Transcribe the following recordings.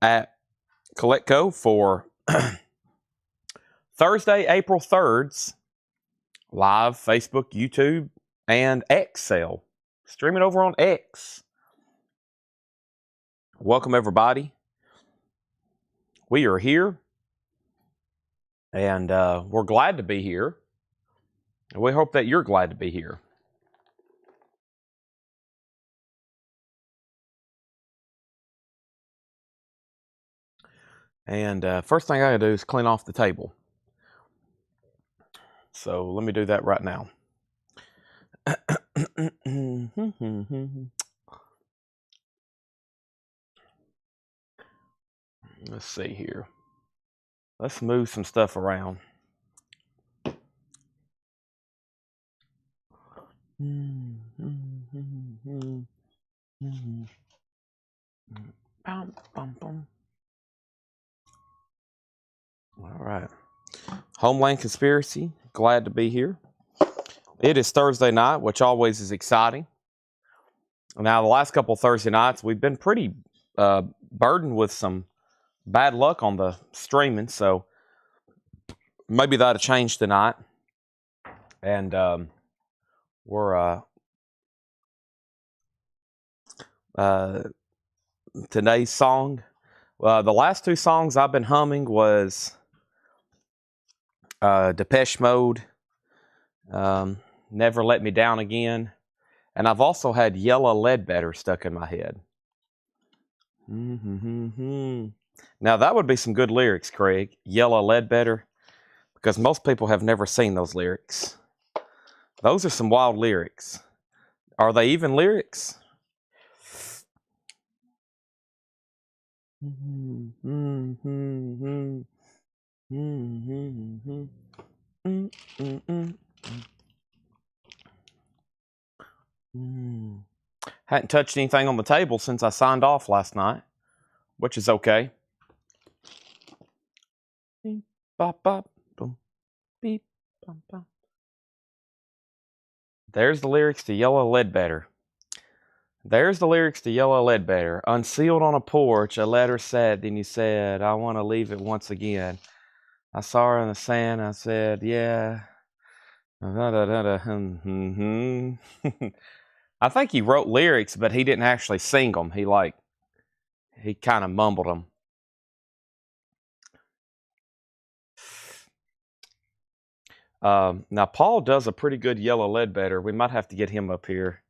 at CollectCo for Thursday, April 3rd's live Facebook, YouTube, and X sale. Streaming over on X. Welcome, everybody. We are here, and we're glad to be here. And we hope that you're glad to be here. And first thing I gotta do is clean off the table. So let me do that right now. Let's see here. Let's move some stuff around. All right. Homeland Conspiracy, glad to be here. It is Thursday night, which always is exciting. Now, the last couple of Thursday nights, we've been pretty burdened with some bad luck on the streaming, so maybe that'll change tonight. And we're today's song. The last two songs I've been humming was Depeche Mode, Never Let Me Down Again, and I've also had Yellow Ledbetter stuck in my head. Now that would be some good lyrics, Craig. Yellow Ledbetter, because most people have never seen those lyrics. Those are some wild lyrics. Are they even lyrics? Hadn't touched anything on the table since I signed off last night, which is okay. Beep, bop, bop, boom. Beep, bop, bop. There's the lyrics to Yellow Ledbetter. There's the lyrics to Yellow Ledbetter. Unsealed on a porch, a letter said, then you said, I want to leave it once again. I saw her in the sand, I said, yeah. I think he wrote lyrics, but he didn't actually sing them. He kind of mumbled them. Now, Paul does a pretty good Yellow Ledbetter. We might have to get him up here.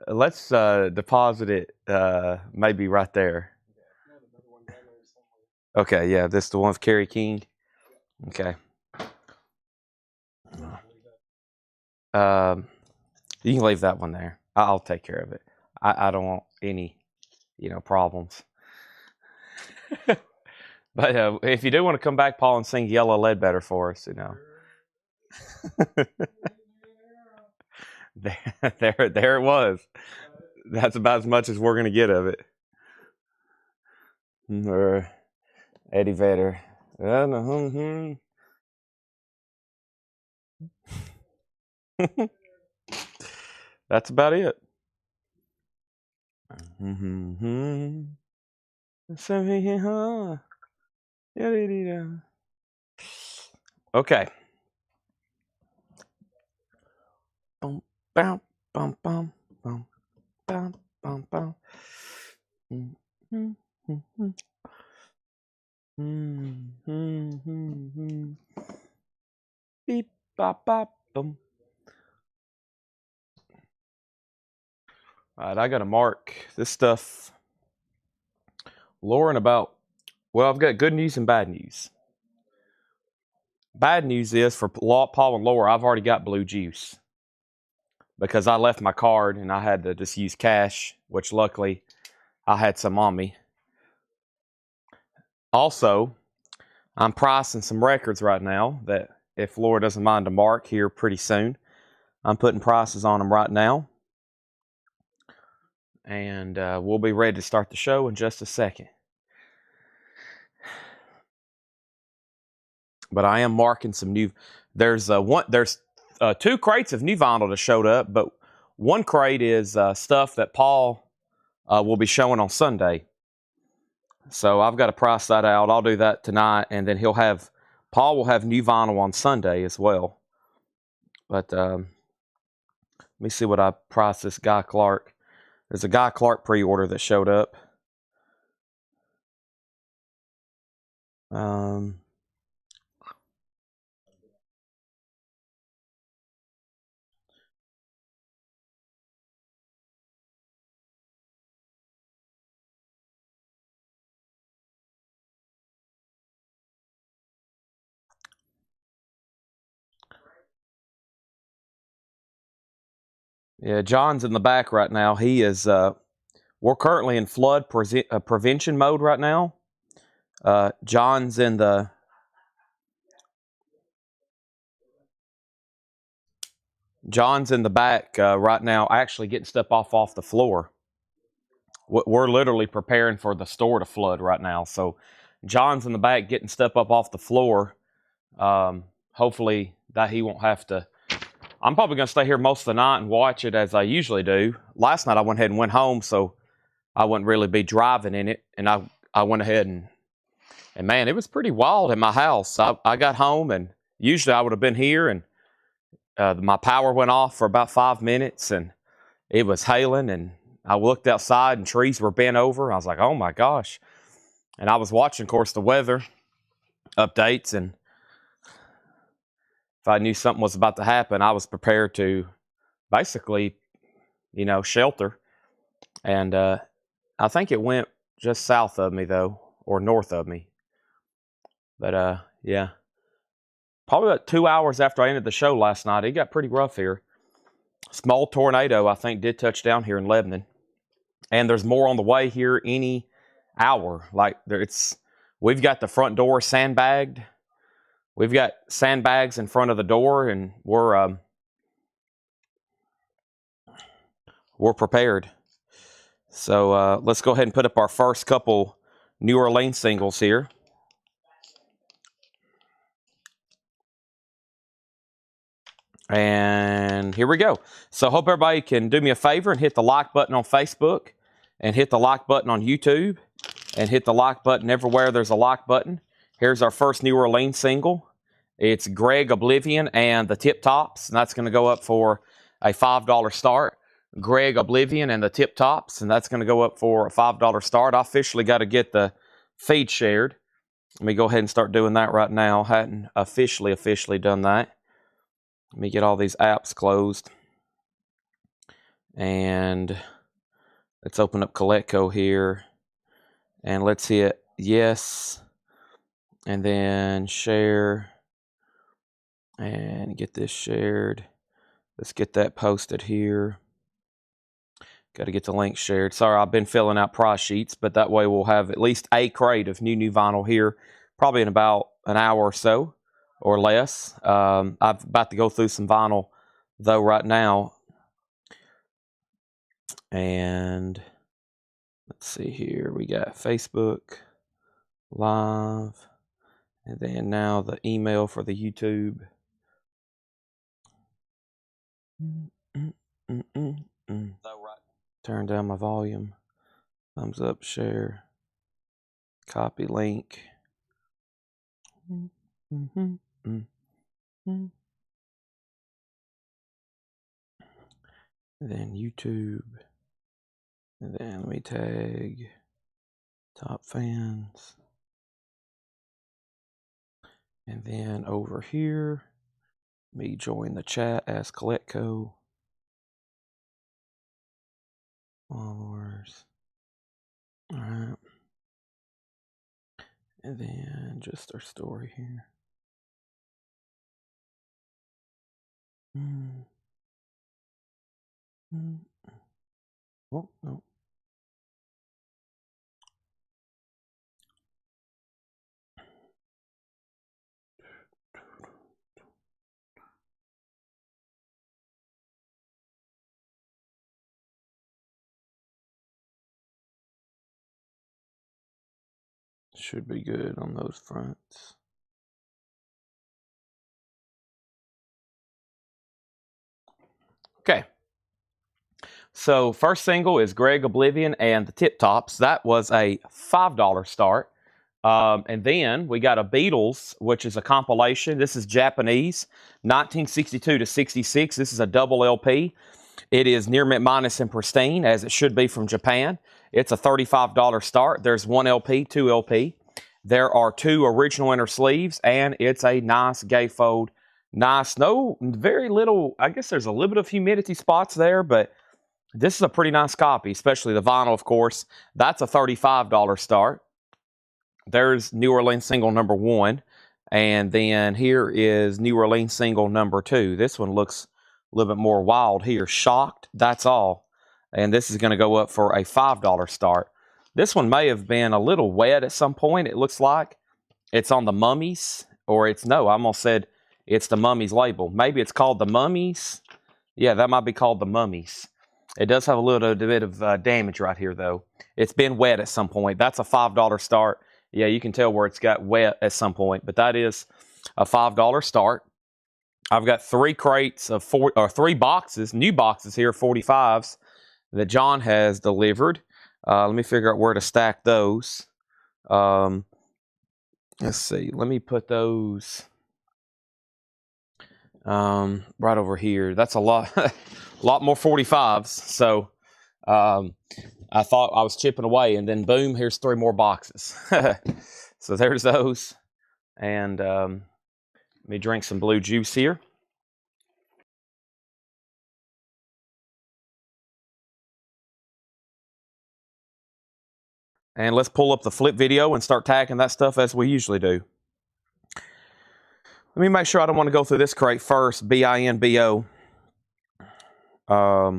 Let's deposit it maybe right there. Okay, yeah, this is the one with Kerry King. Okay. You can leave that one there. I'll take care of it. I don't want any, problems. But if you do want to come back, Paul, and sing Yellow Ledbetter for us, There it was. That's about as much as we're going to get of it. Or Eddie Vedder. That's about it. Okay. Bum, bum, bum, bum, bum, bum, bum, bum. Beep, bop, bop, boom. All right, I got to mark this stuff. Lauren, I've got good news and bad news. Bad news is for Paul and Laura, I've already got blue juice because I left my card and I had to just use cash, which luckily I had some on me. Also, I'm pricing some records right now that if Laura doesn't mind to mark here pretty soon, I'm putting prices on them right now. And we'll be ready to start the show in just a second. But I am marking some new. There's 2 crates of new vinyl that showed up, but one crate is stuff that Paul will be showing on Sunday. So I've got to price that out. I'll do that tonight, and then Paul will have new vinyl on Sunday as well. But let me see what I priced this Guy Clark. There's a Guy Clark pre-order that showed up. Yeah, John's in the back right now. He is. We're currently in flood prevention mode right now. John's in the. John's in the back right now, actually getting stuff off the floor. We're literally preparing for the store to flood right now. So John's in the back getting stuff up off the floor. Hopefully that he won't have to. I'm probably going to stay here most of the night and watch it as I usually do. Last night I went ahead and went home, so I wouldn't really be driving in it. And I went ahead and man, it was pretty wild in my house. I got home, and usually I would have been here, and my power went off for about 5 minutes, and it was hailing, and I looked outside, and trees were bent over. I was like, oh my gosh. And I was watching, of course, the weather updates, and if I knew something was about to happen, I was prepared to basically, shelter. And I think it went just south of me, though, or north of me. But, yeah. Probably about 2 hours after I ended the show last night, it got pretty rough here. Small tornado, I think, did touch down here in Lebanon. And there's more on the way here any hour. We've got the front door sandbagged. We've got sandbags in front of the door, and we're prepared. So let's go ahead and put up our first couple New Orleans singles here. And here we go. So hope everybody can do me a favor and hit the like button on Facebook, and hit the like button on YouTube, and hit the like button everywhere there's a like button. Here's our first New Orleans single. It's Greg Oblivion and the Tip Tops, and that's going to go up for a $5 start. Greg Oblivion and the Tip Tops, and that's going to go up for a $5 start. I officially got to get the feed shared. Let me go ahead and start doing that right now. I hadn't officially done that. Let me get all these apps closed. And let's open up Coletco here. And let's hit yes. And then share. And get this shared. Let's get that posted here. Got to get the link shared. Sorry, I've been filling out price sheets, but that way we'll have at least a crate of new vinyl here, probably in about an hour or so. Or less. I'm about to go through some vinyl, though, right now. And let's see here. We got Facebook Live. And then now the email for the YouTube. Turn down my volume. Thumbs up, share. Copy link. And then YouTube. And then let me tag top fans. And then over here, me join the chat as Coletco. Followers. Alright. And then just our story here. Oh, no. Should be good on those fronts. Okay. So first single is Greg Oblivion and the Tip Tops. That was a $5 start. And then we got a Beatles, which is a compilation. This is Japanese, 1962 to 66. This is a double LP. It is near mint minus and pristine, as it should be from Japan. It's a $35 start. There's one LP, two LP. There are two original inner sleeves, and it's a nice gatefold. Nice, no, very little, I guess there's a little bit of humidity spots there, but this is a pretty nice copy, especially the vinyl, of course. That's a $35 start. There's New Orleans single number 1. And then here is New Orleans single number 2. This one looks a little bit more wild here. Shocked, that's all. And this is going to go up for a $5 start. This one may have been a little wet at some point, it looks like. It's on the Mummies, or it's, no, I almost said it's the Mummies label. Maybe it's called the Mummies. Yeah, that might be called the Mummies. It does have a little bit of damage right here, though. It's been wet at some point. That's a $5 start. Yeah, you can tell where it's got wet at some point, but that is a $5 start. I've got 3 crates of 3 boxes, new boxes here, 45s, that John has delivered. Let me figure out where to stack those. Let's see. Let me put those right over here. That's a lot, a lot more 45s. So I thought I was chipping away, and then boom, here's 3 more boxes. So there's those. And let me drink some blue juice here. And let's pull up the flip video and start tagging that stuff as we usually do. Let me make sure I don't want to go through this crate first. BINBO. Let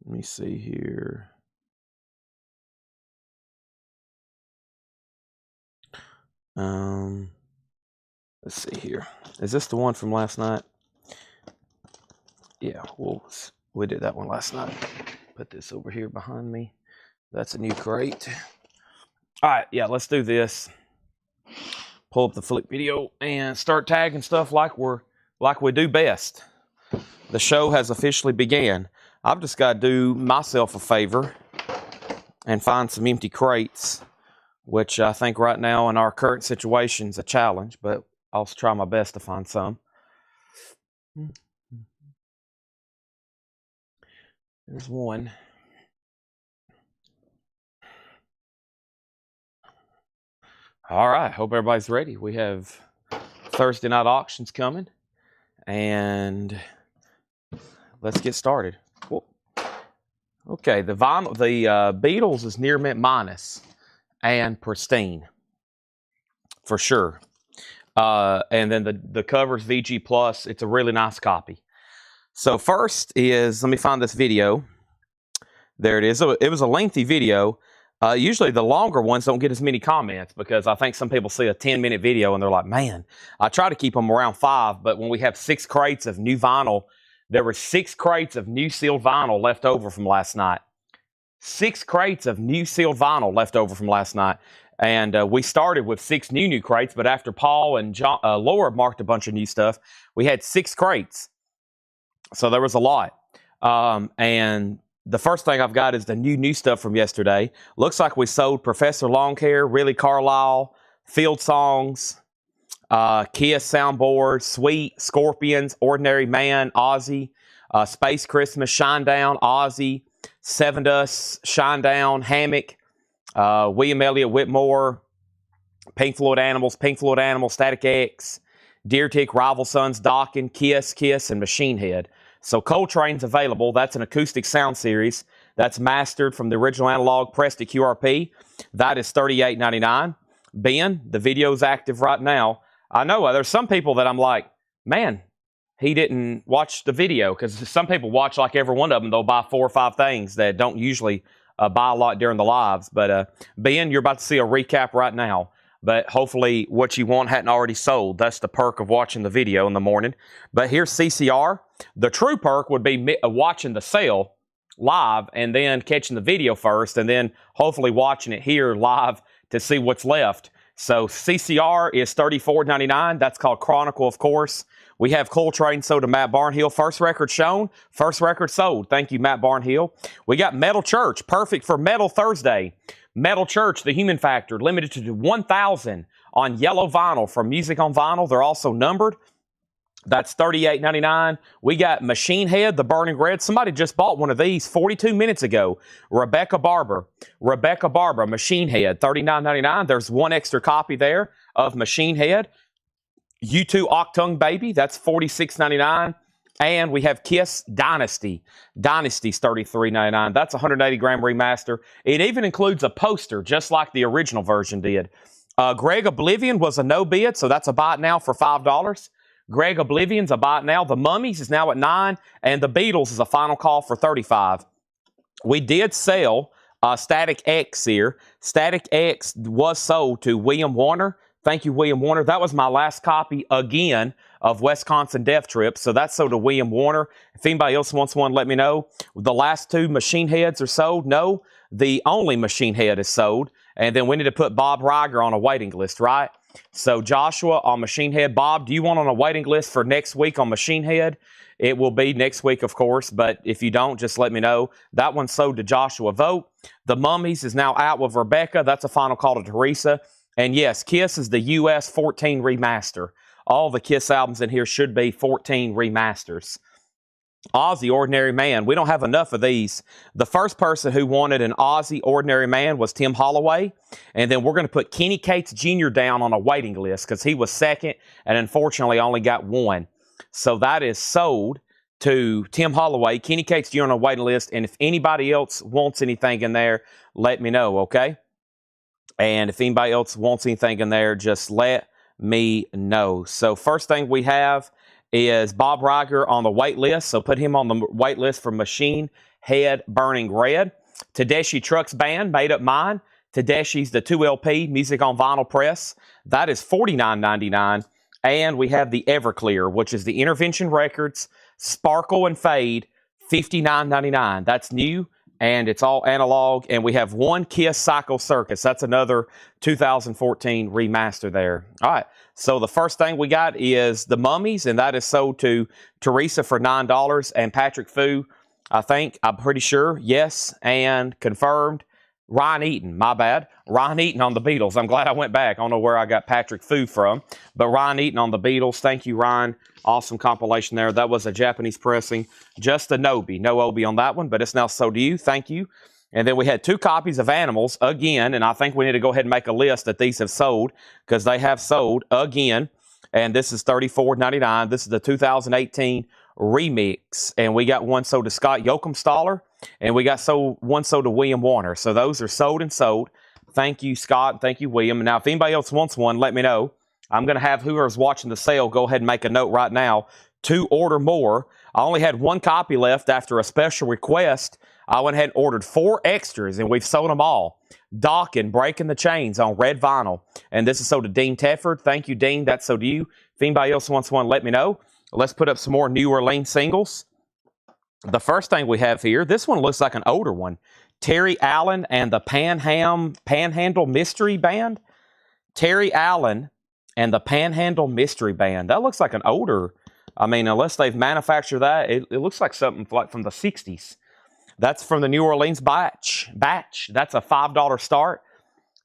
me see here. Let's see here. Is this the one from last night? Yeah, we did that one last night. Put this over here behind me. That's a new crate. All right, yeah, let's do this. Pull up the flip video and start tagging stuff like we do best. The show has officially began. I've just got to do myself a favor and find some empty crates, which I think right now in our current situation is a challenge, but I'll try my best to find some. There's one. All right, hope everybody's ready. We have Thursday night auctions coming, and let's get started. Cool. Okay, the Beatles is near mint minus and pristine for sure. And then the cover's VG Plus. It's a really nice copy. So first is, let me find this video. There it is. It was a lengthy video. Usually the longer ones don't get as many comments because I think some people see a 10-minute video and they're like, man, I try to keep them around 5, but when we have 6 crates of new vinyl, there were 6 crates of new sealed vinyl left over from last night. 6 crates of new sealed vinyl left over from last night. And we started with 6 new crates, but after Paul and Laura marked a bunch of new stuff, we had 6 crates. So there was a lot. And the first thing I've got is the new stuff from yesterday. Looks like we sold Professor Longhair, Really Carlisle, Field Songs, Kiss Soundboard, Sweet, Scorpions, Ordinary Man, Ozzy, Space Christmas, Shinedown, Ozzy, Seven Dust, Shinedown, Hammock, William Elliott Whitmore, Pink Floyd Animals, Static X, Deer Tick, Rival Sons, Dokken, Kiss, and Machine Head. So Coltrane's available. That's an acoustic sound series. That's mastered from the original analog, pressed at QRP. That is $38.99. Ben, the video's active right now. I know there's some people that I'm like, man, he didn't watch the video, because some people watch like every one of them. They'll buy 4 or 5 things that don't usually buy a lot during the lives. But Ben, you're about to see a recap right now. But hopefully what you want hadn't already sold. That's the perk of watching the video in the morning. But here's CCR. The true perk would be watching the sale live and then catching the video first and then hopefully watching it here live to see what's left. So CCR is $34.99. That's called Chronicle, of course. We have Coltrane sold to Matt Barnhill. First record shown, first record sold. Thank you, Matt Barnhill. We got Metal Church, perfect for Metal Thursday. Metal Church, The Human Factor, limited to 1,000 on yellow vinyl from Music on Vinyl. They're also numbered. That's $38.99. We got Machine Head, the Burning Red. Somebody just bought one of these 42 minutes ago. Rebecca Barber, Machine Head, $39.99. There's one extra copy there of Machine Head. U2 Octung Baby, that's $46.99. And we have Kiss Dynasty's $33.99. That's a 180-gram remaster. It even includes a poster, just like the original version did. Greg Oblivion was a no bid, so that's a buy it now for $5. Greg Oblivion's a buy it now. The Mummies is now at $9, and the Beatles is a final call for $35. We did sell Static X here. Static X was sold to William Warner. Thank you, William Warner. That was my last copy again of Wisconsin Death Trip. So that's sold to William Warner. If anybody else wants one, let me know. The last two Machine Heads are sold. No, the only Machine Head is sold. And then we need to put Bob Riger on a waiting list, right? So Joshua on Machine Head. Bob, do you want on a waiting list for next week on Machine Head? It will be next week, of course, but if you don't, just let me know. That one's sold to Joshua Vogt. The Mummies is now out with Rebecca. That's a final call to Teresa. And yes, Kiss is the US 14 remaster. All the Kiss albums in here should be 14 remasters. Ozzy Ordinary Man. We don't have enough of these. The first person who wanted an Ozzy Ordinary Man was Tim Holloway. And then we're going to put Kenny Cates Jr. down on a waiting list because he was second and unfortunately only got one. So that is sold to Tim Holloway, Kenny Cates Jr. on a waiting list. And if anybody else wants anything in there, let me know, okay? And if anybody else wants anything in there, just let me know. So first thing we have is Bob Riger on the wait list. So put him on the wait list for Machine Head Burning Red. Tedeschi Trucks Band, Made Up Mind. Tedeschi's the 2LP Music on Vinyl press. That is $49.99. And we have the Everclear, which is the Intervention Records Sparkle and Fade, $59.99. That's new. And it's all analog. And we have one Kiss Psycho Circus. That's another 2014 remaster there. All right. So the first thing we got is the Mummies, and that is sold to Teresa for $9. And Patrick Fu, I'm pretty sure, yes, and confirmed. Ryan Eaton, my bad. Ryan Eaton on the Beatles. I'm glad I went back. I don't know where I got Patrick Fu from. But Ryan Eaton on the Beatles. Thank you, Ryan. Awesome compilation there. That was a Japanese pressing. Just a Nobi. No Obi on that one, but it's now sold to you. Thank you. And then we had 2 copies of Animals again, and I think we need to go ahead and make a list that these have sold because they have sold again. And this is $34.99. This is the 2018 remix. And we got one sold to Scott Joachimsthaler, and we got one sold to William Warner. So those are sold and sold. Thank you, Scott. Thank you, William. Now, if anybody else wants one, let me know. I'm going to have whoever's watching the sale go ahead and make a note right now to order more. I only had one copy left after a special request. I went ahead and ordered 4 extras, and we've sold them all. Docking, Breaking the Chains on red vinyl. And this is sold to Dean Tedford. Thank you, Dean. That's sold to you. If anybody else wants one, let me know. Let's put up some more New Orleans singles. The first thing we have here, this one looks like an older one. Terry Allen and the Panhandle Mystery Band. Terry Allen and the Panhandle Mystery Band. That looks like an older, unless they've manufactured that, it looks like something like from the 60s. That's from the New Orleans batch. That's a $5 start.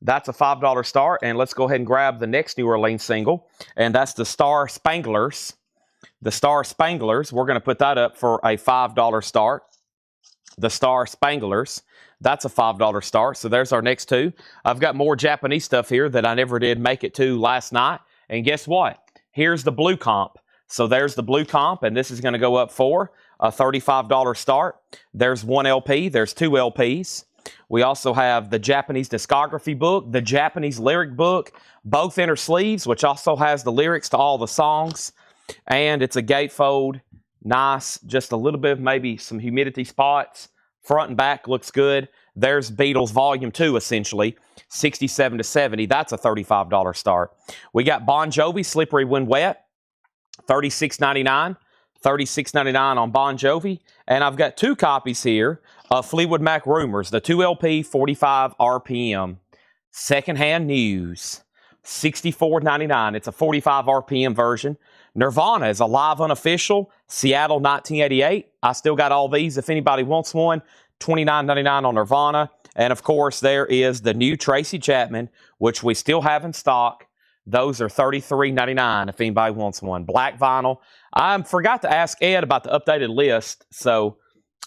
That's a $5 start. And let's go ahead and grab the next New Orleans single. And that's the Star Spanglers. The Star Spanglers, we're going to put that up for a $5 start. The Star Spanglers, that's a $5 start. So there's our next 2. I've got more Japanese stuff here that I never did make it to last night. And guess what? Here's the blue comp. So there's the blue comp, and this is going to go up for a $35 start. There's 1 LP. There's 2 LPs. We also have the Japanese discography book, the Japanese lyric book, both inner sleeves, which also has the lyrics to all the songs. And it's a gatefold, nice, just a little bit of maybe some humidity spots. Front and back looks good. There's Beatles Volume 2, essentially, 67 to 70. That's a $35 start. We got Bon Jovi, Slippery When Wet, $36.99. $36.99 on Bon Jovi. And I've got 2 copies here of Fleetwood Mac Rumors, the 2 LP, 45 RPM. Secondhand News, $64.99. It's a 45 RPM version. Nirvana is a live unofficial, Seattle 1988. I still got all these if anybody wants one. $29.99 on Nirvana. And, of course, there is the new Tracy Chapman, which we still have in stock. Those are $33.99 if anybody wants one. Black vinyl. I forgot to ask Ed about the updated list, so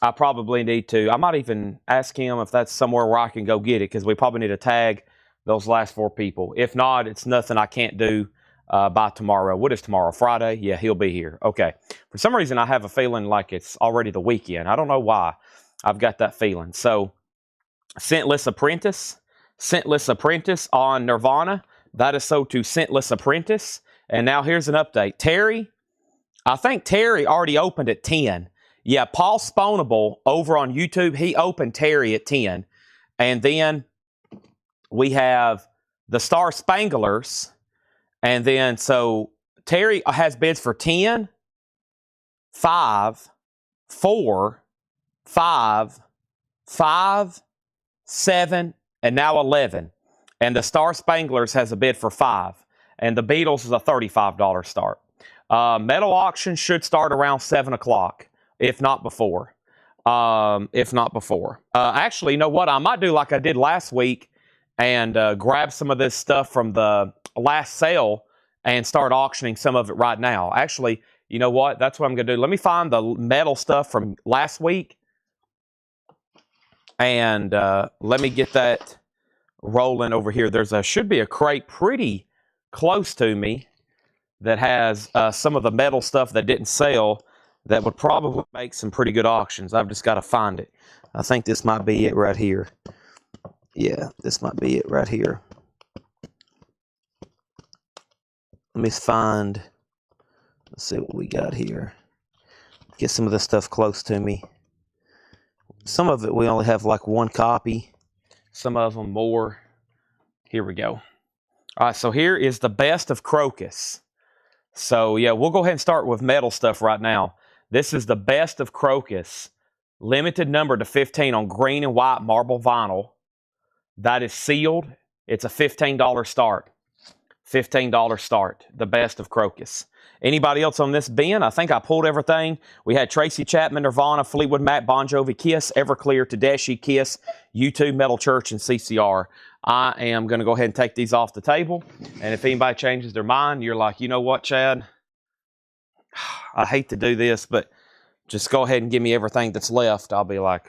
I probably need to. I might even ask him if that's somewhere where I can go get it, because we probably need to tag those last 4 people. If not, it's nothing I can't do by tomorrow. What is tomorrow? Friday? Yeah, he'll be here. Okay. For some reason, I have a feeling like it's already the weekend. I don't know why. I've got that feeling. So, Scentless Apprentice on Nirvana. That is sold to Scentless Apprentice. And now here's an update. Terry, I think Terry already opened at 10. Yeah, Paul Sponable over on YouTube, he opened Terry at 10. And then we have the Star Spanglers. And then, so Terry has bids for 10, 5, 4, 5, 5, 7, and now 11. And the Star Spanglers has a bid for 5. And the Beatles is a $35 start. Metal auction should start around 7 o'clock, if not before. Actually, you know what? I might do like I did last week and grab some of this stuff from the last sale and start auctioning some of it right now. Actually, you know what? That's what I'm going to do. Let me find the metal stuff from last week. And let me get that rolling over here. Should be a crate pretty close to me that has some of the metal stuff that didn't sell that would probably make some pretty good auctions. I've just got to find it. I think this might be it right here. Yeah, this might be it right here. Let me find, let's see what we got here. Get some of this stuff close to me. Some of it we only have like 1 copy. Some of them more. Here we go. All right, so here is the best of Crocus. So, yeah, we'll go ahead and start with metal stuff right now. This is the best of Crocus. Limited number to 15 on green and white marble vinyl. That is sealed. It's a $15 start. $15 start. The best of Crocus. Anybody else on this bin? I think I pulled everything. We had Tracy Chapman, Nirvana, Fleetwood Mac, Bon Jovi, Kiss, Everclear, Tedeschi, Kiss, U2, Metal Church, and CCR. I am going to go ahead and take these off the table. And if anybody changes their mind, you're like, you know what, Chad? I hate to do this, but just go ahead and give me everything that's left. I'll be like,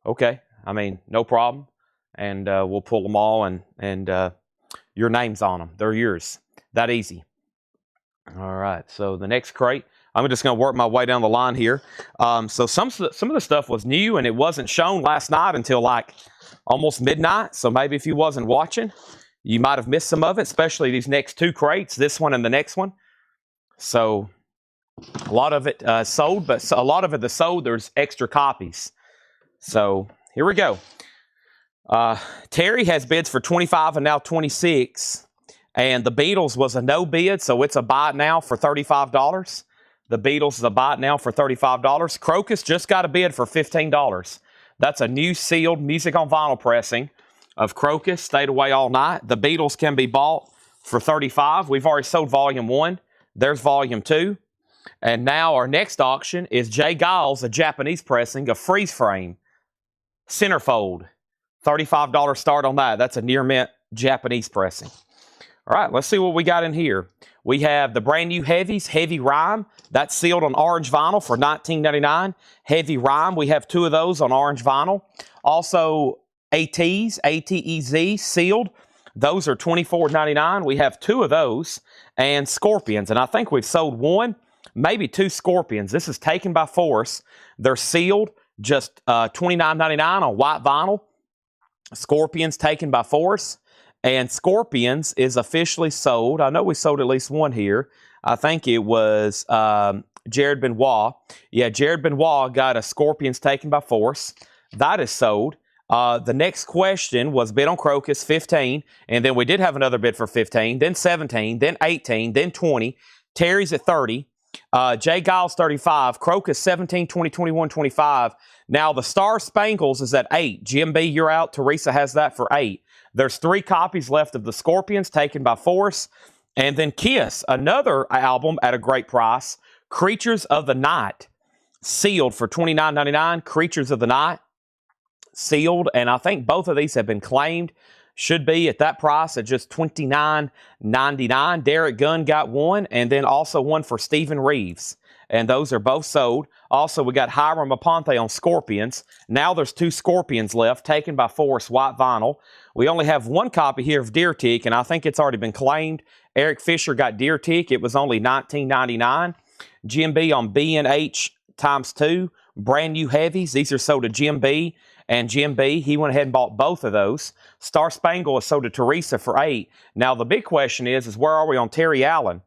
okay. I mean, no problem. And we'll pull them all and your name's on them. They're yours. That easy. All right, so the next crate, I'm just going to work my way down the line here. So some of the stuff was new, and it wasn't shown last night until like almost midnight. So maybe if you wasn't watching, you might have missed some of it, especially these next 2 crates, this one and the next one. So a lot of it sold, but a lot of it that's sold, there's extra copies. So here we go. Terry has bids for 25 and now 26. And the Beatles was a no bid, so it's a buy it now for $35. The Beatles is a buy it now for $35. Crocus just got a bid for $15. That's a new sealed music on vinyl pressing of Crocus. Stayed away all night. The Beatles can be bought for $35. We've already sold volume 1. There's volume 2. And now our next auction is Jay Giles, a Japanese pressing, a freeze frame, centerfold. $35 start on that. That's a near mint Japanese pressing. All right, let's see what we got in here. We have the brand new Heavies, Heavy Rhyme. That's sealed on orange vinyl for $19.99. Heavy Rhyme, we have 2 of those on orange vinyl. Also, ATEZ, ATEZ, sealed. Those are $24.99. We have 2 of those. And Scorpions, and I think we've sold 1, maybe 2 Scorpions. This is Taken by Force. They're sealed, just $29.99 on white vinyl. Scorpions, Taken by Force. And Scorpions is officially sold. I know we sold at least 1 here. I think it was Jared Benoit. Yeah, Jared Benoit got a Scorpions Taken by Force. That is sold. The next question was bid on Crocus, 15. And then we did have another bid for 15, then 17, then 18, then 20. Terry's at 30. Jay Giles, 35. Crocus, 17, 20, 21, 25. Now, the Star Spangles is at 8. Jim B., you're out. Teresa has that for 8. There's 3 copies left of the Scorpions Taken by Force. And then Kiss, another album at a great price. Creatures of the Night, sealed for $29.99. Creatures of the Night, sealed. And I think both of these have been claimed. Should be at that price at just $29.99. Derek Gunn got one, and then also one for Stephen Reeves. And those are both sold. Also, we got Hiram Aponte on Scorpions. Now there's 2 Scorpions left, taken by Forrest White vinyl. We only have one copy here of Deer Tick, and I think it's already been claimed. Eric Fisher got Deer Tick. It was only $19.99. Jim B on B&H ×2. Brand new heavies. These are sold to Jim B. And Jim B, he went ahead and bought both of those. Star Spangle is sold to Teresa for $8. Now, the big question is where are we on Terry Allen?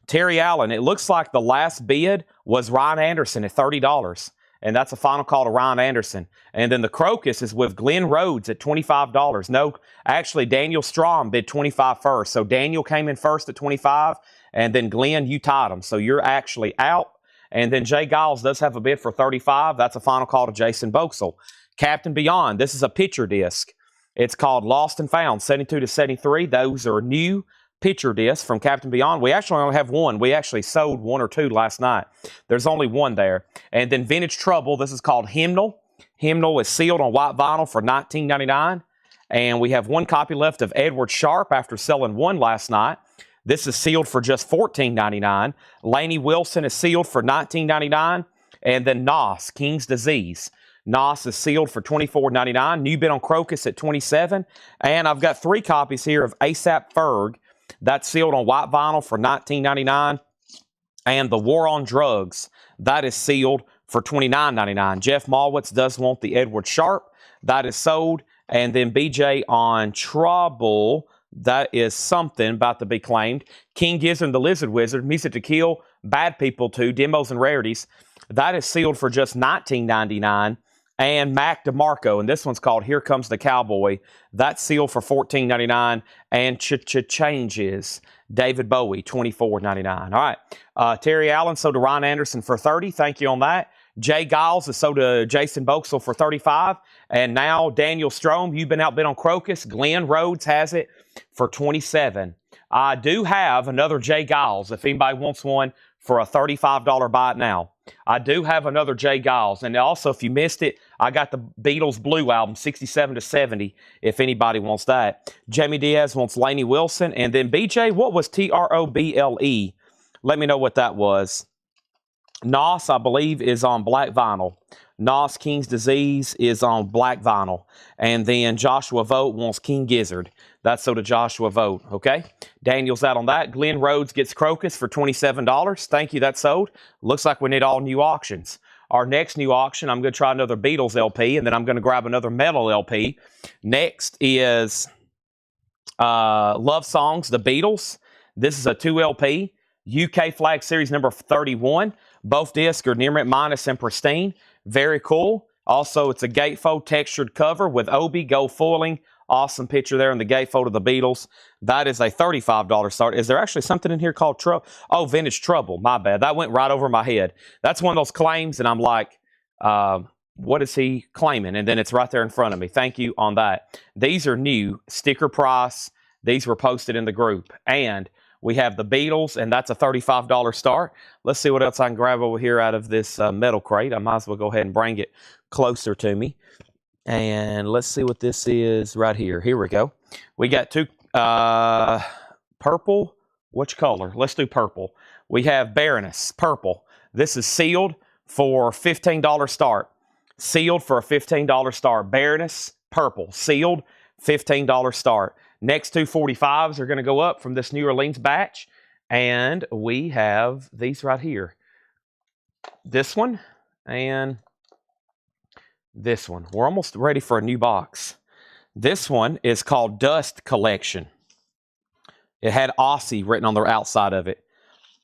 Terry Allen, it looks like the last bid was Ryan Anderson at $30. And that's a final call to Ryan Anderson. And then the Crocus is with Glenn Rhodes at $25. No, actually, Daniel Strom bid $25 first. So Daniel came in first at $25, and then Glenn, you tied him. So you're actually out. And then Jay Giles does have a bid for $35. That's a final call to Jason Boxel. Captain Beyond, this is a picture disc. It's called Lost and Found, 72 to 73. Those are new picture discs from Captain Beyond. We actually only have one. We actually sold 1 or 2 last night. There's only one there. And then Vintage Trouble, this is called Hymnal. Hymnal is sealed on white vinyl for $19.99. And we have one copy left of Edward Sharp after selling one last night. This is sealed for just $14.99. Lainey Wilson is sealed for $19.99. And then Nos, King's Disease. Nos is sealed for $24.99. New bid on Crocus at $27. And I've got 3 copies here of ASAP Ferg. That's sealed on white vinyl for $19.99. And The War on Drugs, that is sealed for $29.99. Jeff Malwitz does want the Edward Sharp. That is sold. And then BJ on Trouble, that is something about to be claimed. King Gizzard and the Lizard Wizard, Music to Kill, Bad People 2, Demos and Rarities. That is sealed for just $19.99. And Mac DeMarco, and this one's called Here Comes the Cowboy. That's sealed for $14.99. And Changes, David Bowie, $24.99. All right. Terry Allen sold to Ryan Anderson for $30. Thank you on that. Jay Giles is sold to Jason Boxel for $35. And now Daniel Strom, you've been outbid on Crocus. Glenn Rhodes has it for $27. I do have another Jay Giles if anybody wants one for a $35 buy it now. I do have another Jay Giles. And also, if you missed it, I got the Beatles Blue album, 67 to 70, if anybody wants that. Jamie Diaz wants Lainey Wilson. And then BJ, what was Troble? Let me know what that was. Nos, I believe, is on black vinyl. Nos, King's Disease, is on black vinyl. And then Joshua Vogt wants King Gizzard. That's so to Joshua Vogt, okay? Daniel's out on that. Glenn Rhodes gets Crocus for $27. Thank you, that's sold. Looks like we need all new auctions. Our next new auction, I'm going to try another Beatles LP, and then I'm going to grab another metal LP. Next is Love Songs, The Beatles. This is a 2 LP. UK Flag Series number 31. Both discs are near mint minus and pristine. Very cool. Also, it's a gatefold textured cover with Obi gold foiling. Awesome picture there in the gatefold of the Beatles. That is a $35 start. Is there actually something in here called Trouble? Oh, Vintage Trouble. My bad. That went right over my head. That's one of those claims, and I'm like, what is he claiming? And then it's right there in front of me. Thank you on that. These are new. Sticker price. These were posted in the group. And we have the Beatles, and that's a $35 start. Let's see what else I can grab over here out of this metal crate. I might as well go ahead and bring it closer to me. And let's see what this is right here. Here we go. We got 2 purple. Which color? Let's do purple. We have Baroness, purple. This is sealed for $15 start. Sealed for a $15 start. Baroness, purple. Sealed, $15 start. Next 2 45s are going to go up from this New Orleans batch. And we have these right here. This one and this one. We're almost ready for a new box. This one is called Dust Collection. It had Aussie written on the outside of it.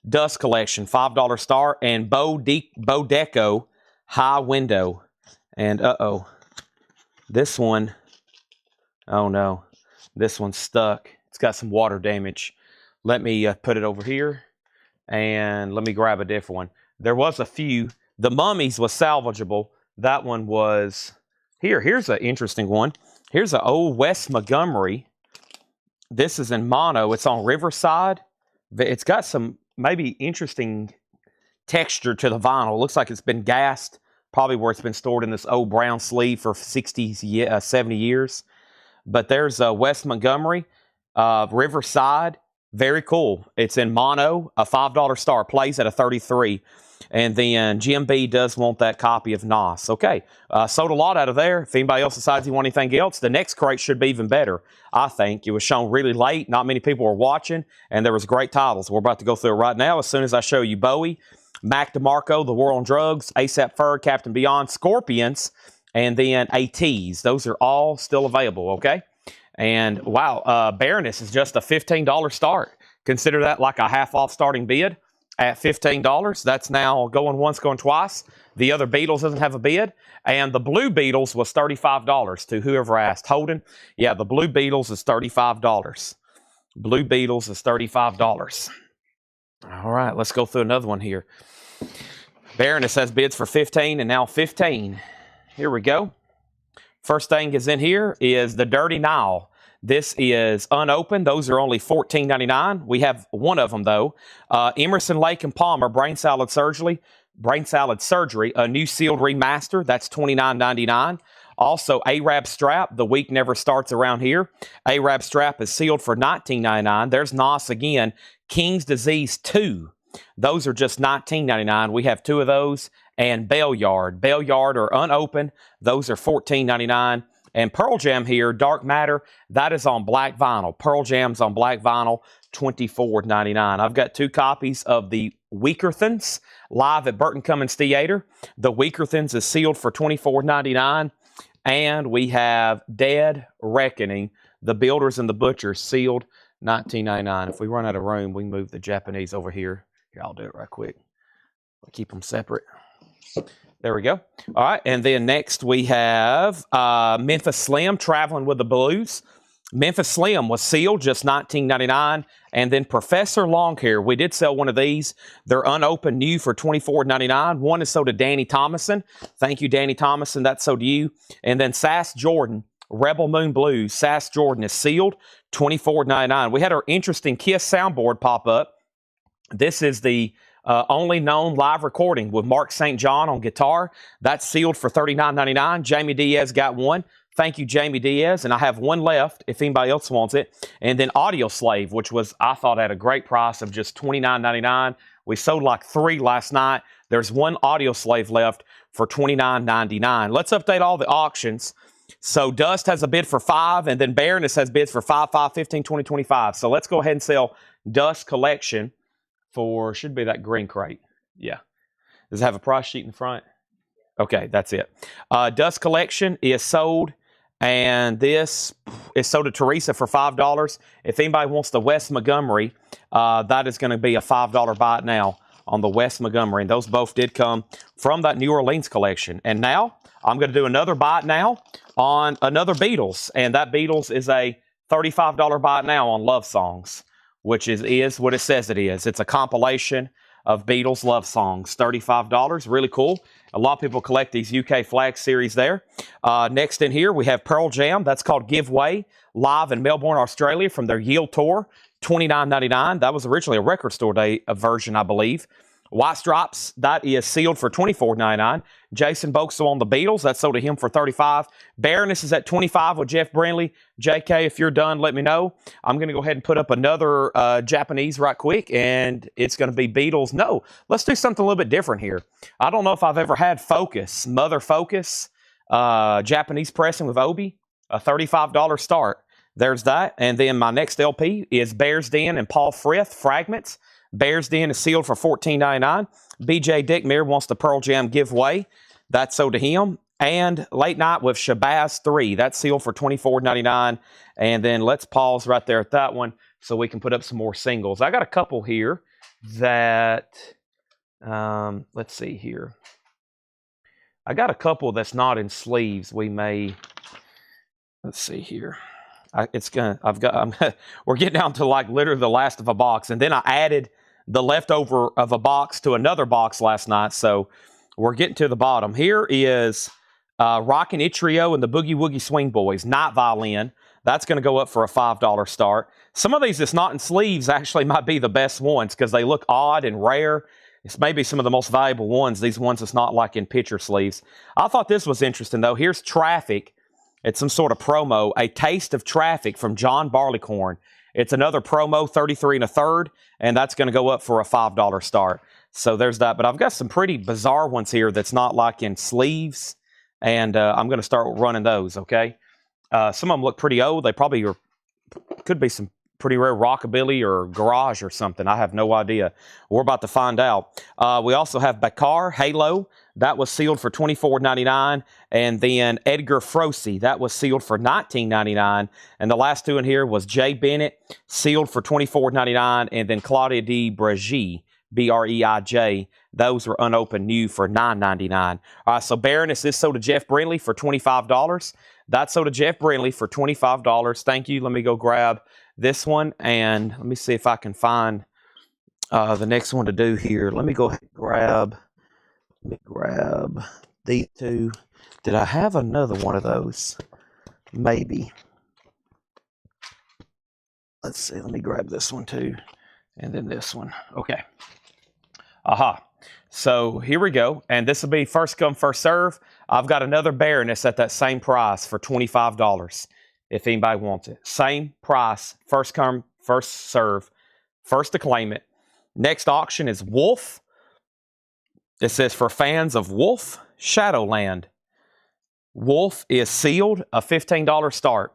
Dust Collection, $5 start. And Bodeco High Window. And this one, oh no. This one's stuck. It's got some water damage. Let me put it over here. And let me grab a different one. There was a few. The Mummies was salvageable. That one was here. Here's an interesting one. Here's an old West Montgomery. This is in mono. It's on Riverside. It's got some maybe interesting texture to the vinyl. It looks like it's been gassed, probably where it's been stored in this old brown sleeve for 60, 70 years. But there's West Montgomery, Riverside. Very cool. It's in mono, a $5 star, plays at a 33. And then Jim B does want that copy of Nos. Okay, sold a lot out of there. If anybody else decides you want anything else, the next crate should be even better, I think. It was shown really late. Not many people were watching, and there was great titles. We're about to go through it right now as soon as I show you Bowie, Mac DeMarco, The War on Drugs, ASAP Ferg, Captain Beyond, Scorpions, and then ATs. Those are all still available, okay? And wow, Baroness is just a $15 start. Consider that like a half-off starting bid at $15. That's now going once, going twice. The other Beatles doesn't have a bid. And the Blue Beatles was $35 to whoever asked. Holden, yeah, the Blue Beatles is $35. Blue Beatles is $35. All right, let's go through another one here. Baroness has bids for 15 and now 15. Here we go. First thing is in here is the Dirty Nile. This is unopened. Those are only $14.99. We have one of them, though. Emerson, Lake and Palmer, Brain Salad Surgery, a new sealed remaster. That's $29.99. Also, Arab Strap, The Week Never Starts Around Here. Arab Strap is sealed for $19.99. There's Nos again, King's Disease 2. Those are just $19.99. We have two of those. And Bellyard are unopened. Those are $14.99. And Pearl Jam here, Dark Matter, that is on black vinyl. Pearl Jam's on black vinyl, $24.99. I've got two copies of the Weakerthans live at Burton Cummins Theater. The Weakerthans is sealed for $24.99. And we have Dead Reckoning, The Builders and the Butchers, sealed $19.99. If we run out of room, we can move the Japanese over here. Here, I'll do it right quick. I'll keep them separate. There we go. All right, and then next we have Memphis Slim, Traveling with the Blues. Memphis Slim was sealed, just $19.99. And then Professor Longhair, we did sell one of these. They're unopened new for $24.99. One is sold to Danny Thomason. Thank you, Danny Thomason. That's sold to you. And then Sass Jordan, Rebel Moon Blues. Sass Jordan is sealed, $24.99. We had our interesting Kiss soundboard pop up. This is the only known live recording with Mark St. John on guitar. That's sealed for $39.99. Jamie Diaz got one. Thank you, Jamie Diaz. And I have one left if anybody else wants it. And then Audio Slave, which was, I thought, at a great price of just $29.99. We sold like 3 last night. There's one Audio Slave left for $29.99. Let's update all the auctions. So Dust has a bid for 5, and then Baroness has bids for 5, 5, 15, 20, 25. So let's go ahead and sell Dust Collection for, should be that green crate. Yeah. Does it have a price sheet in the front? Okay, that's it. Dust Collection is sold, and this is sold to Teresa for $5. If anybody wants the West Montgomery, that is going to be a $5 buy it now on the West Montgomery. And those both did come from that New Orleans collection. And now I'm going to do another buy it now on another Beatles. And that Beatles is a $35 buy it now on Love Songs, which is what it says it is. It's a compilation of Beatles love songs. $35, really cool. A lot of people collect these UK Flag series there. Next in here, we have Pearl Jam. That's called Give Way, live in Melbourne, Australia from their Yield Tour, $29.99. That was originally a record store day version, I believe. White Stripes, that is sealed for $24.99. Jason Boxell on the Beatles, that's sold to him for $35. Baroness is at $25 with Jeff Brindley. JK, if you're done, let me know. I'm going to go ahead and put up another Japanese right quick, and it's going to be Beatles. No, let's do something a little bit different here. I don't know if I've ever had Focus, Mother Focus, Japanese pressing with Obi, a $35 start. There's that. And then my next LP is Bears Den and Paul Frith, Fragments. Bears Den is sealed for $14.99. BJ Dickmere wants the Pearl Jam giveaway. That's sold to him. And Late Night with Shabazz 3. That's sealed for $24.99. And then let's pause right there at that one so we can put up some more singles. I got a couple here that, let's see here. I got a couple that's not in sleeves. We may, let's see here. We're getting down to like literally the last of a box. And then I added the leftover of a box to another box last night. So we're getting to the bottom. Here is Rockin' It Trio and the Boogie Woogie Swing Boys, Night Violin. That's going to go up for a $5 start. Some of these that's not in sleeves actually might be the best ones because they look odd and rare. It's maybe some of the most valuable ones, these ones that's not like in picture sleeves. I thought this was interesting, though. Here's Traffic. It's some sort of promo. A Taste of Traffic from John Barleycorn. It's another promo, 33 1/3, and that's going to go up for a $5 start. So there's that. But I've got some pretty bizarre ones here that's not like in sleeves, and I'm going to start running those, okay? Some of them look pretty old. They probably could be some pretty rare rockabilly or garage or something. I have no idea. We're about to find out. We also have Bakar, Halo. That was sealed for $24.99. And then Edgar Froese. That was sealed for $19.99. And the last two in here was Jay Bennett, sealed for $24.99. And then Claudia de Breij, Breij. Those were unopened new for $9.99. All right, so Baroness is sold to Jeff Brindley for $25. That's sold to Jeff Brindley for $25. Thank you. Let me go grab this one, and let me see if I can find the next one to do here. Let me go ahead and grab these two. Did I have another one of those? Maybe. Let's see. Let me grab this one too, and then this one. Okay. Aha. So here we go, and this will be first come, first serve. I've got another Baroness at that same price for $25 if anybody wants it. Same price, first come, first serve, first to claim it. Next auction is Wolf. It says for fans of Wolf, Shadowland. Wolf is sealed, a $15 start.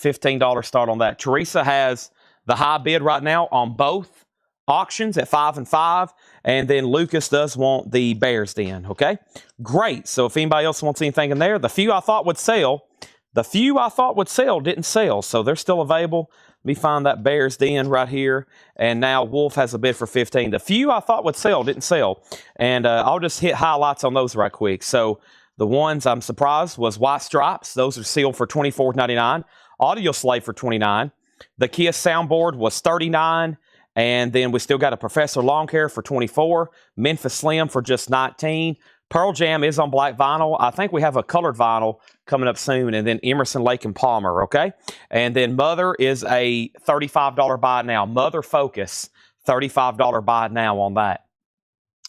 $15 start on that. Teresa has the high bid right now on both auctions at 5 and 5, and then Lucas does want the Bears Den, okay? Great. So if anybody else wants anything in there, the few I thought would sell didn't sell, so they're still available. Let me find that Bears Den right here, and now Wolf has a bid for 15. The few I thought would sell didn't sell, and I'll just hit highlights on those right quick. So the ones I'm surprised was White Stripes. Those are sealed for $24.99. Audio Slave for $29. The Kia soundboard was $39. And then we still got a Professor Longhair for $24. Memphis Slim for just $19. Pearl Jam is on black vinyl. I think we have a colored vinyl coming up soon. And then Emerson, Lake, and Palmer, okay? And then Mother is a $35 buy now. Mother Focus, $35 buy now on that.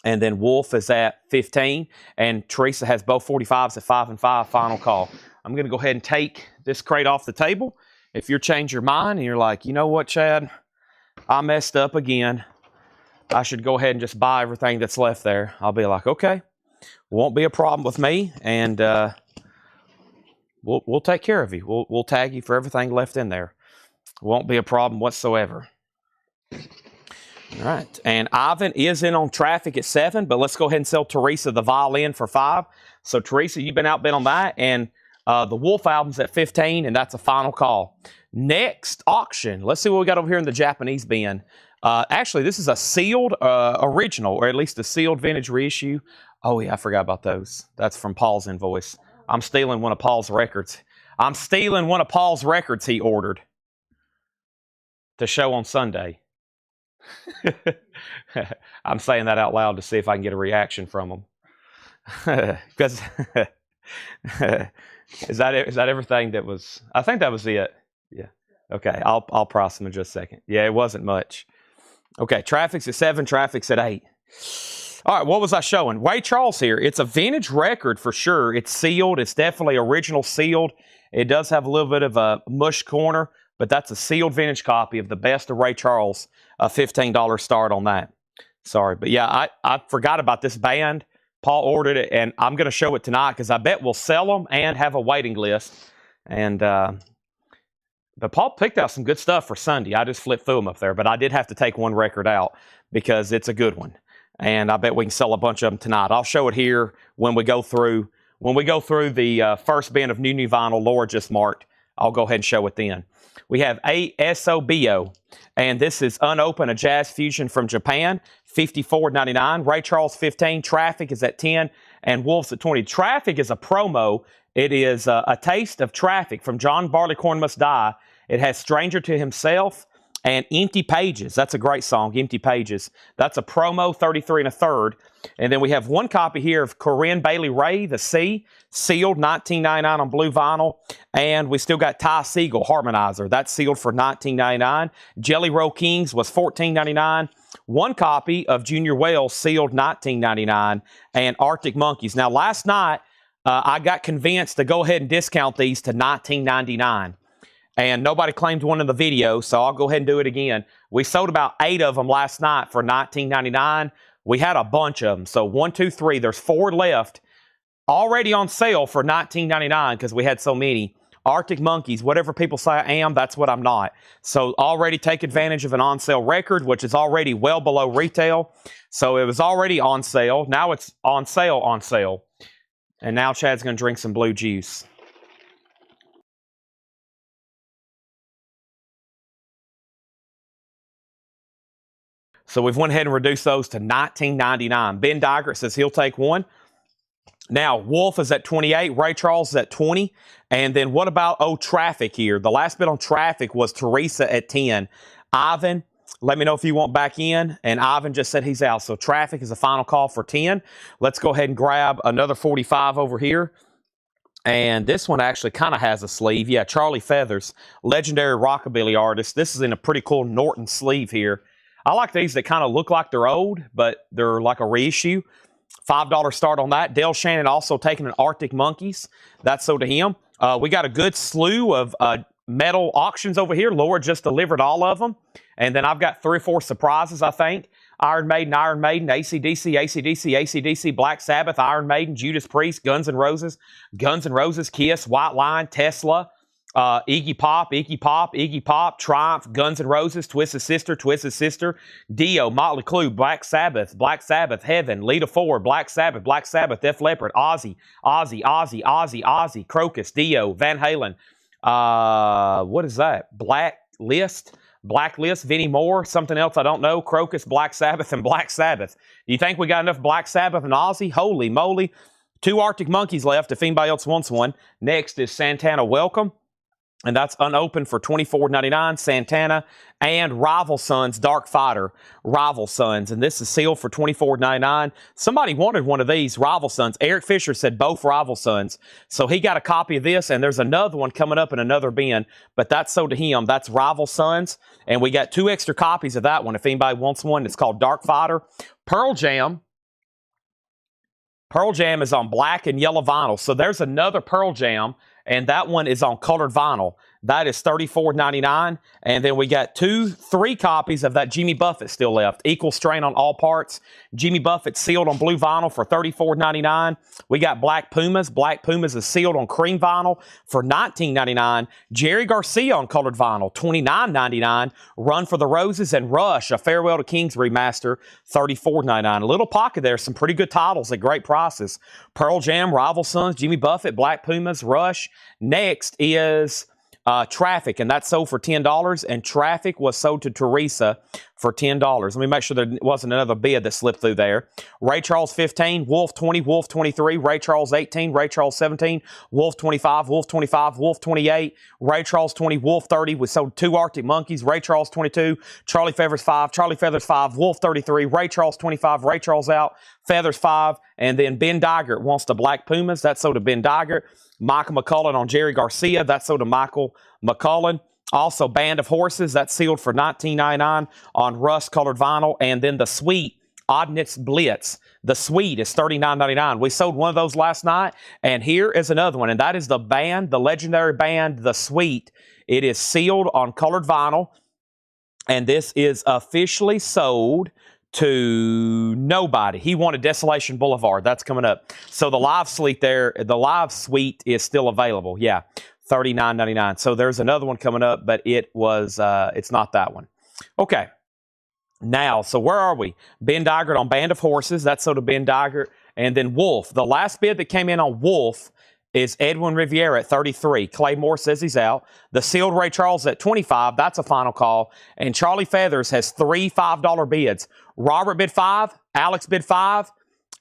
And then Wolf is at $15. And Teresa has both 45s at 5 and 5. Final call. I'm going to go ahead and take this crate off the table. If you're changing your mind and you're like, you know what, Chad? I messed up again. I should go ahead and just buy everything that's left there. I'll be like, okay, won't be a problem with me, and we'll take care of you. We'll tag you for everything left in there. Won't be a problem whatsoever. All right, and Ivan is in on Traffic at 7, but let's go ahead and sell Teresa the violin for 5. So Teresa, you've been outbid on that, and the Wolf album's at 15, and that's a final call. Next auction. Let's see what we got over here in the Japanese bin. Actually, this is a sealed original, or at least a sealed vintage reissue. Oh, yeah, I forgot about those. That's from Paul's invoice. I'm stealing one of Paul's records. He ordered to show on Sunday. I'm saying that out loud to see if I can get a reaction from them. Because is that everything that was? I think that was it. Yeah. Okay. I'll price them in just a second. Yeah, it wasn't much. Okay. Traffic's at 7. Traffic's at 8. All right. What was I showing? Ray Charles here. It's a vintage record for sure. It's sealed. It's definitely original sealed. It does have a little bit of a mush corner, but that's a sealed vintage copy of the best of Ray Charles. A $15 start on that. Sorry. But yeah, I forgot about this band. Paul ordered it, and I'm going to show it tonight because I bet we'll sell them and have a waiting list. And, but Paul picked out some good stuff for Sunday. I just flipped through them up there, but I did have to take one record out because it's a good one. And I bet we can sell a bunch of them tonight. I'll show it here when we go through the first bin of new vinyl Laura just marked. I'll go ahead and show it then. We have ASOBO, and this is unopened, a jazz fusion from Japan, $54.99. Ray Charles 15. Traffic is at 10, and Wolf's at 20. Traffic is a promo. It is a taste of Traffic from John Barleycorn Must Die. It has Stranger to Himself And Empty Pages. That's a great song, Empty Pages. That's a promo, 33 1/3. And then we have one copy here of Corinne Bailey Ray, The Sea, sealed, $19.99 on blue vinyl. And we still got Ty Siegel, Harmonizer. That's sealed for $19.99. Jelly Roll Kings was $14.99. One copy of Junior Wells, sealed, $19.99. And Arctic Monkeys. Now, last night, I got convinced to go ahead and discount these to $19.99. And nobody claimed one in the video, so I'll go ahead and do it again. We sold about 8 of them last night for $19.99. We had a bunch of them. So 1, 2, 3. There's 4 left already on sale for $19.99 because we had so many. Arctic Monkeys, whatever people say I am, that's what I'm not. So already take advantage of an on-sale record, which is already well below retail. So it was already on sale. Now it's on sale. And now Chad's going to drink some blue juice. So we've went ahead and reduced those to $19.99. Ben Digert says he'll take one. Now, Wolf is at 28. Ray Charles is at 20. And then what about Traffic here? The last bid on Traffic was Teresa at 10. Ivan, let me know if you want back in. And Ivan just said he's out. So Traffic is the final call for 10. Let's go ahead and grab another 45 over here. And this one actually kind of has a sleeve. Yeah, Charlie Feathers, legendary rockabilly artist. This is in a pretty cool Norton sleeve here. I like these that kind of look like they're old, but they're like a reissue. $5 start on that. Dale Shannon also taking an Arctic Monkeys. That's so to him. We got a good slew of metal auctions over here. Laura just delivered all of them. And then I've got 3 or 4 surprises, I think. Iron Maiden, AC/DC, AC/DC, Black Sabbath, Iron Maiden, Judas Priest, Guns N' Roses, Kiss, White Line, Tesla, Iggy Pop, Triumph, Guns N' Roses, Twisted Sister, Dio, Motley Crue, Black Sabbath, Heaven, Lita Ford, Black Sabbath, Def Leppard, Ozzy, Crocus, Dio, Van Halen, what is that? Blacklist, Vinnie Moore, something else I don't know, Crocus, Black Sabbath, and Black Sabbath. Do you think we got enough Black Sabbath and Ozzy? Holy moly. 2 Arctic Monkeys left if anybody else wants one. Next is Santana Welcome. And that's unopened for $24.99, Santana, and Rival Sons, Dark Fighter, Rival Sons. And this is sealed for $24.99. Somebody wanted one of these, Rival Sons. Eric Fisher said both Rival Sons. So he got a copy of this, and there's another one coming up in another bin. But that's sold to him. That's Rival Sons. And we got 2 extra copies of that one if anybody wants one. It's called Dark Fighter. Pearl Jam is on black and yellow vinyl. So there's another Pearl Jam. And that one is on colored vinyl. That is $34.99. And then we got 3 copies of that Jimmy Buffett still left. Equal strain on all parts. Jimmy Buffett sealed on blue vinyl for $34.99. We got Black Pumas. Black Pumas is sealed on cream vinyl for $19.99. Jerry Garcia on colored vinyl, $29.99. Run for the Roses and Rush, a Farewell to Kings remaster, $34.99. A little pocket there. Some pretty good titles at great prices. Pearl Jam, Rival Sons, Jimmy Buffett, Black Pumas, Rush. Next is Traffic, and that's sold for $10, and Traffic was sold to Teresa for $10. Let me make sure there wasn't another bid that slipped through there. Ray Charles 15, Wolf 20, Wolf 23, Ray Charles 18, Ray Charles 17, Wolf 25, Wolf 25, Wolf 28, Ray Charles 20, Wolf 30. We sold 2 Arctic Monkeys, Ray Charles 22, Charlie Feathers 5, Wolf 33, Ray Charles 25, Ray Charles out, Feathers 5, and then Ben Digert wants the Black Pumas. That's sold to Ben Digert. Michael McCullen on Jerry Garcia. That's sold to Michael McCullen. Also, Band of Horses. That's sealed for $19.99 on rust colored vinyl. And then the Sweet Oddness Blitz. The Sweet is $39.99. We sold one of those last night. And here is another one. And that is the band, the legendary band, The Sweet. It is sealed on colored vinyl. And this is officially sold to nobody. He wanted Desolation Boulevard. That's coming up. So the live suite there, the live suite is still available. Yeah, $39.99. So there's another one coming up, but it was it's not that one. Okay. Now, so where are we? Ben Digert on Band of Horses. That's so to Ben Digert. And then Wolf. The last bid that came in on Wolf is Edwin Riviera at 33. Clay Moore says he's out. The sealed Ray Charles at 25. That's a final call. And Charlie Feathers has 3 $5 bids. Robert bid 5. Alex bid 5.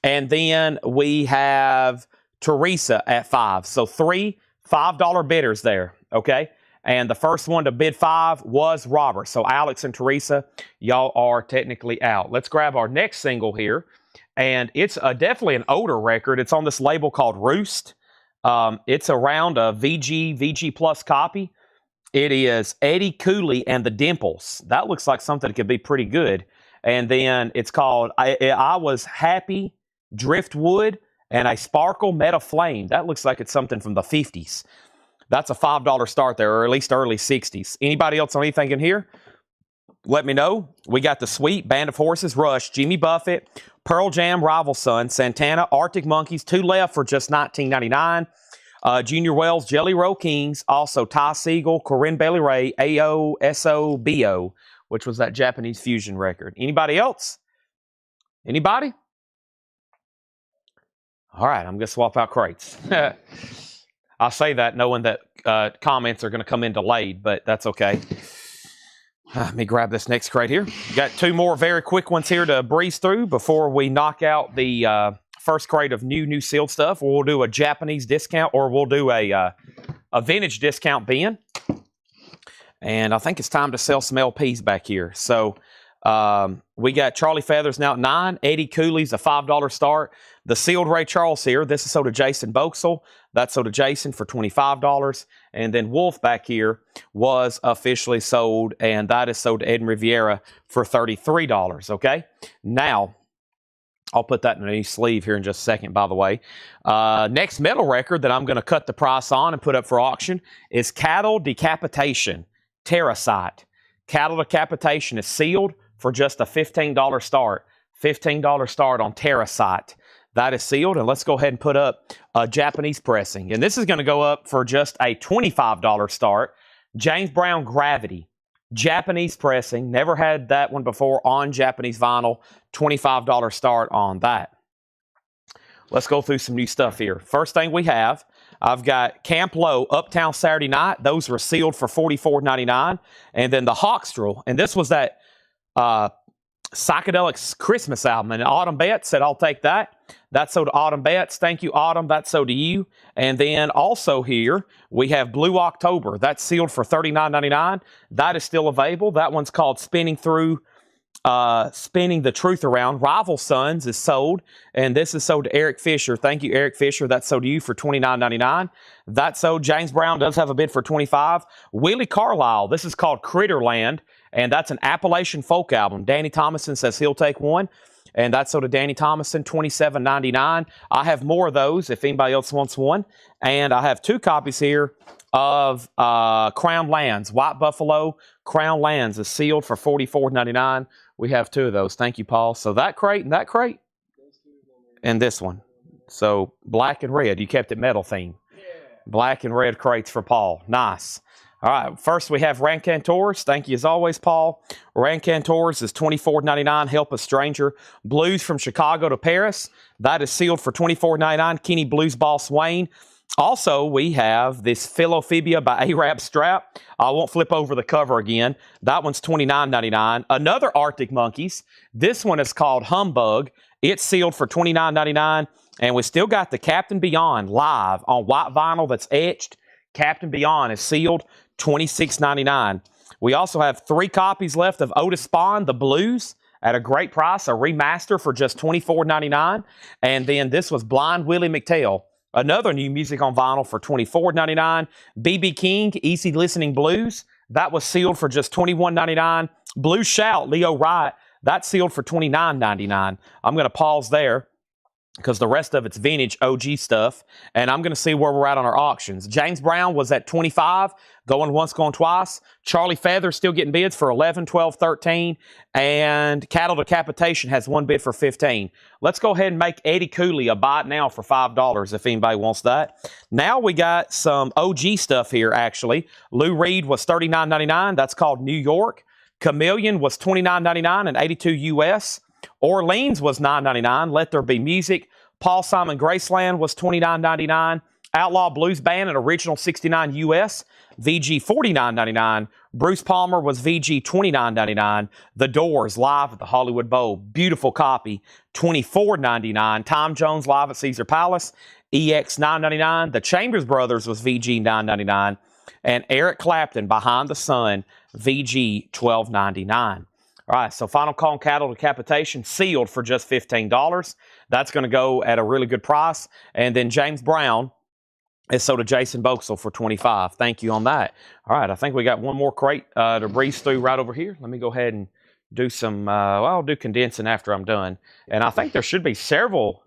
And then we have Teresa at 5. So 3 $5 bidders there. Okay. And the first one to bid 5 was Robert. So Alex and Teresa, y'all are technically out. Let's grab our next single here. And it's definitely an older record. It's on this label called Roost. It's around a VG Plus copy. It is Eddie Cooley and the Dimples. That looks like something that could be pretty good. And then it's called I Was Happy, Driftwood, and a Sparkle Meta Flame. That looks like it's something from the 50s. That's a $5 start there, or at least early 60s. Anybody else on anything in here? Let me know. We got the Sweet, Band of Horses, Rush, Jimmy Buffett, Pearl Jam, Rival Son, Santana, Arctic Monkeys, 2 left for just $19.99. Junior Wells, Jelly Roll Kings, also Ty Segall, Corinne Bailey Ray, AOSOBO, which was that Japanese fusion record. Anybody else? Anybody? All right, I'm going to swap out crates. I'll say that knowing that comments are going to come in delayed, but that's okay. Let me grab this next crate here. Got 2 more very quick ones here to breeze through before we knock out the first crate of new sealed stuff. We'll do a Japanese discount, or we'll do a vintage discount bin. And I think it's time to sell some LPs back here. So we got Charlie Feathers now at 9. Eddie Cooley's a $5 start. The sealed Ray Charles here. This is sold to Jason Boxell. That's sold to Jason for $25. And then Wolf back here was officially sold, and that is sold to Ed Riviera for $33. Okay? Now, I'll put that in a new sleeve here in just a second, by the way. Next metal record that I'm going to cut the price on and put up for auction is Cattle Decapitation, Terracite. Cattle Decapitation is sealed for just a $15 start. $15 start on Terracite. That is sealed, and let's go ahead and put up a Japanese pressing. And this is going to go up for just a $25 start. James Brown Gravity. Japanese pressing. Never had that one before on Japanese vinyl. $25 start on that. Let's go through some new stuff here. First thing we have, I've got Camp Low, Uptown Saturday Night. Those were sealed for $44.99. And then the Hawkstrel, and this was that Psychedelics Christmas album. And Autumn Betts said, I'll take that. That's sold to Autumn Betts. Thank you, Autumn. That's sold to you. And then also here, we have Blue October. That's sealed for $39.99. That is still available. That one's called Spinning the Truth Around. Rival Sons is sold, and this is sold to Eric Fisher. Thank you, Eric Fisher. That's sold to you for $29.99. That's sold. James Brown does have a bid for $25. Willie Carlisle. This is called Critterland, and that's an Appalachian folk album. Danny Thomason says he'll take one, and that's sold to Danny Thomason, $27.99. I have more of those if anybody else wants one, and I have 2 copies here of Crown Lands. White Buffalo Crown Lands is sealed for $44.99. We have 2 of those. Thank you, Paul. So that crate and that crate and this one. So black and red. You kept it metal theme. Yeah. Black and red crates for Paul. Nice. All right. First, we have Rancantors. Thank you as always, Paul. Rancantors is $24.99. Help a Stranger. Blues from Chicago to Paris. That is sealed for $24.99. Kenny Blues Boss Wayne. Also, we have this Philophobia by Arab Strap. I won't flip over the cover again. That one's $29.99. Another Arctic Monkeys. This one is called Humbug. It's sealed for $29.99. And we still got the Captain Beyond live on white vinyl that's etched. Captain Beyond is sealed, $26.99. We also have 3 copies left of Otis Spawn, The Blues, at a great price, a remaster for just $24.99. And then this was Blind Willie McTell. Another new music on vinyl for $24.99. B.B. King, Easy Listening Blues. That was sealed for just $21.99. Blue Shout, Leo Wright. That's sealed for $29.99. I'm going to pause there because the rest of it's vintage OG stuff. And I'm going to see where we're at on our auctions. James Brown was at $25, going once, going twice. Charlie Feather still getting bids for $11, $12, $13. And Cattle Decapitation has 1 bid for $15. Let's go ahead and make Eddie Cooley a buy it now for $5 if anybody wants that. Now we got some OG stuff here, actually. Lou Reed was $39.99. That's called New York. Chameleon was $29.99 and 82 US. Orleans was $9.99. Let There Be Music. Paul Simon Graceland was $29.99. Outlaw Blues Band and Original 69 US. VG $49.99. Bruce Palmer was VG $29.99. The Doors live at the Hollywood Bowl. Beautiful copy. $24.99. Tom Jones live at Caesar Palace. EX $9.99. The Chambers Brothers was VG $9.99. And Eric Clapton, Behind the Sun, VG $12.99. All right, so Final Call on Cattle Decapitation, sealed for just $15. That's going to go at a really good price. And then James Brown is sold to Jason Boxell for $25. Thank you on that. All right, I think we got one more crate to breeze through right over here. Let me go ahead and do some, well, I'll do condensing after I'm done. And I think there should be several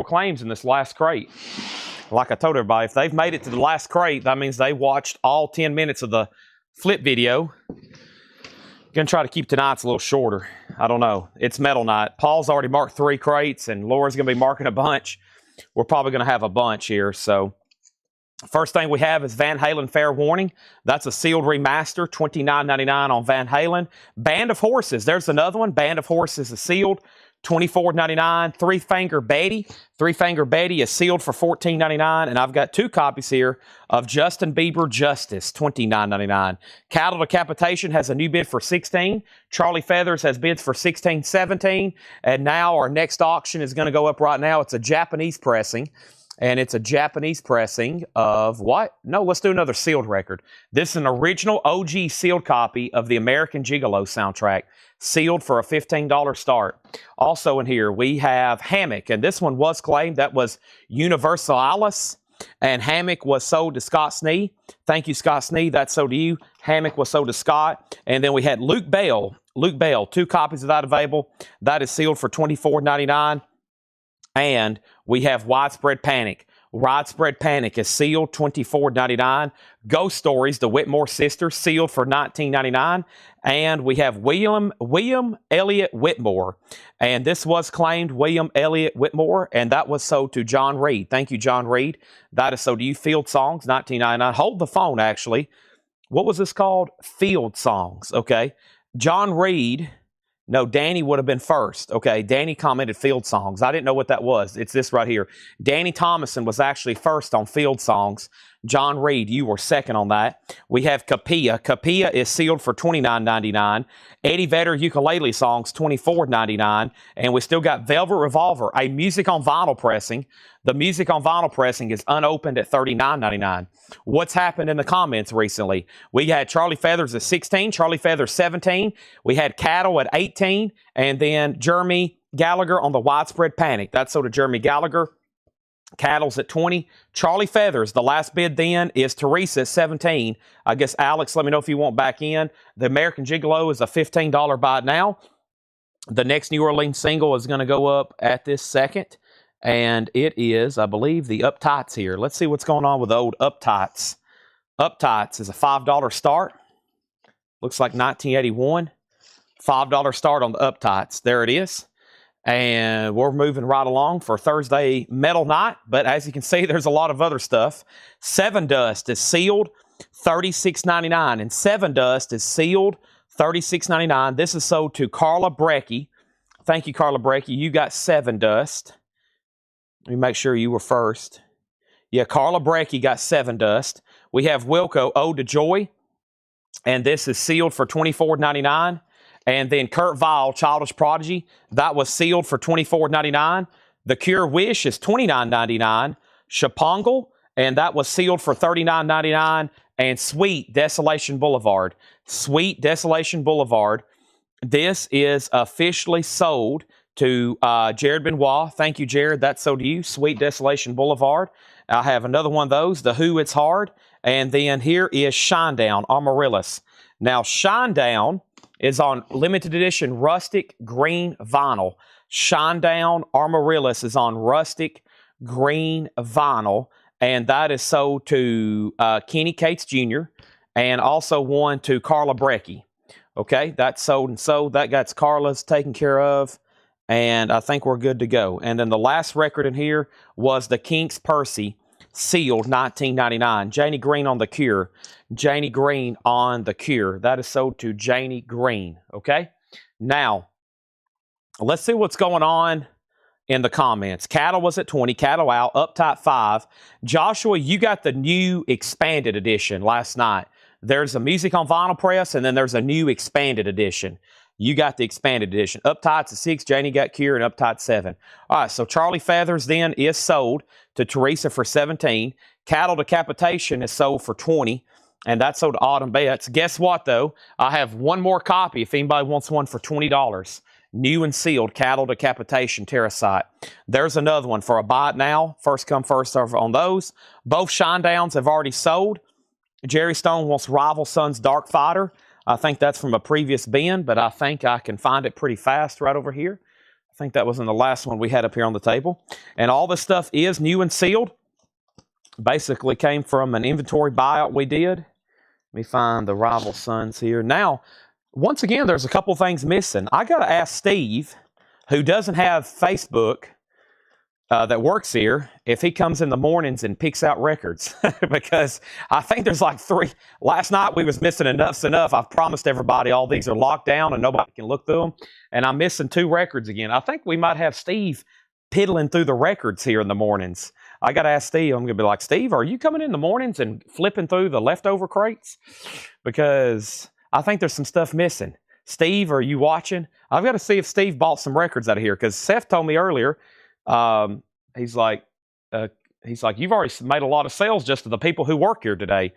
claims in this last crate. Like I told everybody, if they've made it to the last crate, that means they watched all 10 minutes of the flip video. Gonna try to keep tonight's a little shorter. I don't know. It's metal night. Paul's already marked 3 crates, and Laura's gonna be marking a bunch. We're probably gonna have a bunch here. So first thing we have is Van Halen Fair Warning. That's a sealed remaster, $29.99 on Van Halen. Band of Horses, there's another one. Band of Horses is sealed, $24.99. Three Finger Betty is sealed for $14.99. And I've got 2 copies here of Justin Bieber Justice, $29.99. Cattle Decapitation has a new bid for $16. Charlie Feathers has bids for $16, $17. And now our next auction is going to go up right now. It's a Japanese pressing. And it's a Japanese pressing of what? No, let's do another sealed record. This is an original OG sealed copy of the American Gigolo soundtrack, sealed for a $15 start. Also in here, we have Hammock, and this one was claimed. That was Universalis, and Hammock was sold to Scott Snee. Thank you, Scott Snee. That's sold to you. Hammock was sold to Scott. And then we had Luke Bell. 2 copies of that available. That is sealed for $24.99. And we have Widespread Panic. Widespread Panic is sealed, $24.99. Ghost Stories, the Whitmore Sisters, sealed for $19.99. And we have William Elliott Whitmore. And this was claimed William Elliott Whitmore, and that was sold to John Reed. Thank you, John Reed. That is sold to you. Field Songs, $19.99. Hold the phone, actually. What was this called? Field Songs, okay. John Reed... No, Danny would have been first. Okay, Danny commented Field Songs. I didn't know what that was. It's this right here. Danny Thomason was actually first on Field Songs. John Reed, you were second on that. We have Capilla. Capilla is sealed for $29.99. Eddie Vedder Ukulele Songs, $24.99. And we still got Velvet Revolver, a music on vinyl pressing. The music on vinyl pressing is unopened at $39.99. What's happened in the comments recently? We had Charlie Feathers at 16, Charlie Feathers 17. We had Cattle at 18, and then Jeremy Gallagher on the Widespread Panic. That's sold to Jeremy Gallagher. Cattle's at 20. Charlie Feathers, the last bid then is Teresa at 17. I guess, Alex, let me know if you want back in. The American Gigolo is a $15 buy now. The next New Orleans single is going to go up at this second. And it is, I believe, the Uptights here. Let's see what's going on with the old Uptights. Uptights is a $5 start. Looks like 1981. $5 start on the Uptights. There it is. And we're moving right along for Thursday Metal Night. But as you can see, there's a lot of other stuff. Seven Dust is sealed, $36.99. And Seven Dust is sealed, $36.99. This is sold to Carla Brecky. Thank you, Carla Brecky. You got Seven Dust. Let me make sure you were first. Yeah, Carla Brecky got Seven Dust. We have Wilco, Ode to Joy. And this is sealed for $24.99. And then Kurt Vile, Childish Prodigy, that was sealed for $24.99. The Cure Wish is $29.99. Chapongle, and that was sealed for $39.99. And Sweet Desolation Boulevard. Sweet Desolation Boulevard. This is officially sold to Jared Benoit. Thank you, Jared. That's sold to you. Sweet Desolation Boulevard. I have another one of those. The Who, It's Hard. And then here is Shinedown, Amaryllis. Now, Shinedown is on limited edition rustic green vinyl. Shinedown Amaryllis is on rustic green vinyl, and that is sold to Kenny Cates Jr. and also one to Carla Brecky. Okay, that's sold and sold. That got Carla's taken care of, and I think we're good to go. And then the last record in here was the Kinks Percy, sealed, $19.99. Janie Green on The Cure. Janie Green on The Cure. That is sold to Janie Green. Okay? Now, let's see what's going on in the comments. Cattle was at 20. Cattle out. Uptight 5. Joshua, you got the new expanded edition last night. There's a music on vinyl press, and then there's a new expanded edition. You got the expanded edition. Uptight's a 6, Janie got Cure, and Uptight 7. All right, so Charlie Feathers then is sold to Teresa for 17. Cattle Decapitation is sold for 20, and that's sold to Autumn Betts. Guess what, though? I have one more copy if anybody wants one for $20. New and sealed Cattle Decapitation Terracite. There's another one for a buy it now. First come, first serve on those. Both Shinedowns have already sold. Jerry Stone wants Rival Sons Dark Fighter. I think that's from a previous bin, but I think I can find it pretty fast right over here. I think that was in the last one we had up here on the table. And all this stuff is new and sealed. Basically came from an inventory buyout we did. Let me find the Rival Sons here. Now, once again, there's a couple things missing. I got to ask Steve, who doesn't have Facebook, that works here, if he comes in the mornings and picks out records. Because I think there's like 3. Last night we was missing Enough's Enough. I've promised everybody all these are locked down and nobody can look through them. And I'm missing 2 records again. I think we might have Steve piddling through the records here in the mornings. I got to ask Steve. I'm going to be like, Steve, are you coming in the mornings and flipping through the leftover crates? Because I think there's some stuff missing. Steve, are you watching? I've got to see if Steve bought some records out of here. Because Seth told me earlier, he's like, you've already made a lot of sales just to the people who work here today.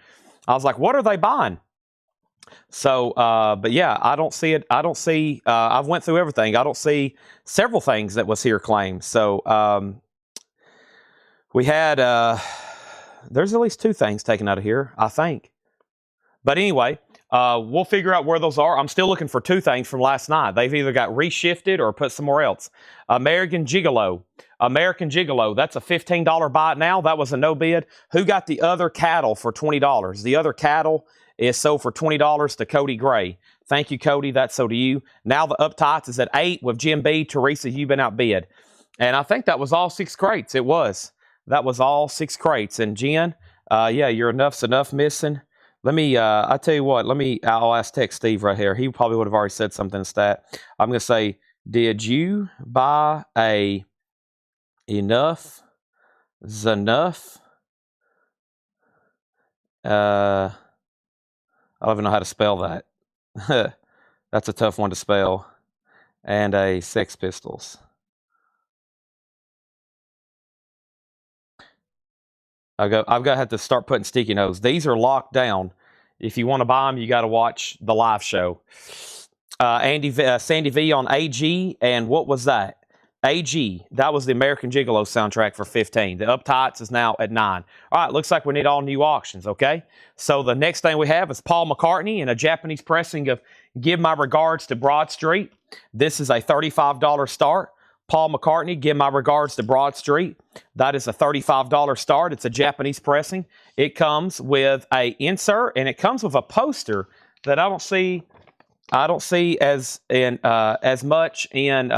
I was like, what are they buying? So, but yeah, I don't see it. I don't see, I've went through everything. I don't see several things that was here claimed. So, we had, there's at least 2 things taken out of here, I think. But anyway, we'll figure out where those are. I'm still looking for 2 things from last night. They've either got reshifted or put somewhere else. American Gigolo, that's a $15 buy it now. That was a no bid. Who got the other cattle for $20? The other cattle is sold for $20 to Cody Gray. Thank you, Cody. That's so to you. Now the Uptights is at 8 with Jim B. Teresa, you've been outbid. And I think that was all 6 crates. It was. That was all 6 crates. And Jen, yeah, your Enough's Enough missing. Let me, I'll tell you what, I'll ask text Steve right here. He probably would have already said something in stat. I'm going to say, did you buy a Enough's Enough? I don't even know how to spell that. That's a tough one to spell. And a Sex Pistols. I've got to have to start putting sticky notes. These are locked down. If you want to buy them, you got to watch the live show. Sandy V on AG, and what was that? AG, that was the American Gigolo soundtrack for 15. The Uptights is now at 9. All right, looks like we need all new auctions, okay? So the next thing we have is Paul McCartney in a Japanese pressing of Give My Regards to Broad Street. This is a $35 start. Paul McCartney, Give My Regards to Broad Street. That is a $35 start. It's a Japanese pressing. It comes with a insert, and it comes with a poster that I don't see as much in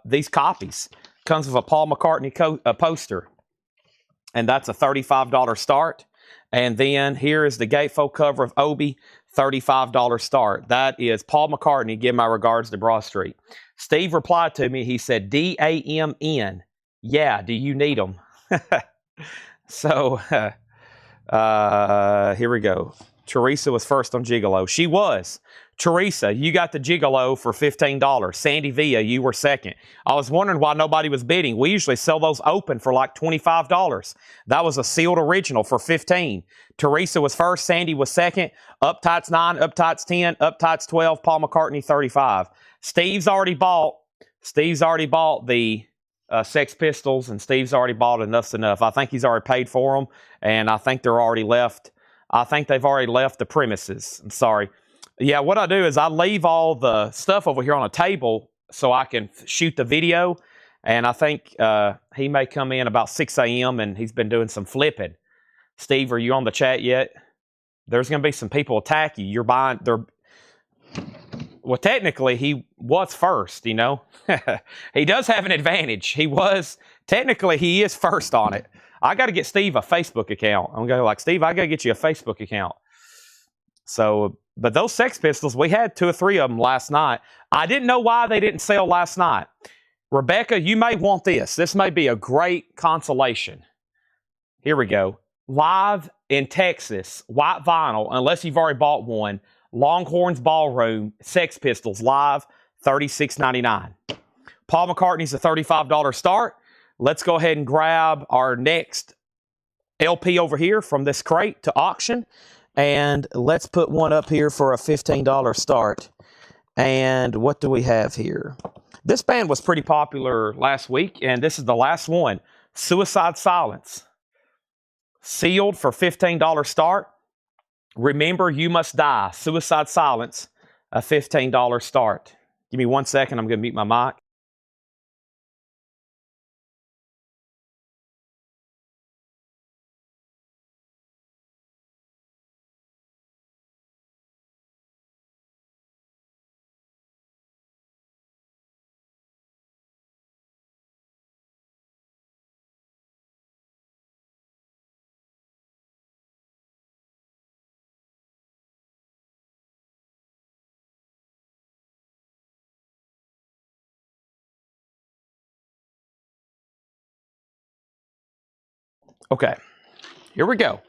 these copies. Comes with a Paul McCartney poster, and that's a $35 start. And then here is the gatefold cover of Obi, $35 start. That is Paul McCartney, Give My Regards to Broad Street. Steve replied to me. He said, DAMN. Yeah, do you need them? So, here we go. Teresa was first on Gigolo. She was. Teresa, you got the Gigolo for $15. Sandy Villa, you were second. I was wondering why nobody was bidding. We usually sell those open for like $25. That was a sealed original for $15. Teresa was first. Sandy was second. Uptights 9, Uptights 10, Uptights 12, Paul McCartney $35. Steve's already bought the Sex Pistols, and Steve's already bought Enough's Enough. I think he's already paid for them, and I think they're already left. I think they've already left the premises. I'm sorry. Yeah, what I do is I leave all the stuff over here on a table so I can shoot the video, and I think he may come in about 6 a.m. and he's been doing some flipping. Steve, are you on the chat yet? There's going to be some people attack you. You're buying. Well, technically, he was first, you know. He does have an advantage. Technically, he is first on it. I got to get Steve a Facebook account. I'm going to go like, Steve, I got to get you a Facebook account. So, but those Sex Pistols, we had 2 or 3 of them last night. I didn't know why they didn't sell last night. Rebecca, you may want this. This may be a great consolation. Here we go. Live in Texas, white vinyl, unless you've already bought one. Longhorns Ballroom, Sex Pistols, live, $36.99. Paul McCartney's a $35 start. Let's go ahead and grab our next LP over here from this crate to auction. And let's put one up here for a $15 start. And what do we have here? This band was pretty popular last week, and this is the last one. Suicide Silence. Sealed for $15 start. Remember, you must die. Suicide Silence, a $15 start. Give me 1 second. I'm going to mute my mic. Okay, here we go.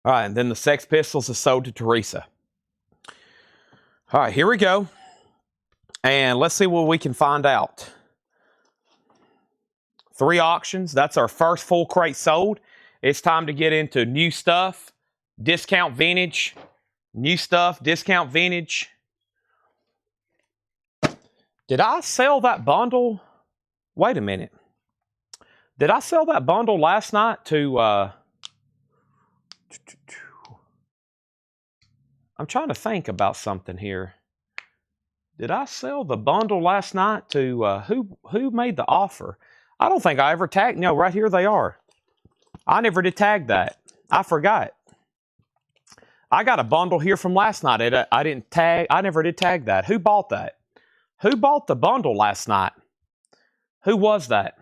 All right, and then the Sex Pistols is sold to Teresa. All right, here we go. And let's see what we can find out. 3 auctions. That's our first full crate sold. It's time to get into new stuff, discount vintage, new stuff, discount vintage. Did I sell that bundle? Wait a minute. Did I sell that bundle last night to... I'm trying to think about something here. Did I sell the bundle last night to... who made the offer? I don't think I ever tagged... No, right here they are. I never did tag that. I forgot. I got a bundle here from last night. I didn't tag... I never did tag that. Who bought that? Who bought the bundle last night? Who was that?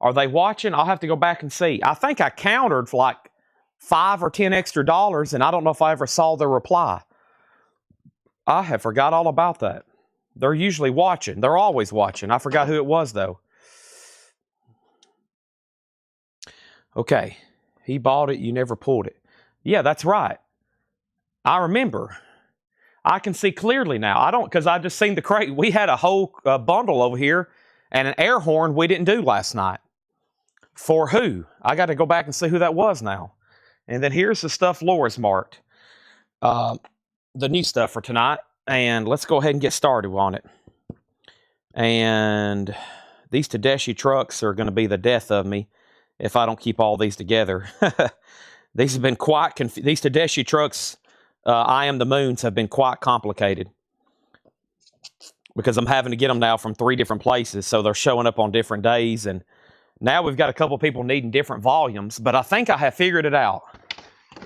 Are they watching? I'll have to go back and see. I think I countered for like $5 or $10 extra, and I don't know if I ever saw the reply. I have forgot all about that. They're usually watching. They're always watching. I forgot who it was, though. Okay. He bought it. You never pulled it. Yeah, that's right. I remember. I can see clearly now. I don't, because I just seen the crate. We had a whole bundle over here and an air horn we didn't do last night. For who? I got to go back and see who that was now. And then here's the stuff Laura's marked. The new stuff for tonight. And let's go ahead and get started on it. And these Tedeschi trucks are going to be the death of me if I don't keep all these together. These have been quite these Tedeschi trucks, I Am the Moons, have been quite complicated. Because I'm having to get them now from 3 different places. So they're showing up on different days. And now we've got a couple people needing different volumes. But I think I have figured it out.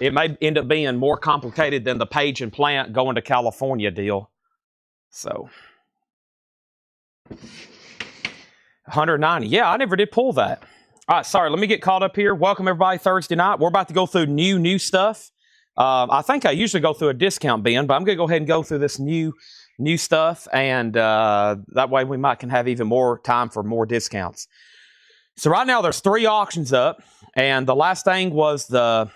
It may end up being more complicated than the Page and Plant going to California deal. So, 190. Yeah, I never did pull that. All right, sorry, let me get caught up here. Welcome, everybody, Thursday night. We're about to go through new stuff. I think I usually go through a discount bin, but I'm going to go ahead and go through this new stuff, and that way we can have even more time for more discounts. So right now there's 3 auctions up, and the last thing was Paul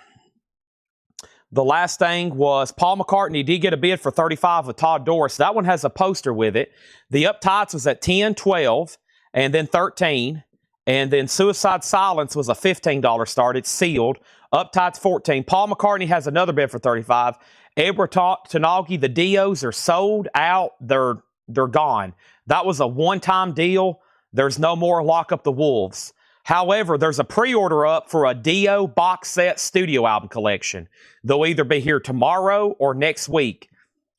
McCartney did get a bid for $35 with Todd Doris. That one has a poster with it. The Uptights was at $10, $12, and then $13. And then Suicide Silence was a $15 start. It's sealed. Uptights $14. Paul McCartney has another bid for $35. Edward Tanagi, the Dios are sold out. They're gone. That was a one-time deal. There's no more Lock Up the Wolves. However, there's a pre-order up for a Dio box set studio album collection. They'll either be here tomorrow or next week.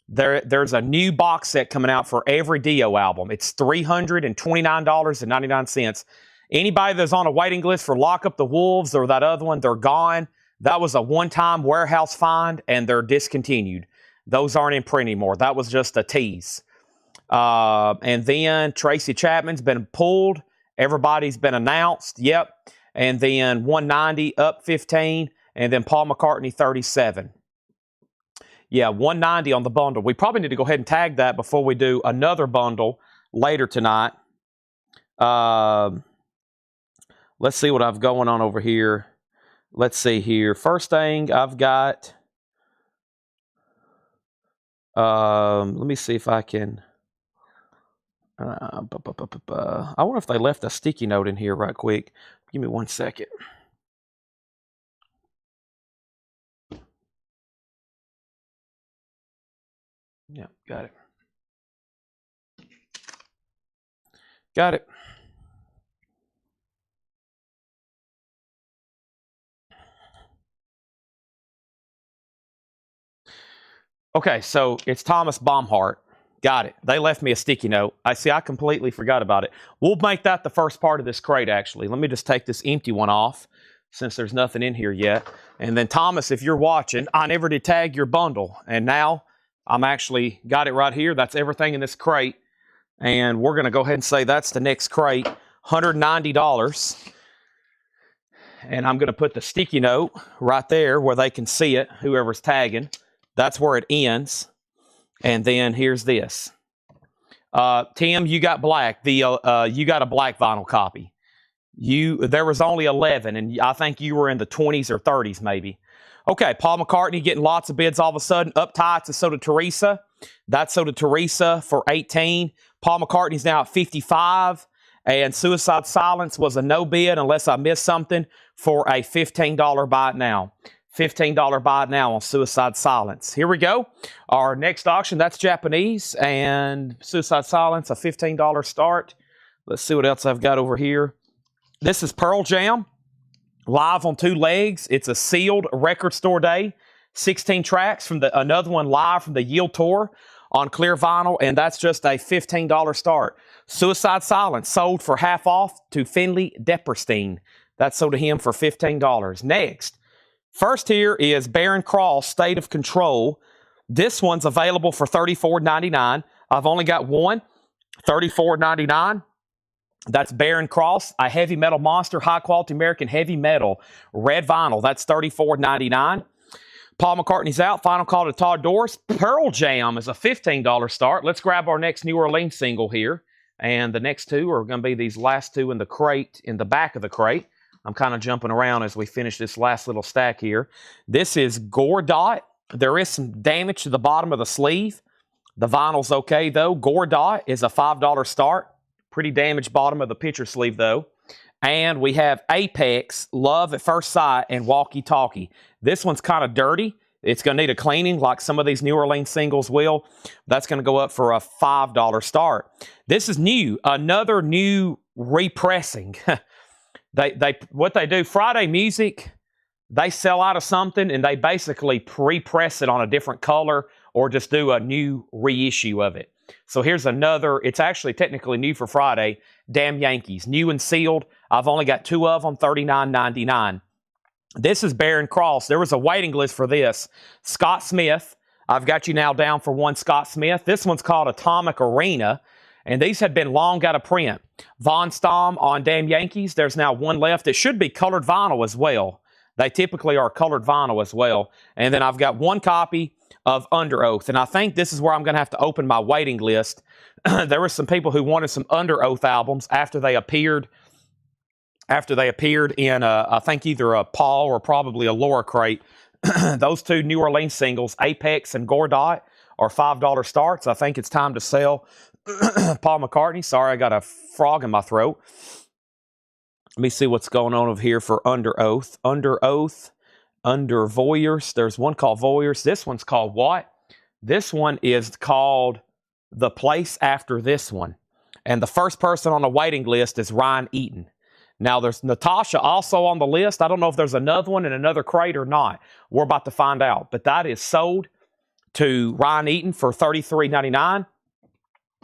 There's a new box set coming out for every Dio album. It's $329.99. Anybody that's on a waiting list for Lock Up the Wolves or that other one, they're gone. That was a one-time warehouse find, and they're discontinued. Those aren't in print anymore. That was just a tease. And then Tracy Chapman's been pulled. Everybody's been announced. Yep. And then 190 up 15. And then Paul McCartney 37. Yeah, 190 on the bundle. We probably need to go ahead and tag that before we do another bundle later tonight. Let's see what I've going on over here. Let's see here. First thing I've got. Let me see if I can. I wonder if they left a sticky note in here right quick. Give me 1 second. Yeah, got it. Got it. Okay, so it's Thomas Baumhart. Got it. They left me a sticky note. I completely forgot about it. We'll make that the first part of this crate, actually. Let me just take this empty one off since there's nothing in here yet. And then, Thomas, if you're watching, I never did tag your bundle. And now I'm actually got it right here. That's everything in this crate. And we're going to go ahead and say that's the next crate, $190. And I'm going to put the sticky note right there where they can see it, whoever's tagging. That's where it ends. And then here's this. Tim, you got black. You got a black vinyl copy. There was only 11, and I think you were in the 20s or 30s maybe. Okay, Paul McCartney getting lots of bids all of a sudden. Up tight to So Did Teresa. That's So Did Teresa for 18. Paul McCartney's now at 55. And Suicide Silence was a no bid unless I missed something for a $15 buy it now. $15 buy it now on Suicide Silence. Here we go. Our next auction, that's Japanese. And Suicide Silence, a $15 start. Let's see what else I've got over here. This is Pearl Jam, live on 2 legs. It's a sealed record store day. 16 tracks from another one live from the Yield Tour on clear vinyl, and that's just a $15 start. Suicide Silence sold for half off to Finley Depperstein. That's sold to him for $15. Next, first here is Baron Cross, State of Control. This one's available for $34.99. I've only got one, $34.99. That's Baron Cross, a heavy metal monster, high-quality American heavy metal, red vinyl. That's $34.99. Paul McCartney's out. Final call to Todd Doris. Pearl Jam is a $15 start. Let's grab our next New Orleans single here. And the next two are going to be these last two in the crate, in the back of the crate. I'm kind of jumping around as we finish this last little stack here. This is Gore Dot. There is some damage to the bottom of the sleeve. The vinyl's okay, though. Gore Dot is a $5 start. Pretty damaged bottom of the picture sleeve, though. And we have Apex, Love at First Sight, and Walkie Talkie. This one's kind of dirty. It's going to need a cleaning like some of these New Orleans singles will. That's going to go up for a $5 start. This is new. Another new repressing. What they do, Friday Music, they sell out of something and they basically pre-press it on a different color or just do a new reissue of it. So here's another, it's actually technically new for Friday, Damn Yankees, new and sealed. I've only got 2 of them, $39.99. This is Baron Cross. There was a waiting list for this. Scott Smith, I've got you now down for one Scott Smith. This one's called Atomic Arena, and these had been long out of print. Von Stom on Damn Yankees, there's now one left. It should be colored vinyl as well. They typically are colored vinyl as well. And then I've got one copy of Under Oath. And I think this is where I'm going to have to open my waiting list. There were some people who wanted some Under Oath albums after they appeared in, I think, either a Paul or probably a Laura crate. Those two New Orleans singles, Apex and Gore Dot, are $5 starts. I think it's time to sell Paul McCartney. Sorry, I got a frog in my throat. Let me see what's going on over here for Under Oath. Under Oath. Under Voyeurs. There's one called Voyeurs. This one's called what? This one is called The Place After This One. And the first person on the waiting list is Ryan Eaton. Now, there's Natasha also on the list. I don't know if there's another one in another crate or not. We're about to find out. But that is sold to Ryan Eaton for $33.99.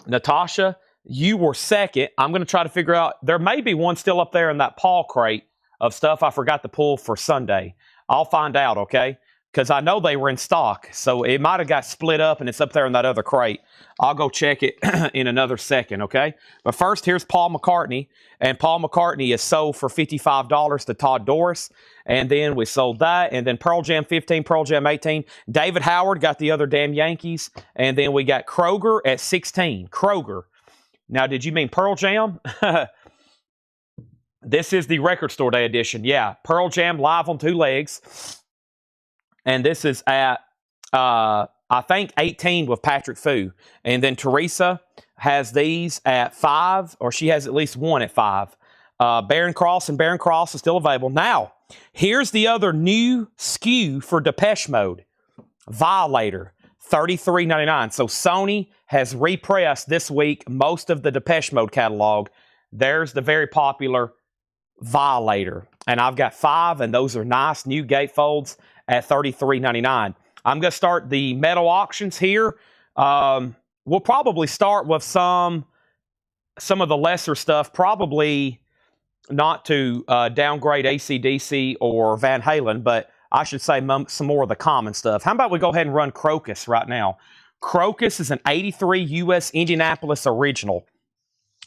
Natasha, you were second. I'm going to try to figure out. There may be one still up there in that Paul crate of stuff I forgot to pull for Sunday. I'll find out, okay? Because I know they were in stock. So it might have got split up and it's up there in that other crate. I'll go check it in another second, okay? But first, here's Paul McCartney. And Paul McCartney is sold for $55 to Todd Doris. And then we sold that. And then Pearl Jam 15, Pearl Jam 18. David Howard got the other Damn Yankees. And then we got Kroger at 16. Kroger. Now, did you mean Pearl Jam? This is the Record Store Day edition. Yeah, Pearl Jam live on 2 legs. And this is at, I think, 18 with Patrick Fu. And then Teresa has these at 5, or she has at least one at 5. Baron Cross and Baron Cross is still available. Now, here's the other new SKU for Depeche Mode. Violator, $33.99. So Sony has repressed this week most of the Depeche Mode catalog. There's the very popular Violator. And I've got 5, and those are nice new gatefolds at $33.99. I'm going to start the metal auctions here. We'll probably start with some of the lesser stuff, probably not to downgrade AC/DC or Van Halen, but I should say some more of the common stuff. How about we go ahead and run Crocus right now? Crocus is an 83 US Indianapolis original.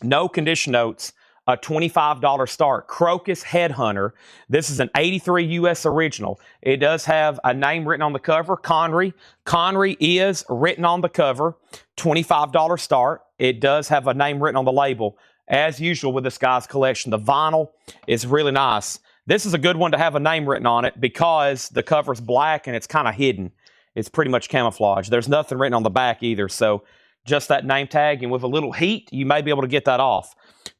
No condition notes. A $25 start. Crocus Headhunter. This is an 83 US original. It does have a name written on the cover, Connery. Connery is written on the cover. $25 start. It does have a name written on the label. As usual with this guy's collection, the vinyl is really nice. This is a good one to have a name written on it because the cover's black and it's kind of hidden. It's pretty much camouflage. There's nothing written on the back either, so just that name tag, and with a little heat, you may be able to get that off.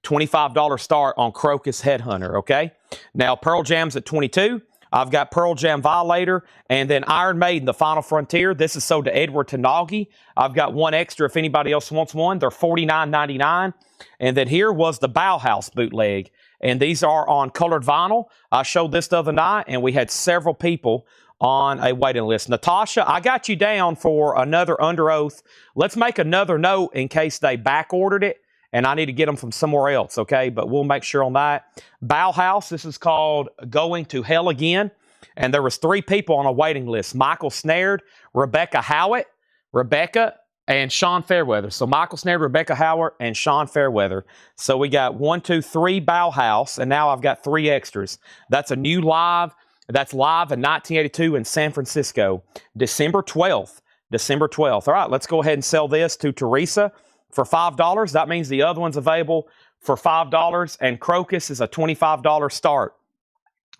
$25 start on Crocus Headhunter, okay? Now, Pearl Jam's at $22. I've got Pearl Jam Violator, and then Iron Maiden, The Final Frontier. This is sold to Edward Tanagi. I've got one extra if anybody else wants one. They're $49.99. And then here was the Bauhaus bootleg, and these are on colored vinyl. I showed this the other night, and we had several people on a waiting list. Natasha, I got you down for another Under Oath. Let's make another note in case they back ordered it and I need to get them from somewhere else, okay? But we'll make sure on that. Bauhaus, this is called Going to Hell Again. And there was 3 people on a waiting list. Michael Snared, Rebecca Howitt, and Sean Fairweather. So Michael Snared, Rebecca Howard, and Sean Fairweather. So we got 1, 2, 3 Bauhaus, and now I've got 3 extras. That's a new live. That's live in 1982 in San Francisco, December 12th. December 12th. All right, let's go ahead and sell this to Teresa for $5. That means the other one's available for $5, and Crocus is a $25 start.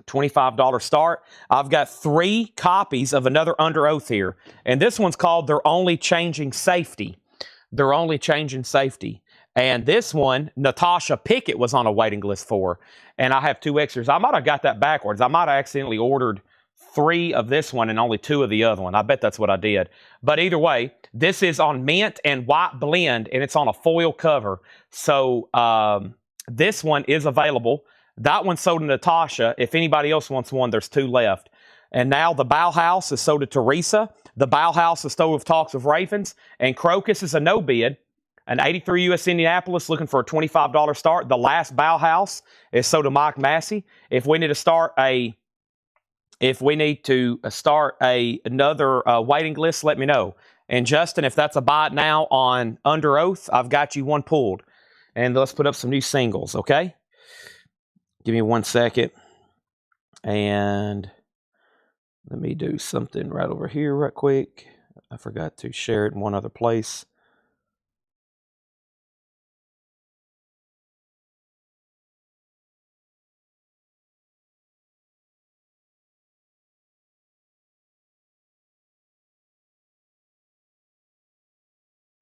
$25 start. I've got 3 copies of another Under Oath here, and this one's called They're Only Changing Safety. They're Only Changing Safety. And this one, Natasha Pickett was on a waiting list for, and I have 2 extras. I might have got that backwards. I might have accidentally ordered 3 of this one and only 2 of the other one. I bet that's what I did. But either way, this is on mint and white blend, and it's on a foil cover. So this one is available. That one's sold to Natasha. If anybody else wants one, there's 2 left. And now the Bauhaus is sold to Teresa. The Bauhaus is sold with Talks of Ravens. And Crocus is a no bid. An 83 US Indianapolis looking for a $25 start. The last Bauhaus is sold to Mike Massey. If we need to start another waiting list, let me know. And Justin, if that's a buy it now on Under Oath, I've got you one pulled. And let's put up some new singles, okay? Give me 1 second. And let me do something right over here right quick. I forgot to share it in one other place.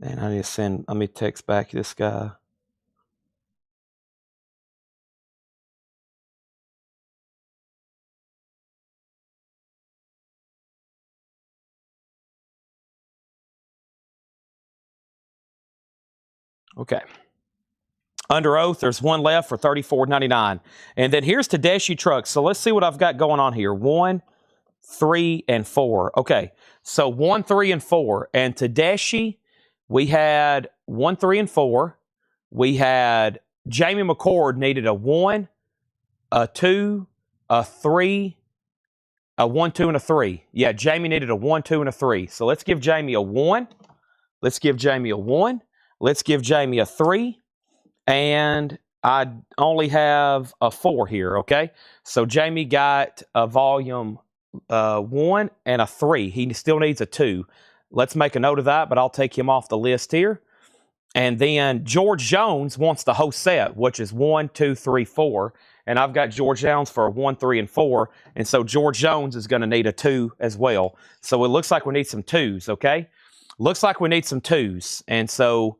And I need to let me text back this guy. Okay. Under Oath, there's one left for $34.99. And then here's Tedeschi Trucks. So let's see what I've got going on here. 1, 3, and 4. Okay. So 1, 3, and 4. And Tedeschi, we had 1, 3, and 4. We had Jamie McCord needed a 1, a 2, a 3, a 1, 2, and a 3. Yeah, Jamie needed a 1, 2, and a 3. So let's give Jamie a 1. Let's give Jamie a 1. Let's give Jamie a 3. And I only have a 4 here, okay? So Jamie got a volume 1 and a 3. He still needs a 2. Let's make a note of that, but I'll take him off the list here. And then George Jones wants the whole set, which is 1, 2, 3, 4. and I've got George Jones for a 1, 3, and 4. And so George Jones is going to need a 2 as well. So it looks like we need some 2s, okay? Looks like we need some 2s. And so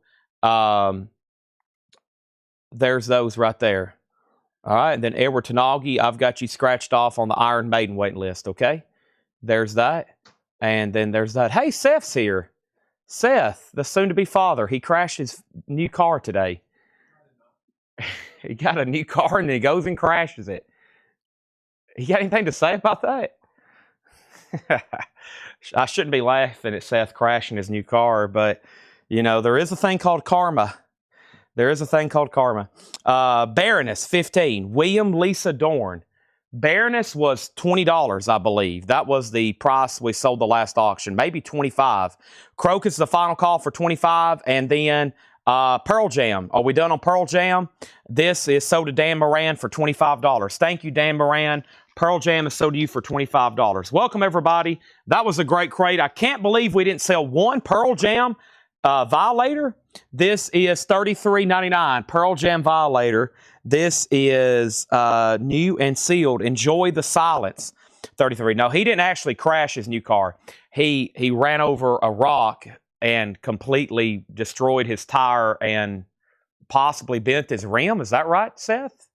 there's those right there. All right, and then Edward Tanagi, I've got you scratched off on the Iron Maiden waiting list, okay? There's that. And then there's that. Hey, Seth's here. Seth, the soon-to-be father, he crashed his new car today. He got a new car and then he goes and crashes it. You got anything to say about that? I shouldn't be laughing at Seth crashing his new car, but, you know, there is a thing called karma. There is a thing called karma. Baroness, 15. William Lisa Dorn. Baroness was $20, I believe. That was the price we sold the last auction. Maybe $25. Crocus is the final call for $25. And then Pearl Jam. Are we done on Pearl Jam? This is sold to Dan Moran for $25. Thank you, Dan Moran. Pearl Jam is sold to you for $25. Welcome, everybody. That was a great crate. I can't believe we didn't sell one Pearl Jam Violator. This is $33.99. Pearl Jam Violator. This is new and sealed. Enjoy the silence. $33. No, he didn't actually crash his new car. He ran over a rock and completely destroyed his tire and possibly bent his rim. Is that right, Seth?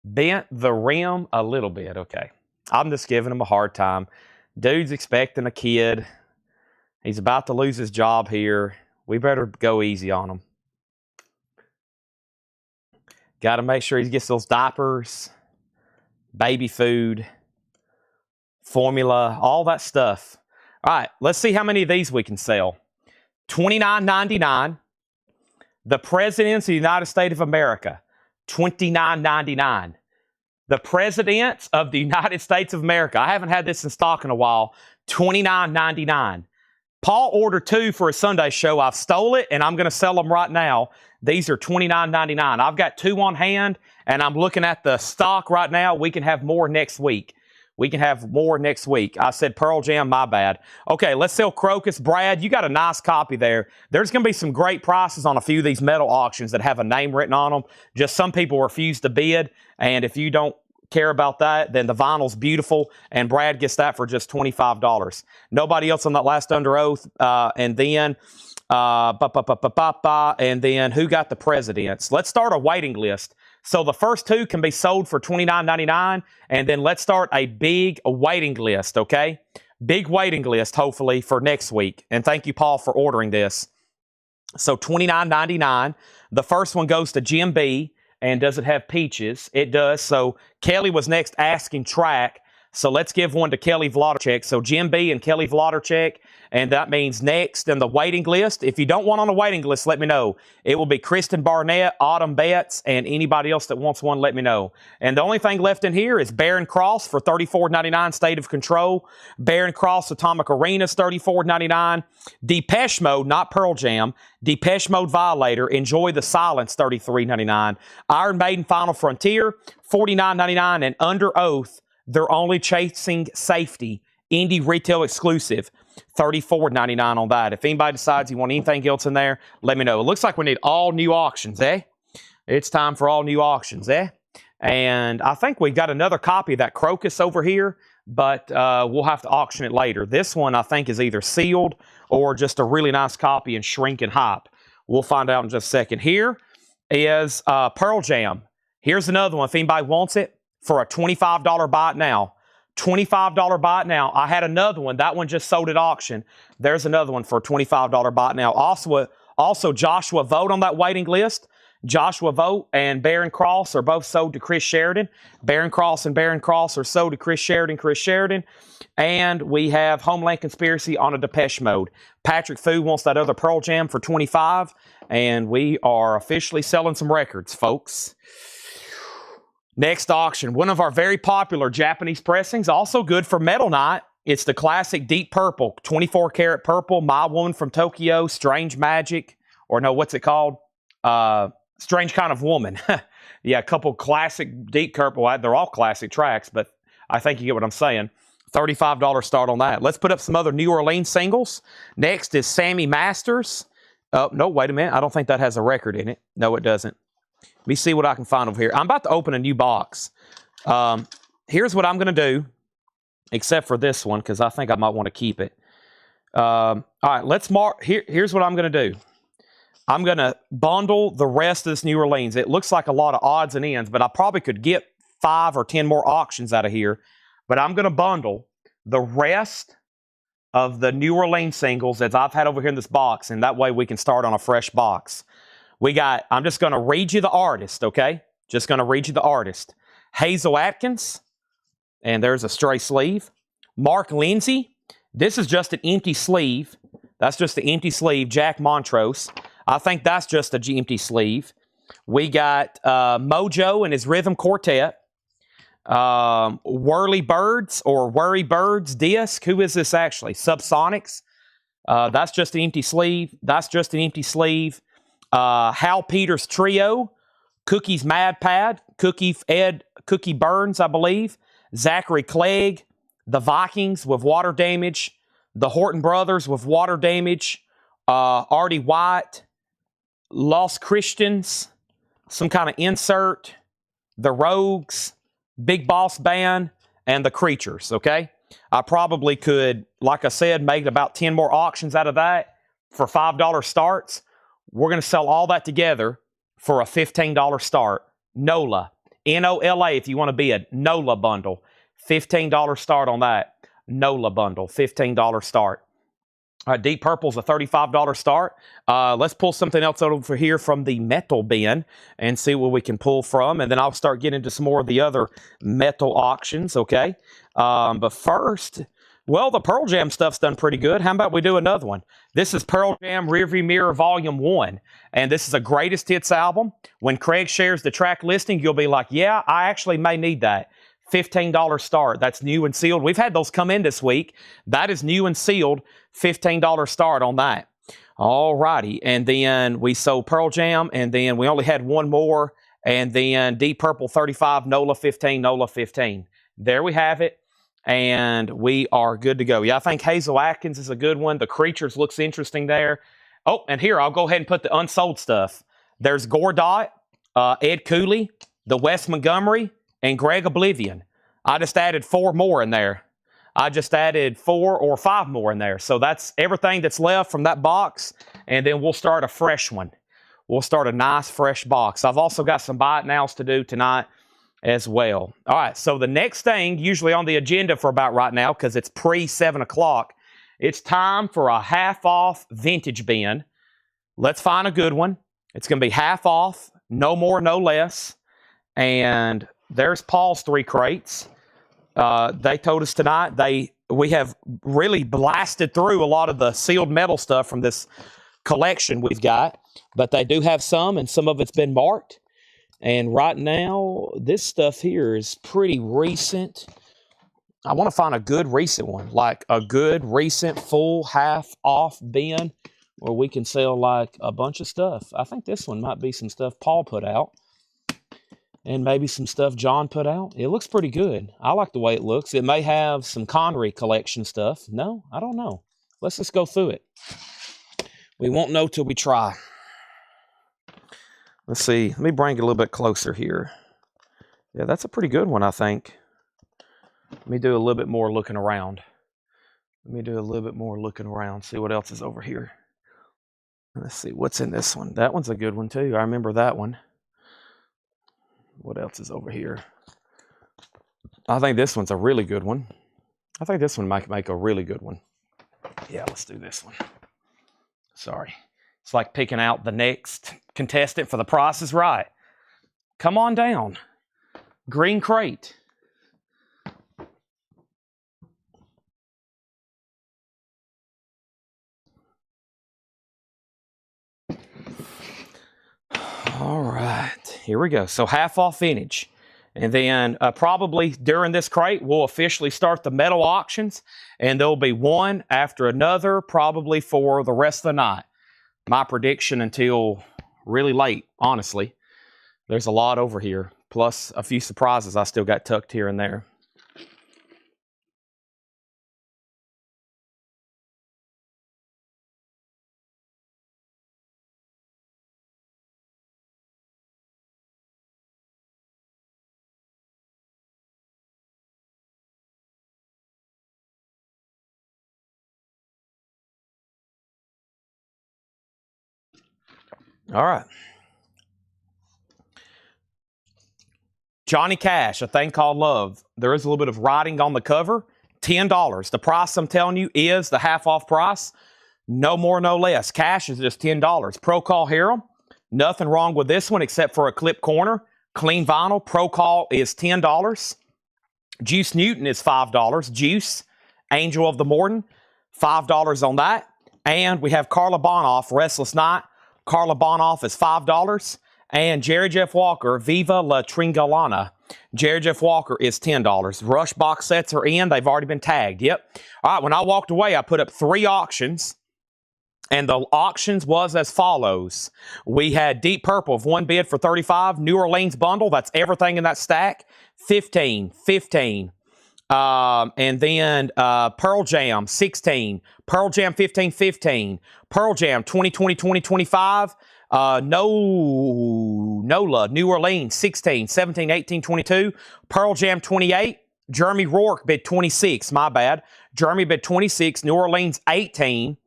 Bent the rim a little bit. Okay. I'm just giving him a hard time. Dude's expecting a kid. He's about to lose his job here. We better go easy on him. Got to make sure he gets those diapers, baby food, formula, all that stuff. All right, let's see how many of these we can sell. $29.99. The Presidents of the United States of America, $29.99. The Presidents of the United States of America. I haven't had this in stock in a while. $29.99. Paul ordered 2 for a Sunday show. I've stole it, and I'm going to sell them right now. These are $29.99. I've got 2 on hand, and I'm looking at the stock right now. We can have more next week. We can have more next week. I said Pearl Jam, my bad. Okay, let's sell Crocus. Brad, you got a nice copy there. There's going to be some great prices on a few of these metal auctions that have a name written on them. Just some people refuse to bid, and if you don't care about that, then the vinyl's beautiful, and Brad gets that for just $25. Nobody else on that last under oath. And then and then who got the Presidents? Let's start a waiting list. So the first 2 can be sold for $29.99, and then let's start a big waiting list, okay? Big waiting list, hopefully, for next week. And thank you, Paul, for ordering this. So $29.99. The first one goes to Jim B. And does it have peaches? It does. So Kelly was next asking track. So let's give one to Kelly Vladerchek. So Jim B and Kelly Vladerchek. And that means next in the waiting list. If you don't want on the waiting list, let me know. It will be Kristen Barnett, Autumn Betts, and anybody else that wants one, let me know. And the only thing left in here is Baron Cross for $34.99, State of Control. Baron Cross, Atomic Arenas, $34.99. Depeche Mode, not Pearl Jam. Depeche Mode Violator, Enjoy the Silence, $33.99. Iron Maiden Final Frontier, $49.99. And Under Oath, They're Only Chasing Safety, Indie Retail Exclusive, $34.99 on that. If anybody decides you want anything else in there, let me know. It looks like we need all new auctions, eh? It's time for all new auctions, eh? And I think we got another copy of that Crocus over here, but we'll have to auction it later. This one, I think, is either sealed or just a really nice copy in shrink and hype. We'll find out in just a second. Here is Pearl Jam. Here's another one if anybody wants it for a $25 buy it now. $25 buy it now. I had another one. That one just sold at auction. There's another one for a $25 buy it now. Also, Joshua Vote on that waiting list. Joshua Vote and Baron Cross are both sold to Chris Sheridan. Baron Cross and Baron Cross are sold to Chris Sheridan. And we have Homeland Conspiracy on a Depeche Mode. Patrick Fu wants that other Pearl Jam for $25. And we are officially selling some records, folks. Next auction, one of our very popular Japanese pressings, also good for Metal Night. It's the classic Deep Purple, 24 karat purple, My Woman from Tokyo, Strange Magic, or no, what's it called? Strange Kind of Woman. Yeah, a couple classic Deep Purple. They're all classic tracks, but I think you get what I'm saying. $35 start on that. Let's put up some other New Orleans singles. Next is Sammy Masters. Oh, no, wait a minute. I don't think that has a record in it. No, it doesn't. Let me see what I can find over here. I'm about to open a new box. Here's what I'm going to do, except for this one, because I think I might want to keep it. All right, let's mark. Here's what I'm going to do. I'm going to bundle the rest of this New Orleans. It looks like a lot of odds and ends, but I probably could get 5 or 10 more auctions out of here. But I'm going to bundle the rest of the New Orleans singles that I've had over here in this box, and that way we can start on a fresh box. I'm just going to read you the artist, okay? Just going to read you the artist. Hazel Atkins, and there's a stray sleeve. Mark Lindsay, this is just an empty sleeve. That's just the empty sleeve. Jack Montrose, I think that's just an empty sleeve. We got Mojo and his Rhythm Quartet. Whirly Birds or Worry Birds disc. Who is this actually? Subsonics. That's just an empty sleeve. That's just an empty sleeve. Hal Peters Trio. Cookie's Mad Pad. Cookie Burns, I believe. Zachary Clegg. The Vikings with Water Damage. The Horton Brothers with Water Damage. Artie White. Lost Christians. Some kind of insert. The Rogues. Big Boss Band, and the Creatures, okay? I probably could, like I said, make about 10 more auctions out of that for $5 starts. We're going to sell all that together for a $15 start. NOLA. N-O-L-A if you want to be a NOLA bundle. $15 start on that. NOLA bundle. $15 start. Deep Purple's a $35 start. Let's pull something else over here from the metal bin and see what we can pull from. And then I'll start getting into some more of the other metal auctions, okay? But first, well, the Pearl Jam stuff's done pretty good. How about we do another one? This is Pearl Jam Rearview Mirror Volume 1. And this is a greatest hits album. When Craig shares the track listing, you'll be like, yeah, I actually may need that. $15 start. That's new and sealed. We've had those come in this week. That is new and sealed. $15 start on that. All righty. And then we sold Pearl Jam, and then we only had one more, and then Deep Purple 35, NOLA 15, NOLA 15. There we have it, and we are good to go. Yeah, I think Hazel Atkins is a good one. The Creatures looks interesting there. Oh, and here, I'll go ahead and put the unsold stuff. There's Gordot, Ed Cooley, the Wes Montgomery, and Greg Oblivion. I just added 4 more in there. I just added 4 or 5 more in there. So that's everything that's left from that box. And then we'll start a fresh one. We'll start a nice fresh box. I've also got some buy it nows to do tonight as well. All right, so the next thing, usually on the agenda for about right now, because it's pre-7 o'clock, it's time for a half-off vintage bin. Let's find a good one. It's going to be half off, no more, no less. And there's Paul's 3 crates. They told us tonight we have really blasted through a lot of the sealed metal stuff from this collection we've got, but they do have some, and some of it's been marked. And right now, this stuff here is pretty recent. I want to find a good recent one, like a good recent full half off bin where we can sell like a bunch of stuff. I think this one might be some stuff Paul put out. And maybe some stuff John put out. It looks pretty good. I like the way it looks. It may have some Connery collection stuff. No, I don't know. Let's just go through it. We won't know till we try. Let's see. Let me bring it a little bit closer here. Yeah, that's a pretty good one, I think. Let me do a little bit more looking around. See what else is over here. Let's see. What's in this one? That one's a good one, too. I remember that one. What else is over here? I think this one's a really good one. I think this one might make a really good one. Yeah, let's do this one. Sorry. It's like picking out the next contestant for The Price is Right. Come on down. Green crate. All right, here we go. So half off vintage. And then probably during this crate, we'll officially start the metal auctions. And there'll be one after another, probably for the rest of the night. My prediction until really late, honestly. There's a lot over here, plus a few surprises I still got tucked here and there. All right. Johnny Cash, A Thing Called Love. There is a little bit of writing on the cover. $10. The price I'm telling you is the half off price. No more, no less. Cash is just $10. Pro Call Harem. Nothing wrong with this one except for a clip corner. Clean vinyl. Pro Call is $10. Juice Newton is $5. Juice, Angel of the Morning, $5 on that. And we have Carla Bonoff, Restless Night. Carla Bonoff is $5. And Jerry Jeff Walker, Viva La Tringalana. Jerry Jeff Walker is $10. Rush box sets are in. They've already been tagged. Yep. All right, when I walked away, I put up 3 auctions. And the auctions was as follows. We had Deep Purple of 1 bid for $35. New Orleans bundle, that's everything in that stack, $15. And then Pearl Jam, $16. Pearl Jam, $15. Pearl Jam, 2020-2025. NOLA, New Orleans, $16, $17, $18, $22. Pearl Jam, $28. Jeremy Rourke bid $26. My bad. Jeremy bid $26. New Orleans, $18.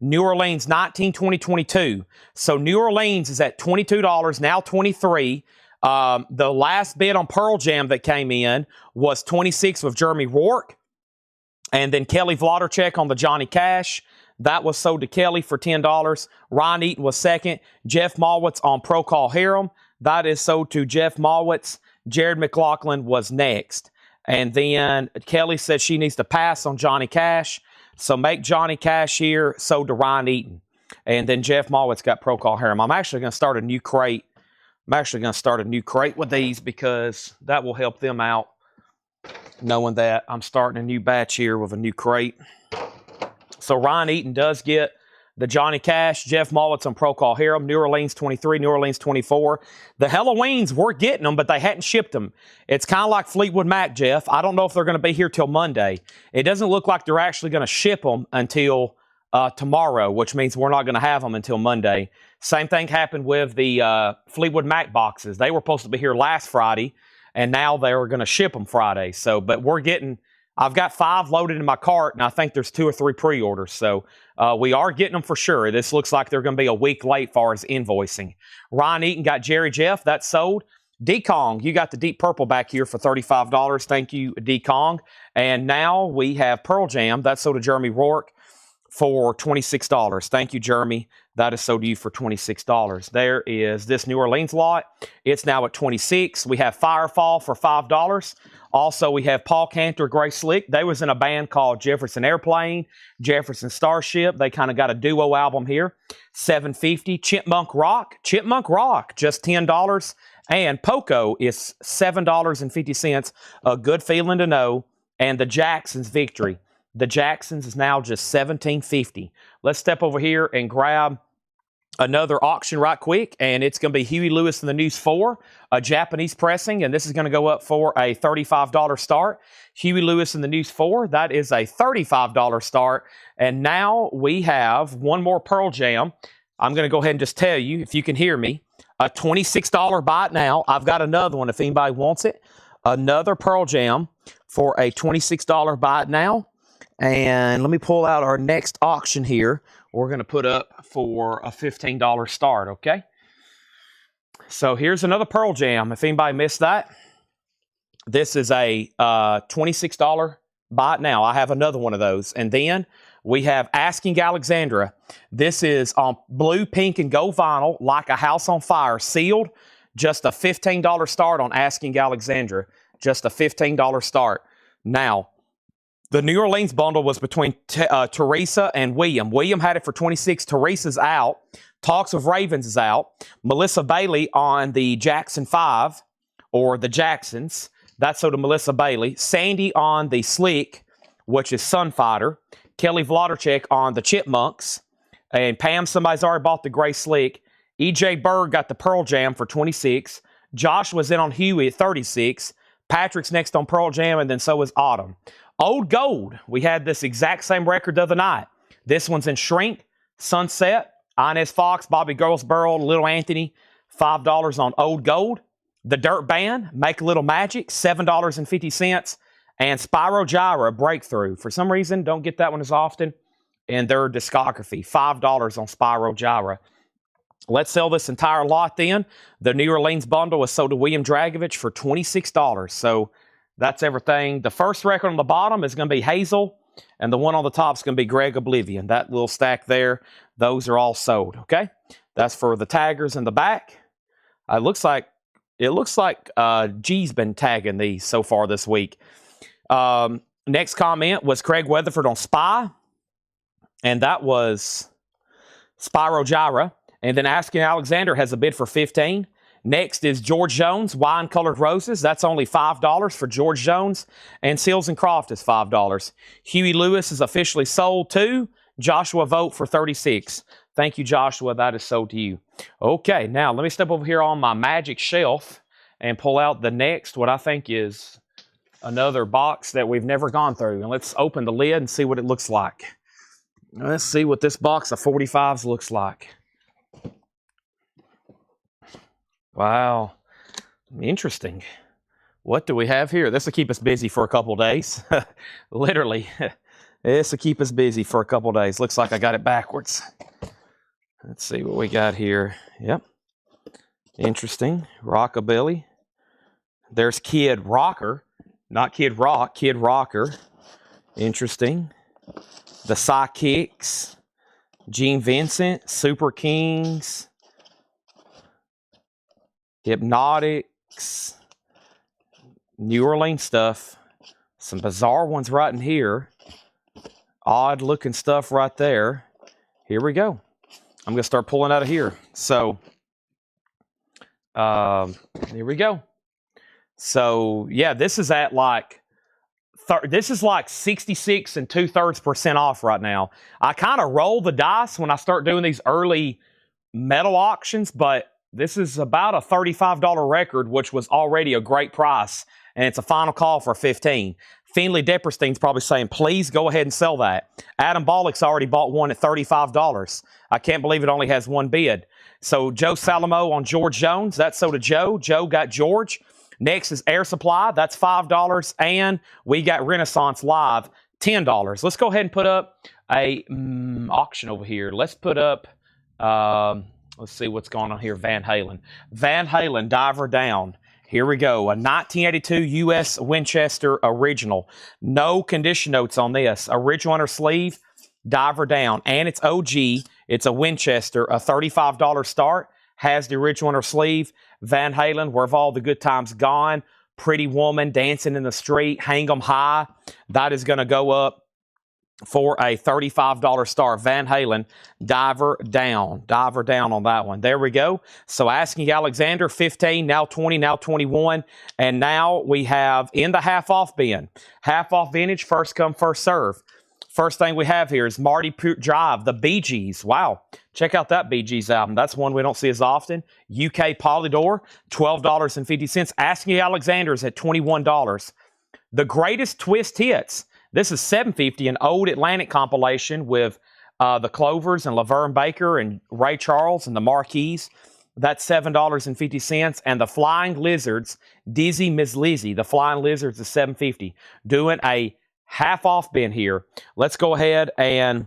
New Orleans, $19, $20, $22. So New Orleans is at $22, now $23. The last bid on Pearl Jam that came in was $26 with Jeremy Rourke. And then Kelly Vlodarchek on the Johnny Cash. That was sold to Kelly for $10. Ryan Eaton was second. Jeff Mallwitz on Pro Call Harem. That is sold to Jeff Mallwitz. Jared McLaughlin was next. And then Kelly said she needs to pass on Johnny Cash. So make Johnny Cash here, sold to Ryan Eaton. And then Jeff Mallwitz got Pro Call Harem. I'm actually going to start a new crate. With these because that will help them out, knowing that I'm starting a new batch here with a new crate. So Ryan Eaton does get the Johnny Cash, Jeff Mallwitz on Pro Call Harem, New Orleans 23, New Orleans 24. The Halloweens, we're getting them, but they hadn't shipped them. It's kind of like Fleetwood Mac, Jeff. I don't know if they're going to be here till Monday. It doesn't look like they're actually going to ship them until tomorrow, which means we're not going to have them until Monday. Same thing happened with the Fleetwood Mac boxes. They were supposed to be here last Friday, and now they're going to ship them Friday. So, but I've got 5 loaded in my cart, and I think there's 2 or 3 pre-orders. So we are getting them for sure. This looks like they're going to be a week late as far as invoicing. Ryan Eaton got Jerry Jeff. That's sold. D-Kong, you got the Deep Purple back here for $35. Thank you, D-Kong. And now we have Pearl Jam. That's sold to Jeremy Rourke for $26. Thank you, Jeremy. That is sold to you for $26. There is this New Orleans lot. It's now at $26. We have Firefall for $5. Also, we have Paul Cantor, Gray Slick. They was in a band called Jefferson Airplane, Jefferson Starship. They kind of got a duo album here. $7.50. Chipmunk Rock, just $10. And Poco is $7.50. A good feeling to know. And the Jacksons Victory. The Jacksons is now just $17.50. Let's step over here and grab another auction right quick, and it's going to be Huey Lewis and the News 4, a Japanese pressing, and this is going to go up for a $35 start. Huey Lewis and the News 4, that is a $35 start. And now we have one more Pearl Jam. I'm going to go ahead and just tell you, if you can hear me, a $26 buy it now. I've got another one if anybody wants it. Another Pearl Jam for a $26 buy it now. And let me pull out our next auction here. We're going to put up for a $15 start, okay? So here's another Pearl Jam. If anybody missed that, this is a $26 buy it now. I have another one of those. And then we have Asking Alexandra. This is on blue, pink, and gold vinyl, like a house on fire, sealed. Just a $15 start on Asking Alexandra. Just a $15 start. Now, the New Orleans bundle was between Teresa and William. William had it for $26. Teresa's out. Talks of Ravens is out. Melissa Bailey on the Jackson 5, or the Jacksons. That's so to Melissa Bailey. Sandy on the Slick, which is Sunfighter. Kelly Vlodarchek on the Chipmunks. And Pam, somebody's already bought the Gray Slick. EJ Berg got the Pearl Jam for $26. Josh was in on Huey at $36. Patrick's next on Pearl Jam, and then so is Autumn. Old Gold, we had this exact same record the other night. This one's in Shrink, Sunset, Inez Fox, Bobby Girlsboro, Little Anthony, $5 on Old Gold. The Dirt Band, Make a Little Magic, $7.50. And Spyro Gyra, Breakthrough. For some reason, don't get that one as often. And their discography, $5 on Spyro Gyra. Let's sell this entire lot then. The New Orleans bundle was sold to William Dragovich for $26. So that's everything. The first record on the bottom is going to be Hazel, and the one on the top is going to be Greg Oblivion. That little stack there, those are all sold, okay? That's for the taggers in the back. It looks like G's been tagging these so far this week. Next comment was Craig Weatherford on Spy, and that was Spyro Gyra. And then Asking Alexander has a bid for 15. Next is George Jones, Wine Colored Roses. That's only $5 for George Jones. And Seals and Croft is $5. Huey Lewis is officially sold to Joshua Vogt for 36. Thank you, Joshua. That is sold to you. Okay, now let me step over here on my magic shelf and pull out the next, what I think is another box that we've never gone through. And let's open the lid and see what it looks like. Let's see what this box of 45s looks like. Wow. Interesting. What do we have here? This will keep us busy for a couple days. Literally. This will keep us busy for a couple days. Looks like I got it backwards. Let's see what we got here. Yep. Interesting. Rockabilly. There's Kid Rocker. Not Kid Rock, Kid Rocker. Interesting. The Sidekicks. Gene Vincent. Super Kings. Hypnotics, New Orleans stuff, some bizarre ones right in here, odd looking stuff right there. Here we go. I'm going to start pulling out of here. So, here we go. So, yeah, this is at like, this is like 66 2/3% off right now. I kind of roll the dice when I start doing these early metal auctions, but this is about a $35 record, which was already a great price, and it's a final call for 15. Finley Depperstein's probably saying, please go ahead and sell that. Adam Bollock's already bought one at $35. I can't believe it only has one bid. So Joe Salamo on George Jones, that's sold to Joe. Joe got George. Next is Air Supply, that's $5, and we got Renaissance Live, $10. Let's go ahead and put up a auction over here. Let's put up... let's see what's going on here. Van Halen. Van Halen, Diver Down. Here we go. A 1982 U.S. Winchester original. No condition notes on this. Original under sleeve, Diver Down. And it's OG. It's a Winchester. A $35 start. Has the original under sleeve. Van Halen, Where Have All the Good Times Gone? Pretty Woman, Dancing in the Street, Hang 'em High. That is going to go up for a $35 star. Van Halen, Diver Down. Diver Down on that one. There we go. So Asking Alexander, 15, now 20, now 21. And now we have in the half-off bin. Half-off vintage, first come, first serve. First thing we have here is Marty Drive, the Bee Gees. Wow. Check out that Bee Gees album. That's one we don't see as often. UK Polydor, $12.50. Asking Alexander's at $21. The Greatest Twist Hits. This is $7.50, an old Atlantic compilation with the Clovers and Laverne Baker and Ray Charles and the Marquis. That's $7.50. And the Flying Lizards, Dizzy Miss Lizzy. The Flying Lizards is $7.50. Doing a half-off bin here. Let's go ahead and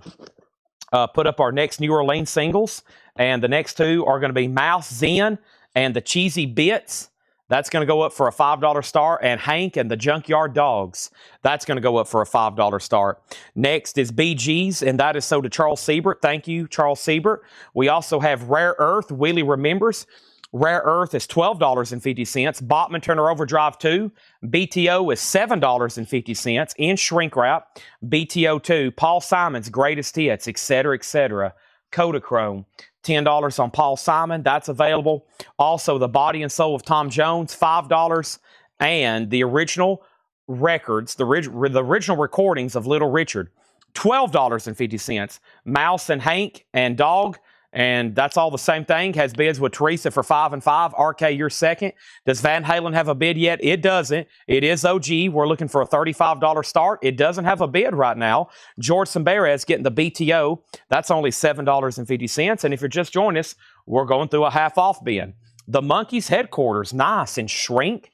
put up our next New Orleans singles. And the next two are going to be Mouse Zen and the Cheesy Bits. That's going to go up for a $5 star. And Hank and the Junkyard Dogs. That's going to go up for a $5 star. Next is BG's, and that is sold to Charles Siebert. Thank you, Charles Siebert. We also have Rare Earth, Willie Remembers. Rare Earth is $12.50. Botman Turner Overdrive 2. BTO is $7.50 in shrink wrap. BTO 2. Paul Simon's Greatest Hits, etc., etc. Kodachrome. $10 on Paul Simon. That's available. Also, The Body and Soul of Tom Jones, $5. And the original records, the original recordings of Little Richard, $12.50. Mouse and Hank and Dog, and that's all the same thing. Has bids with Teresa for 5 and 5. RK, you're second. Does Van Halen have a bid yet? It doesn't. It is OG. We're looking for a $35 start. It doesn't have a bid right now. George Samberez getting the BTO. That's only $7.50. And if you're just joining us, we're going through a half-off bin. The Monkeys headquarters, nice, in shrink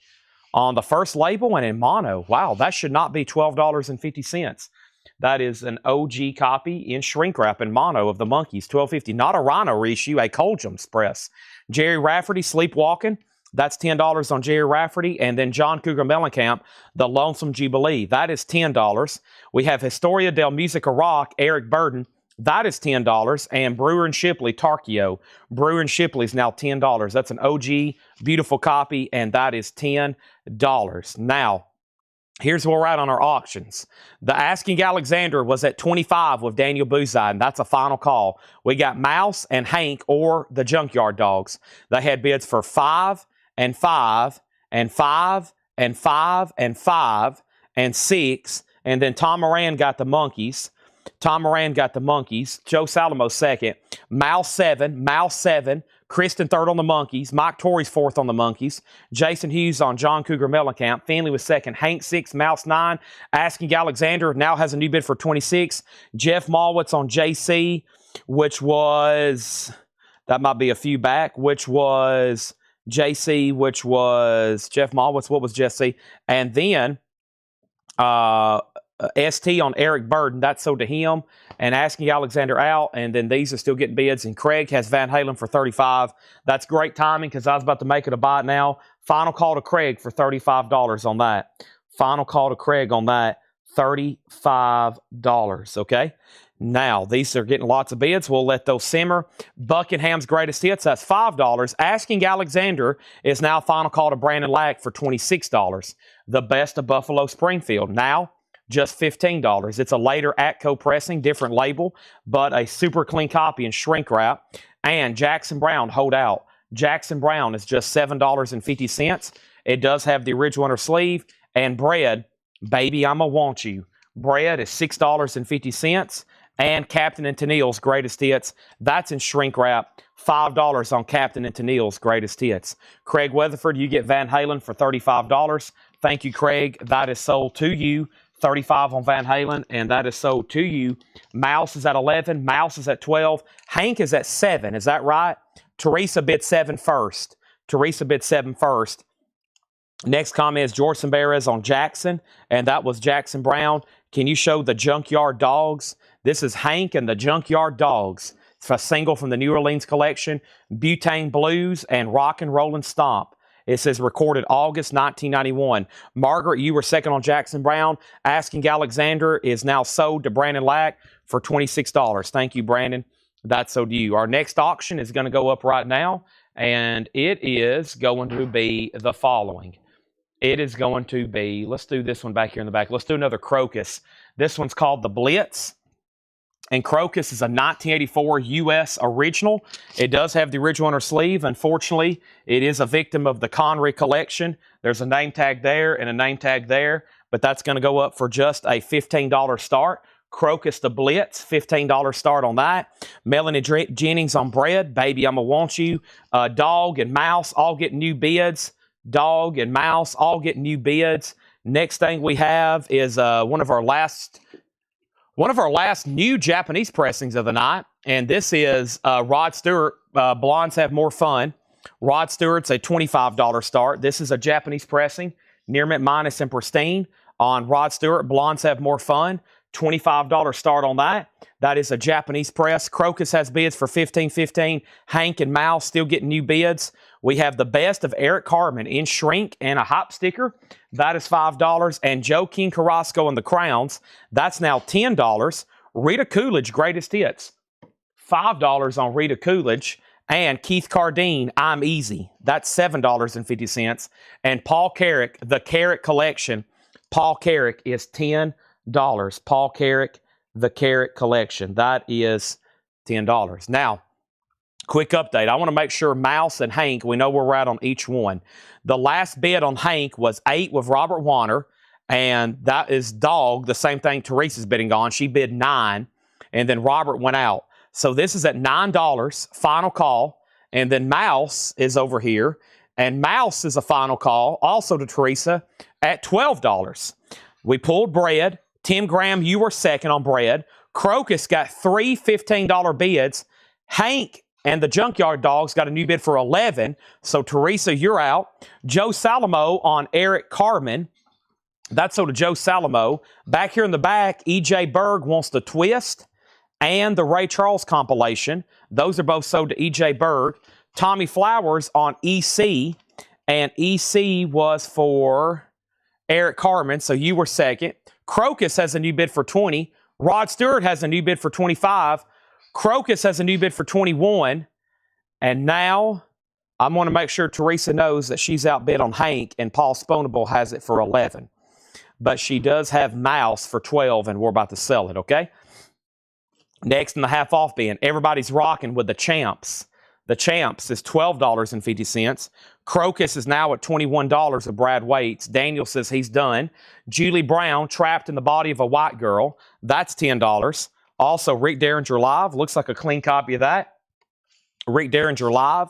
on the first label and in mono. Wow, that should not be $12.50. That is an OG copy in shrink wrap and mono of the Monkees, $12.50. Not a Rhino reissue, a Colgums press. Jerry Rafferty, Sleepwalking. That's $10 on Jerry Rafferty. And then John Cougar Mellencamp, The Lonesome Jubilee. That is $10. We have Historia del Musica Rock, Eric Burden. That is $10. And Brewer and Shipley, Tarkio. Brewer and Shipley is now $10. That's an OG, beautiful copy, and that is $10. Now, here's where we're at on our auctions. The Asking Alexander was at 25 with Daniel Buzai, and that's a final call. We got Mouse and Hank or the Junkyard Dogs. They had bids for 5 and 5 and 5 and 5 and 5 and 6. And then Tom Moran got the Monkees. Tom Moran got the Monkees. Joe Salamo second. Mouse 7. Kristen third on the Monkees. Mike Torrey's fourth on the Monkees. Jason Hughes on John Cougar Mellencamp. Finley was second. Hank 6. Mouse 9. Asking Alexander now has a new bid for 26. Jeff Malwitz on JC, which was, that might be a few back, which was JC, which was Jeff Malwitz. What was JC? And then ST on Eric Burden. That's sold to him. And Asking Alexander out. And then these are still getting bids. And Craig has Van Halen for 35. That's great timing because I was about to make it a buy now. Final call to Craig for $35 on that. Final call to Craig on that. $35. Okay. Now, these are getting lots of bids. We'll let those simmer. Buckingham's Greatest Hits, that's $5. Asking Alexander is now final call to Brandon Lack for $26. The Best of Buffalo Springfield, now just $15. It's a later Atco pressing, different label, but a super clean copy in shrink wrap. And Jackson Brown, hold out. Jackson Brown is just $7.50. It does have the original inner sleeve. And Bread, Baby, I'ma Want You. Bread is $6.50. And Captain and Tennille's Greatest Hits. That's in shrink wrap. $5 on Captain and Tennille's Greatest Hits. Craig Weatherford, you get Van Halen for $35. Thank you, Craig. That is sold to you. 35 on Van Halen, and that is sold to you. Mouse is at 11. Mouse is at 12. Hank is at 7. Is that right? Teresa bid 7 first. Teresa bid 7 first. Next comment is George Samberez on Jackson, and that was Jackson Brown. Can you show the Junkyard Dogs? This is Hank and the Junkyard Dogs. It's a single from the New Orleans collection, Butane Blues and Rock and Rollin' Stomp. It says recorded August 1991. Margaret, you were second on Jackson Brown. Asking Alexander is now sold to Brandon Lack for $26. Thank you, Brandon. That's sold to you. Our next auction is going to go up right now, and it is going to be the following. It is going to be, let's do this one back here in the back. Let's do another Crocus. This one's called the Blitz. And Crocus is a 1984 U.S. original. It does have the original inner sleeve. Unfortunately, it is a victim of the Connery collection. There's a name tag there and a name tag there, but that's going to go up for just a $15 start. Crocus the Blitz, $15 start on that. Melanie Jennings on Bread, Baby, I'ma Want You. Dog and Mouse all get new bids. Dog and Mouse all get new bids. Next thing we have is one of our last new Japanese pressings of the night, and this is Rod Stewart, Blondes Have More Fun. Rod Stewart's a $25 start. This is a Japanese pressing, near mint minus and pristine on Rod Stewart, Blondes Have More Fun. $25 start on that. That is a Japanese press. Crocus has bids for $15.15. Hank and Mouse still getting new bids. We have the Best of Eric Carmen in shrink and a hop sticker. That is $5. And Joe King Carrasco and the Crowns. That's now $10. Rita Coolidge, Greatest Hits. $5 on Rita Coolidge. And Keith Cardine, I'm Easy. That's $7.50. And Paul Carrick, the Carrick Collection. Paul Carrick is $10. Paul Carrick, the Carrick Collection. That is $10. Now, quick update. I want to make sure Mouse and Hank, we know where we're at on each one. The last bid on Hank was 8 with Robert Warner, and that is Dog, the same thing Teresa's bidding on. She bid 9, and then Robert went out. So this is at $9, final call, and then Mouse is over here, and Mouse is a final call, also to Teresa, at $12. We pulled Bread. Tim Graham, you were second on Bread. Crocus got 3 $15 bids. Hank and the Junkyard Dogs got a new bid for 11. So, Teresa, you're out. Joe Salamo on Eric Carmen. That's so to Joe Salamo. Back here in the back, E.J. Berg wants the Twist and the Ray Charles compilation. Those are both sold to E.J. Berg. Tommy Flowers on EC, and EC was for Eric Carmen, so you were second. Crocus has a new bid for 20. Rod Stewart has a new bid for 25. Crocus has a new bid for 21. And now I'm going to make sure Teresa knows that she's outbid on Hank, and Paul Sponable has it for 11. But she does have Mouse for 12, and we're about to sell it, okay? Next in the half-off bin, everybody's rocking with the Champs. The Champs is $12.50. Crocus is now at $21 of Brad Waits. Daniel says he's done. Julie Brown, Trapped in the Body of a White Girl. That's $10. Also, Rick Derringer Live. Looks like a clean copy of that. Rick Derringer Live,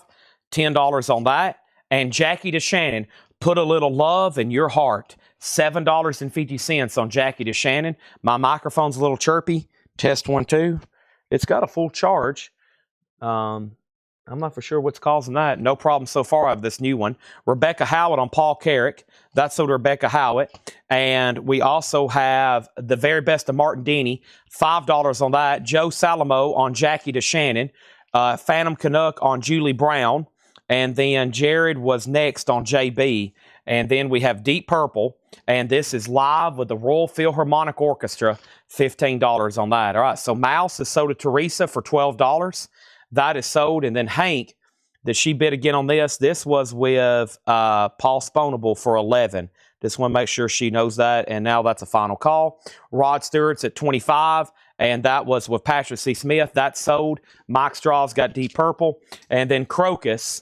$10 on that. And Jackie DeShannon, Put a Little Love in Your Heart. $7.50 on Jackie DeShannon. My microphone's a little chirpy. Test 1, 2. It's got a full charge. I'm not for sure what's causing that. No problem so far. I have this new one. Rebecca Howard on Paul Carrick. That's sold to Rebecca Howard. And we also have The Very Best of Martin Denny. $5 on that. Joe Salamo on Jackie DeShannon. Phantom Canuck on Julie Brown. And then Jared was next on JB. And then we have Deep Purple. And this is live with the Royal Philharmonic Orchestra. $15 on that. All right, so Mouse is sold to Teresa for $12. That is sold. And then Hank, that she bid again on this. This was with Paul Sponable for 11. Just want to make sure she knows that. And now that's a final call. Rod Stewart's at 25. And that was with Patrick C. Smith. That's sold. Mike Straw's got Deep Purple. And then Crocus.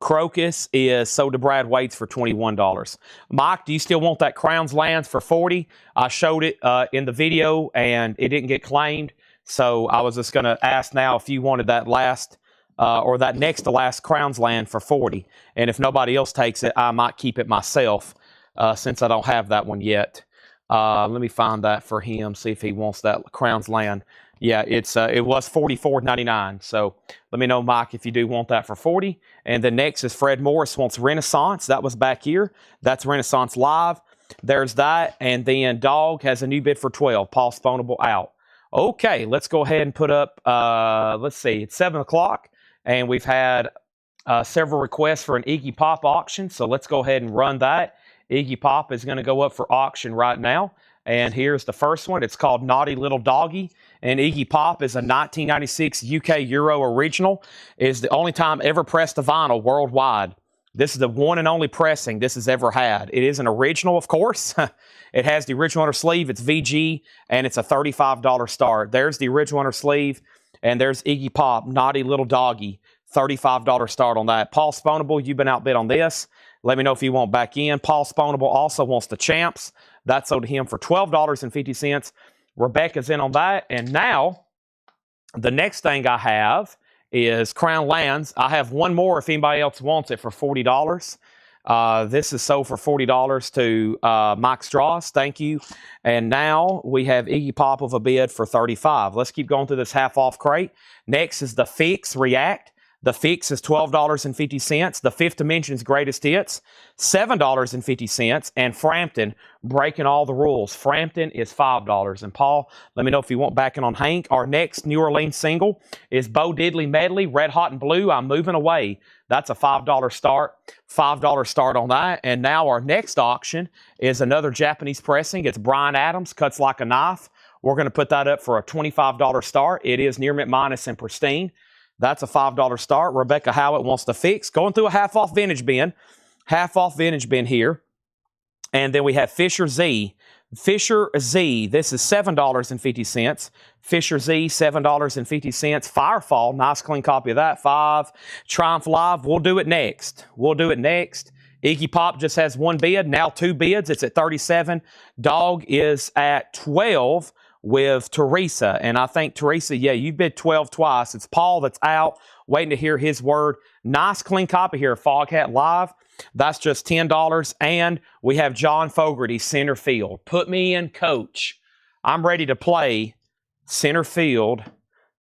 Crocus is sold to Brad Waits for $21. Mike, do you still want that Crowns Lands for $40? I showed it in the video, and it didn't get claimed. So I was just going to ask now if you wanted that last or that next to last Crowns Land for $40. And if nobody else takes it, I might keep it myself since I don't have that one yet. Let me find that for him, see if he wants that Crowns Land. Yeah, it was $44.99. So let me know, Mike, if you do want that for $40. And then next is Fred Morris wants Renaissance. That was back here. That's Renaissance Live. There's that. And then Dog has a new bid for $12. Paul Sponable out. Okay, let's go ahead and put up, let's see, it's 7 o'clock. And we've had several requests for an Iggy Pop auction. So let's go ahead and run that. Iggy Pop is going to go up for auction right now. And here's the first one. It's called Naughty Little Doggy. And Iggy Pop is a 1996 UK Euro original. It is the only time ever pressed to vinyl worldwide. This is the one and only pressing this has ever had. It is an original, of course. It has the original under sleeve. It's VG, and it's a $35 start. There's the original under sleeve, and there's Iggy Pop, Naughty Little Doggy, $35 start on that. Paul Sponable, you've been outbid on this. Let me know if you want back in. Paul Sponable also wants the Champs. That's sold to him for $12.50. Rebecca's in on that. And now, the next thing I have is Crown Lands. I have one more if anybody else wants it for $40. This is sold for $40 to Mike Strauss. Thank you. And now we have Iggy Pop of a bid for $35. Let's keep going through this half-off crate. Next is the Fix React. The Fix is $12.50. The Fifth Dimension's Greatest Hits, $7.50. And Frampton, Breaking All the Rules. Frampton is $5. And Paul, let me know if you want backing on Hank. Our next New Orleans single is Bo Diddley Medley, Red Hot and Blue, I'm Moving Away. That's a $5 start. $5 start on that. And now our next auction is another Japanese pressing. It's Bryan Adams, Cuts Like a Knife. We're going to put that up for a $25 start. It is near mint minus and pristine. That's a $5 start. Rebecca Howard wants to Fix. Going through a half-off vintage bin. Half-off vintage bin here. And then we have Fisher Z. Fisher Z, this is $7.50. Fisher Z, $7.50. Firefall, nice clean copy of that, $5. Triumph Live, we'll do it next. We'll do it next. Iggy Pop just has one bid, now two bids. It's at $37. Dog is at $12 with Teresa. And I think, Teresa, yeah, you bid $12 twice. It's Paul that's out, waiting to hear his word. Nice clean copy here, Foghat Live. That's just $10. And we have John Fogerty, center field. Put me in, coach. I'm ready to play center field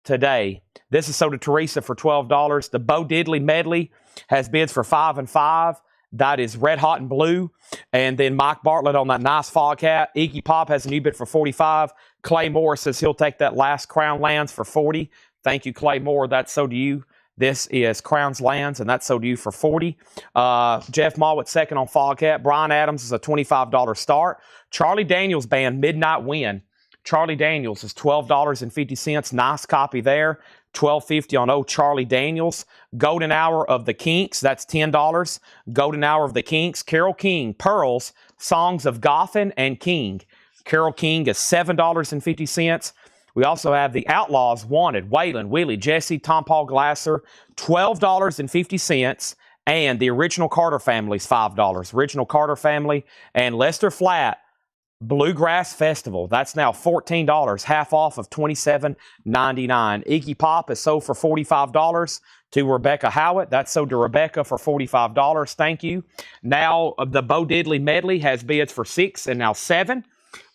today. This is sold to Teresa for $12. The Bo Diddley Medley has bids for $5 and $5. That is Red Hot and Blue. And then Mike Bartlett on that nice fog hat. Iggy Pop has a new bid for 45. Clay Moore says he'll take that last Crown Lands for 40. Thank you, Clay Moore. That's so do you. This is Crown's Lands, and that's so do you for 40. Jeff Mawit second on fog hat. Brian Adams is a $25 start. Charlie Daniels Band Midnight Win. Charlie Daniels is $12.50. Nice copy there. $12.50 on old Charlie Daniels. Golden Hour of the Kinks, that's $10. Golden Hour of the Kinks. Carole King, Pearls, Songs of Goffin and King. Carole King is $7.50. We also have the Outlaws Wanted, Waylon, Willie, Jesse, Tom Paul Glasser, $12.50. And the Original Carter Family's $5. Original Carter Family and Lester Flatt, Bluegrass Festival. That's now $14, half off of $27.99. Iggy Pop is sold for $45 to Rebecca Howitt. That's sold to Rebecca for $45. Thank you. Now, the Bo Diddley medley has bids for 6 and now 7.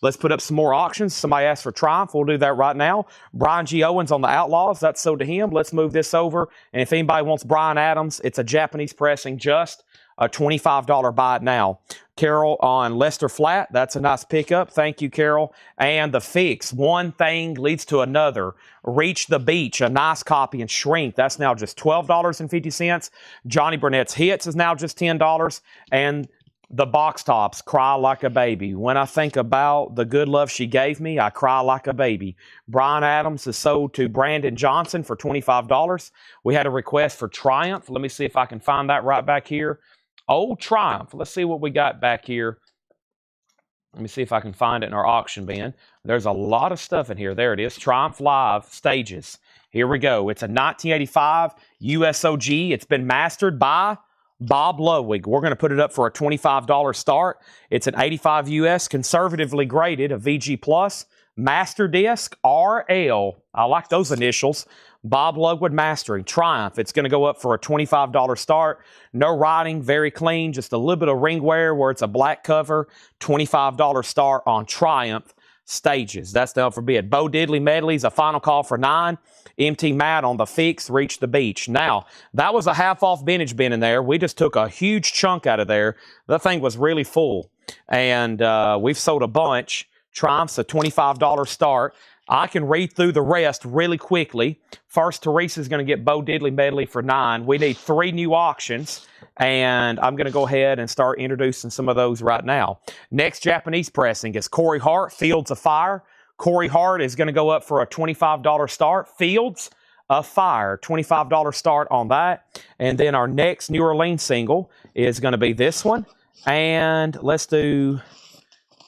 Let's put up some more auctions. Somebody asked for Triumph. We'll do that right now. Brian G. Owens on the Outlaws. That's sold to him. Let's move this over. And if anybody wants Brian Adams, it's a Japanese pressing, just a $25 buy it now. Carol on Lester Flatt. That's a nice pickup. Thank you, Carol. And the Fix. One thing leads to another. Reach the Beach. A nice copy and Shrink. That's now just $12.50. Johnny Burnett's Hits is now just $10. And the box tops, Cry Like a Baby. When I think about the good love she gave me, I cry like a baby. Brian Adams is sold to Brandon Johnson for $25. We had a request for Triumph. Let me see if I can find that right back here. Old Triumph. Let's see what we got back here. Let me see if I can find it in our auction bin. There's a lot of stuff in here. There it is. Triumph Live Stages. Here we go. It's a 1985 USOG. It's been mastered by Bob Ludwig. We're going to put it up for a $25 start. It's an 85 US, conservatively graded, a VG Plus, Master Disc, RL. I like those initials. Bob Ludwig Mastering, Triumph. It's going to go up for a $25 start. No writing, very clean, just a little bit of ring wear where it's a black cover. $25 start on Triumph Stages. That's the up for bid. Bo Diddley Medley's a final call for 9. MT Matt on the Fix, Reach the Beach. Now, that was a half-off vintage bin in there. We just took a huge chunk out of there. That thing was really full. And we've sold a bunch. Triumph's a $25 start. I can read through the rest really quickly. First, Teresa's going to get Bo Diddley Medley for 9. We need 3 new auctions, and I'm going to go ahead and start introducing some of those right now. Next Japanese pressing is Corey Hart, Fields of Fire. Corey Hart is going to go up for a $25 start. Fields of Fire, $25 start on that. And then our next New Orleans single is going to be this one. And let's do...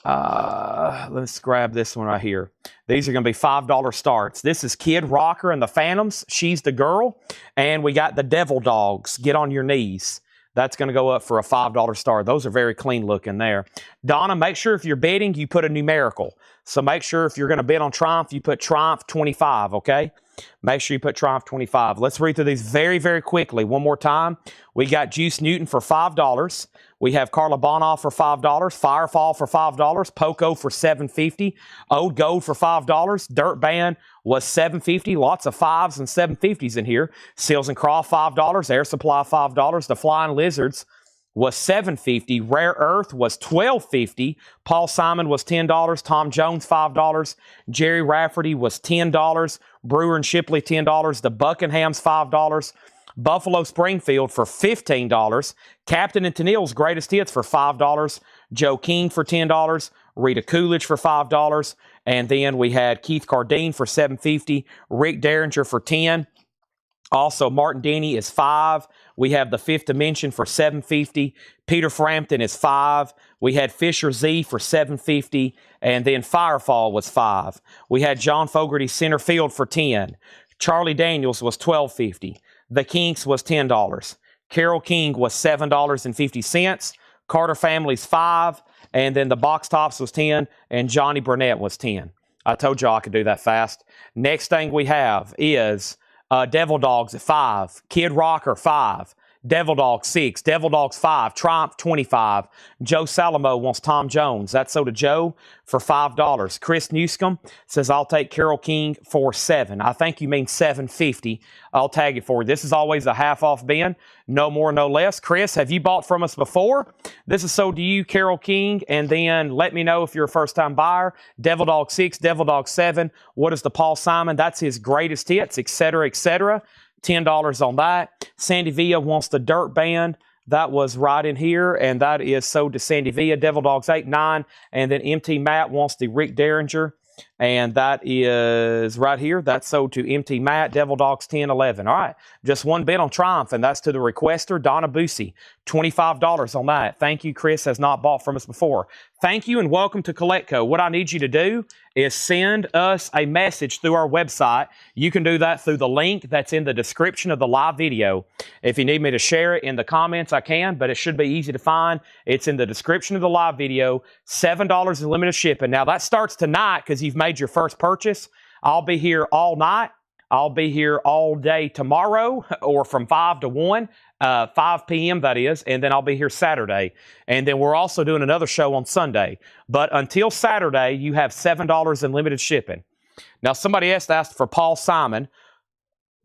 let's grab this one right here. These are going to be $5 starts. This is Kid Rocker and the Phantoms, She's the Girl. And we got the Devil Dogs, Get on Your Knees. That's going to go up for a $5 start. Those are very clean looking there. Donna, make sure if you're bidding, you put a numerical. So make sure if you're going to bid on Triumph, you put Triumph 25, okay? Make sure you put Triumph 25. Let's read through these very, very quickly. One more time. We got Juice Newton for $5. We have Carla Bonoff for $5. Firefall for $5. Poco for $7.50. Old Gold for $5. Dirt Band was $7.50. Lots of 5s and $7.50s in here. Seals and Croft $5. Air Supply $5. The Flying Lizards was $7.50. Rare Earth was $12.50. Paul Simon was $10. Tom Jones $5. Jerry Rafferty was $10. Brewer and Shipley $10. The Buckinghams $5. Buffalo Springfield for $15. Captain and Tennille's Greatest Hits for $5. Joe King for $10. Rita Coolidge for $5. And then we had Keith Cardine for $7.50. Rick Derringer for $10. Also, Martin Denny is $5. We have the Fifth Dimension for $7.50. Peter Frampton is $5. We had Fisher Z for $7.50. And then Firefall was $5. We had John Fogerty Center Field for $10. Charlie Daniels was $12.50. The Kinks was $10. Carole King was $7.50. Carter Family's $5. And then the Box Tops was $10. And Johnny Burnett was $10. I told y'all I could do that fast. Next thing we have is Devil Dogs at $5. Kid Rocker $5. Devil Dog 6, Devil Dogs 5, Triumph 25. Joe Salamo wants Tom Jones. That's so to Joe for $5. Chris Newscomb says, I'll take Carol King for $7. I think you mean $7.50. I'll tag it for you. This is always a half off bin. No more, no less. Chris, have you bought from us before? This is so to you, Carol King. And then let me know if you're a first-time buyer. Devil Dog 6, Devil Dog 7. What is the Paul Simon? That's his greatest hits, etc., etc. $10 on that. Sandy Villa wants the Dirt Band. That was right in here, and that is sold to Sandy Villa. Devil Dogs 8, 9. And then MT Matt wants the Rick Derringer, and that is right here. That's sold to MT Matt. Devil Dogs 10, 11. All right, just one bid on Triumph, and that's to the requester, Donna Boosie. $25 on that. Thank you. Chris has not bought from us before. Thank you, and welcome to Coletco. What I need you to do is send us a message through our website. You can do that through the link that's in the description of the live video. If you need me to share it in the comments, I can, but it should be easy to find. It's in the description of the live video. $7 in limited shipping. Now, that starts tonight because you've made your first purchase. I'll be here all night. I'll be here all day tomorrow, or from 5 to 1. 5 p.m. that is, and then I'll be here Saturday. And then we're also doing another show on Sunday. But until Saturday, you have $7 in limited shipping. Now, somebody else asked for Paul Simon.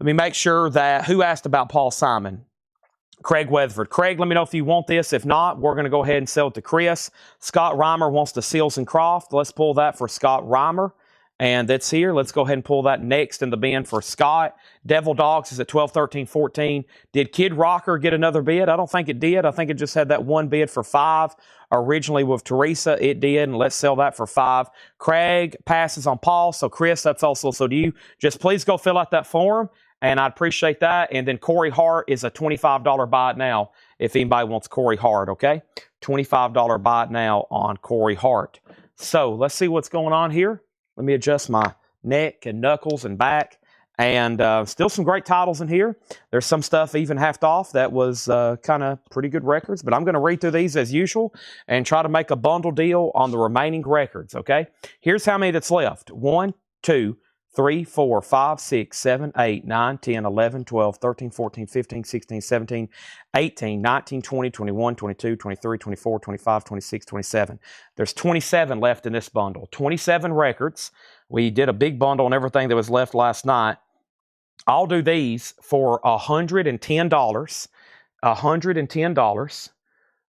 Let me make sure that, who asked about Paul Simon? Craig Weatherford. Craig, let me know if you want this. If not, we're going to go ahead and sell it to Chris. Scott Reimer wants the Seals and Croft. Let's pull that for Scott Reimer. And that's here. Let's go ahead and pull that next in the bin for Scott. Devil Dogs is at 12, 13, 14. Did Kid Rocker get another bid? I don't think it did. I think it just had that one bid for 5. Originally with Teresa, it did. And let's sell that for 5. Craig passes on Paul. So Chris, that's also so do you. Just please go fill out that form. And I'd appreciate that. And then Corey Hart is a $25 buy it now if anybody wants Corey Hart, okay? $25 buy it now on Corey Hart. So let's see what's going on here. Let me adjust my neck and knuckles and back. And still some great titles in here. There's some stuff even half off that was kind of pretty good records. But I'm going to read through these as usual and try to make a bundle deal on the remaining records, okay? Here's how many that's left. 1, 2, 3, 4, 5, 6, 7, 8, 9, 10, 11, 12, 13, 14, 15, 16, 17, 18, 19, 20, 21, 22, 23, 24, 25, 26, 27. There's 27 left in this bundle. 27 records. We did a big bundle on everything that was left last night. I'll do these for $110. $110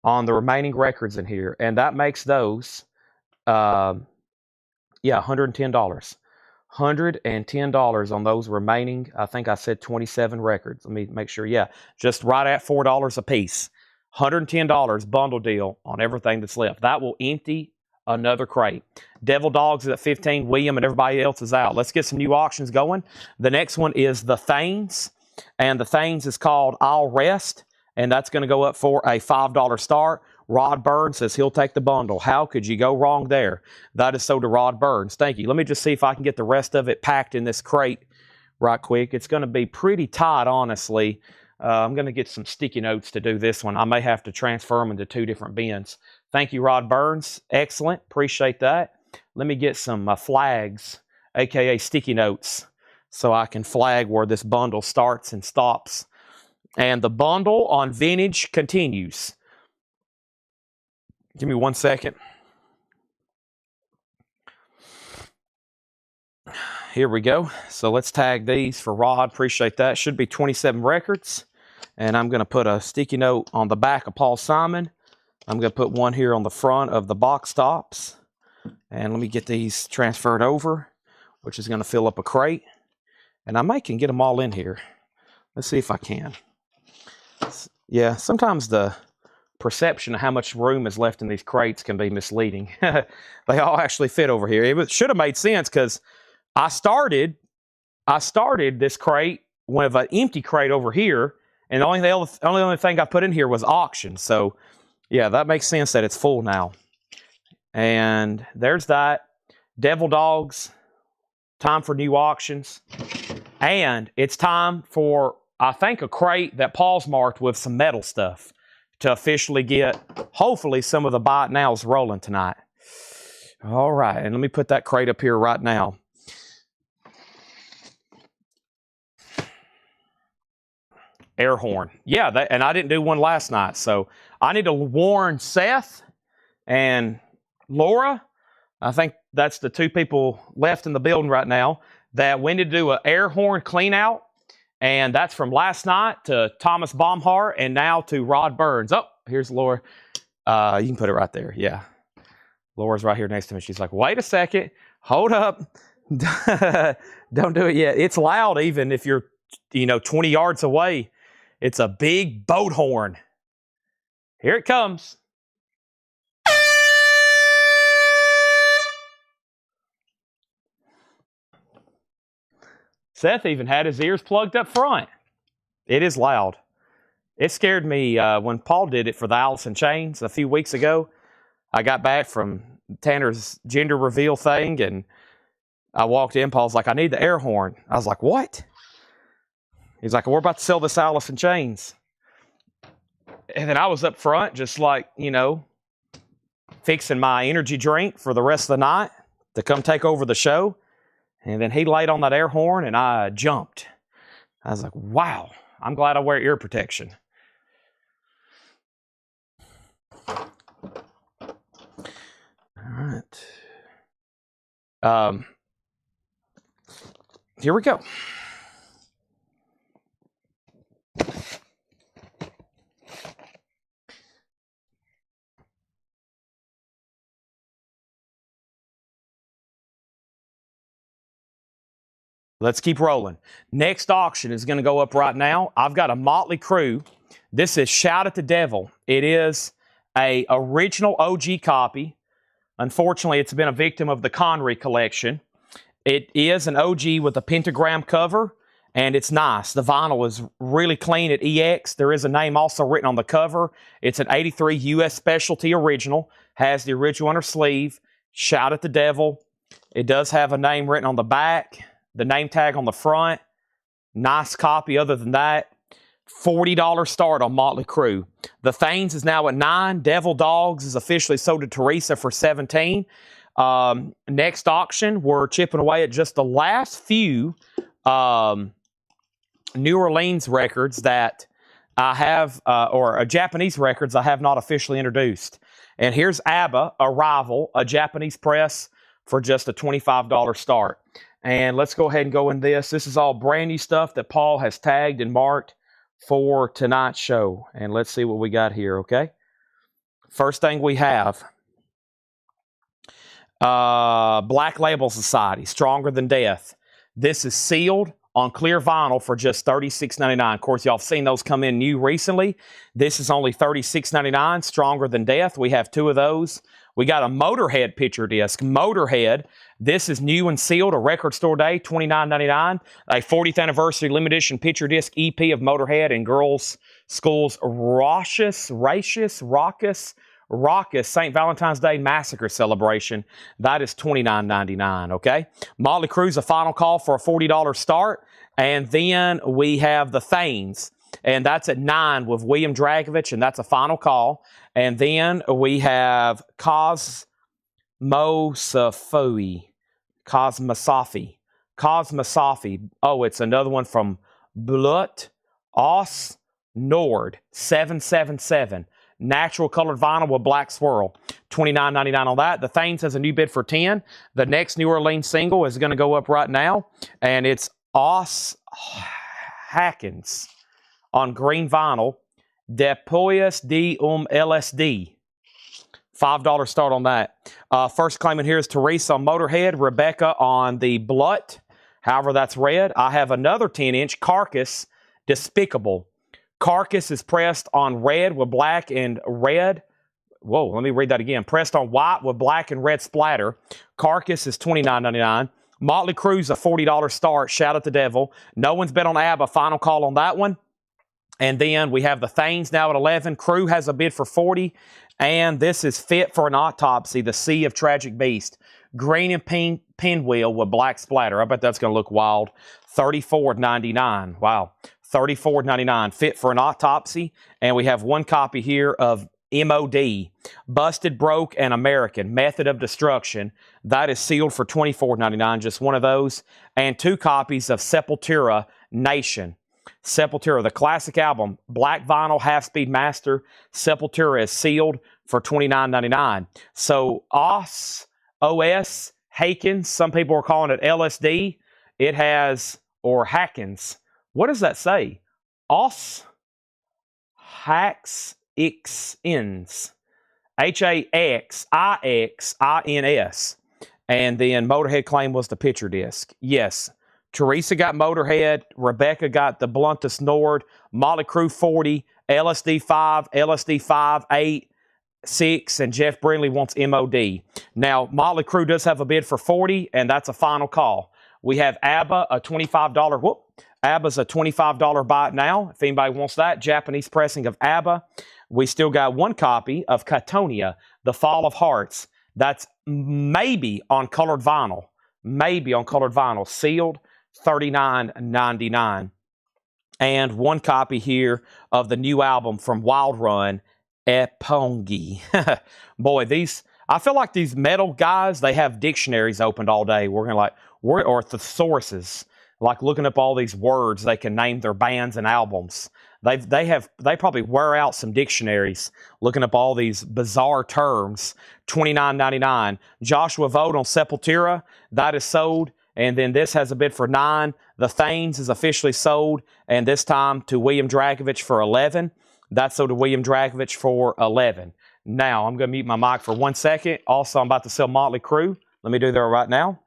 on the remaining records in here. And that makes those, $110. $110 on those remaining, I think I said 27 records. Let me make sure. Yeah, just right at $4 a piece. $110 bundle deal on everything that's left. That will empty another crate. Devil Dogs is at 15. William and everybody else is out. Let's get some new auctions going. The next one is the Thanes, and the Thanes is called I'll Rest, and that's going to go up for a $5 start. Rod Burns says he'll take the bundle. How could you go wrong there? That is so to Rod Burns. Thank you. Let me just see if I can get the rest of it packed in this crate right quick. It's going to be pretty tight, honestly. I'm going to get some sticky notes to do this one. I may have to transfer them into 2 different bins. Thank you, Rod Burns. Excellent. Appreciate that. Let me get some flags, a.k.a. sticky notes, so I can flag where this bundle starts and stops. And the bundle on vintage continues. Give me 1 second. Here we go. So let's tag these for Rod. Appreciate that. Should be 27 records. And I'm going to put a sticky note on the back of Paul Simon. I'm going to put one here on the front of the box tops. And let me get these transferred over, which is going to fill up a crate. And I might can get them all in here. Let's see if I can. Yeah, sometimes the perception of how much room is left in these crates can be misleading. They all actually fit over here. It should have made sense because I started this crate with an empty crate over here, and the only thing I put in here was auction. So yeah, that makes sense that it's full now. And there's that. Devil Dogs, time for new auctions. And it's time for, I think, a crate that Paul's marked with some metal stuff to officially get, hopefully, some of the buy it nows rolling tonight. All right, and let me put that crate up here right now. air horn. Yeah, and I didn't do one last night. So I need to warn Seth and Laura. I think that's the two people left in the building right now that we need to do an air horn clean out. And that's from last night to Thomas Baumhart and now to Rod Burns. Oh, here's Laura. You can put it right there. Yeah. Laura's right here next to me. She's like, wait a second. Hold up. Don't do it yet. It's loud even if you're, 20 yards away. It's a big boat horn. Here it comes. Seth even had his ears plugged up front. It is loud. It scared me when Paul did it for the Alice in Chains a few weeks ago. I got back from Tanner's gender reveal thing, and I walked in. Paul's like, I need the air horn. I was like, what? He's like, we're about to sell this Alice in Chains. And then I was up front just like, fixing my energy drink for the rest of the night to come take over the show. And then he laid on that air horn, and I jumped. I was like, wow, I'm glad I wear ear protection. All right. Here we go. Let's keep rolling. Next auction is going to go up right now. I've got a Motley Crue. This is Shout at the Devil. It is a original OG copy. Unfortunately, it's been a victim of the Connery collection. It is an OG with a pentagram cover, and it's nice. The vinyl is really clean at EX. There is a name also written on the cover. It's an 83 U.S. Specialty original. Has the original inner sleeve. Shout at the Devil. It does have a name written on the back. The name tag on the front. Nice copy other than that. $40 start on Motley Crue. The Thanes is now at $9. Devil Dogs is officially sold to Teresa for $17. Next auction, we're chipping away at just the last few New Orleans records that I have, or Japanese records I have not officially introduced. And here's ABBA, Arrival, a Japanese press for just a $25 start. And let's go ahead and go in this. This is all brand new stuff that Paul has tagged and marked for tonight's show. And let's see what we got here, okay? First thing we have, Black Label Society, Stronger Than Death. This is sealed on clear vinyl for just $36.99. Of course, y'all have seen those come in new recently. This is only $36.99, Stronger Than Death. We have two of those. We got a Motorhead picture disc. Motorhead, this is new and sealed, a record store day, $29.99. A 40th anniversary limited edition picture disc EP of Motorhead and Girls' School's Raucous St. Valentine's Day Massacre celebration. That is $29.99, okay? Motley Crue's a final call for a $40 start. And then we have the Thanes, and that's at $9 with William Dragovich, and that's a final call. And then we have Cosmosafi. Oh, it's another one from Blut Os Nord 777. Natural colored vinyl with black swirl. $29.99 on that. The Thanes has a new bid for $10. The next New Orleans single is going to go up right now, and it's Os Hackens on green vinyl. Depois de LSD. $5 start on that. First claimant here is Teresa on Motorhead. Rebecca on the Blut. However, that's red. I have another 10-inch Carcass Despicable. Carcass is pressed on red with black and red. Whoa, let me read that again. Pressed on white with black and red splatter. Carcass is $29.99. Motley Crue's a $40 start. Shout at the Devil. No one's bet on ABBA. Final call on that one. And then we have the Thanes now at $11. Crue has a bid for $40. And this is Fit for an Autopsy, the Sea of Tragic Beast. Green and pink pinwheel with black splatter. I bet that's going to look wild. $34.99. Wow. $34.99. Fit for an Autopsy. And we have one copy here of MOD. Busted, Broke, and American. Method of Destruction. That is sealed for $24.99. Just one of those. And two copies of Sepultura, Nation. Sepultura, the classic album, black vinyl, half-speed master. Sepultura is sealed for $29.99. So OS, Hakens, some people are calling it LSD. It has, or Hackens. What does that say? Os Hax Ins. Haxixins. And then Motorhead claim was the picture disc. Yes. Teresa got Motorhead. Rebecca got the Bluntest Nord. Motley Crue 40. LSD 5. LSD 5, 8, 6. And Jeff Brindley wants MOD. Now, Motley Crue does have a bid for 40, and that's a final call. We have ABBA, a $25. ABBA's a $25 buy it now. If anybody wants that, Japanese pressing of ABBA. We still got one copy of Catatonia, The Fall of Hearts. That's maybe on colored vinyl. Maybe on colored vinyl. Sealed, $39.99. And one copy here of the new album from Wild Run, Epongi. Boy, I feel like these metal guys, they have dictionaries opened all day. We're going to or thesauruses, like looking up all these words they can name their bands and albums. They probably wear out some dictionaries looking up all these bizarre terms. $29.99. Joshua Vogt on Sepultura, that is sold. And then this has a bid for $9. The Thanes is officially sold, and this time to William Dragovich for $11. That's sold to William Dragovich for $11. Now, I'm going to mute my mic for 1 second. Also, I'm about to sell Motley Crue. Let me do that right now.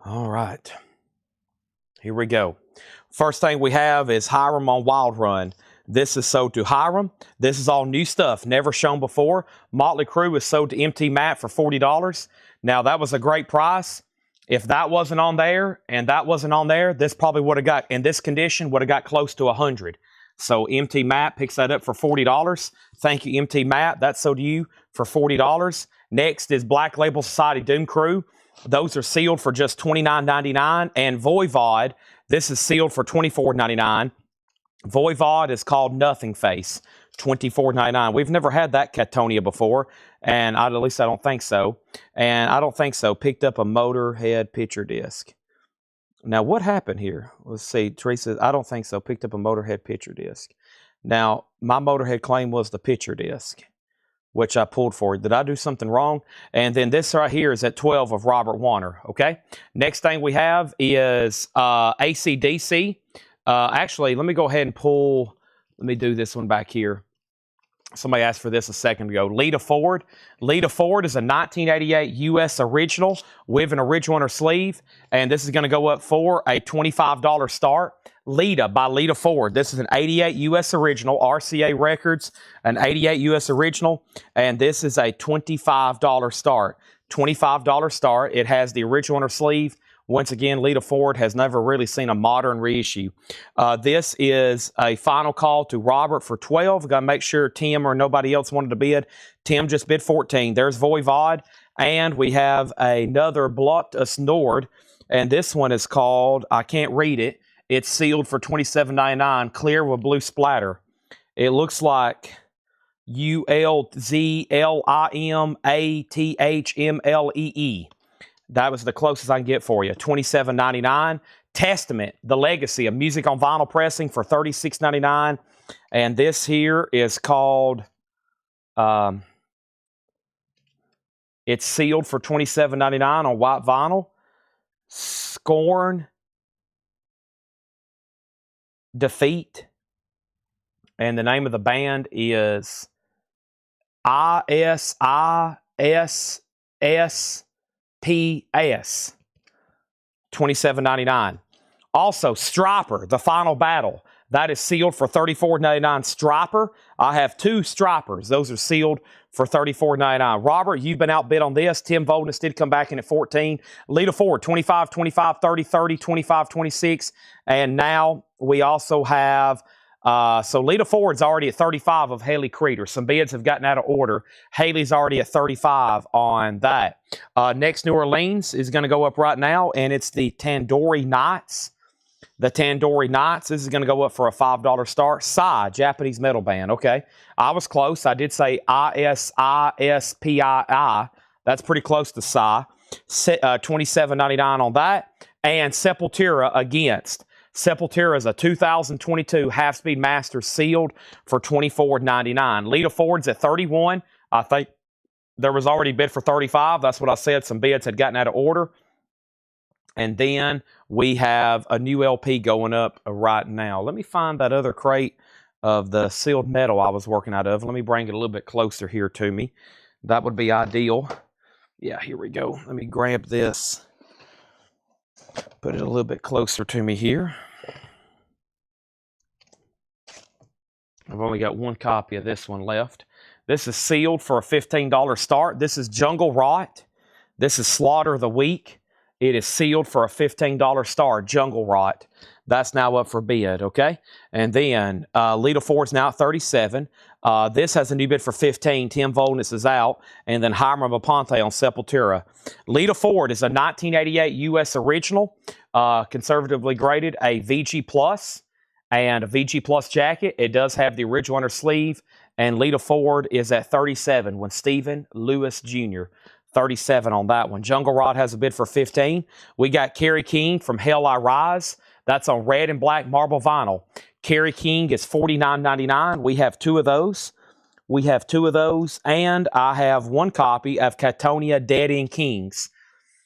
All right. Here we go. First thing we have is Hiram on Wild Run. This is sold to Hiram. This is all new stuff, never shown before. Motley Crue is sold to MT Matt for $40. Now, that was a great price. If that wasn't on there and that wasn't on there, this probably would have got, in this condition, would have got close to $100. So MT Matt picks that up for $40. Thank you, MT Matt. That's sold to you for $40. Next is Black Label Society Doom Crew. Those are sealed for just $29.99. And Voivod, this is sealed for $24.99. Voivod is called Nothing Face, $24.99. We've never had that Catatonia before, and at least I don't think so. And I don't think so. Picked up a Motorhead picture disc. Now, what happened here? Let's see. Teresa, I don't think so. Picked up a Motorhead picture disc. Now, my Motorhead claim was the picture disc, which I pulled for. Did I do something wrong? And then this right here is at 12 of Robert Warner, okay? Next thing we have is AC/DC. Actually, let me go ahead and pull, let me do this one back here. Somebody asked for this a second ago. Lita Ford. Lita Ford is a 1988 U.S. original with an original on her sleeve, and this is going to go up for a $25 start. Lita by Lita Ford. This is an 88 U.S. original, RCA Records, an 88 U.S. original, and this is a $25 start. $25 start. It has the original on her sleeve. Once again, Lita Ford has never really seen a modern reissue. This is a final call to Robert for $12. Got to make sure Tim or nobody else wanted to bid. Tim just bid $14. There's Voivod. And we have another Bluntest Nord. And this one is called, I can't read it. It's sealed for $27.99, clear with blue splatter. It looks like ULZLIMATHMLEE. That was the closest I can get for you. $27.99. Testament, the legacy of music on vinyl pressing for $36.99. And this here is called, it's sealed for $27.99 on white vinyl. Scorn, Defeat. And the name of the band is ISISSPS. PS, $27.99. Also, Stryper, The Final Battle. That is sealed for $34.99. Stryper, I have two Strypers. Those are sealed for $34.99. Robert, you've been outbid on this. Tim Voldness did come back in at 14. Lita Ford, 25, 25, 30, 30, 25, 26. And now we also have So Lita Ford's already at 35 of Haley Creeder. Some bids have gotten out of order. Haley's already at 35 on that. Next, New Orleans is going to go up right now, and it's the Tandoori Nights. The Tandoori Nights. This is going to go up for a $5 start. Psy, Japanese metal band. Okay. I was close. I did say ISISPII. That's pretty close to Psy. $27.99 on that. And Sepultura against. Sepultura is a 2022 half-speed master sealed for $24.99. Lita Ford's at 31. I think there was already bid for 35. That's what I said. Some bids had gotten out of order. And then we have a new LP going up right now. Let me find that other crate of the sealed metal I was working out of. Let me bring it a little bit closer here to me. That would be ideal. Yeah, here we go. Let me grab this. Put it a little bit closer to me here. I've only got one copy of this one left. This is sealed for a $15 start. This is Jungle Rot. This is Slaughter of the Week. It is sealed for a $15 start, Jungle Rot. That's now up for bid, okay? And then Lita Ford's now at 37. This has a new bid for 15. Tim Volness is out. And then Hiram Aponte on Sepultura. Lita Ford is a 1988 U.S. original, conservatively graded, a VG Plus and a VG Plus jacket. It does have the original under sleeve. And Lita Ford is at 37 when Stephen Lewis Jr. 37 on that one. Jungle Rod has a bid for 15. We got Kerry King from Hell I Rise. That's on red and black marble vinyl. Kerry King is $49.99. We have two of those. And I have one copy of Catatonia Dead End Kings.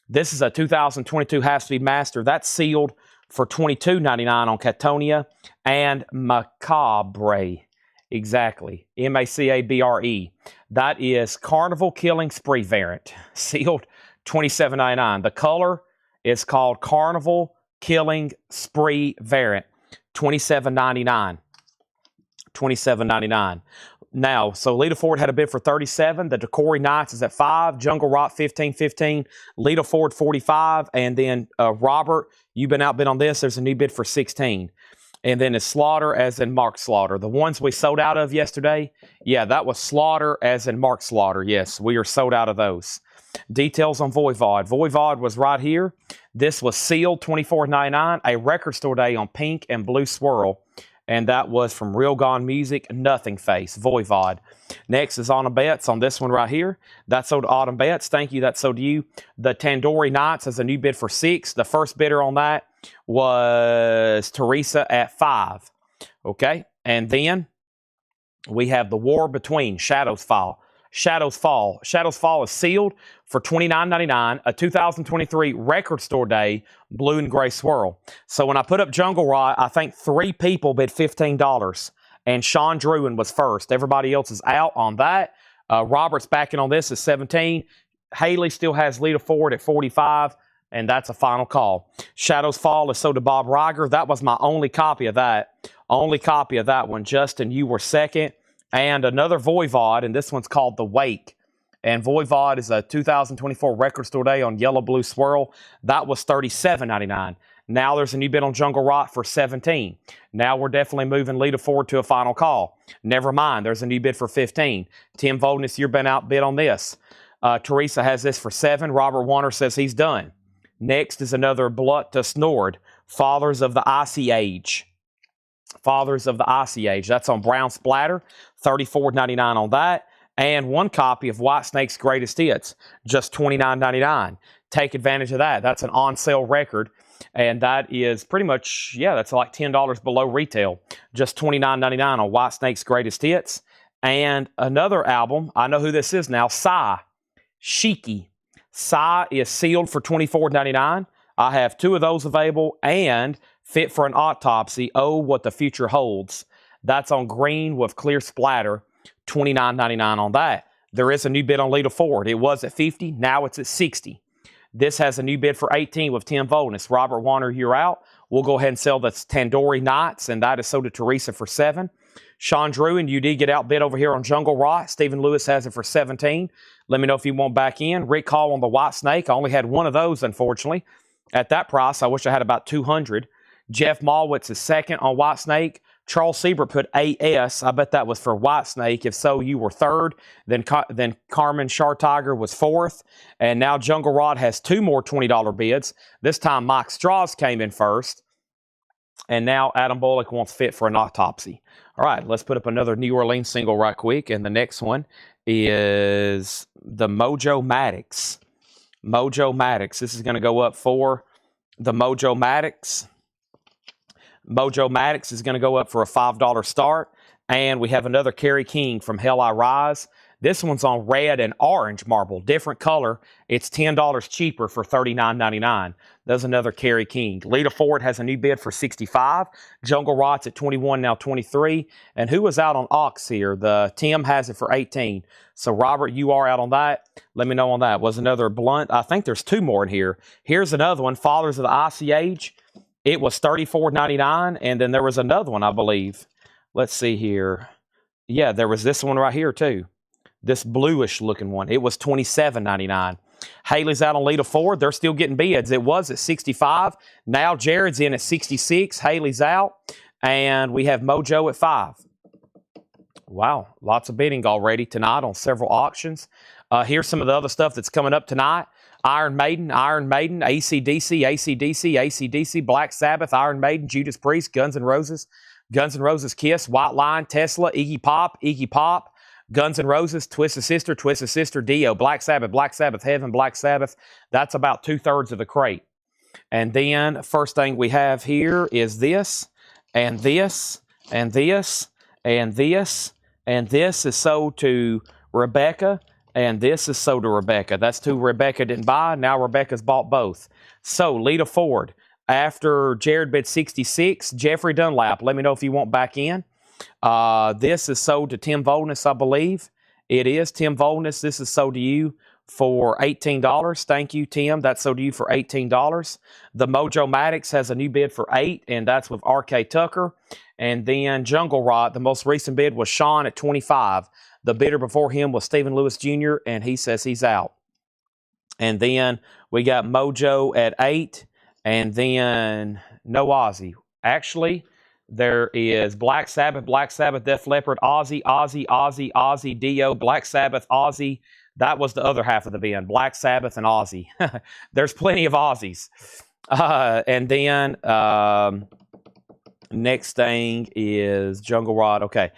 This is a 2022 half-speed master. That's sealed for $22.99 on Catatonia and Macabre. Exactly. Macabre. That is Carnival Killing Spree variant. Sealed $27.99. The color is called Carnival Killing Spree variant. $27.99. $27.99. Now, so Lita Ford had a bid for 37. The Decory Knights is at 5. Jungle Rock 15.15. Lita Ford 45. And then Robert, you've been outbid on this. There's a new bid for 16. And then it's Slaughter as in Mark Slaughter. The ones we sold out of yesterday, yeah, that was Slaughter as in Mark Slaughter. Yes, we are sold out of those. Details on Voivod. Voivod was right here. This was sealed $24.99. A record store day on Pink and Blue Swirl. And that was from Real Gone Music, Nothing Face, Voivod. Next is Autumn Betts on this one right here. That sold to Autumn Betts. Thank you. That sold to you. The Tandoori Nights has a new bid for 6. The first bidder on that was Teresa at 5. Okay. And then we have The War Between, Shadows Fall. Shadows Fall. Shadows Fall is sealed for $29.99, a 2023 record store day, blue and gray swirl. So when I put up Jungle Rot, I think 3 people bid $15, and Sean Druin was first. Everybody else is out on that. Robert's backing on this at 17. Haley still has Lita Ford at 45, and that's a final call. Shadows Fall is sold to Bob Reiger. That was my only copy of that. Only copy of that one. Justin, you were second. And another Voivod, and this one's called The Wake. And Voivod is a 2024 record store day on Yellow Blue Swirl. That was $37.99. Now there's a new bid on Jungle Rot for $17. Now we're definitely moving Lita Ford to a final call. Never mind, there's a new bid for $15. Tim Voldness, you've been outbid on this. Teresa has this for $7. Robert Warner says he's done. Next is another Blut to Snord, Fathers of the Icy Age. Fathers of the Icy Age. That's on Brown Splatter. $34.99 on that. And one copy of Whitesnake's Greatest Hits. Just $29.99. Take advantage of that. That's an on-sale record. And that is pretty much, yeah, that's like $10 below retail. Just $29.99 on Whitesnake's Greatest Hits. And another album, I know who this is now, Psy. Shiki. Psy is sealed for $24.99. I have 2 of those available, and Fit for an Autopsy, Oh, What the Future Holds. That's on green with clear splatter, $29.99 on that. There is a new bid on Lita Ford. It was at 50, now it's at 60. This has a new bid for 18 with Tim Voldness. Robert Warner, you're out. We'll go ahead and sell the Tandoori Nights, and that is sold to Teresa for 7. Sean Druin, you did get outbid over here on Jungle Rot. Stephen Lewis has it for 17. Let me know if you want back in. Rick Hall on the White Snake. I only had one of those, unfortunately. At that price, I wish I had about 200. Jeff Malwitz is second on Whitesnake. Charles Siebert put AS. I bet that was for Whitesnake. If so, you were third. Then Carmen Tiger was fourth. And now Jungle Rod has 2 more $20 bids. This time Mike Strauss came in first. And now Adam Bullock wants fit for an autopsy. All right, let's put up another New Orleans single right quick. And the next one is the Mojo Maddox. Mojo Maddox. This is going to go up for the Mojo Maddox. Mojo Maddox is going to go up for a $5 start. And we have another Kerry King from Hell I Rise. This one's on red and orange marble, different color. It's $10 cheaper for $39.99. There's another Kerry King. Lita Ford has a new bid for $65. Jungle Rod's at $21, now $23. And who was out on Ox here? The Tim has it for $18. So Robert, you are out on that. Let me know on that. Was another blunt. I think there's 2 more in here. Here's another one, Fathers of the Icy Age. It was $34.99. And then there was another one, I believe. Let's see here. Yeah, there was this one right here too. This bluish looking one. It was $27.99. Haley's out on Lita Ford. They're still getting bids. It was at $65. Now Jared's in at $66. Haley's out. And we have Mojo at $5. Wow. Lots of bidding already tonight on several auctions. Here's some of the other stuff that's coming up tonight. Iron Maiden, AC/DC, AC/DC, Black Sabbath, Iron Maiden, Judas Priest, Guns N' Roses, Kiss, White Line, Tesla, Iggy Pop, Guns N' Roses, Twisted Sister, Dio, Black Sabbath, Heaven, Black Sabbath. That's about 2/3 of the crate. And then first thing we have here is this, and this, and this, and this, and this is sold to Rebecca, and this is sold to Rebecca. That's 2 Rebecca didn't buy. Now Rebecca's bought both. So Lita Ford, after Jared bid 66, Jeffrey Dunlap, let me know if you want back in. This is sold to Tim Volness, I believe. It is Tim Volness. This is sold to you for $18. Thank you, Tim. That's sold to you for $18. The Mojo Maddox has a new bid for $8, and that's with R.K. Tucker. And then Jungle Rod, the most recent bid was Sean at $25. The bidder before him was Stephen Lewis Jr., and he says he's out. And then we got Mojo at $8, and then no Ozzy. Actually, there is Black Sabbath, Def Leppard, Ozzy, Dio, Black Sabbath, Ozzy. That was the other half of the bin, Black Sabbath and Ozzy. There's plenty of Ozzies. And then next thing is Jungle Rod. Okay.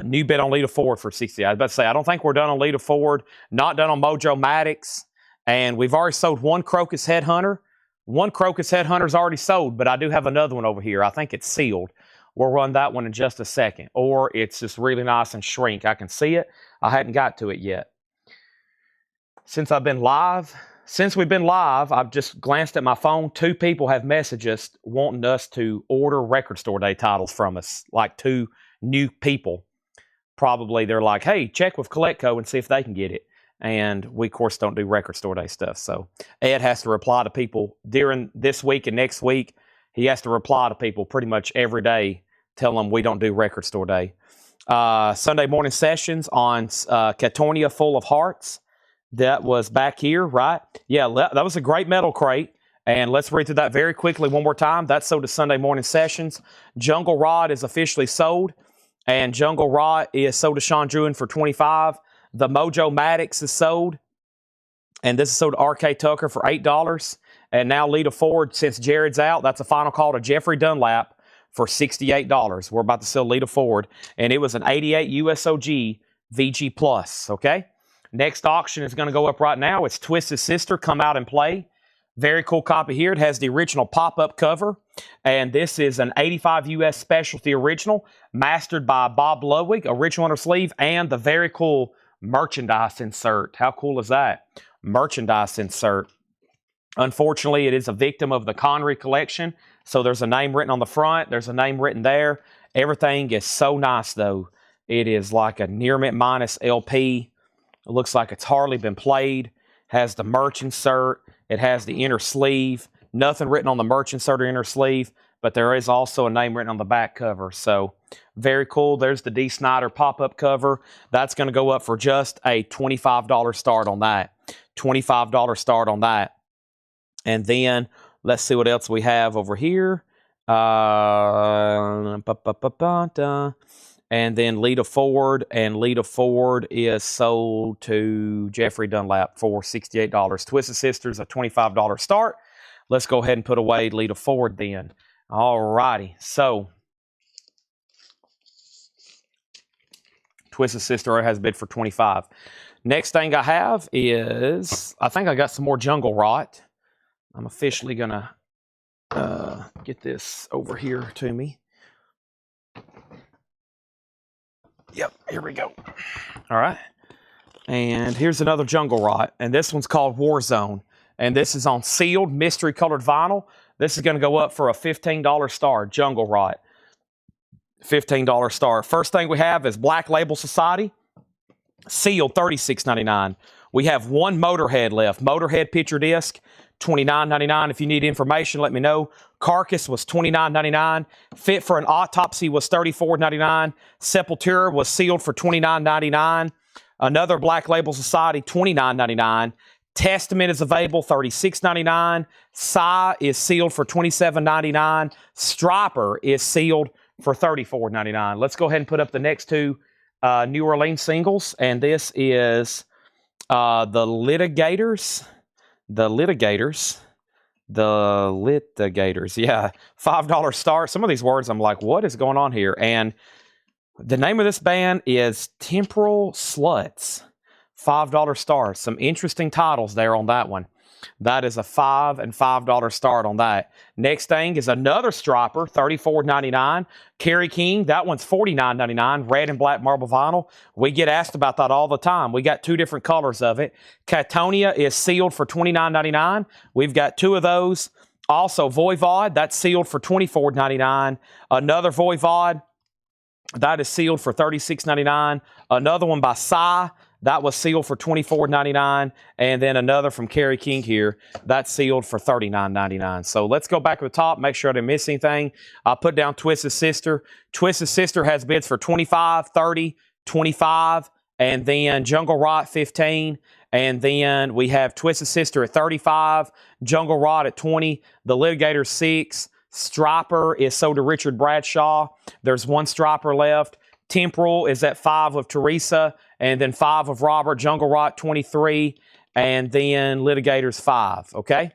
New bid on Lita Ford for $60. I was about to say, I don't think we're done on Lita Ford. Not done on Mojo Maddox. And we've already sold 1 Crocus Headhunter. 1 Crocus Headhunter's already sold, but I do have another one over here. I think it's sealed. We'll run that one in just a second. Or it's just really nice and shrink. I can see it. I hadn't got to it yet. Since we've been live, I've just glanced at my phone. 2 people have messaged us wanting us to order Record Store Day titles from us. Like 2 new people. Probably they're like, hey, check with CollectCo and see if they can get it. And we, of course, don't do Record Store Day stuff. So Ed has to reply to people during this week and next week. He has to reply to people pretty much every day, tell them we don't do Record Store Day. Sunday morning sessions on Catonia Full of Hearts. That was back here, right? Yeah, that was a great metal crate. And let's read through that very quickly one more time. That's sold to Sunday morning sessions. Jungle Rod is officially sold. And Jungle Rod is sold to Sean Druin for $25. The Mojo Maddox is sold. And this is sold to R.K. Tucker for $8. And now Lita Ford, since Jared's out, that's a final call to Jeffrey Dunlap for $68. We're about to sell Lita Ford. And it was an 88 USOG VG Plus, okay? Next auction is going to go up right now. It's Twisted Sister, Come Out and Play. Very cool copy here. It has the original pop-up cover. And this is an 85 US Specialty Original, mastered by Bob Ludwig, original under sleeve, and the very cool merchandise insert. How cool is that? Merchandise insert. Unfortunately, it is a victim of the Connery collection. So there's a name written on the front. There's a name written there. Everything is so nice, though. It is like a near mint minus LP. It looks like it's hardly been played. Has the merch insert. It has the inner sleeve. Nothing written on the merch insert or inner sleeve, but there is also a name written on the back cover. So very cool. There's the D. Snyder pop-up cover. That's going to go up for just a $25 start on that. $25 start on that. And then let's see what else we have over here. And then Lita Ford, and Lita Ford is sold to Jeffrey Dunlap for $68. Twisted Sisters, a $25 start. Let's go ahead and put away Lita Ford then. All righty. So, Twisted Sister has bid for $25. Next thing I have is, I think I got some more Jungle Rot. I'm officially going to get this over here to me. Yep, here we go. All right. And here's another Jungle Rot. And this one's called Warzone. And this is on sealed mystery colored vinyl. This is going to go up for a $15 star, Jungle Rot. $15 star. First thing we have is Black Label Society. Sealed, $36.99. We have one Motorhead left. Motorhead picture disc, $29.99. If you need information, let me know. Carcass was $29.99. Fit for an Autopsy was $34.99. Sepultura was sealed for $29.99. Another Black Label Society, $29.99. Testament is available, $36.99. Psy is sealed for $27.99. Stryper is sealed for $34.99. Let's go ahead and put up the next two New Orleans singles, and this is the Litigators. The Litigators. Yeah, $5 start. Some of these words, I'm like, what is going on here? And the name of this band is Temporal Sluts. $5 start. Some interesting titles there on that one. That is a $5 and $5 start on that. Next thing is another Stryper, $34.99. Kerry King, that one's $49.99. Red and black marble vinyl. We get asked about that all the time. We got two different colors of it. Catonia is sealed for $29.99. We've got two of those. Also, Voivod, that's sealed for $24.99. Another Voivod, that is sealed for $36.99. Another one by Psy, that was sealed for $24.99. And then another from Kerry King here, that's sealed for $39.99. So let's go back to the top, make sure I didn't miss anything. I'll put down Twisted Sister. Twisted Sister has bids for $25, $30, $25, and then Jungle Rot, $15. And then we have Twisted Sister at $35, Jungle Rot at $20, The Litigator $6. Stryper is sold to Richard Bradshaw. There's one Stryper left. Temporal is at $5 with Teresa, and then $5 of Robert. Jungle Rot, $23, and then Litigators, $5. Okay?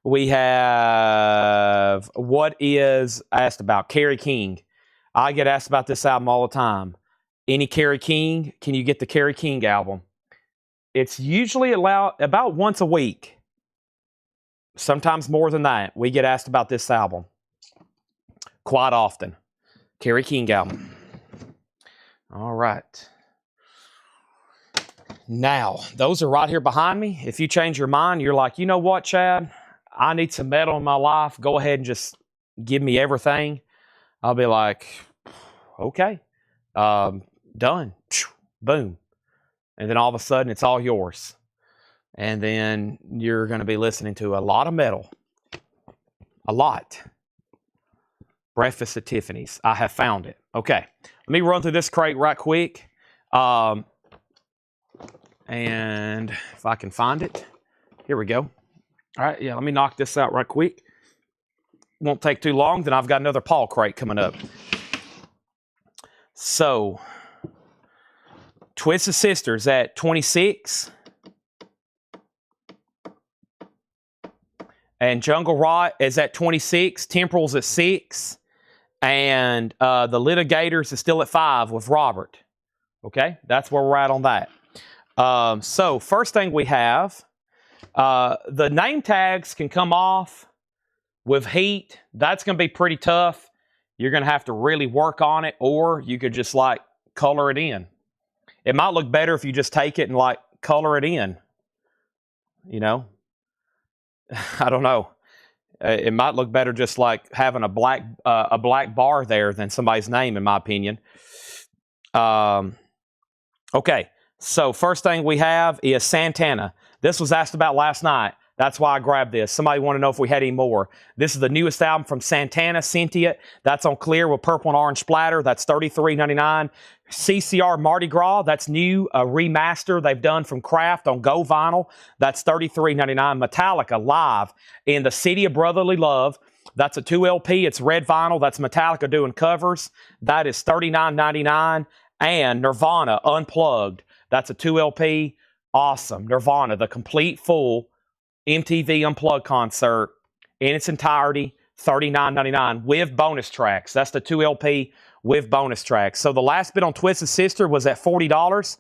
We have what is asked about? Kerry King. I get asked about this album all the time. Any Kerry King? Can you get the Kerry King album? It's usually about once a week. Sometimes more than that. We get asked about this album quite often. Kerry King album. All right. Now, those are right here behind me. If you change your mind, you're like, you know what, Chad? I need some metal in my life. Go ahead and just give me everything. I'll be like, okay. Done. Boom. And then all of a sudden, it's all yours. And then you're going to be listening to a lot of metal. A lot. Breakfast at Tiffany's. I have found it. Okay. Let me run through this crate right quick. And if I can find it. Here we go. All right. Yeah, let me knock this out right quick. Won't take too long. Then I've got another Paul crate coming up. So, Twisted Sisters at $26. And Jungle Rot is at $26. Temporal's at $6. And the Litigators is still at $5 with Robert. Okay? That's where we're at on that. So, first thing we have, the name tags can come off with heat. That's going to be pretty tough. You're going to have to really work on it, or you could just, like, color it in. It might look better if you just take it and, like, color it in. You know? I don't know. It might look better just like having a black bar there than somebody's name, in my opinion. Okay, so first thing we have is Santana. This was asked about last night. That's why I grabbed this. Somebody wanted to know if we had any more. This is the newest album from Santana, Sentient. That's on clear with purple and orange splatter. That's $33.99. CCR Mardi Gras, that's new, a remaster they've done from Kraft on Go Vinyl. That's $33.99. Metallica live in the City of Brotherly Love. That's a 2 LP. It's red vinyl. That's Metallica doing covers. That is $39.99. And Nirvana Unplugged. That's a 2 LP. Awesome. Nirvana, the complete full MTV Unplugged concert in its entirety, $39.99 with bonus tracks. That's the 2 LP with bonus tracks. So the last bid on Twisted Sister was at $40.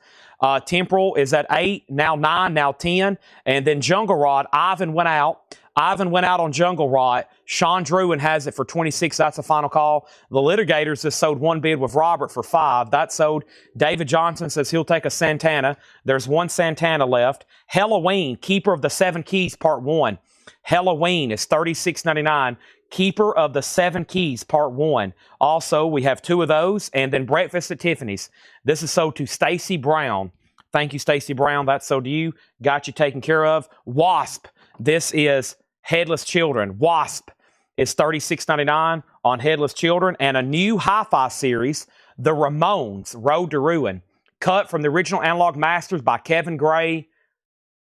Temporal is at $8, now $9, now $10. And then Jungle Rod, Ivan went out. Ivan went out on Jungle Rod. Sean Druin has it for $26. That's a final call. The Litigators has sold one bid with Robert for $5. That sold. David Johnson says he'll take a Santana. There's one Santana left. Halloween, Keeper of the Seven Keys, Part 1. Halloween is $36.99. Keeper of the Seven Keys, Part 1. Also, we have 2 of those. And then Breakfast at Tiffany's. This is sold to Stacy Brown. Thank you, Stacy Brown. That's sold to you. Got you taken care of. Wasp. This is Headless Children. Wasp is $36.99 on Headless Children. And a new hi-fi series, The Ramones, Road to Ruin. Cut from the original Analog Masters by Kevin Gray.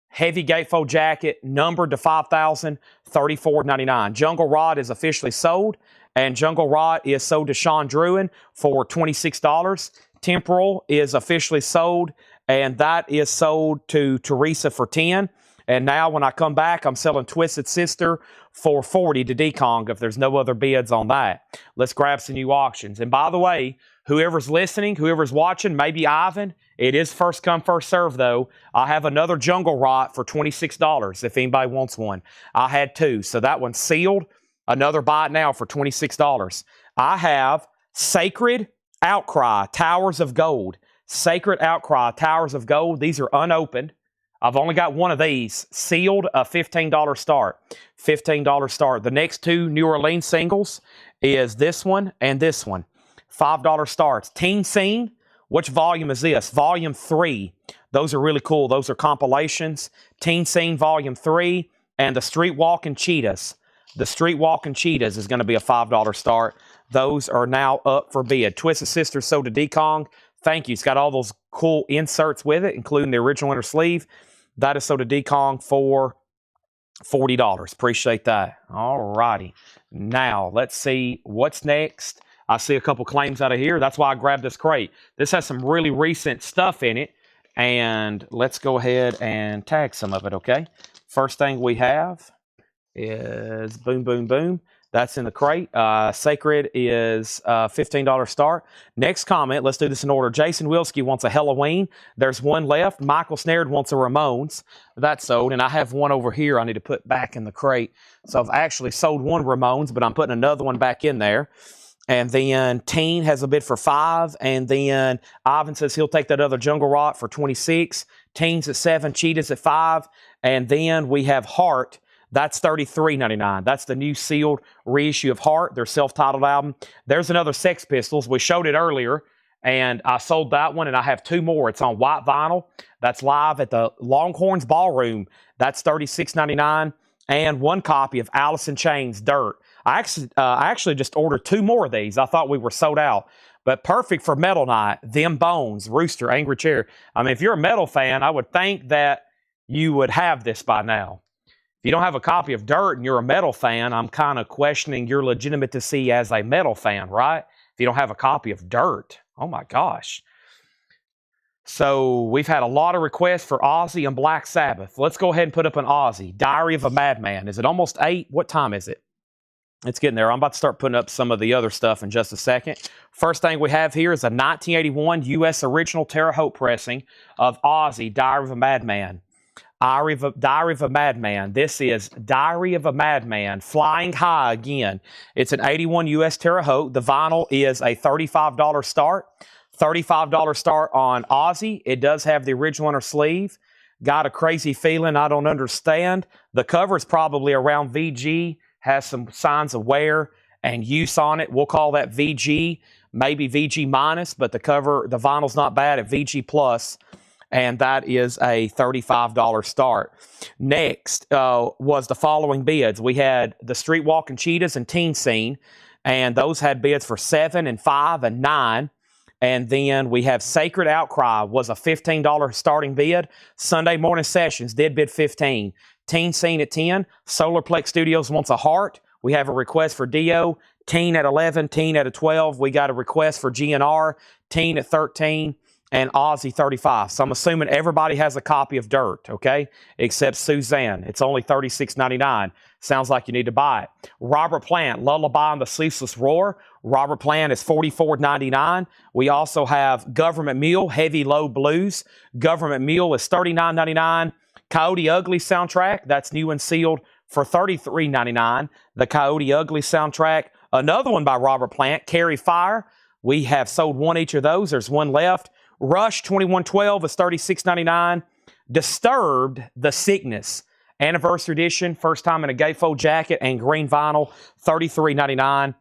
Heavy gatefold jacket, numbered to 5,000, $34.99. Jungle Rod is officially sold, and Jungle Rod is sold to Sean Druin for $26. Temporal is officially sold, and that is sold to Teresa for $10. And now when I come back, I'm selling Twisted Sister for $40 to Dekong if there's no other bids on that. Let's grab some new auctions. And by the way, whoever's listening, whoever's watching, maybe Ivan, it is first come, first serve, though. I have another Jungle Rot for $26 if anybody wants one. I had 2, so that one's sealed. Another buy it now for $26. I have Sacred Outcry, Towers of Gold. Sacred Outcry, Towers of Gold. These are unopened. I've only got one of these. Sealed, a $15 start. $15 start. The next 2 New Orleans singles is this one and this one. $5 starts. Teen Scene. Which volume is this? Volume 3. Those are really cool. Those are compilations. Teen Scene Volume 3 and the Street Walking Cheetahs. The Street Walking Cheetahs is going to be a $5 start. Those are now up for bid. Twisted Sister sold to Dekong. Thank you. It's got all those cool inserts with it, including the original inner sleeve. That is sold to Dekong for $40. Appreciate that. All righty. Now, let's see what's next. I see a couple claims out of here. That's why I grabbed this crate. This has some really recent stuff in it. And let's go ahead and tag some of it, okay? First thing we have is boom, boom, boom. That's in the crate. Sacred is $15 start. Next comment, let's do this in order. Jason Wilski wants a Halloween. There's one left. Michael Snared wants a Ramones. That's sold. And I have one over here I need to put back in the crate. So I've actually sold one Ramones, but I'm putting another one back in there. And then Teen has a bid for $5. And then Ivan says he'll take that other Jungle Rot for $26. Teen's at $7. Cheetah's at $5. And then we have Heart. That's $33.99. That's the new sealed reissue of Heart, their self-titled album. There's another Sex Pistols. We showed it earlier, and I sold that one, and I have 2 more. It's on white vinyl. That's live at the Longhorns Ballroom. That's $36.99. And 1 copy of Alice in Chains, Dirt. I actually just ordered 2 more of these. I thought we were sold out. But perfect for Metal Night, Them Bones, Rooster, Angry Chair. I mean, if you're a metal fan, I would think that you would have this by now. If you don't have a copy of Dirt and you're a metal fan, I'm kind of questioning your legitimacy as a metal fan, right? If you don't have a copy of Dirt. Oh my gosh. So we've had a lot of requests for Ozzy and Black Sabbath. Let's go ahead and put up an Ozzy. Diary of a Madman. Is it almost 8? What time is it? It's getting there. I'm about to start putting up some of the other stuff in just a second. First thing we have here is a 1981 U.S. original Terre Haute pressing of Ozzy, Diary of a Madman. Diary of a Madman. This is Diary of a Madman, Flying High again. It's an 81 U.S. Terre Haute. The vinyl is a $35 start. $35 start on Ozzy. It does have the original inner sleeve. Got a crazy feeling I don't understand. The cover is probably around VG. Has some signs of wear and use on it. We'll call that VG, maybe VG minus, but the cover, the vinyl's not bad at VG plus. And that is a $35 start. Next was the following bids. We had the Street Walking Cheetahs and Teen Scene, and those had bids for $7 and $5 and $9. And then we have Sacred Outcry was a $15 starting bid. Sunday Morning Sessions did bid $15. Teen Scene at $10. Solarplex Studios wants a Heart, We have a request for Dio, Teen at 11, Teen at a 12. We got a request for GNR, Teen at 13, and Ozzy 35. So I'm assuming everybody has a copy of Dirt, okay? Except Suzanne. It's only $36.99. Sounds like you need to buy it. Robert Plant, Lullaby and the Ceaseless Roar. Robert Plant is $44.99. We also have Government Mule, Heavy Low Blues. Government Mule is $39.99. Coyote Ugly soundtrack, that's new and sealed for $33.99. The Coyote Ugly soundtrack. Another one by Robert Plant, Carry Fire. We have sold one each of those. There's one left. Rush 2112 is $36.99. Disturbed, The Sickness, Anniversary Edition, first time in a gatefold jacket and green vinyl, $33.99.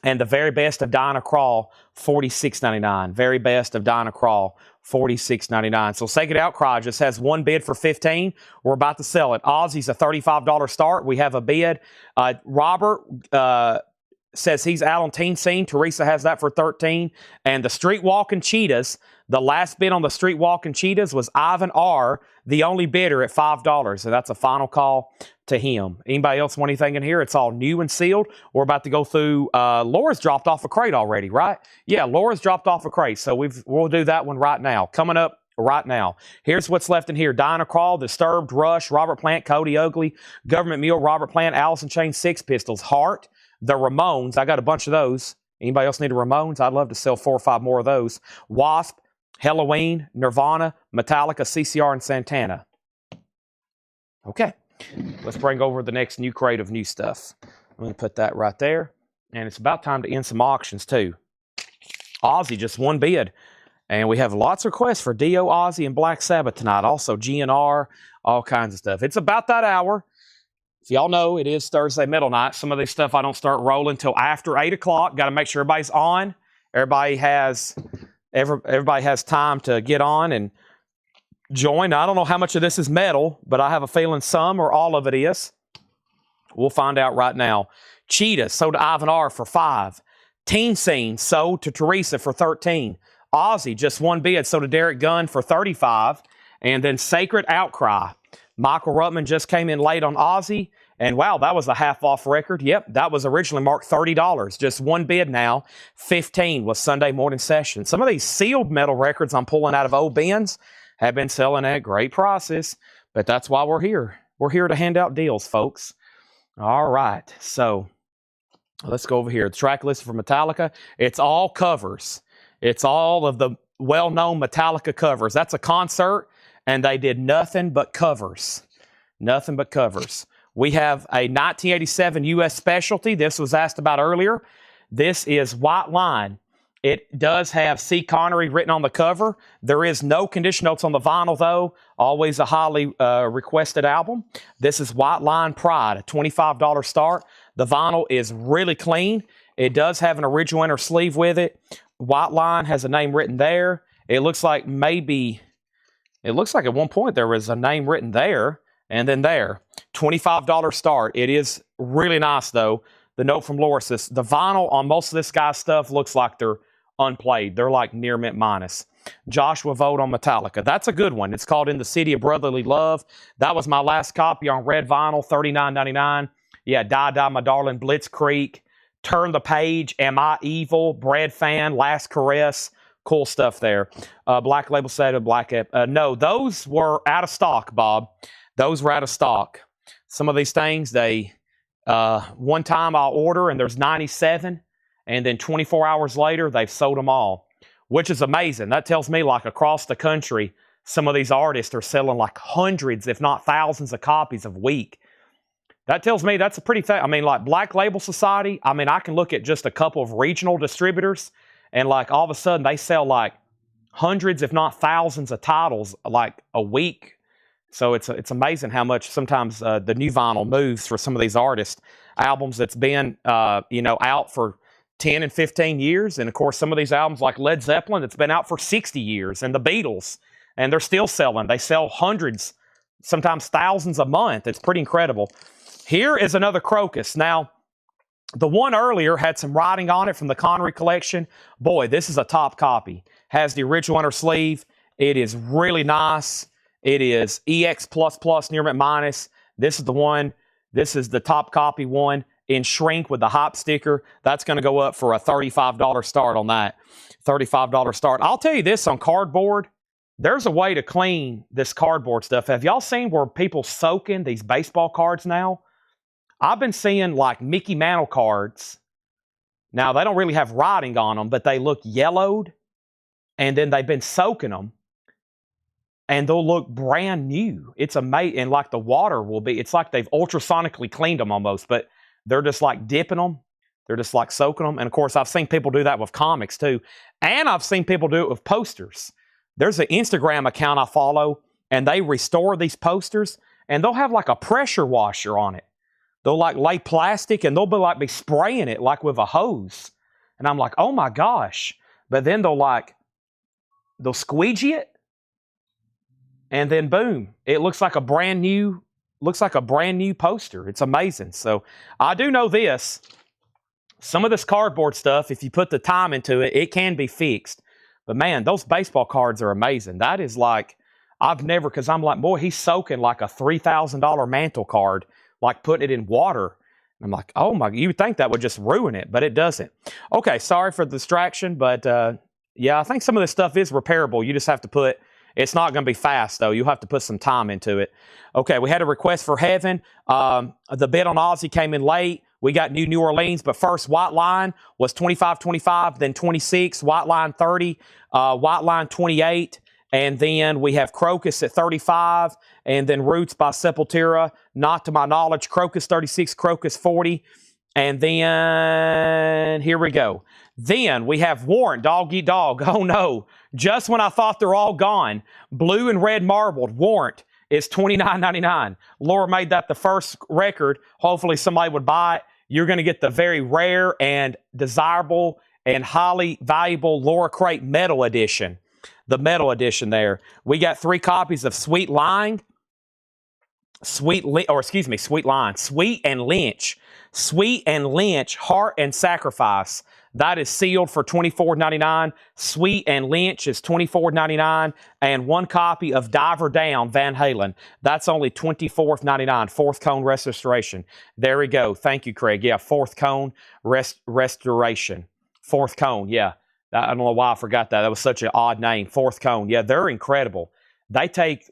And The Very Best of Dinah Krall, $46.99. Very Best of Dinah Krall, $46.99. So Sacred Outcry just has one bid for $15. We're about to sell it. Ozzy's a $35 start. We have a bid. Robert says he's out on Teen Scene. Teresa has that for $13. And the Street Walking Cheetahs, the last bid on the Street Walking Cheetahs was Ivan R., the only bidder at $5. So that's a final call to him. Anybody else want anything in here? It's all new and sealed. We're about to go through. Laura's dropped off a crate already, right? Yeah, Laura's dropped off a crate. So we'll do that one right now. Coming up right now. Here's what's left in here. Dinah Krall, Disturbed, Rush, Robert Plant, Coyote Ugly, Government Mule, Robert Plant, Alice in Chains, Six Pistols, Heart, The Ramones. I got a bunch of those. Anybody else need a Ramones? I'd love to sell 4 or 5 more of those. Wasp, Halloween, Nirvana, Metallica, CCR, and Santana. Okay. Let's bring over the next new crate of new stuff. I'm going to put that right there. And it's about time to end some auctions, too. Ozzy, just one bid. And we have lots of requests for Dio, Ozzy, and Black Sabbath tonight. Also, GNR, all kinds of stuff. It's about that hour. If y'all know, it is Thursday middle night. Some of this stuff I don't start rolling until after 8 o'clock. Got to make sure everybody's on. Everybody has time to get on and join. I don't know how much of this is metal, but I have a feeling some or all of it is. We'll find out right now. Cheetah sold to Ivan R. for $5. Teen Scene sold to Teresa for $13. Ozzy, just one bid, sold to Derek Gunn for $35. And then Sacred Outcry. Michael Ruttman just came in late on Ozzy. And wow, that was a half-off record. Yep, that was originally marked $30. Just one bid now. $15 was Sunday morning session. Some of these sealed metal records I'm pulling out of old bins have been selling at great prices. But that's why we're here. We're here to hand out deals, folks. All right, so let's go over here. The track list for Metallica. It's all covers. It's all of the well-known Metallica covers. That's a concert, and they did nothing but covers. Nothing but covers. We have a 1987 U.S. specialty. This was asked about earlier. This is White Line. It does have C. Connery written on the cover. There is no condition notes on the vinyl, though. Always a highly requested album. This is White Line Pride, a $25 start. The vinyl is really clean. It does have an original inner sleeve with it. White Line has a name written there. It looks like at one point there was a name written there and then there. $25 start. It is really nice, though. The note from Laura says, the vinyl on most of this guy's stuff looks like they're unplayed. They're like near mint minus. Joshua Vogt on Metallica. That's a good one. It's called In the City of Brotherly Love. That was my last copy on red vinyl, $39.99. Yeah, Die, Die, My Darling, Blitzkrieg, Turn the Page, Am I Evil, Bread Fan, Last Caress. Cool stuff there. Black Label said Black App. No, those were out of stock, Bob. Those were out of stock. Some of these things, one time I'll order and there's 97, and then 24 hours later, they've sold them all, which is amazing. That tells me, like, across the country, some of these artists are selling like hundreds, if not thousands of copies a week. That tells me that's a pretty thing. I mean, like Black Label Society, I mean, I can look at just a couple of regional distributors and like all of a sudden they sell like hundreds, if not thousands of titles like a week. So it's amazing how much sometimes the new vinyl moves for some of these artists. Albums that's been out for 10 and 15 years. And of course, some of these albums like Led Zeppelin, it's been out for 60 years, and the Beatles, and they're still selling. They sell hundreds, sometimes thousands a month. It's pretty incredible. Here is another Crocus. Now, the one earlier had some writing on it from the Connery collection. Boy, this is a top copy. Has the original inner sleeve. It is really nice. It is EX++ near mint minus. This is the one. This is the top copy one. in shrink with the hop sticker. That's going to go up for a $35 start on that. $35 start. I'll tell you this on cardboard. There's a way to clean this cardboard stuff. Have y'all seen where people soaking these baseball cards now? I've been seeing like Mickey Mantle cards. Now, they don't really have writing on them, but they look yellowed. And then they've been soaking them. And they'll look brand new. It's amazing. And like the water will be, it's like they've ultrasonically cleaned them almost. But they're just like dipping them. They're just like soaking them. And of course, I've seen people do that with comics too. And I've seen people do it with posters. There's an Instagram account I follow, and they restore these posters, and they'll have like a pressure washer on it. They'll like lay plastic, and they'll be spraying it like with a hose. And I'm like, oh my gosh. But then they'll squeegee it, and then boom, it looks like a brand new poster. It's amazing. So I do know this. Some of this cardboard stuff, if you put the time into it, it can be fixed. But man, those baseball cards are amazing. That is like, because I'm like, boy, he's soaking like a $3,000 mantle card, like putting it in water. I'm like, oh my, you would think that would just ruin it, but it doesn't. Okay, sorry for the distraction, but yeah, I think some of this stuff is repairable. You just have to it's not going to be fast though. You'll have to put some time into it. Okay, we had a request for heaven. The bid on Aussie came in late. We got New Orleans, but first White Line was 25-25, then 26, White Line 30, White Line 28, and then we have Crocus at 35, and then Roots by Sepultura, not to my knowledge, Crocus 36, Crocus 40, and then here we go. Then we have Warrant, Dog Eat Dog. Oh no, just when I thought they're all gone, blue and red marbled, Warrant is $29.99. Laura made that the first record. Hopefully somebody would buy it. You're going to get the very rare and desirable and highly valuable Laura Crate Metal Edition. The Metal Edition there. We got 3 copies of Sweet Line. Sweet and Lynch. Sweet and Lynch, Heart and Sacrifice. That is sealed for $24.99. Sweet and Lynch is $24.99. And 1 copy of Diver Down, Van Halen. That's only $24.99. 4th cone restoration. There we go. Thank you, Craig. Yeah, 4th cone restoration. 4th cone, yeah. I don't know why I forgot that. That was such an odd name. 4th cone. Yeah, they're incredible. They take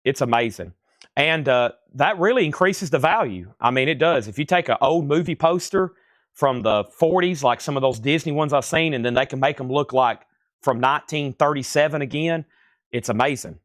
it's amazing. And that really increases the value. I mean, it does. If you take an old movie poster from the 40s, like some of those Disney ones I've seen, and then they can make them look like from 1937 again, it's amazing.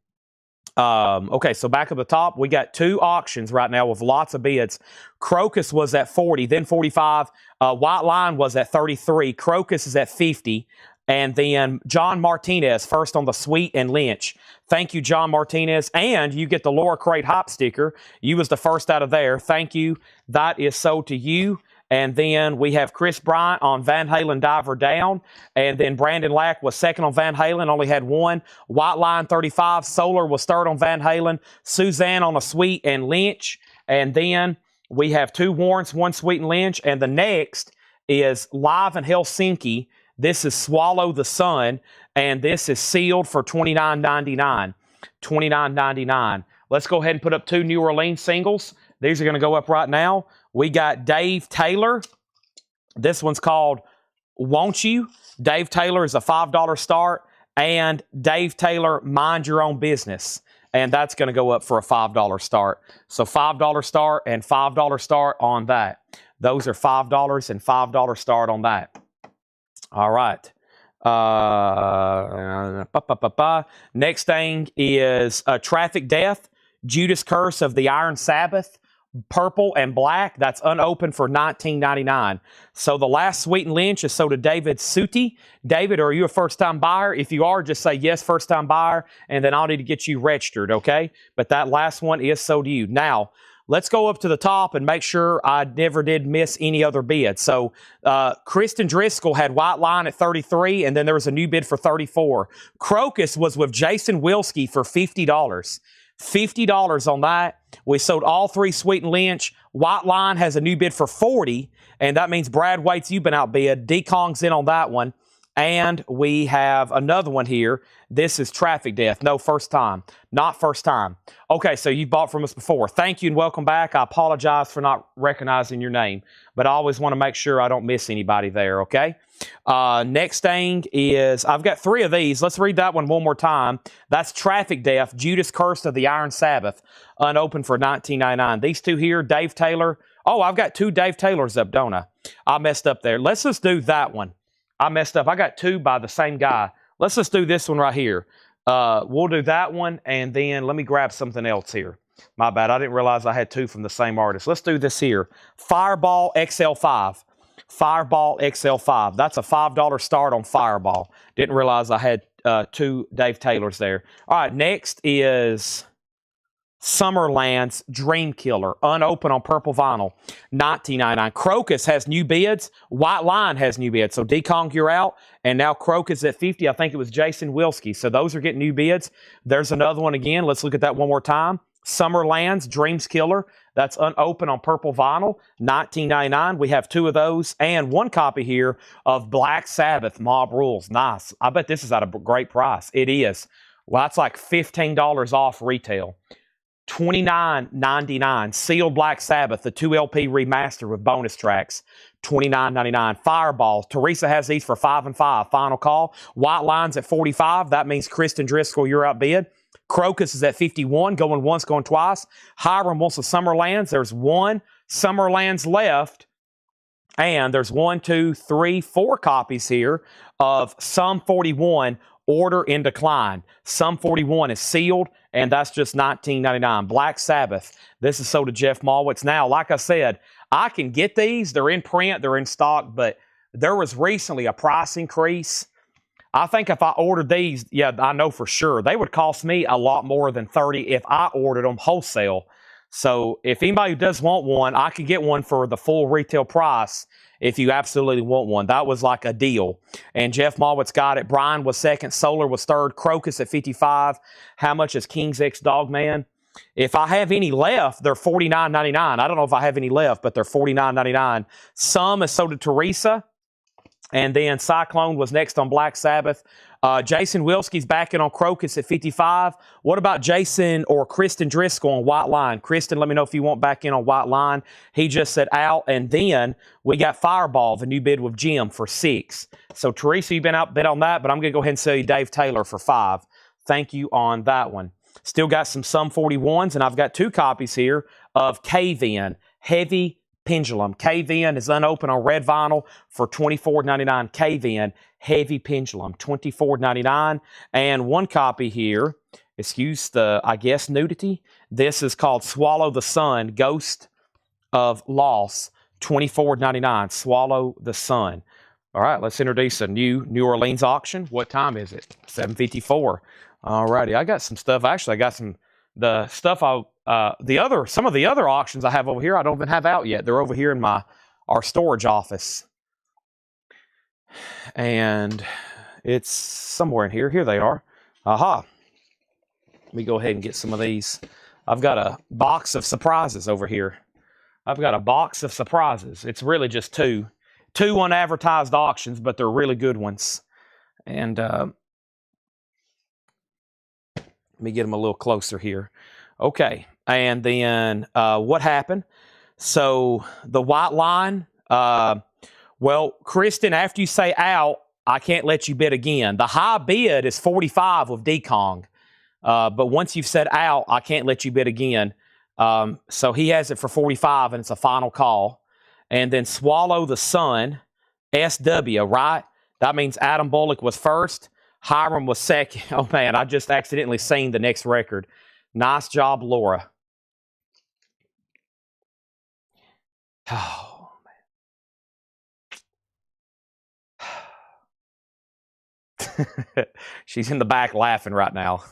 Okay, so back at the top, we got 2 auctions right now with lots of bids. Crocus was at 40, then 45. White Line was at 33. Crocus is at 50. And then John Martinez, first on the Sweet and Lynch. Thank you, John Martinez. And you get the Laura Crate Hop sticker. You was the first out of there. Thank you. That is sold to you. And then we have Chris Bryant on Van Halen Diver Down. And then Brandon Lack was second on Van Halen, only had 1. White Line 35. Solar was third on Van Halen. Suzanne on a Sweet and Lynch. And then we have 2 warrants, 1 Sweet and Lynch. And the next is Live in Helsinki. This is Swallow the Sun, and this is sealed for $29.99. $29.99. Let's go ahead and put up 2 New Orleans singles. These are going to go up right now. We got Dave Taylor. This one's called Won't You? Dave Taylor is a $5 start, and Dave Taylor, Mind Your Own Business. And that's going to go up for a $5 start. So $5 start and $5 start on that. Those are $5 and $5 start on that. All right. Next thing is Traffic Death, Judas Curse of the Iron Sabbath, purple and black. That's unopened for $19.99. So the last Sweet and Lynch is sold to David Suti. David, are you a first-time buyer? If you are, just say yes, first-time buyer, and then I'll need to get you registered, okay? But that last one is sold to you. Now, let's go up to the top and make sure I never did miss any other bid. So Kristen Driscoll had White Line at 33, and then there was a new bid for 34. Crocus was with Jason Wilski for $50. $50 on that. We sold all 3 Sweet and Lynch. White Line has a new bid for $40, and that means Brad Waits, you've been outbid. D-Kong's in on that one. And we have another one here. This is Traffic Death. No, first time. Not first time. Okay, so you bought from us before. Thank you and welcome back. I apologize for not recognizing your name, but I always want to make sure I don't miss anybody there, okay? Next thing is, I've got 3 of these. Let's read that one more time. That's Traffic Death, Judas Curse of the Iron Sabbath, unopened for $19.99. These 2 here, Dave Taylor. Oh, I've got 2 Dave Taylors up, don't I? I messed up there. Let's just do that one. I messed up. I got 2 by the same guy. Let's just do this one right here. We'll do that one, and then let me grab something else here. My bad. I didn't realize I had 2 from the same artist. Let's do this here. Fireball XL5. Fireball XL5. That's a $5 start on Fireball. Didn't realize I had 2 Dave Taylors there. All right, next is Summerland's Dream Killer, unopened on purple vinyl, $19.99. Crocus has new bids. White Line has new bids. So Dekong, you're out. And now Crocus at 50. I think it was Jason Wilski. So those are getting new bids. There's another one again. Let's look at that one more time. Summerland's Dreams Killer. That's unopened on purple vinyl, $19.99. We have 2 of those and 1 copy here of Black Sabbath Mob Rules. Nice. I bet this is at a great price. It is. Well, that's like $15 off retail. $29.99. Sealed Black Sabbath, the 2 LP remaster with bonus tracks, $29.99. Fireball. Teresa has these for 5 and 5. Final call. White Line's at 45. That means Kristen Driscoll, you're outbid. Crocus is at 51. Going once, going twice. Hiram wants the Summerlands. There's 1 Summerlands left. And there's 1, 2, 3, 4 copies here of Sum 41. Order in decline. Sum 41 is sealed, and that's just $19.99. Black Sabbath. This is sold to Jeff Malwitz. Now, like I said, I can get these. They're in print. They're in stock, but there was recently a price increase. I think if I ordered these, yeah, I know for sure, they would cost me a lot more than $30 if I ordered them wholesale. So if anybody does want one, I could get one for the full retail price if you absolutely want one. That was like a deal. And Jeff Malwitz got it. Brian was second. Solar was third. Crocus at 55. How much is King's X Dogman? If I have any left, they're $49.99. I don't know if I have any left, but they're $49.99. Some is sold to Teresa. And then Cyclone was next on Black Sabbath. Jason Wilski's back in on Crocus at 55. What about Jason or Kristen Driscoll on White Line? Kristen, let me know if you want back in on White Line. He just said out. And then we got Fireball, the new bid with Jim for 6. So, Teresa, you've been outbid on that, but I'm going to go ahead and sell you Dave Taylor for 5. Thank you on that one. Still got some Sum 41s, and I've got 2 copies here of Cave-In, Heavy Pendulum. Cave-In is unopened on red vinyl for $24.99. Cave-In, Heavy Pendulum, $24.99. And 1 copy here, excuse the, I guess, nudity. This is called Swallow the Sun, Ghost of Loss, $24.99. Swallow the Sun. All right, let's introduce a new New Orleans auction. What time is it? 7:54. All righty, I got some stuff. Actually, I got some, the stuff some of the other auctions I have over here, I don't even have out yet. They're over here in our storage office. And it's somewhere in here. Here they are. Aha. Let me go ahead and get some of these. I've got a box of surprises over here. I've got a box of surprises. It's really just 2 unadvertised auctions, but they're really good ones. And let me get them a little closer here. Okay. And then what happened? So the White Line, well, Kristen, after you say out, I can't let you bid again. The high bid is 45 with Dekong. But once you've said out, I can't let you bid again. So he has it for 45, and it's a final call. And then Swallow the Sun, SW, right? That means Adam Bullock was first. Hiram was second. Oh, man, I just accidentally seen the next record. Nice job, Laura. Oh, man. She's in the back laughing right now.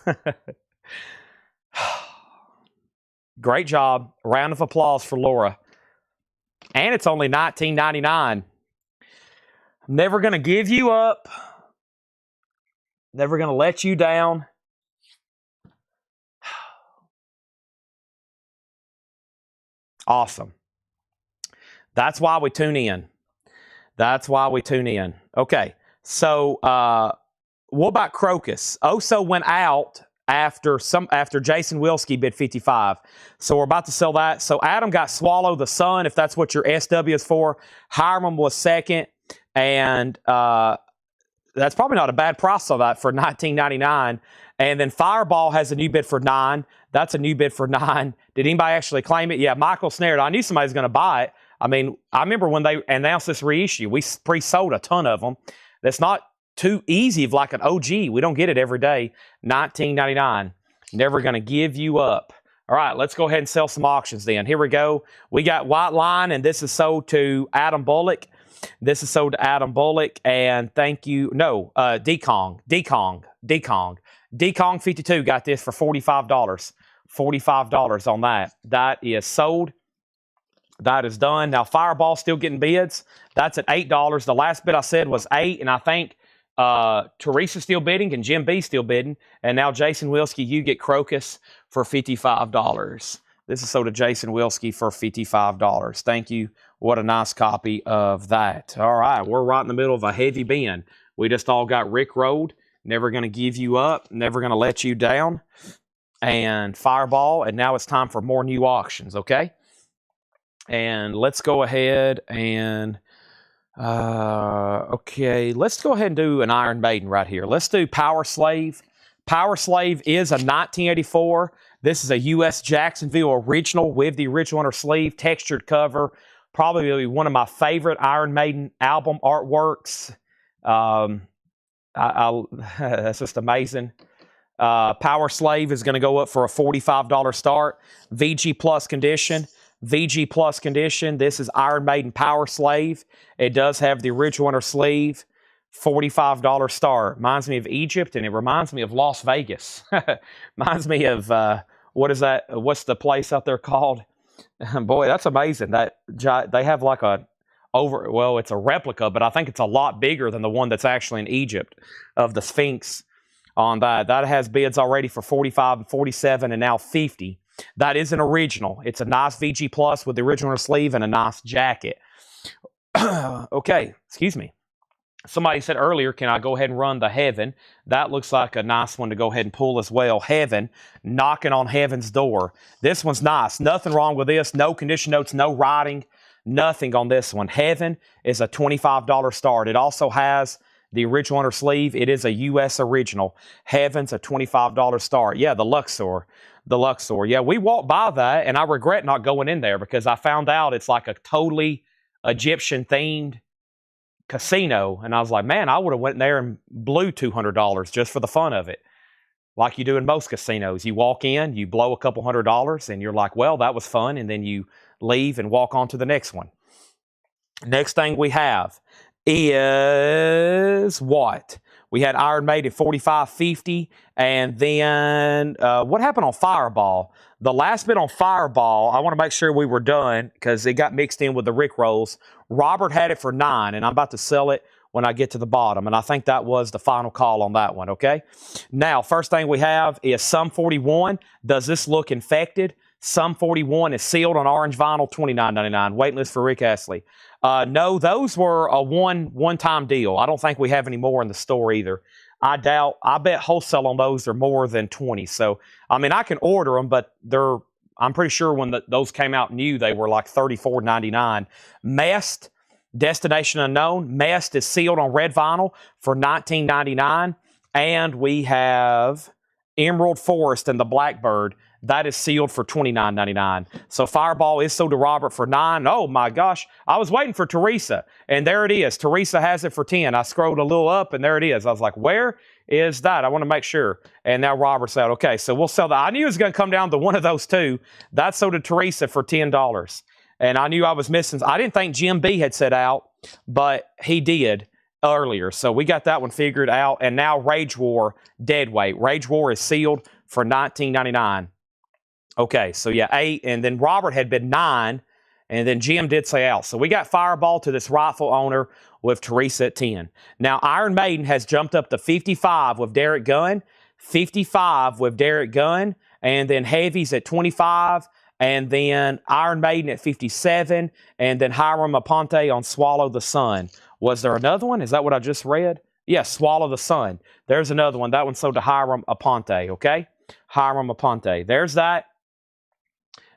Great job. Round of applause for Laura. And it's only $19.99. I'm never going to give you up. Never going to let you down. Awesome. That's why we tune in. That's why we tune in. Okay, So what about Crocus? Oso went out after Jason Wilsky bid 55. So we're about to sell that. So Adam got Swallow the Sun, if that's what your SW is for. Hiram was second. And that's probably not a bad price on that for $19.99. And then Fireball has a new bid for $9. That's a new bid for $9. Did anybody actually claim it? Yeah, Michael Snared. I knew somebody was going to buy it. I mean, I remember when they announced this reissue, we pre-sold a ton of them. That's not too easy of like an OG. We don't get it every day. $19.99. Never going to give you up. All right, let's go ahead and sell some auctions then. Here we go. We got White Line, and this is sold to Adam Bullock. This is sold to Adam Bullock, and thank you. No, Dekong 52 got this for $45. $45 on that. That is sold. That is done. Now, Fireball still getting bids. That's at $8. The last bid I said was $8, and I think Teresa's still bidding and Jim B still bidding. And now, Jason Wilsky, you get Crocus for $55. This is sold to Jason Wilsky for $55. Thank you. What a nice copy of that. All right, we're right in the middle of a heavy bin. We just all got rickrolled. Never going to give you up. Never going to let you down. And Fireball. And now it's time for more new auctions, okay? And let's go ahead and, okay, let's go ahead and do an Iron Maiden right here. Let's do Power Slave. Power Slave is a 1984. This is a U.S. Jacksonville original with the original inner sleeve, textured cover. Probably one of my favorite Iron Maiden album artworks. That's just amazing. Power Slave is going to go up for a $45 start. VG Plus condition. VG Plus condition. This is Iron Maiden Power Slave. It does have the original inner sleeve. $45 start. Reminds me of Egypt, and it reminds me of Las Vegas. Reminds me of, what is that? What's the place out there called? Boy, that's amazing. That they have like it's a replica, but I think it's a lot bigger than the one that's actually in Egypt of the Sphinx on that. That has bids already for 45 and 47 and now 50. That is an original. It's a nice VG Plus with the original sleeve and a nice jacket. Okay, excuse me. Somebody said earlier, can I go ahead and run the Heaven? That looks like a nice one to go ahead and pull as well. Heaven, knocking on Heaven's door. This one's nice. Nothing wrong with this. No condition notes, no writing, nothing on this one. Heaven is a $25 start. It also has the original inner sleeve. It is a U.S. original. Heaven's a $25 start. Yeah, the Luxor. The Luxor. Yeah, we walked by that, and I regret not going in there because I found out it's like a totally Egyptian-themed casino, and I was like, man, I would have went in there and blew $200 just for the fun of it, like you do in most casinos. You walk in, you blow a couple $100, and you're like, well, that was fun, and then you leave and walk on to the next one. Next thing we have is what? We had Iron Maiden 45.50, and then what happened on Fireball? The last bit on Fireball, I want to make sure we were done because it got mixed in with the Rick Rolls. Robert had it for $9, and I'm about to sell it when I get to the bottom, and I think that was the final call on that one, okay? Now, first thing we have is Sum 41. Does this look infected? Sum 41 is sealed on orange vinyl, $29.99. Waitlist for Rick Astley. No, those were a one-time deal. I don't think we have any more in the store either. I bet wholesale on those are more than 20. So, I mean, I can order them, but I'm pretty sure when those came out new, they were like $34.99. Mest, Destination Unknown. Mest is sealed on red vinyl for $19.99. And we have Emerald Forest and the Blackbird. That is sealed for $29.99. So Fireball is sold to Robert for $9. Oh my gosh. I was waiting for Teresa. And there it is. Teresa has it for $10. I scrolled a little up and there it is. I was like, where is that? I want to make sure. And now Robert's out. Okay, so we'll sell that. I knew it was going to come down to one of those two. That's sold to Teresa for $10. And I knew I was missing. I didn't think Jim B had set out, but he did earlier. So we got that one figured out. And now Rage War, Deadweight. Rage War is sealed for $19.99. Okay, so yeah, 8, and then Robert had been 9, and then Jim did say out. So we got Fireball to this rightful owner with Teresa at 10. Now, Iron Maiden has jumped up to 55 with Derek Gunn, 55 with Derek Gunn, and then Heavy's at 25, and then Iron Maiden at 57, and then Hiram Aponte on Swallow the Sun. Was there another one? Is that what I just read? Yes, Swallow the Sun. There's another one. That one's sold to Hiram Aponte, okay? Hiram Aponte. There's that.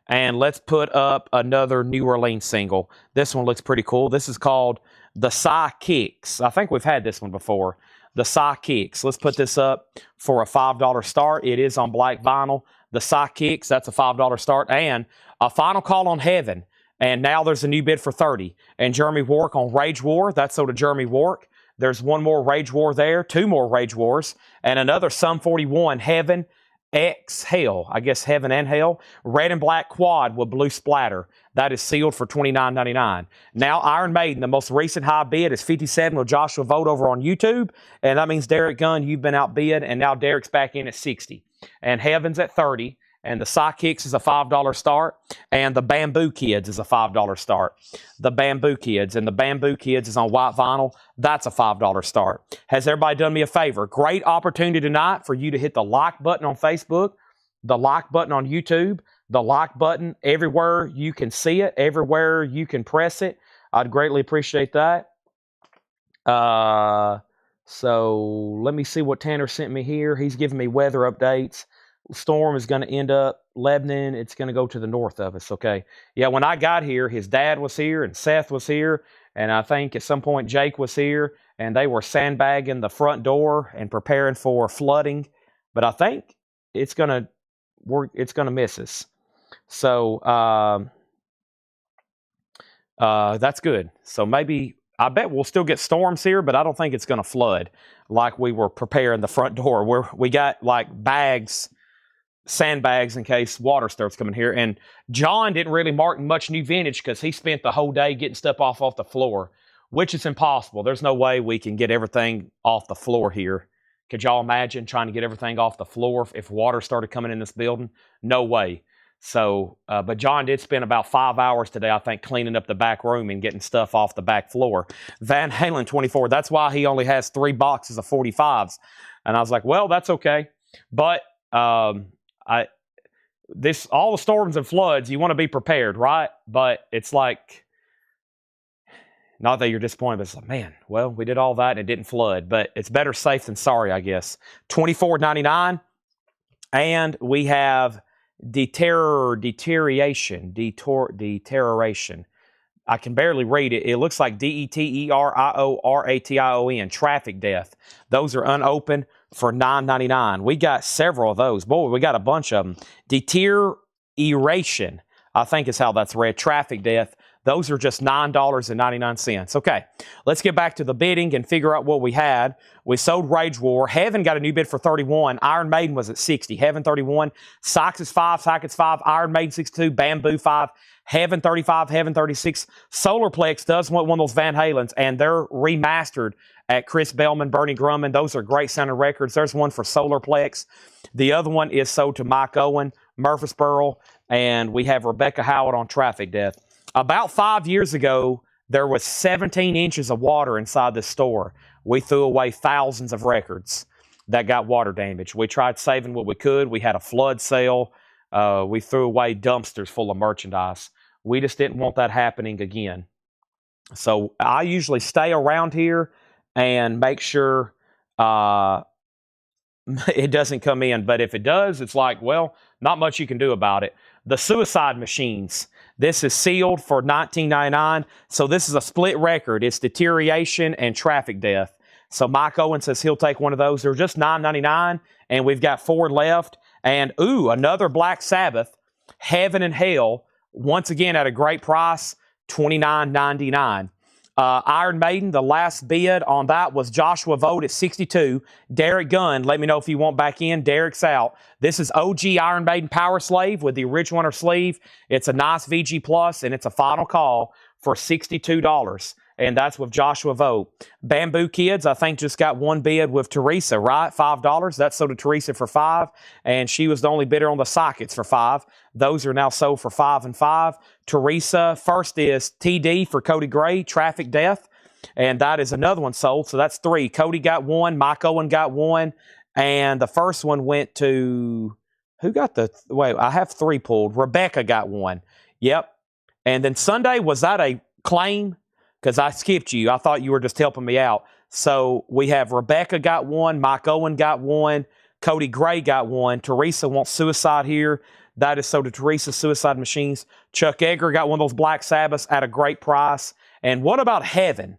And let's put up another New Orleans single. This one looks pretty cool. This is called The Psy Kicks. I think we've had this one before. The Psy Kicks. Let's put this up for a $5 start. It is on black vinyl. The Psy Kicks, that's a $5 start. And a final call on Heaven. And now there's a new bid for 30. And Jeremy Wark on Rage War. That's sold to Jeremy Wark. There's one more Rage War there, two more Rage Wars, and another Sum 41 Heaven X Hell. I guess Heaven and Hell. Red and black quad with blue splatter. That is sealed for $29.99. Now Iron Maiden, the most recent high bid is 57 with Joshua Vogt over on YouTube. And that means Derek Gunn, you've been outbid, and now Derek's back in at 60. And Heaven's at 30. And the Sidekicks is a $5 start. And the Bamboo Kids is a $5 start. The Bamboo Kids. And the Bamboo Kids is on white vinyl. That's a $5 start. Has everybody done me a favor? Great opportunity tonight for you to hit the like button on Facebook, the like button on YouTube, the like button everywhere you can see it, everywhere you can press it. I'd greatly appreciate that. So let me see what Tanner sent me here. He's giving me weather updates. Storm is going to end up Lebanon. It's going to go to the north of us. Okay. Yeah. When I got here, his dad was here and Seth was here. And I think at some point Jake was here and they were sandbagging the front door and preparing for flooding. But I think it's going to work. It's going to miss us. So, that's good. So maybe, I bet we'll still get storms here, but I don't think it's going to flood like we were preparing the front door. We got like bags, sandbags in case water starts coming here. And John didn't really mark much new vintage because he spent the whole day getting stuff off the floor, which is impossible. There's no way we can get everything off the floor here. Could y'all imagine trying to get everything off the floor if water started coming in this building? No way. So, but John did spend about 5 hours today, I think, cleaning up the back room and getting stuff off the back floor. Van Halen 24, that's why he only has 3 boxes of 45s. And I was like, well, that's okay. But all the storms and floods, you want to be prepared, right? But it's like, not that you're disappointed, but it's like, man, well, we did all that and it didn't flood. But it's better safe than sorry, I guess. $24.99. And we have deterioration. I can barely read it. It looks like DETERIORATION, traffic death. Those are unopened for $9.99. We got several of those. Boy, we got a bunch of them. Deterioration, I think is how that's read. Traffic death. Those are just $9.99. Okay, let's get back to the bidding and figure out what we had. We sold Rage War. Heaven got a new bid for 31. Iron Maiden was at 60. Heaven 31. Sykes is 5. Sykes 5. Iron Maiden 62. Bamboo 5. Heaven 35. Heaven 36. Solarplex does want one of those Van Halens, and they're remastered at Chris Bellman, Bernie Grumman. Those are great sounding records. There's one for Solarplex. The other one is sold to Mike Owen, Murfreesboro, and we have Rebecca Howard on Traffic Death. About 5 years ago, there was 17 inches of water inside the store. We threw away thousands of records that got water damage. We tried saving what we could. We had a flood sale. We threw away dumpsters full of merchandise. We just didn't want that happening again. So I usually stay around here and make sure it doesn't come in. But if it does, it's like, well, not much you can do about it. The Suicide Machines. This is sealed for $19.99. So this is a split record. It's Deterioration and Traffic Death. So Mike Owen says he'll take one of those. They're just $9.99, and we've got 4 left. And, ooh, another Black Sabbath, Heaven and Hell, once again at a great price, $29.99. Iron Maiden, the last bid on that was Joshua Vogt at 62. Derek Gunn, let me know if you want back in. Derek's out. This is OG Iron Maiden Power Slave with the original on her sleeve. It's a nice VG Plus, and it's a final call for $62. And that's with Joshua Vogt. Bamboo Kids, I think, just got one bid with Teresa, right? $5. That's sold to Teresa for $5. And she was the only bidder on the sockets for $5. Those are now sold for $5 and $5. Teresa, first is TD for Cody Gray, Traffic Death. And that is another one sold. So that's 3. Cody got 1. Mike Owen got 1. And the first one went to, who got the, wait, I have 3 pulled. Rebecca got 1. Yep. And then Sunday, was that a claim? Because I skipped you. I thought you were just helping me out. So we have Rebecca got one, Mike Owen got one, Cody Gray got one. Teresa wants Suicide here. That is so to Teresa, Suicide Machines. Chuck Edgar got one of those Black Sabbaths at a great price. And what about Heaven?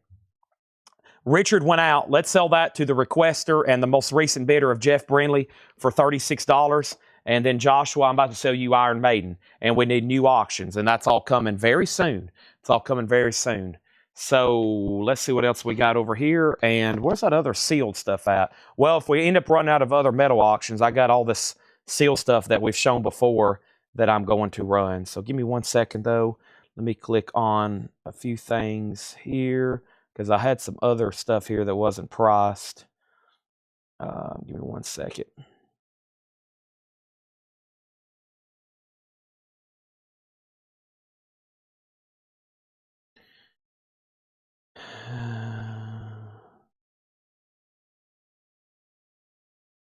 Richard went out. Let's sell that to the requester and the most recent bidder of Jeff Brindley for $36. And then Joshua, I'm about to sell you Iron Maiden. And we need new auctions. And that's all coming very soon. It's all coming very soon. So let's see what else we got over here. And where's that other sealed stuff at? Well, if we end up running out of other metal auctions, I got all this sealed stuff that we've shown before that I'm going to run. So give me 1 second, though. Let me click on a few things here because I had some other stuff here that wasn't priced. Give me 1 second.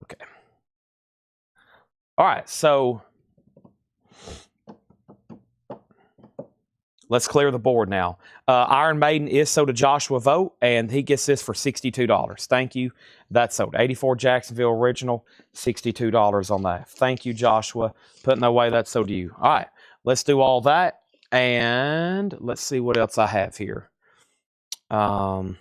Okay. All right, so let's clear the board now. Iron Maiden is sold to Joshua Vogt, and he gets this for $62. Thank you. That's sold. 84 Jacksonville original, $62 on that. Thank you, Joshua. Putting away, that's sold to you. All right, let's do all that, and let's see what else I have here. Trying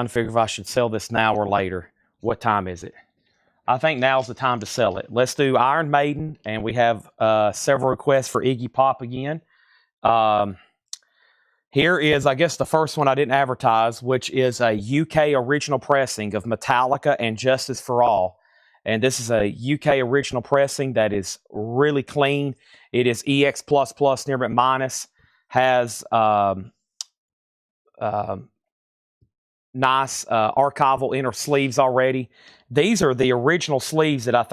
to figure if I should sell this now or later. What time is it? I think now's the time to sell it. Let's do Iron Maiden, and we have several requests for Iggy Pop again. Here is, I guess, the first one I didn't advertise, which is a UK original pressing of Metallica and Justice for All. And this is a UK original pressing that is really clean. It is EX++, near minus, has nice archival inner sleeves already. These are the original sleeves that I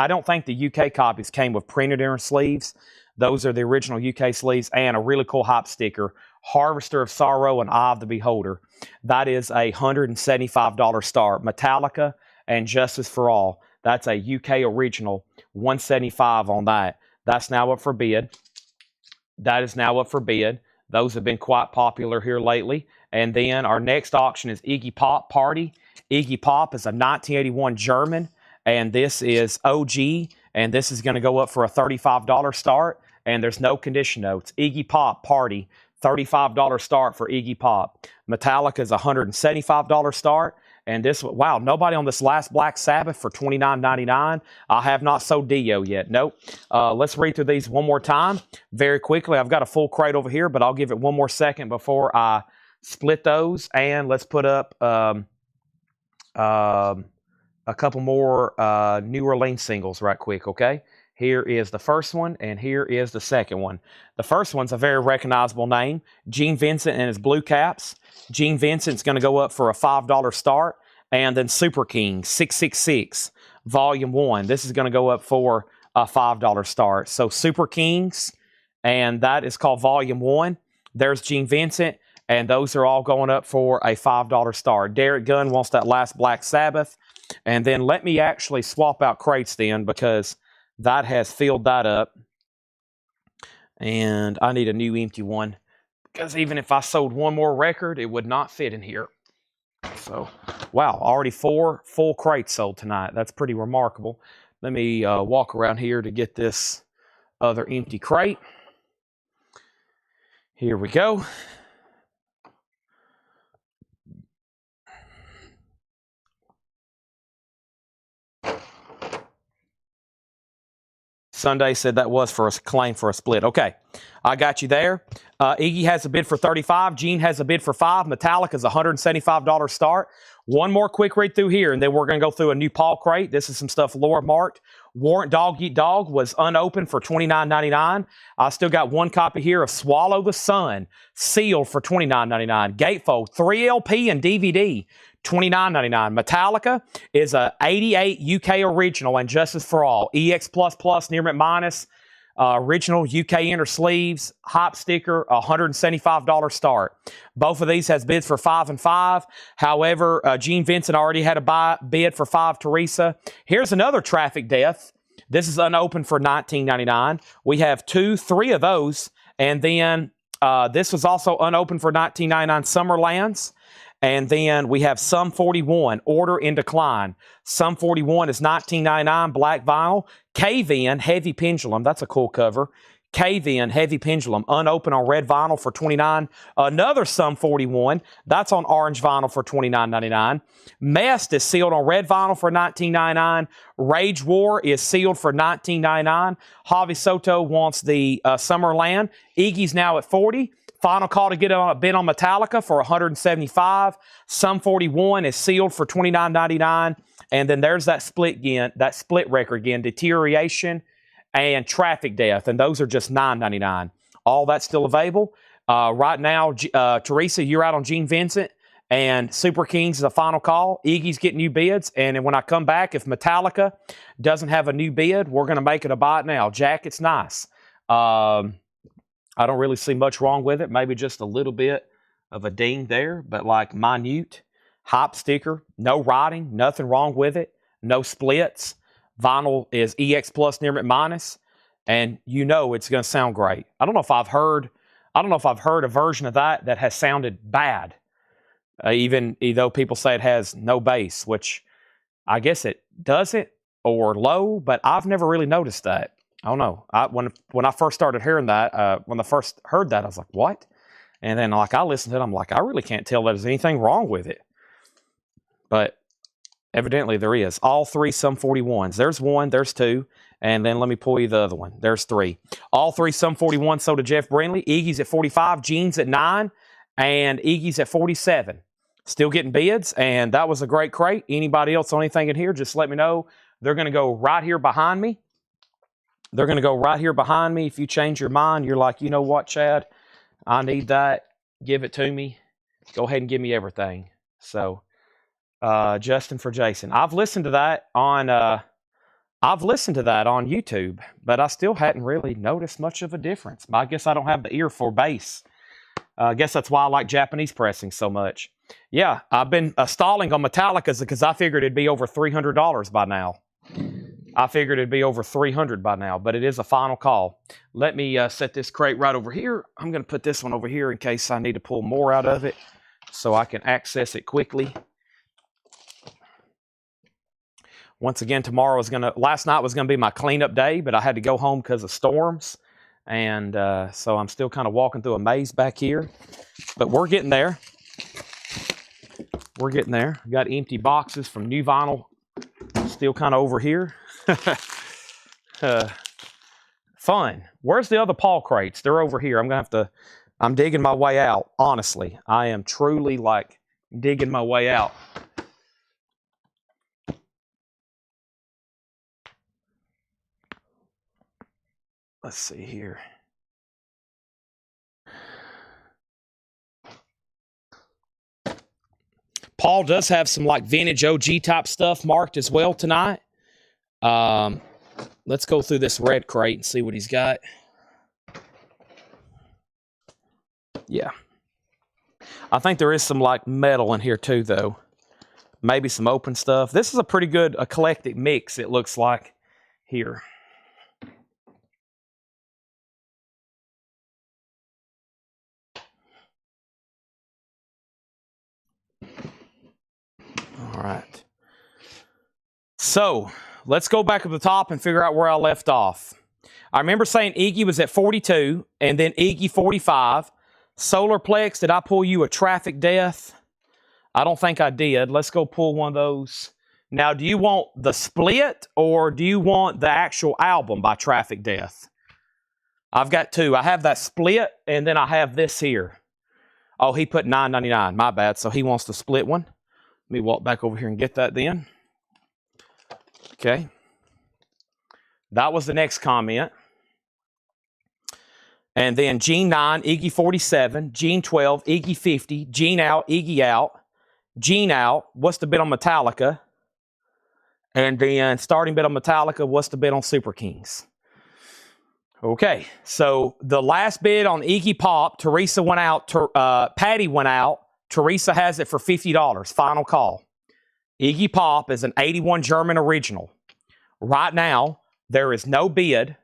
don't think the UK copies came with printed inner sleeves. Those are the original UK sleeves, and a really cool hop sticker, Harvester of Sorrow and Eye of the Beholder. That is a $175 start. Metallica and Justice for All. That's a UK original, $175 on that. That's now up for bid. That is now up for bid. Those have been quite popular here lately. And then our next auction is Iggy Pop Party. Iggy Pop is a 1981 German, and this is OG, and this is going to go up for a $35 start, and there's no condition notes. Iggy Pop Party, $35 start for Iggy Pop. Metallica is a $175 start, and this, wow, nobody on this last Black Sabbath for $29.99. I have not sold Dio yet. Nope. Let's read through these one more time very quickly. I've got a full crate over here, but I'll give it one more second before I split those, and let's put up a couple more New Orleans singles right quick, okay? Here is the first one, and here is the second one. The first one's a very recognizable name, Gene Vincent and his Blue Caps. Gene Vincent's going to go up for a $5 start, and then Super King 666 Volume 1. This is going to go up for a $5 start. So Super Kings, and that is called Volume 1. There's Gene Vincent, and those are all going up for a $5 start. Derek Gunn wants that last Black Sabbath. And then let me actually swap out crates then, because that has filled that up. And I need a new empty one, because even if I sold one more record, it would not fit in here. So, wow, already 4 full crates sold tonight. That's pretty remarkable. Let me walk around here to get this other empty crate. Here we go. Sunday said that was for a claim for a split. Okay, I got you there. Iggy has a bid for $35. Gene has a bid for $5. Metallica's a $175 start. One more quick read through here, and then we're going to go through a new Paul crate. This is some stuff Laura marked. Warrant Dog Eat Dog was unopened for $29.99. I still got one copy here of Swallow the Sun, sealed for $29.99. Gatefold, 3 LP and DVD, $29.99. Metallica is a 88 UK original and Justice for All. EX++, near mint minus, original UK inner sleeves, hop sticker, $175 start. Both of these has bids for $5 and $5. However, Gene Vincent already had a bid for $5, Teresa. Here's another Traffic Death. This is unopened for $19.99. We have 3 of those And then this was also unopened for $19.99 Summerlands. And then we have Sum 41, Order in Decline. Sum 41 is $19.99 black vinyl. Cave-In, Heavy Pendulum. That's a cool cover. Cave-In, Heavy Pendulum, unopened on red vinyl for $29. Another Sum 41. That's on orange vinyl for $29.99. Mest is sealed on red vinyl for $19.99. Rage War is sealed for $19.99. Javi Soto wants the Summerland. Iggy's now at $40. Final call to get a bid on Metallica for $175. Sum 41 is sealed for $29.99. And then there's that split again, that split record again, Deterioration and Traffic Death. And those are just $9.99. All that's still available. Right now, Teresa, you're out on Gene Vincent. And Super Kings is a final call. Iggy's getting new bids. And when I come back, if Metallica doesn't have a new bid, we're going to make it a buy it now. Jacket's nice. I don't really see much wrong with it. Maybe just a little bit of a ding there, but like minute. Hype sticker, no writing, nothing wrong with it. No splits. Vinyl is EX plus Nearmint minus, and you know it's going to sound great. I don't know if I've heard a version of that has sounded bad. Even though people say it has no bass, which I guess it doesn't, or low, but I've never really noticed that. I don't know. When I first started hearing that, when I first heard that, I was like, what? And then like I listened to it, I'm like, I really can't tell that there's anything wrong with it. But evidently there is. All three Sum 41s. There's one, there's two, and then let me pull you the other one. There's three. All three Sum 41 sold to Jeff Brindley. Iggy's at 45, Gene's at 9, and Iggy's at 47. Still getting bids, and that was a great crate. Anybody else on anything in here, just let me know. They're going to go right here behind me. They're going to go right here behind me. If you change your mind, you're like, you know what, Chad? I need that. Give it to me. Go ahead and give me everything. So, Justin for Jason. I've listened to that on YouTube, but I still hadn't really noticed much of a difference. I guess I don't have the ear for bass. I guess that's why I like Japanese pressing so much. Yeah, I've been stalling on Metallica's because I figured it'd be over $300 by now. I figured it'd be over $300 by now, but it is a final call. Let me set this crate right over here. I'm going to put this one over here in case I need to pull more out of it so I can access it quickly. Once again, last night was going to be my cleanup day, but I had to go home because of storms. And so I'm still kind of walking through a maze back here. But we're getting there. We're getting there. Got empty boxes from New Vinyl still kind of over here. Fun. Where's the other Paul crates? They're over here. I'm digging my way out. Honestly, I am truly like digging my way out. Let's see here. Paul does have some like vintage OG type stuff marked as well tonight. Let's go through this red crate and see what he's got. Yeah. I think there is some like metal in here too, though. Maybe some open stuff. This is a pretty good eclectic mix, it looks like here. All right. So let's go back up the top and figure out where I left off. I remember saying Iggy was at 42 and then Iggy 45. Solarplex, did I pull you a Traffic Death? I don't think I did. Let's go pull one of those. Now, do you want the split or do you want the actual album by Traffic Death? I've got two. I have that split and then I have this here. Oh, he put $9.99. My bad. So he wants the split one. Let me walk back over here and get that then. Okay. That was the next comment. And then Gene 9, Iggy 47, Gene 12, Iggy 50, Gene out, Iggy out, Gene out. What's the bid on Metallica? And then starting bid on Metallica, what's the bid on Super Kings? Okay, so the last bid on Iggy Pop, Teresa went out, Patty went out. Teresa has it for $50. Final call. Iggy Pop is an 81 German original. Right now, there is no bid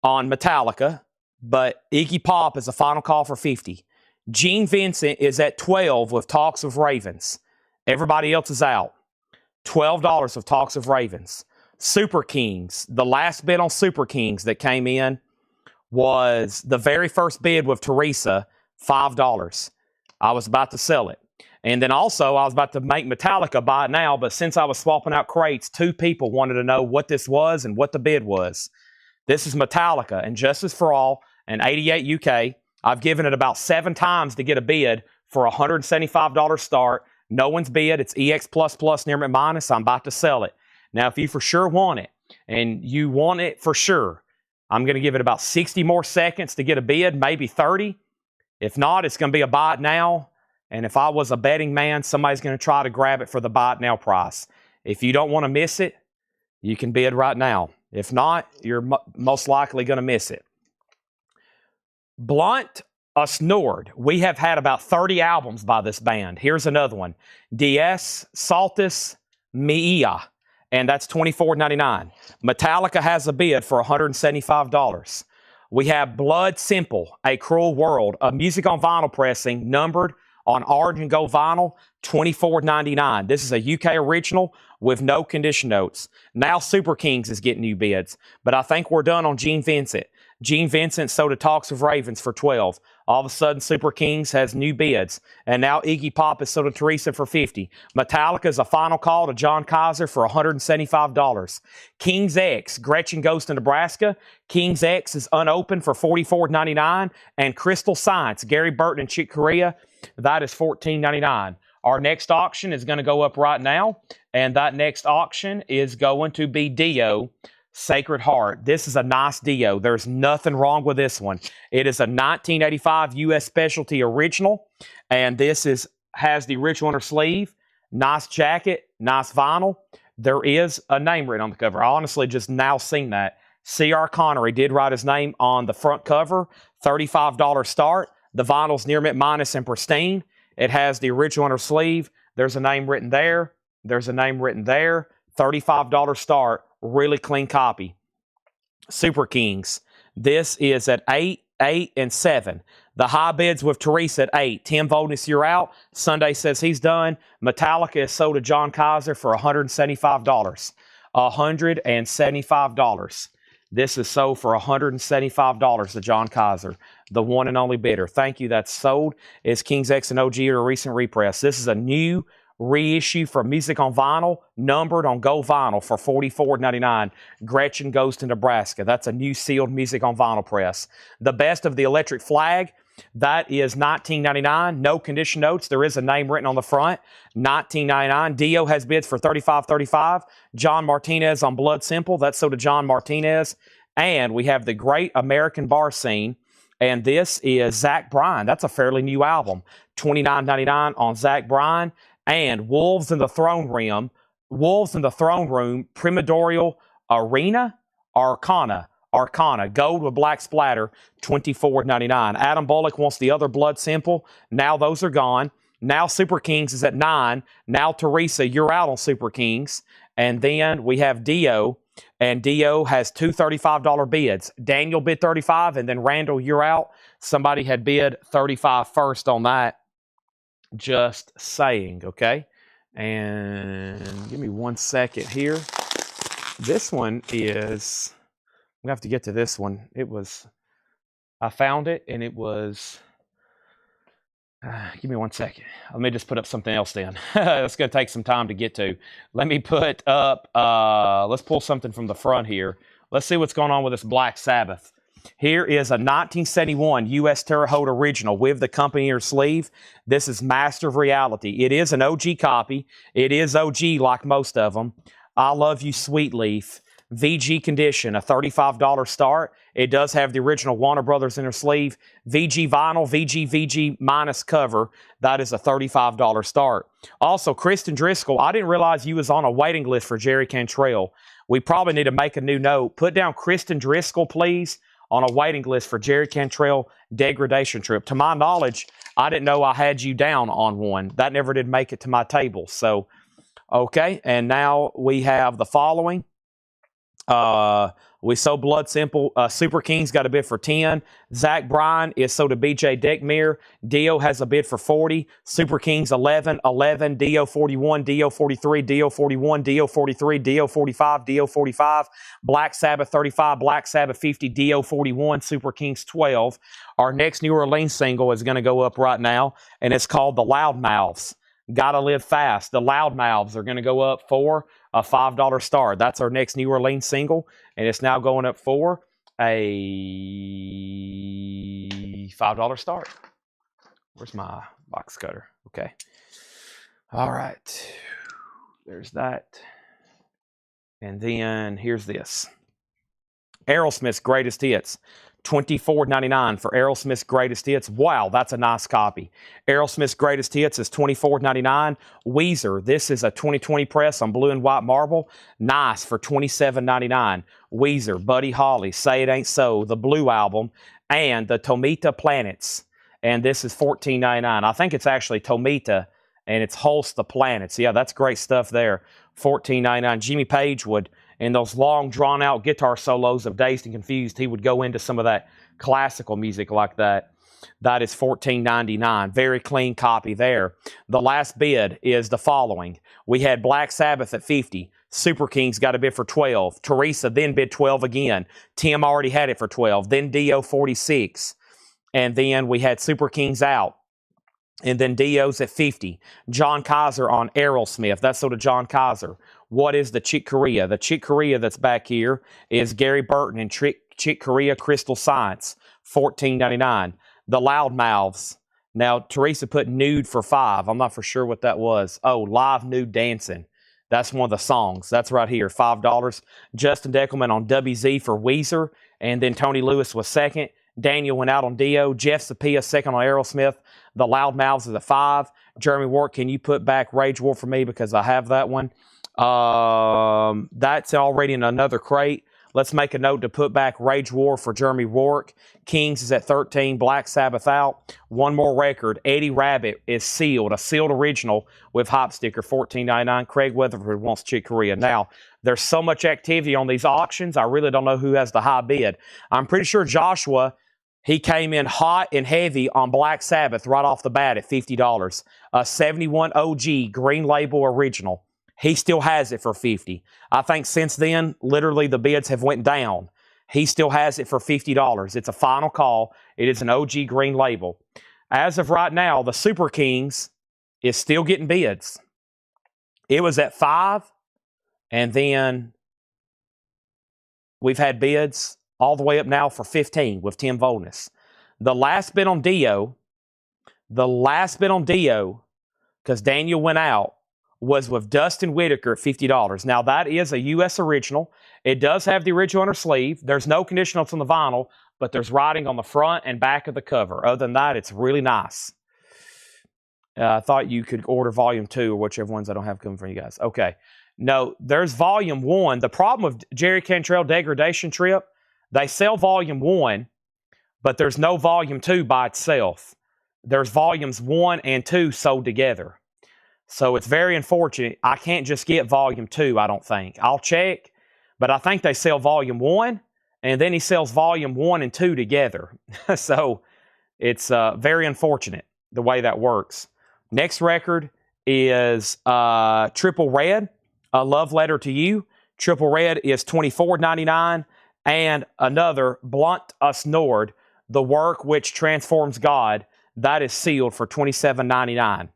on Metallica. but Iggy Pop is a final call for 50. Gene Vincent is at 12 with Talks of Ravens. Everybody else is out. $12 of Talks of Ravens. Super Kings, the last bid on Super Kings that came in was the very first bid with Teresa, $5. I was about to sell it. And then also, I was about to make Metallica buy it now, but since I was swapping out crates, 2 people wanted to know what this was and what the bid was. This is Metallica and Justice for All and 88 UK. I've given it about 7 times to get a bid for a $175 start. No one's bid. It's EX++ near minus. I'm about to sell it. Now, if you for sure want it, and you want it for sure, I'm going to give it about 60 more seconds to get a bid, maybe 30. If not, it's going to be a buy it now. And if I was a betting man, somebody's going to try to grab it for the buy it now price. If you don't want to miss it, you can bid right now. If not, you're most likely going to miss it. Blunt Unsorted. We have had about 30 albums by this band. Here's another one. DS Saltus Mia. And that's $24.99. Metallica has a bid for $175. We have Blood Simple, A Cruel World, a music on vinyl pressing, numbered on orange and gold vinyl, $24.99. This is a UK original with no condition notes. Now Super Kings is getting new bids, but I think we're done on Gene Vincent. Gene Vincent sold a Talks of Ravens for $12. All of a sudden, Super Kings has new bids. And now Iggy Pop is sold to Teresa for $50. Metallica is a final call to John Kaiser for $175. King's X, Gretchen goes to Nebraska. King's X is unopened for $44.99. And Crystal Science, Gary Burton and Chick Corea, that is $14.99. Our next auction is going to go up right now. And that next auction is going to be Dio. Sacred Heart. This is a nice Dio. There's nothing wrong with this one. It is a 1985 U.S. Specialty original, and this has the original on her sleeve. Nice jacket, nice vinyl. There is a name written on the cover. I honestly just now seen that. C.R. Connery did write his name on the front cover. $35 start. The vinyl's near mint minus and pristine. It has the original on her sleeve. There's a name written there. There's a name written there. $35 start. Really clean copy. Super Kings. This is at 8, 8, and 7. The high bids with Teresa at 8. Tim Voldness, you're out. Sunday says he's done. Metallica is sold to John Kaiser for $175. $175. This is sold for $175 to John Kaiser, the one and only bidder. Thank you. That's sold. It's King's X and OG or a recent repress. This is a new reissue for music on vinyl, numbered on gold vinyl for $44.99. Gretchen goes to Nebraska. That's a new sealed music on vinyl press. The best of the Electric Flag, that is $19.99. No condition notes. There is a name written on the front. $19.99. Dio has bids for $35.35. John Martinez on Blood Simple. That's sold to John Martinez. And we have the Great American Bar Scene. And this is Zach Bryan. That's a fairly new album. $29.99 on Zach Bryan. And Wolves in the Throne Room, Primordial Arena, Arcana, gold with black splatter, $24.99. Adam Bullock wants the other Blood Simple. Now those are gone. Now Super Kings is at 9. Now Teresa, you're out on Super Kings. And then we have Dio, and Dio has 2 $35 bids. Daniel bid $35, and then Randall, you're out. Somebody had bid $35 first on that. Just saying, okay? And give me 1 second here. This one is, I'm going to have to get to this one. I found it, and it was, give me 1 second. Let me just put up something else then. It's going to take some time to get to. Let me put up, let's pull something from the front here. Let's see what's going on with this Black Sabbath. Here is a 1971 U.S. Terre Haute original with the company in her sleeve. This is Master of Reality. It is an OG copy. It is OG like most of them. I Love You, Sweet Leaf. VG condition, a $35 start. It does have the original Warner Brothers in her sleeve. VG vinyl, VG minus cover. That is a $35 start. Also, Kristen Driscoll, I didn't realize you was on a waiting list for Jerry Cantrell. We probably need to make a new note. Put down Kristen Driscoll, please, on a waiting list for Jerry Cantrell Degradation Trip. To my knowledge, I didn't know I had you down on one. That never did make it to my table. So, okay, and now we have the following. We sold Blood Simple. Super King's got a bid for 10. Zach Bryan is sold to BJ Deckmere. Dio has a bid for 40. Super King's 11. 11. Dio 41. Dio 43. Dio 41. Dio 43. Dio 45. Dio 45. Black Sabbath 35. Black Sabbath 50. Dio 41. Super King's 12. Our next New Orleans single is going to go up right now, and it's called The Loudmouths. Gotta Live Fast. The Loudmouths are going to go up for a $5 start. That's our next New Orleans single, and it's now going up for a $5 start. Where's my box cutter? Okay. All right. There's that. And then here's this. Aerosmith's Greatest Hits. $24.99 for Aerosmith's Greatest Hits. Wow, that's a nice copy. Aerosmith's Greatest Hits is $24.99. Weezer, this is a 2020 press on blue and white marble. Nice for $27.99. Weezer, Buddy Holly, Say It Ain't So, the Blue Album, and the Tomita Planets. And this is $14.99. I think it's actually Tomita, and it's Holst the Planets. Yeah, that's great stuff there. $14.99. Jimmy Page would, in those long, drawn-out guitar solos of Dazed and Confused, he would go into some of that classical music like that. That is $14.99. Very clean copy there. The last bid is the following. We had Black Sabbath at $50. Super King's got a bid for $12. Teresa then bid $12 again. Tim already had it for $12. Then Dio $46. And then we had Super King's out. And then Dio's at $50. John Kaiser on Aerosmith. That's sort of John Kaiser. What is the Chick Corea? The Chick Corea that's back here is Gary Burton and Chick Corea Crystal Science. $14.99. The Loudmouths. Now, Teresa put Nude for $5. I'm not for sure what that was. Oh, Live Nude Dancing. That's one of the songs. That's right here, $5. Justin Deckelman on WZ for Weezer. And then Tony Lewis was second. Daniel went out on Dio. Jeff Sapia second on Aerosmith. The Loudmouths is a $5. Jeremy Ward, can you put back Rage War for me because I have that one? That's already in another crate. Let's make a note to put back Rage War for Jeremy Warwick. Kings is at 13. Black Sabbath out. One more record. Eddie Rabbit is sealed. A sealed original with hop sticker. $14.99. Craig Weatherford wants Chick Corea. Now, there's so much activity on these auctions. I really don't know who has the high bid. I'm pretty sure Joshua, he came in hot and heavy on Black Sabbath right off the bat at $50. A 71 OG Green Label original. He still has it for $50. I think since then, literally the bids have went down. He still has it for $50. It's a final call. It is an OG Green Label. As of right now, the Super Kings is still getting bids. It was at $5, and then we've had bids all the way up now for $15 with Tim Volness. The last bid on Dio, because Daniel went out, was with Dustin Whitaker at $50. Now, that is a U.S. original. It does have the original on her sleeve. There's no conditionals on the vinyl, but there's writing on the front and back of the cover. Other than that, it's really nice. I thought you could order Volume 2 or whichever ones I don't have coming from you guys. Okay. No, there's Volume 1. The problem with Jerry Cantrell Degradation Trip, they sell Volume 1, but there's no Volume 2 by itself. There's Volumes 1 and 2 sold together. So it's very unfortunate. I can't just get Volume 2, I don't think. I'll check, but I think they sell Volume 1, and then he sells Volume 1 and 2 together. So it's very unfortunate the way that works. Next record is Triple Red, A Love Letter to You. Triple Red is $24.99, and another Blunt Us Nord, The Work Which Transforms God, that is sealed for $27.99.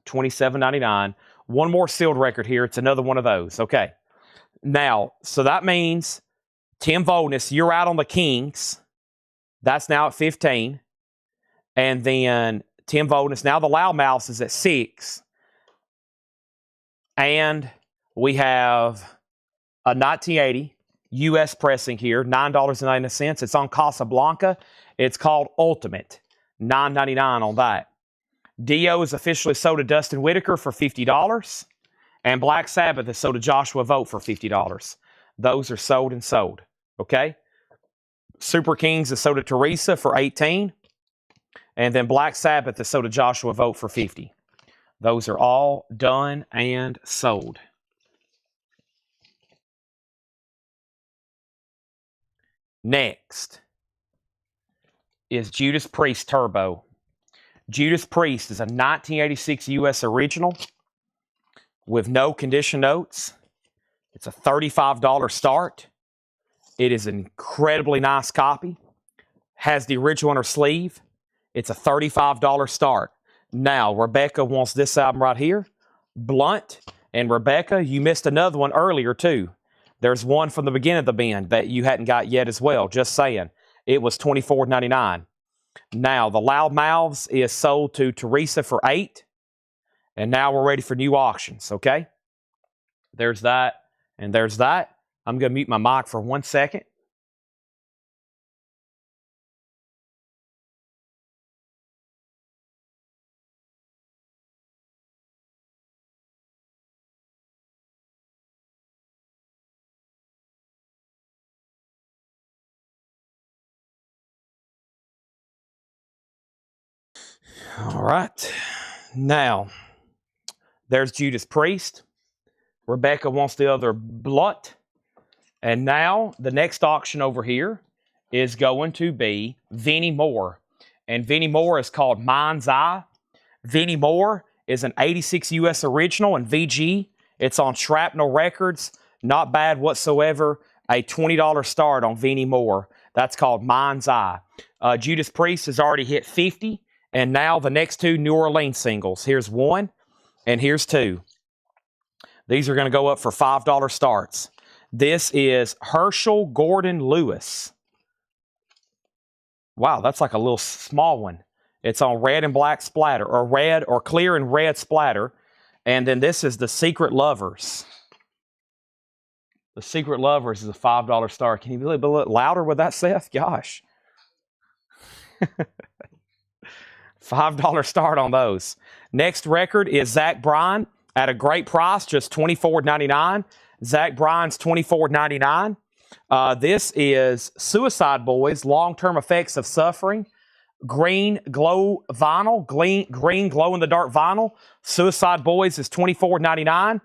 $27.99. One more sealed record here. It's another one of those. Okay. Now, so that means Tim Volness, you're out on the Kings. That's now at 15. And then Tim Volness, now the Loudmouths is at 6. And we have a 1980 U.S. pressing here, $9.90. It's on Casablanca. It's called Ultimate. $9.99 on that. Dio is officially sold to Dustin Whitaker for $50. And Black Sabbath is sold to Joshua Vogt for $50. Those are sold and sold. Okay? Super Kings is sold to Teresa for $18. And then Black Sabbath is sold to Joshua Vogt for $50. Those are all done and sold. Next is Judas Priest Turbo. Judas Priest is a 1986 U.S. original with no condition notes. It's a $35 start. It is an incredibly nice copy. Has the original inner sleeve. It's a $35 start. Now, Rebecca wants this album right here. Blunt. And Rebecca, you missed another one earlier, too. There's one from the beginning of the band that you hadn't got yet as well. Just saying. It was $24.99. Now, the Loud Mouths is sold to Teresa for $8. And now we're ready for new auctions, okay? There's that, and there's that. I'm going to mute my mic for 1 second. All right. Now, there's Judas Priest. Rebecca wants the other Blunt. And now, the next auction over here is going to be Vinnie Moore. And Vinnie Moore is called Mind's Eye. Vinnie Moore is an 86 U.S. original in VG. It's on Shrapnel Records. Not bad whatsoever. A $20 start on Vinnie Moore. That's called Mind's Eye. Judas Priest has already hit 50. And now the next two New Orleans singles. Here's one, and here's two. These are going to go up for $5 starts. This is Herschel Gordon Lewis. Wow, that's like a little small one. It's on red and black splatter, or red or clear and red splatter. And then this is The Secret Lovers. The Secret Lovers is a $5 start. Can you be a little louder with that, Seth? Gosh. $5 start on those. Next record is Zach Bryan at a great price, just $24.99. Zach Bryan's $24.99. This is Suicide Boys, Long-Term Effects of Suffering. Green glow vinyl, green glow-in-the-dark vinyl. Suicide Boys is $24.99.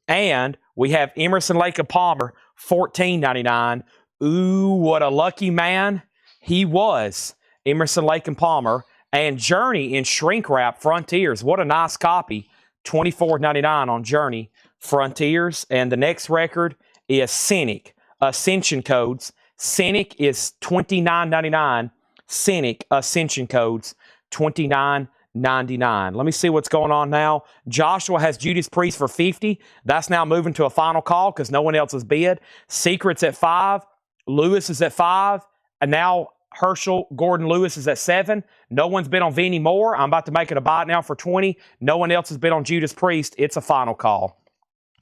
And we have Emerson, Lake and Palmer, $14.99. Ooh, what a lucky man he was. Emerson, Lake and Palmer. And Journey in Shrink Wrap, Frontiers. What a nice copy. $24.99 on Journey, Frontiers. And the next record is Cynic, Ascension Codes. Cynic is $29.99. Cynic, Ascension Codes, $29.99. Let me see what's going on now. Joshua has Judas Priest for $50. That's now moving to a final call because no one else has bid. Secret's at $5. Lewis is at $5. And now Herschel Gordon Lewis is at $7. No one's been on Vinnie Moore. I'm about to make it a buy now for $20. No one else has been on Judas Priest. It's a final call.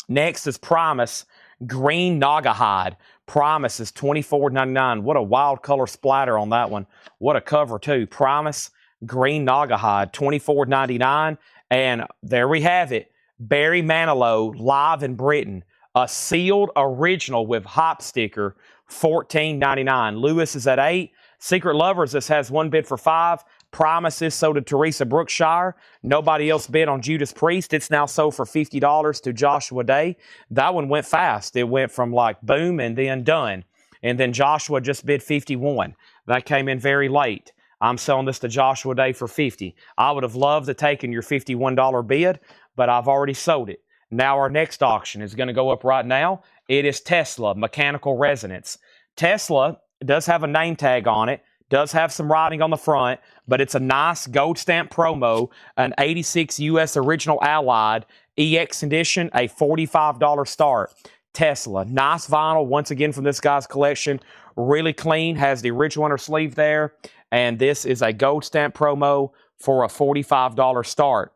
Next is Primus Green Naugahyde. Primus is $24.99. What a wild color splatter on that one. What a cover too. Primus Green Naugahyde, $24.99. And there we have it. Barry Manilow live in Britain. A sealed original with hop sticker, $14.99. Lewis is at $8. Secret Lovers, this has one bid for $5. Primus is sold to Teresa Brookshire. Nobody else bid on Judas Priest. It's now sold for $50 to Joshua Day. That one went fast. It went from like boom and then done. And then Joshua just bid $51. That came in very late. I'm selling this to Joshua Day for $50. I would have loved to taken your $51 bid, but I've already sold it. Now our next auction is going to go up right now. It is Tesla Mechanical Resonance. Tesla does have a name tag on it, does have some writing on the front, but it's a nice gold stamp promo, an 86 U.S. Original Allied EX edition, a $45 start. Tesla, nice vinyl, once again from this guy's collection, really clean, has the original inner sleeve there, and this is a gold stamp promo for a $45 start.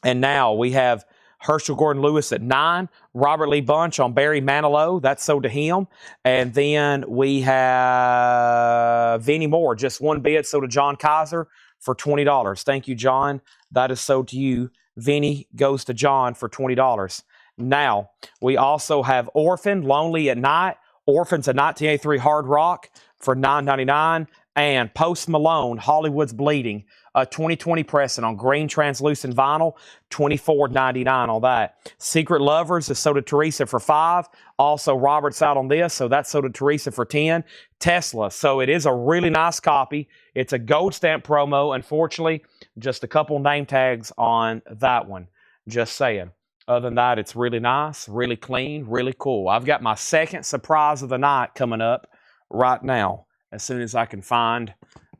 And now we have Herschel Gordon Lewis at $9. Robert Lee Bunch on Barry Manilow. That's sold to him. And then we have Vinnie Moore. Just one bid sold to John Kaiser for $20. Thank you, John. That is sold to you. Vinnie goes to John for $20. Now, we also have Orphan, Lonely at Night. Orphan's a 1983 hard rock for $9.99. And Post Malone, Hollywood's Bleeding, a 2020 pressing on green translucent vinyl, $24.99 on that. Secret Lovers is sold to Teresa for $5. Also, Robert's out on this, so that's sold to Teresa for $10. Tesla, so it is a really nice copy. It's a gold stamp promo. Unfortunately, just a couple name tags on that one. Just saying. Other than that, it's really nice, really clean, really cool. I've got my second surprise of the night coming up right now, as soon as I can find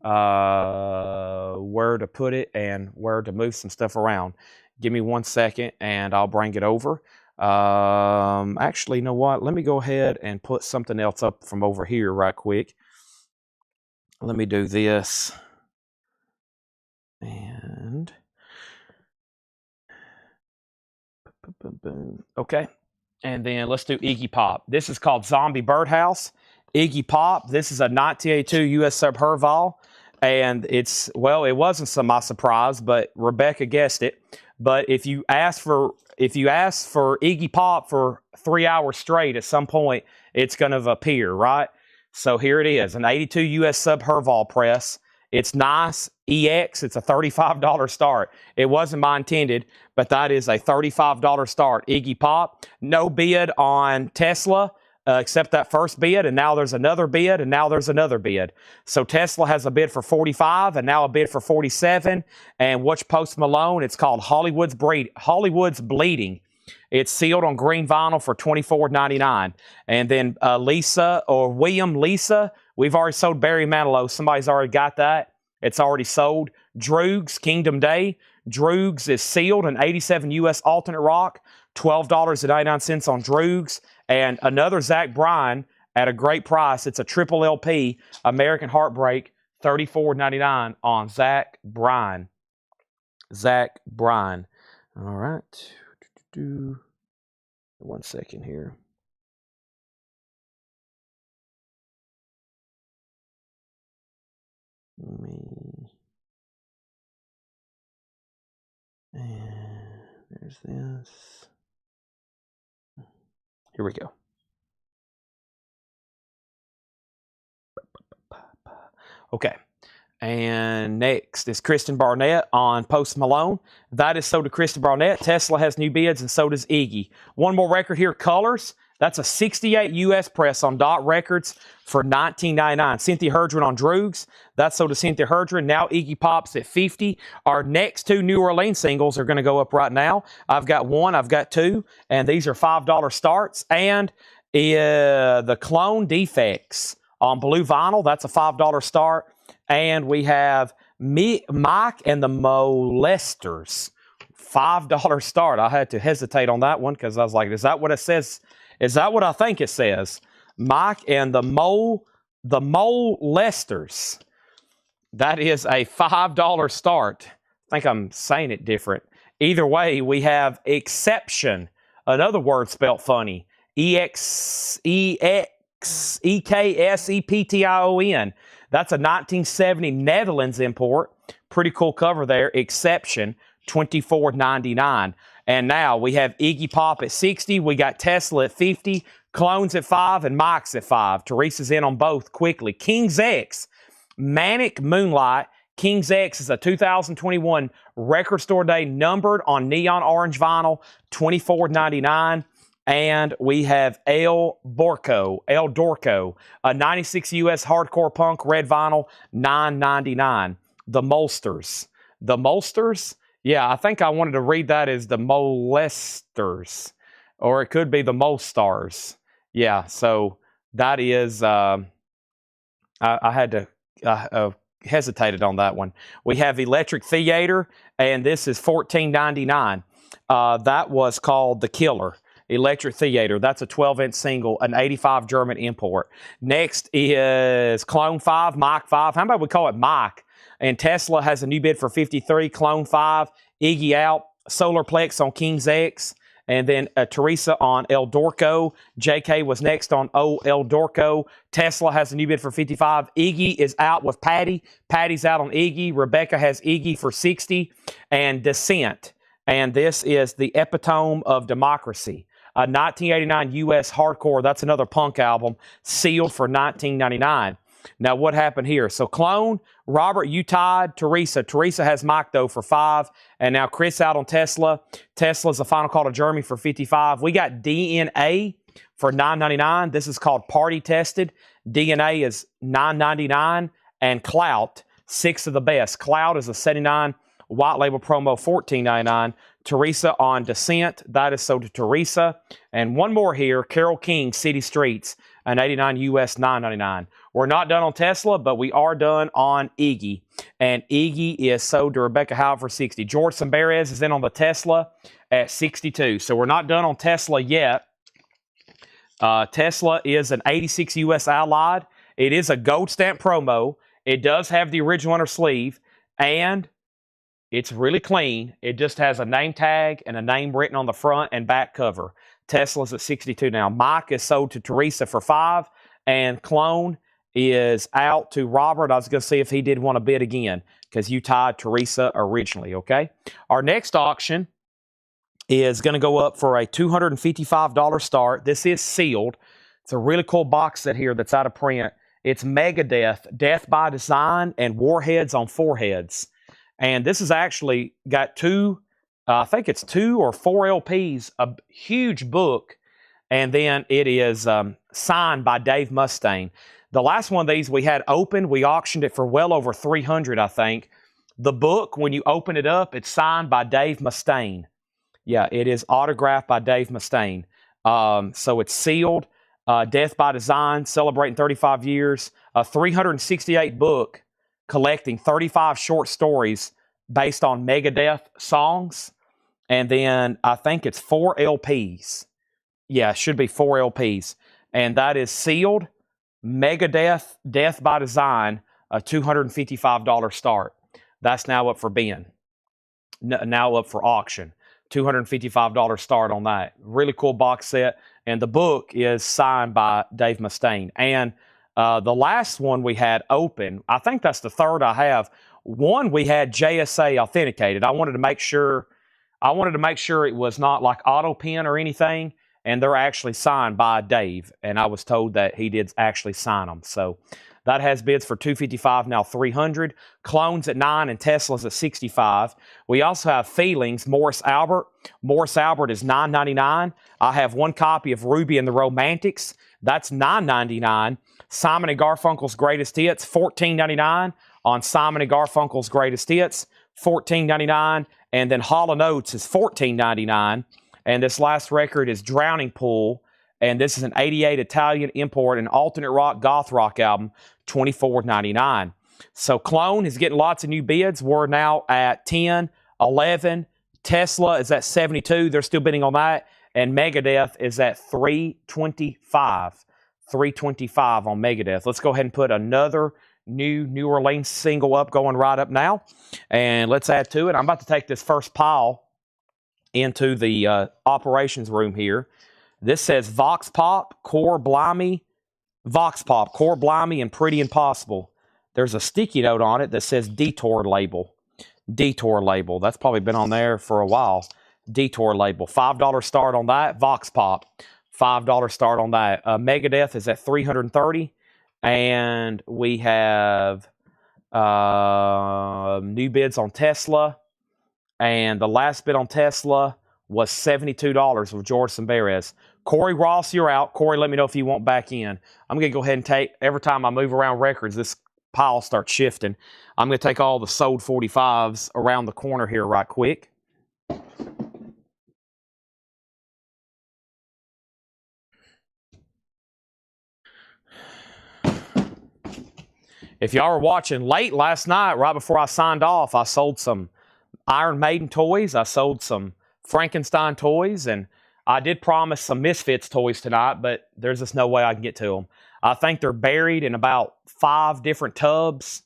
where to put it and where to move some stuff around. Give me 1 second and I'll bring it over. Actually, you know what? Let me go ahead and put something else up from over here right quick. Let me do this. And boom. Okay. And then let's do Iggy Pop. This is called Zombie Birdhouse. Iggy Pop. This is a 1982 U.S. Sub Herval. And it's, well, it wasn't my surprise, but Rebecca guessed it. But if you ask for Iggy Pop for 3 hours straight, at some point it's going to appear, right? So here it is, an 82 U.S. Sub Herval press. It's nice. EX, it's a $35 start. It wasn't my intended, but that is a $35 start. Iggy Pop, no bid on Tesla, except that first bid, and now there's another bid, and now there's another bid. So Tesla has a bid for 45, and now a bid for 47. And watch Post Malone. It's called Hollywood's Bleeding. It's sealed on green vinyl for $24.99. And then William Lisa, we've already sold Barry Manilow. Somebody's already got that. It's already sold. Droogs, Kingdom Day. Droogs is sealed, an 87 U.S. alternate rock, $12.99 on Droogs. And another Zach Bryan at a great price. It's a triple LP, American Heartbreak, $34.99 on Zach Bryan. Zach Bryan. All right. 1 second here. And there's this. Here we go. Okay. And next is Kristen Barnett on Post Malone. That is sold to Kristen Barnett. Tesla has new bids, and so does Iggy. One more record here, Colors. That's a 68 U.S. press on Dot Records for $19.99. Cynthia Herdron on Droogs. That's sold to Cynthia Herdron. Now Iggy Pop's at $50. Our next two New Orleans singles are going to go up right now. I've got one, I've got two, and these are $5 starts. And the Clone Defects on blue vinyl. That's a $5 start. And we have Mike and the Molesters. $5 start. I had to hesitate on that one because I was like, is that what it says? Is that what I think it says? Mike and the Molesters. That is a $5 start. I think I'm saying it different. Either way, we have Exception. Another word spelt funny. EXEKSEPTION. That's a 1970 Netherlands import. Pretty cool cover there. Exception, $24.99. And now we have Iggy Pop at 60. We got Tesla at 50. Clones at 5 and Mike's at 5. Teresa's in on both quickly. King's X, Manic Moonlight. King's X is a 2021 Record Store Day numbered on neon orange vinyl, $24.99. And we have El Dorco, a 96 U.S. hardcore punk red vinyl, $9.99. The Molesters. Yeah, I think I wanted to read that as the Molesters, or it could be the Molstars. Yeah, so that is, I had to hesitated on that one. We have Electric Theater, and this is $14.99. That was called The Killer. Electric Theater. That's a 12-inch single, an 85 German import. Next is Clone 5, Mike 5. How about we call it Mike? And Tesla has a new bid for 53, Clone 5, Iggy out, Solarplex on King's X, and then Teresa on El Dorco. JK was next on El Dorco. Tesla has a new bid for 55. Iggy is out with Patty. Patty's out on Iggy. Rebecca has Iggy for 60. And Descent. And this is the Epitome of Democracy. 1989 U.S. Hardcore. That's another punk album. Sealed for $19.99. Now, what happened here? So, Clone, Robert, you tied. Teresa. Teresa has Mike, though, for 5. And now Chris out on Tesla. Tesla's the final call to Jeremy for 55. We got DNA for $9.99. This is called Party Tested. DNA is $9.99. And Clout, 6 of the best. Clout is a 79 white label promo, $14.99. Teresa on Descent. That is sold to Teresa. And one more here, Carol King, City Streets, an 89 US, $9.99. We're not done on Tesla, but we are done on Iggy. And Iggy is sold to Rebecca Howard for 60. George Samberez is in on the Tesla at 62. So we're not done on Tesla yet. Tesla is an 86 US Allied. It is a gold stamp promo. It does have the original inner sleeve, and it's really clean. It just has a name tag and a name written on the front and back cover. Tesla's at 62 now. Mike is sold to Teresa for 5, and Clone is out to Robert. I was going to see if he did want to bid again because you tied Teresa originally, okay? Our next auction is going to go up for a $255 start. This is sealed. It's a really cool box set here that's out of print. It's Megadeth, Death by Design, and Warheads on Foreheads. And this has actually got I think it's 2 or 4 LPs, a huge book, and then it is signed by Dave Mustaine. The last one of these we had open, we auctioned it for well over $300, I think. The book, when you open it up, it's signed by Dave Mustaine. Yeah, it is autographed by Dave Mustaine. So it's sealed. Death by Design, celebrating 35 years. A 368 book collecting 35 short stories based on Megadeth songs. And then I think it's 4 LPs. Yeah, it should be 4 LPs. And that is sealed. Megadeth, Death by Design, a $255 start. That's now up for bin. Now up for auction. $255 start on that. Really cool box set. And the book is signed by Dave Mustaine. And the last one we had open, I think that's the third I have. One we had JSA authenticated. I wanted to make sure it was not like auto pen or anything, and they're actually signed by Dave. And I was told that he did actually sign them. So that has bids for $255, now $300. Clones at 9 and Teslas at $65. We also have Feelings, Morris Albert. Morris Albert is $9.99. I have one copy of Ruby and the Romantics. That's $9.99. Simon & Garfunkel's Greatest Hits, $14.99 on Simon & Garfunkel's Greatest Hits, $14.99. And then Hall & Oates is $14.99. And this last record is Drowning Pool. And this is an 88 Italian import, an alternate rock, goth rock album, $24.99. So Clone is getting lots of new bids. We're now at 10, 11. Tesla is at 72. They're still bidding on that. And Megadeth is at 325. 325 on Megadeth. Let's go ahead and put another New Orleans single up, going right up now. And let's add to it. I'm about to take this first pile into the operations room here. This says Vox Pop, Core Blimey, Vox Pop, Core Blimey, and Pretty Impossible. There's a sticky note on it that says Detour Label. Detour Label. That's probably been on there for a while. Detour Label. $5 start on that. Vox Pop. $5 start on that. Megadeth is at $330. And we have new bids on Tesla. And the last bid on Tesla was $72 with George Samberez. Corey Ross, you're out. Corey, let me know if you want back in. I'm going to go ahead and take, every time I move around records, this pile starts shifting. I'm going to take all the sold 45s around the corner here right quick. If y'all were watching late last night, right before I signed off, I sold some Iron Maiden toys. I sold some Frankenstein toys, and I did promise some Misfits toys tonight, but there's just no way I can get to them. I think they're buried in about 5 different tubs,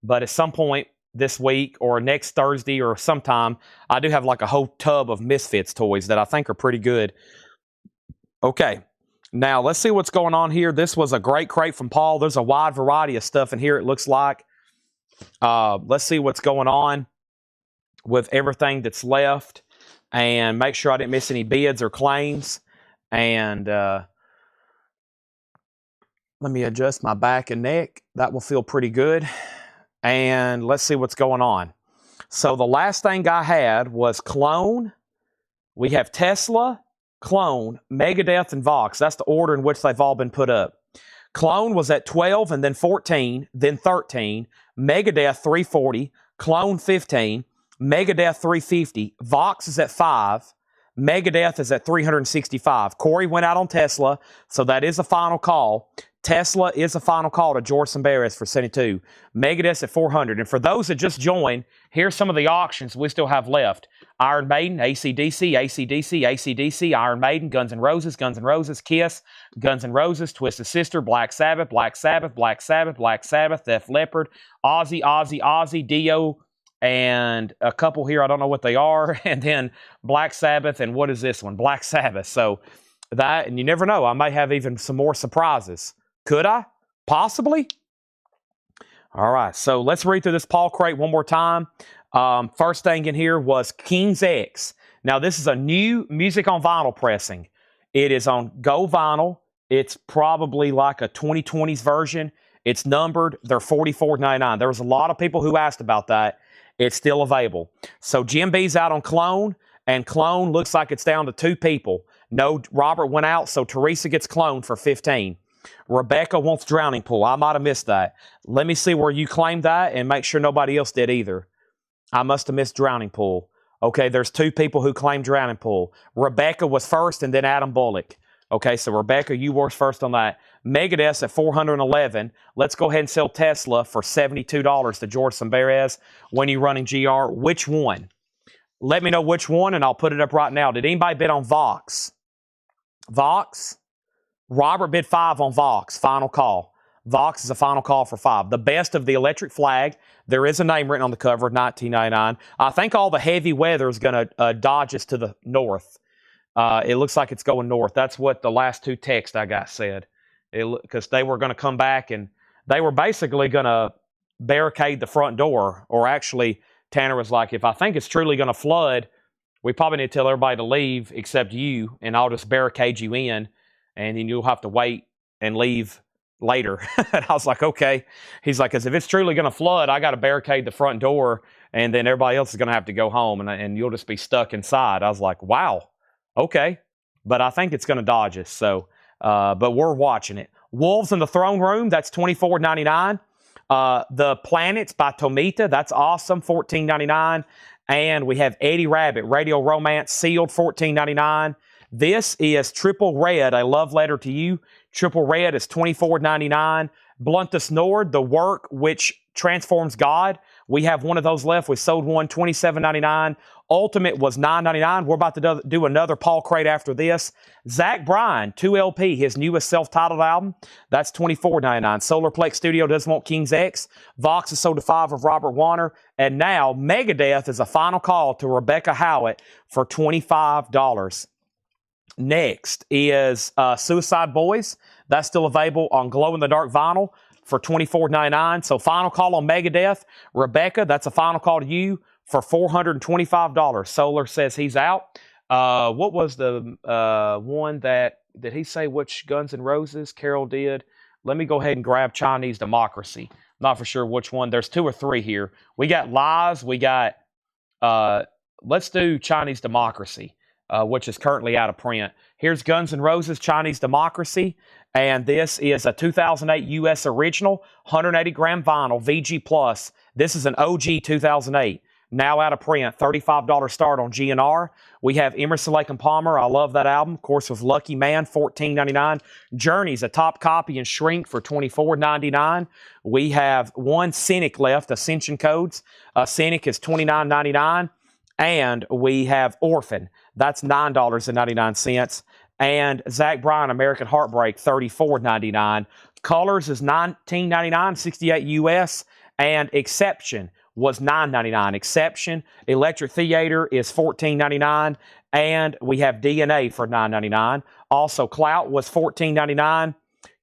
but at some point this week or next Thursday or sometime, I do have like a whole tub of Misfits toys that I think are pretty good. Okay, now let's see what's going on here. This was a great crate from Paul. There's a wide variety of stuff in here, it looks like. Let's see what's going on with everything that's left and make sure I didn't miss any bids or claims. And Let me adjust my back and neck. That will feel pretty good. And let's see what's going on. So the last thing I had was Clone. We have Tesla, Clone, Megadeth, and Vox. That's the order in which they've all been put up. Clone was at 12 and then 14, then 13. Megadeth 340, Clone 15, Megadeth 350. Vox is at 5. Megadeth is at 365. Corey went out on Tesla, so that is a final call. Tesla is a final call to George Samberes for 72. Megadeth at 400. And for those that just joined, here's some of the auctions we still have left. Iron Maiden, AC/DC, AC/DC, AC/DC, Iron Maiden, Guns N' Roses, Kiss, Guns N' Roses, Twisted Sister, Black Sabbath, Black Sabbath, Black Sabbath, Black Sabbath, Def Leppard, Ozzy, Dio, and a couple here, I don't know what they are, and then Black Sabbath, and what is this one? Black Sabbath. So that, and you never know, I may have even some more surprises. Could I? Possibly. All right, so let's read through this Paul crate one more time. First thing in here was King's X. Now, this is a new music on vinyl pressing. It is on Go Vinyl. It's probably like a 2020s version. It's numbered. They're $44.99. There was a lot of people who asked about that. It's still available. So Jim B's out on Clone, and Clone looks like it's down to 2 people. No, Robert went out, so Teresa gets Clone for 15. Rebecca wants Drowning Pool. I might have missed that. Let me see where you claimed that and make sure nobody else did either. I must have missed Drowning Pool. Okay, there's 2 people who claimed Drowning Pool. Rebecca was first and then Adam Bullock. Okay, so Rebecca, you were first on that. Megadeth at $411. Let's go ahead and sell Tesla for $72 to George Samberes. When you running GR, which one? Let me know which one and I'll put it up right now. Did anybody bid on Vox? Vox? Robert bid 5 on Vox. Final call. Vox is a final call for 5. The best of the electric flag. There is a name written on the cover, 1999. I think all the heavy weather is going to dodge us to the north. It looks like it's going north. That's what the last 2 texts I got said. Because they were going to come back and they were basically going to barricade the front door. Or actually, Tanner was like, if I think it's truly going to flood, we probably need to tell everybody to leave except you, and I'll just barricade you in. And then you'll have to wait and leave later. And I was like, okay. He's like, because if it's truly going to flood, I got to barricade the front door, and then everybody else is going to have to go home, and you'll just be stuck inside. I was like, wow, okay. But I think it's going to dodge us. So, but we're watching it. Wolves in the Throne Room, that's $24.99. The Planets by Tomita, that's awesome, $14.99. And we have Eddie Rabbit, Radio Romance, sealed, $14.99. This is Triple Red, a love letter to you. Triple Red is $24.99. Bluntus Nord, the work which transforms God. We have one of those left. We sold one, $27.99. Ultimate was $9.99. We're about to do another Paul crate after this. Zach Bryan, 2LP, his newest self-titled album. That's $24.99. Solarplex Studio doesn't want King's X. Vox is sold to 5 of Robert Warner. And now Megadeth is a final call to Rebecca Howitt for $25. Next is Suicide Boys. That's still available on glow-in-the-dark vinyl for $24.99. So final call on Megadeth. Rebecca, that's a final call to you for $425. Solar says he's out. What was the one that, did he say which Guns N' Roses? Carol did. Let me go ahead and grab Chinese Democracy. Not for sure which one. There's 2 or 3 here. We got Lies. We got, let's do Chinese Democracy. Which is currently out of print. Here's Guns N' Roses, Chinese Democracy, and this is a 2008 U.S. original, 180-gram vinyl, VG+. This is an OG 2008, now out of print, $35 start on GNR. We have Emerson, Lake and Palmer. I love that album. Of course, with Lucky Man, $14.99. Journey's a top copy and shrink for $24.99. We have one Cynic left, Ascension Codes. Cynic is $29.99. And we have Orphan. That's $9.99. And Zach Bryan, American Heartbreak, $34.99. Colors is $19.99, 68 US. And Exception was $9.99. Exception, Electric Theater is $14.99. And we have DNA for $9.99. Also, Clout was $14.99.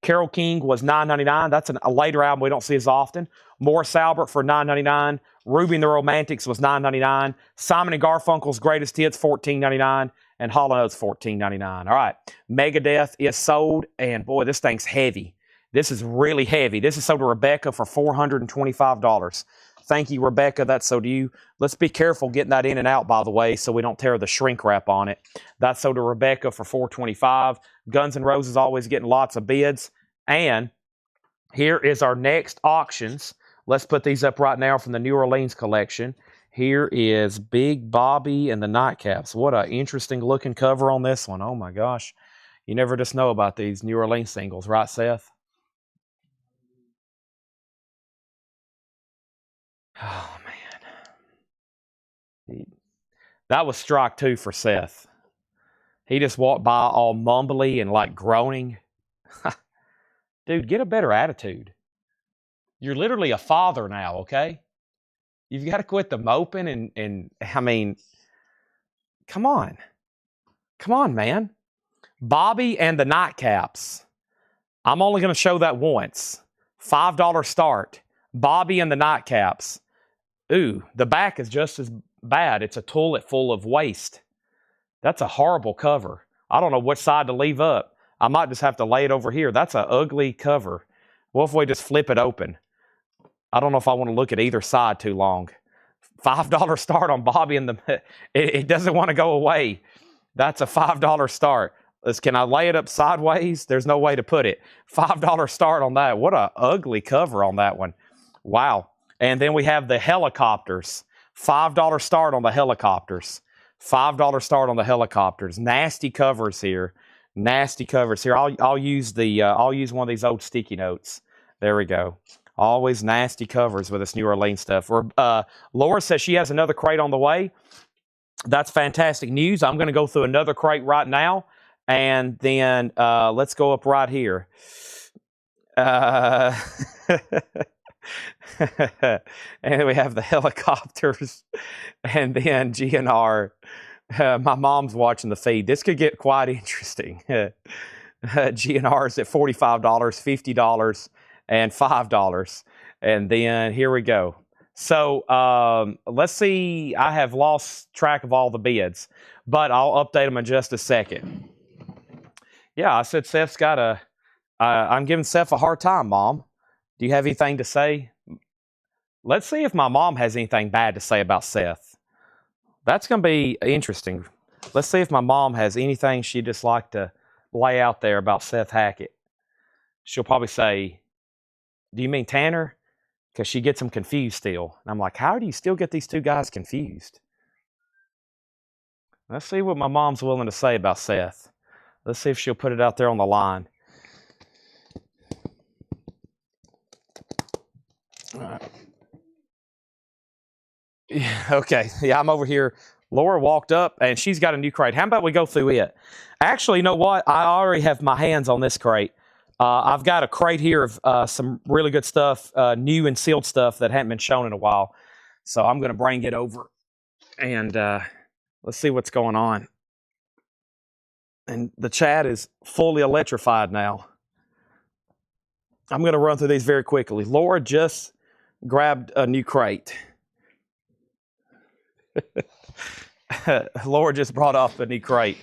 Carole King was $9.99. That's a later album we don't see as often. Morris Albert for $9.99. Ruby and the Romantics was $9.99. Simon & Garfunkel's Greatest Hits, $14.99. And Hall & Oates, $14.99. All right. Megadeth is sold. And boy, this thing's heavy. This is really heavy. This is sold to Rebecca for $425. Thank you, Rebecca. That's sold to you. Let's be careful getting that in and out, by the way, so we don't tear the shrink wrap on it. That's sold to Rebecca for $425. Guns N' Roses always getting lots of bids. And here is our next auctions. Let's put these up right now from the New Orleans collection. Here is Big Bobby and the Nightcaps. What an interesting looking cover on this one. Oh my gosh. You never just know about these New Orleans singles, right, Seth? Oh, man. That was strike 2 for Seth. He just walked by all mumbly and like groaning. Dude, get a better attitude. You're literally a father now, okay? You've got to quit the moping and I mean, come on. Come on, man. Bobby and the Nightcaps. I'm only going to show that once. $5 start. Bobby and the Nightcaps. Ooh, the back is just as bad. It's a toilet full of waste. That's a horrible cover. I don't know which side to leave up. I might just have to lay it over here. That's an ugly cover. What if we just flip it open? I don't know if I want to look at either side too long. $5 start on Bobby and the... It doesn't want to go away. That's a $5 start. Can I lay it up sideways? There's no way to put it. $5 start on that. What a ugly cover on that one. Wow. And then we have the helicopters. $5 start on the helicopters. $5 start on the helicopters. Nasty covers here. Nasty covers here. I'll use one of these old sticky notes. There we go. Always nasty covers with this New Orleans stuff. Laura says she has another crate on the way. That's fantastic news. I'm going to go through another crate right now. And then let's go up right here. And then we have the helicopters. And then GNR. My mom's watching the feed. This could get quite interesting. GNR is at $45, $50, and $5. And then here we go. So let's see. I have lost track of all the bids, but I'll update them in just a second. Yeah, I said Seth's got a... I'm giving Seth a hard time, Mom. Do you have anything to say? Let's see if my mom has anything bad to say about Seth. That's going to be interesting. Let's see if my mom has anything she'd just like to lay out there about Seth Hackett. She'll probably say, do you mean Tanner? Because she gets them confused still. And I'm like, how do you still get these two guys confused? Let's see what my mom's willing to say about Seth. Let's see if she'll put it out there on the line. All right. Yeah, okay. Yeah, I'm over here. Laura walked up, and she's got a new crate. How about we go through it? Actually, you know what? I already have my hands on this crate. I've got a crate here of some really good stuff, new and sealed stuff that hadn't been shown in a while. So I'm going to bring it over, and let's see what's going on. And the chat is fully electrified now. I'm going to run through these very quickly. Laura just grabbed a new crate. Laura just brought off a new crate.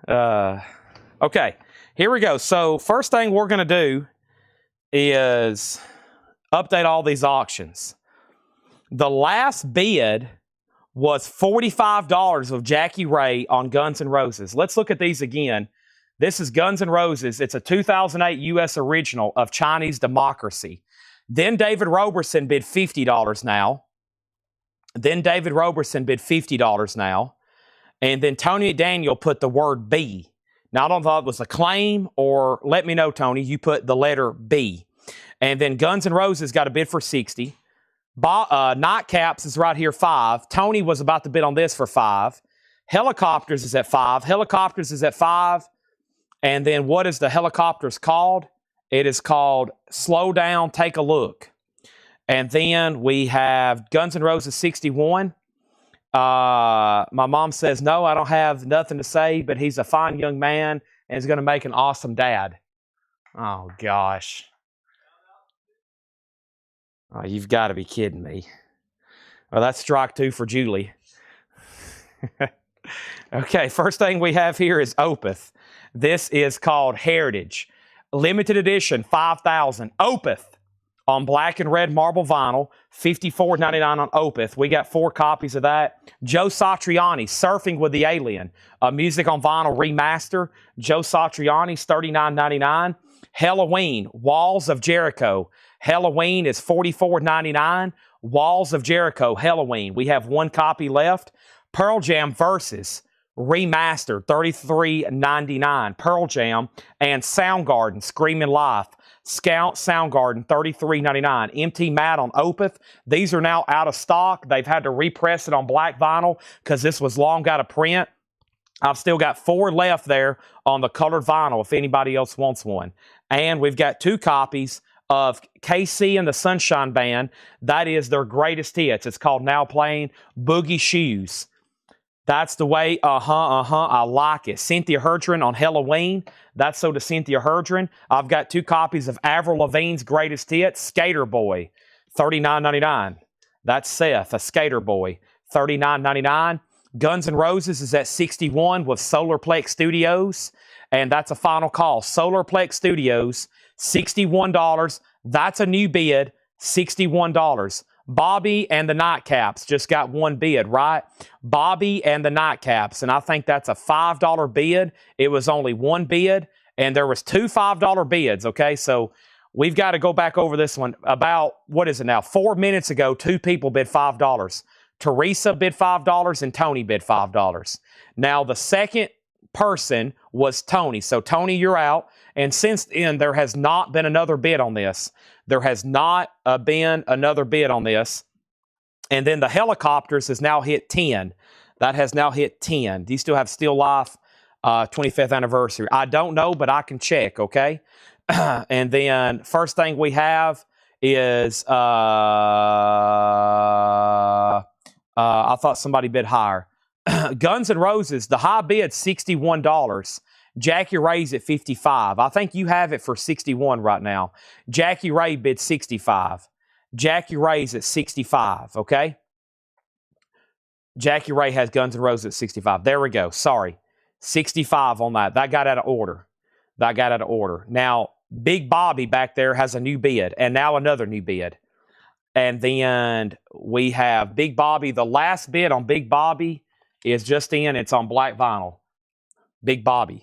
Okay, here we go. So first thing we're going to do is update all these auctions. The last bid was $45 of Jackie Ray on Guns N' Roses. Let's look at these again. This is Guns N' Roses. It's a 2008 U.S. original of Chinese Democracy. Then David Roberson bid $50 now. Then David Roberson bid $50 now. And then Tony McDaniel put the word B. Now, I don't know if it was a claim or let me know, Tony, you put the letter B. And then Guns N' Roses got a bid for $60. Nightcaps is right here, $5. Tony was about to bid on this for $5. Helicopters is at $5. Helicopters is at $5. And then what is the helicopters called? It is called Slow Down, Take a Look. And then we have Guns N' Roses 61. My mom says, no, I don't have nothing to say, but he's a fine young man and is going to make an awesome dad. Oh, gosh. Oh, you've got to be kidding me. Well, that's strike 2 for Julie. Okay, first thing we have here is Opeth. This is called Heritage. Limited edition, 5,000. Opeth on black and red marble vinyl, $54.99 on Opeth. We got 4 copies of that. Joe Satriani, Surfing with the Alien, a music on vinyl remaster. Joe Satriani's $39.99. Halloween, Walls of Jericho. Halloween is $44.99. Walls of Jericho, Halloween. We have 1 copy left. Pearl Jam Versus remastered, $33.99. Pearl Jam and Soundgarden, Screaming Life. Scout Soundgarden, $33.99. Empty Mat on Opeth. These are now out of stock. They've had to repress it on black vinyl because this was long out of print. I've still got 4 left there on the colored vinyl if anybody else wants one. And we've got 2 copies of KC and the Sunshine Band. That is their greatest hits. It's called Now Playing Boogie Shoes. That's the way, I like it. Cynthia Herdron on Halloween. That's so to Cynthia Herdron. I've got 2 copies of Avril Lavigne's greatest hits, Skater Boy, $39.99. That's Seth, a Skater Boy, $39.99. Guns N' Roses is at 61 with Solarplex Studios, and that's a final call. Solarplex Studios, $61. That's a new bid, $61. Bobby and the Nightcaps just got 1 bid, right? Bobby and the Nightcaps, and I think that's a $5 bid. It was only 1 bid, and there was 2 $5 bids, okay? So we've got to go back over this one. About, what is it now? 4 minutes ago, 2 people bid $5. Teresa bid $5, and Tony bid $5. Now, the second person was Tony. So, Tony, you're out. And since then, there has not been another bid on this. There has not been another bid on this. And then the Helicopters has now hit 10. That has now hit 10. Do you still have Still Life 25th anniversary? I don't know, but I can check, okay? And then first thing we have is, I thought somebody bid higher. Guns N' Roses, the high bid, $61. Jackie Ray's at $55. I think you have it for $61 right now. Jackie Ray bid $65. Jackie Ray's at $65, okay? Jackie Ray has Guns N' Roses at $65. There we go. Sorry. $65 on that. That got out of order. Now, Big Bobby back there has a new bid, and now another new bid. And then we have Big Bobby. The last bid on Big Bobby is just in. It's on black vinyl. Big Bobby.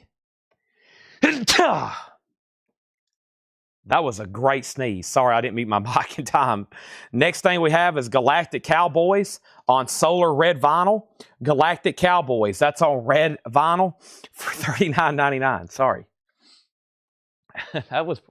That was a great sneeze. Sorry, I didn't mute my mic in time. Next thing we have is Galactic Cowboys on solar red vinyl. Galactic Cowboys. That's on red vinyl for $39.99. Sorry. That was...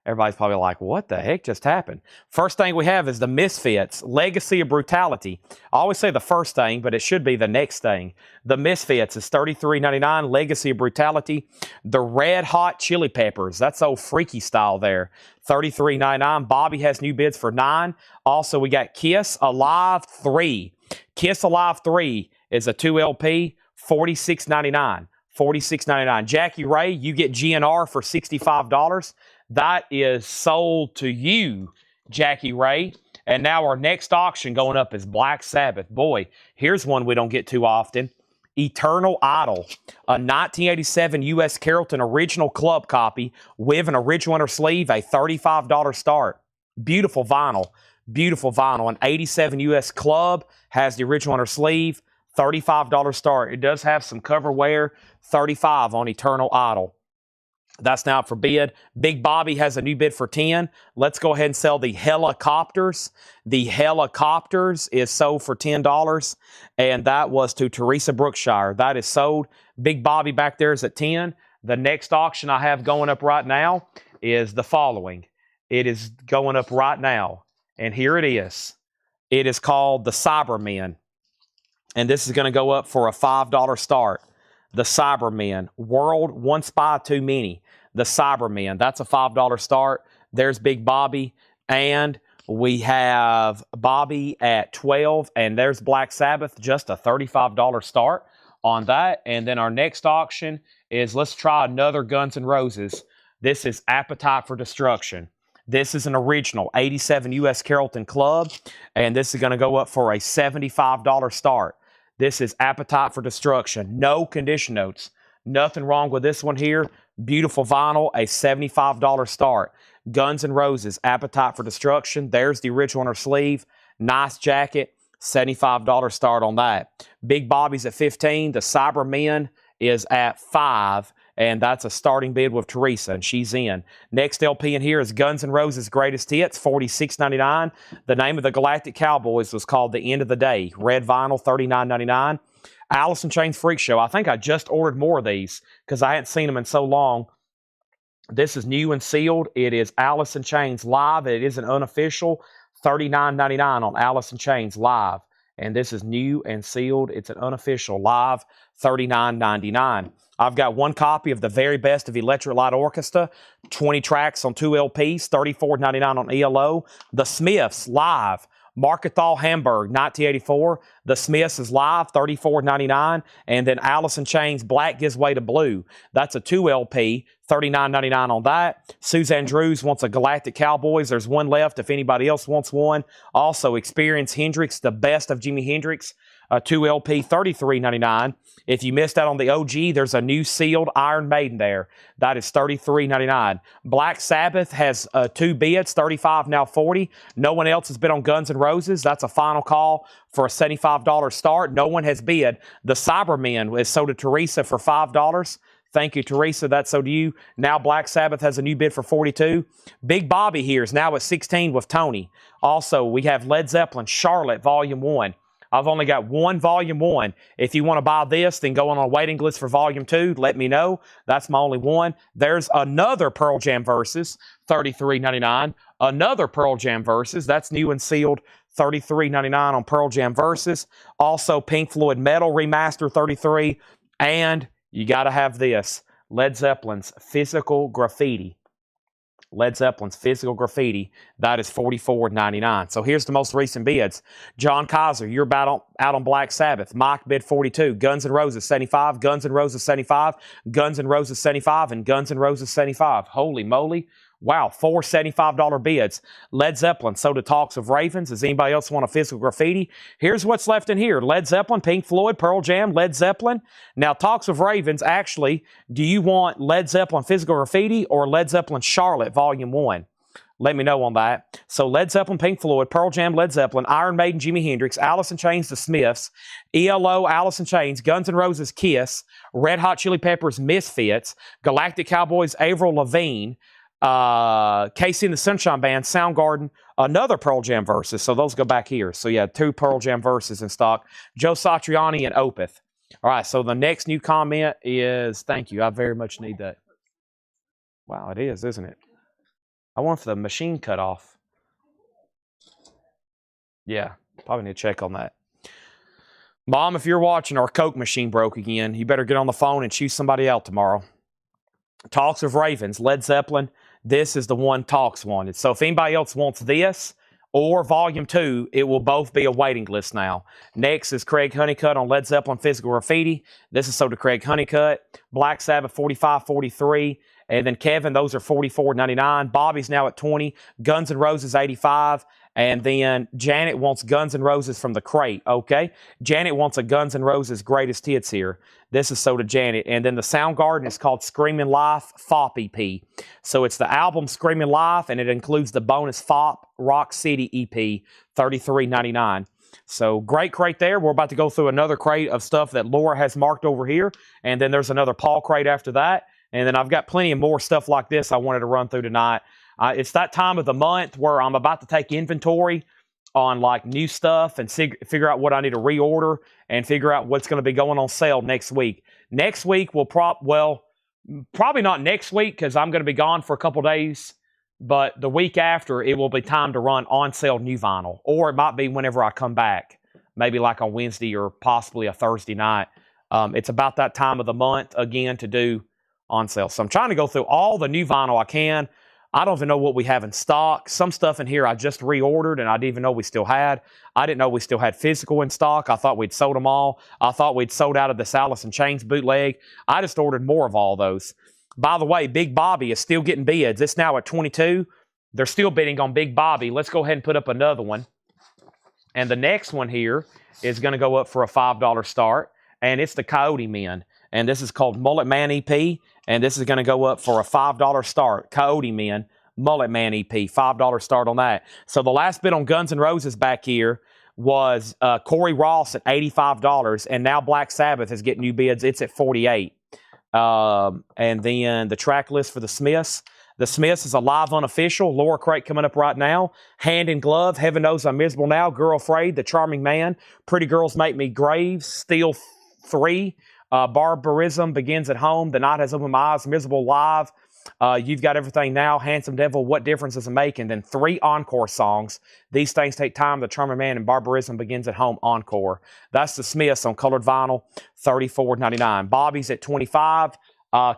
Everybody's probably like, what the heck just happened? First thing we have is the Misfits, Legacy of Brutality. I always say the first thing, but it should be the next thing. The Misfits is $33.99, Legacy of Brutality. The Red Hot Chili Peppers, that's old freaky style there, $33.99. Bobby has new bids for $9. Also, we got Kiss Alive 3. Kiss Alive 3 is a 2 LP, $46.99. $46.99. Jackie Ray, you get GNR for $65. That is sold to you, Jackie Ray. And now our next auction going up is Black Sabbath. Boy, here's one we don't get too often. Eternal Idol, a 1987 U.S. Carrollton original club copy with an original inner sleeve, a $35 start. Beautiful vinyl. Beautiful vinyl. An 87 U.S. club has the original inner sleeve, $35 start. It does have some cover wear, $35 on Eternal Idol. That's now for bid. Big Bobby has a new bid for $10. Let's go ahead and sell the Helicopters. The Helicopters is sold for $10, and that was to Teresa Brookshire. That is sold. Big Bobby back there is at $10. The next auction I have going up right now is the following. It is going up right now, and here it is. It is called the Cybermen, and this is going to go up for a $5 start. The Cybermen, World One Spy Too Many. The Cybermen, that's a $5 start. There's Big Bobby, and we have Bobby at $12, and there's Black Sabbath, just a $35 start on that. And then our next auction is, let's try another Guns N' Roses. This is Appetite for Destruction. This is an original 87 U.S. Carrollton Club, and this is going to go up for a $75 start. This is Appetite for Destruction. No condition notes. Nothing wrong with this one here. Beautiful vinyl, a $75 start. Guns N' Roses, Appetite for Destruction. There's the original on her sleeve. Nice jacket, $75 start on that. Big Bobby's at 15. The Cybermen is at 5. And that's a starting bid with Teresa, and she's in. Next LP in here is Guns N' Roses Greatest Hits, $46.99. The name of the Galactic Cowboys was called The End of the Day. Red vinyl, $39.99. Alice in Chains Freak Show. I think I just ordered more of these because I hadn't seen them in so long. This is new and sealed. It is Alice in Chains Live. It is an unofficial, $39.99 on Alice in Chains Live. And this is new and sealed. It's an unofficial live, $39.99. I've got one copy of the very best of Electric Light Orchestra, 20 tracks on 2 LPs, $34.99 on ELO. The Smiths live, Markethal Hamburg, 1984. The Smiths is live, $34.99. And then Alice in Chains Black Gives Way to Blue. That's a 2 LP, $39.99 on that. Suzanne Drews wants a Galactic Cowboys. There's one left if anybody else wants one. Also, Experience Hendrix, the best of Jimi Hendrix. 2 LP, $33.99. If you missed out on the OG, there's a new sealed Iron Maiden there. That is $33.99. Black Sabbath has 2 bids, $35, now $40. No one else has bid on Guns N' Roses. That's a final call for a $75 start. No one has bid. The Cybermen is sold to Teresa for $5. Thank you, Teresa. That's so to you. Now Black Sabbath has a new bid for $42. Big Bobby here is now at 16 with Tony. Also, we have Led Zeppelin, Charlotte, Volume 1. I've only got one Volume 1. If you want to buy this, then go on a waiting list for Volume 2. Let me know. That's my only one. There's another Pearl Jam Versus, $33.99. Another Pearl Jam Versus. That's new and sealed, $33.99 on Pearl Jam Versus. Also, Pink Floyd Metal Remaster, $33. And you got to have this, Led Zeppelin's Physical Graffiti. Led Zeppelin's Physical Graffiti, that is $44.99. So here's the most recent bids. John Kaiser, you're about out on Black Sabbath. Mike bid $42. Guns N' Roses, $75. Guns N' Roses, $75. Guns N' Roses, $75. And Guns N' Roses, $75. Holy moly. Wow, 4 $75 bids. Led Zeppelin, so to Talks of Ravens. Does anybody else want a Physical Graffiti? Here's what's left in here. Led Zeppelin, Pink Floyd, Pearl Jam, Led Zeppelin. Now, Talks of Ravens, actually, do you want Led Zeppelin Physical Graffiti or Led Zeppelin Charlotte Volume 1? Let me know on that. So Led Zeppelin, Pink Floyd, Pearl Jam, Led Zeppelin, Iron Maiden, Jimi Hendrix, Alice in Chains, The Smiths, ELO, Alice in Chains, Guns N' Roses, Kiss, Red Hot Chili Peppers, Misfits, Galactic Cowboys, Avril Lavigne, Casey and the Sunshine Band, Soundgarden, another Pearl Jam Versus. So those go back here. So yeah, 2 Pearl Jam Versus in stock. Joe Satriani and Opeth. All right, so the next new comment is, thank you, I very much need that. Wow, it is, isn't it? I wonder if the machine cut off. Yeah, probably need to check on that. Mom, if you're watching, our Coke machine broke again. You better get on the phone and choose somebody out tomorrow. Talks of Ravens, Led Zeppelin. This is the one Talks wanted. So if anybody else wants this or Volume 2, it will both be a waiting list now. Next is Craig Honeycutt on Led Zeppelin Physical Graffiti. This is so to Craig Honeycutt. Black Sabbath, 45, 43. And then Kevin, those are $44.99. Bobby's now at 20. Guns N' Roses, 85. And then Janet wants Guns N' Roses from the crate. Okay. Janet wants a Guns N' Roses Greatest Hits here. This is so to Janet. And then the Soundgarden is called Screaming Life FOP EP. So it's the album Screaming Life, and it includes the bonus FOP Rock City EP, $33.99. So great crate there. We're about to go through another crate of stuff that Laura has marked over here. And then there's another Paul crate after that. And then I've got plenty of more stuff like this I wanted to run through tonight. It's that time of the month where I'm about to take inventory on like new stuff and figure out what I need to reorder and figure out what's going to be going on sale next week. Next week will probably not next week because I'm going to be gone for a couple days, but the week after it will be time to run on sale new vinyl, or it might be whenever I come back, maybe like on Wednesday or possibly a Thursday night. It's about that time of the month again to do on sale. So I'm trying to go through all the new vinyl I can. I don't even know what we have in stock. Some stuff in here I just reordered and I didn't even know we still had. I didn't know we still had physical in stock. I thought we'd sold them all. I thought we'd sold out of this Alice in Chains bootleg. I just ordered more of all those. By the way, Big Bobby is still getting bids. It's now at 22. They're still bidding on Big Bobby. Let's go ahead and put up another one. And the next one here is going to go up for a $5 start. And it's the Coyote Men. and this is called Mullet Man EP, and this is going to go up for a $5 start. Coyote Men, Mullet Man EP, $5 start on that. So the last bid on Guns N' Roses back here was Corey Ross at $85, and now Black Sabbath is getting new bids. It's at $48. And then the track list for the Smiths. The Smiths is a live unofficial. Laura Craig coming up right now. Hand in Glove, Heaven Knows I'm Miserable Now, Girl Afraid, The Charming Man, Pretty Girls Make Me Graves, Steel 3, Barbarism Begins at Home, The Night Has Opened My Eyes, Miserable Live, You've Got Everything Now, Handsome Devil, What Difference Does It Make? And then 3 encore songs. These Things Take Time, The Charming Man, and Barbarism Begins at Home encore. That's the Smiths on colored vinyl, $34.99. Bobby's at $25,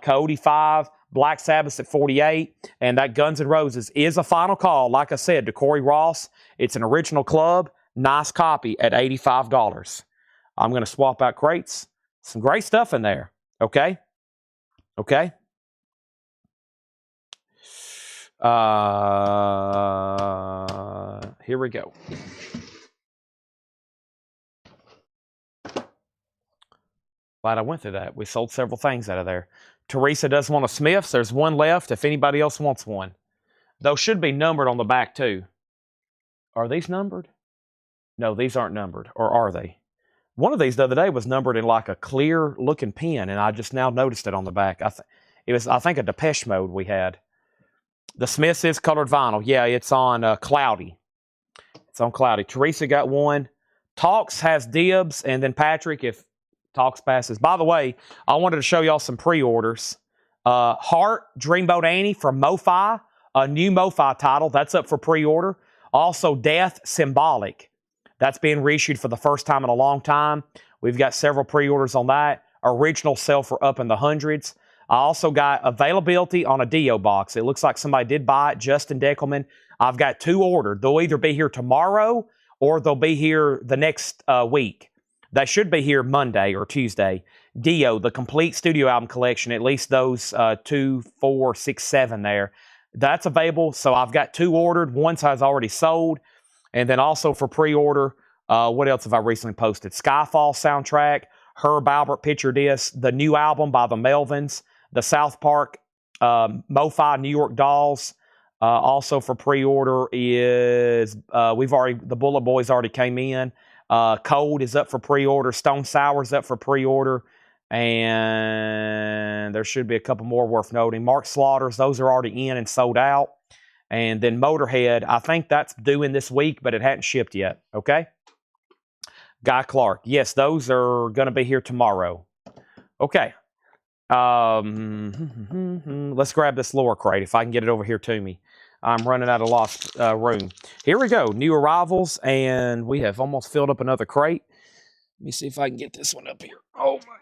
Coyote 5, Black Sabbath at 48, and that Guns N' Roses is a final call, like I said, to Corey Ross. It's an original club, nice copy at $85. I'm going to swap out crates. Some great stuff in there, okay? Okay? Here we go. Glad I went through that. We sold several things out of there. Teresa does want a Smiths. There's one left if anybody else wants one. Those should be numbered on the back too. Are these numbered? No, these aren't numbered. Or are they? One of these the other day was numbered in like a clear looking pen, and I just now noticed it on the back. It was, I think, a Depeche Mode we had. The Smiths is colored vinyl. Yeah, it's on Cloudy. It's on Cloudy. Teresa got one. Talks has dibs, and then Patrick, if Talks passes. By the way, I wanted to show y'all some pre-orders. Heart, Dreamboat Annie from MoFi, a new MoFi title. That's up for pre-order. Also, Death, Symbolic. That's being reissued for the first time in a long time. We've got several pre-orders on that. Original sell for up in the hundreds. I also got availability on a Dio box. It looks like somebody did buy it, Justin Deckelman. I've got 2 ordered. They'll either be here tomorrow or they'll be here the next week. They should be here Monday or Tuesday. Dio, the complete studio album collection, at least those 2, 4, 6, 7 there. That's available. So I've got 2 ordered. One has already sold. And then also for pre-order, what else have I recently posted? Skyfall soundtrack, Herb Albert picture disc, the new album by the Melvins, the South Park, MoFi New York Dolls. Also for pre-order is, the Bullet Boys already came in. Cold is up for pre-order. Stone Sour's up for pre-order. And there should be a couple more worth noting. Mark Slaughter's, those are already in and sold out. And then Motorhead, I think that's due in this week, but it hadn't shipped yet. Okay? Guy Clark. Yes, those are going to be here tomorrow. Okay. Let's grab this lower crate if I can get it over here to me. I'm running out of lost room. Here we go. New arrivals, and we have almost filled up another crate. Let me see if I can get this one up here. Oh, my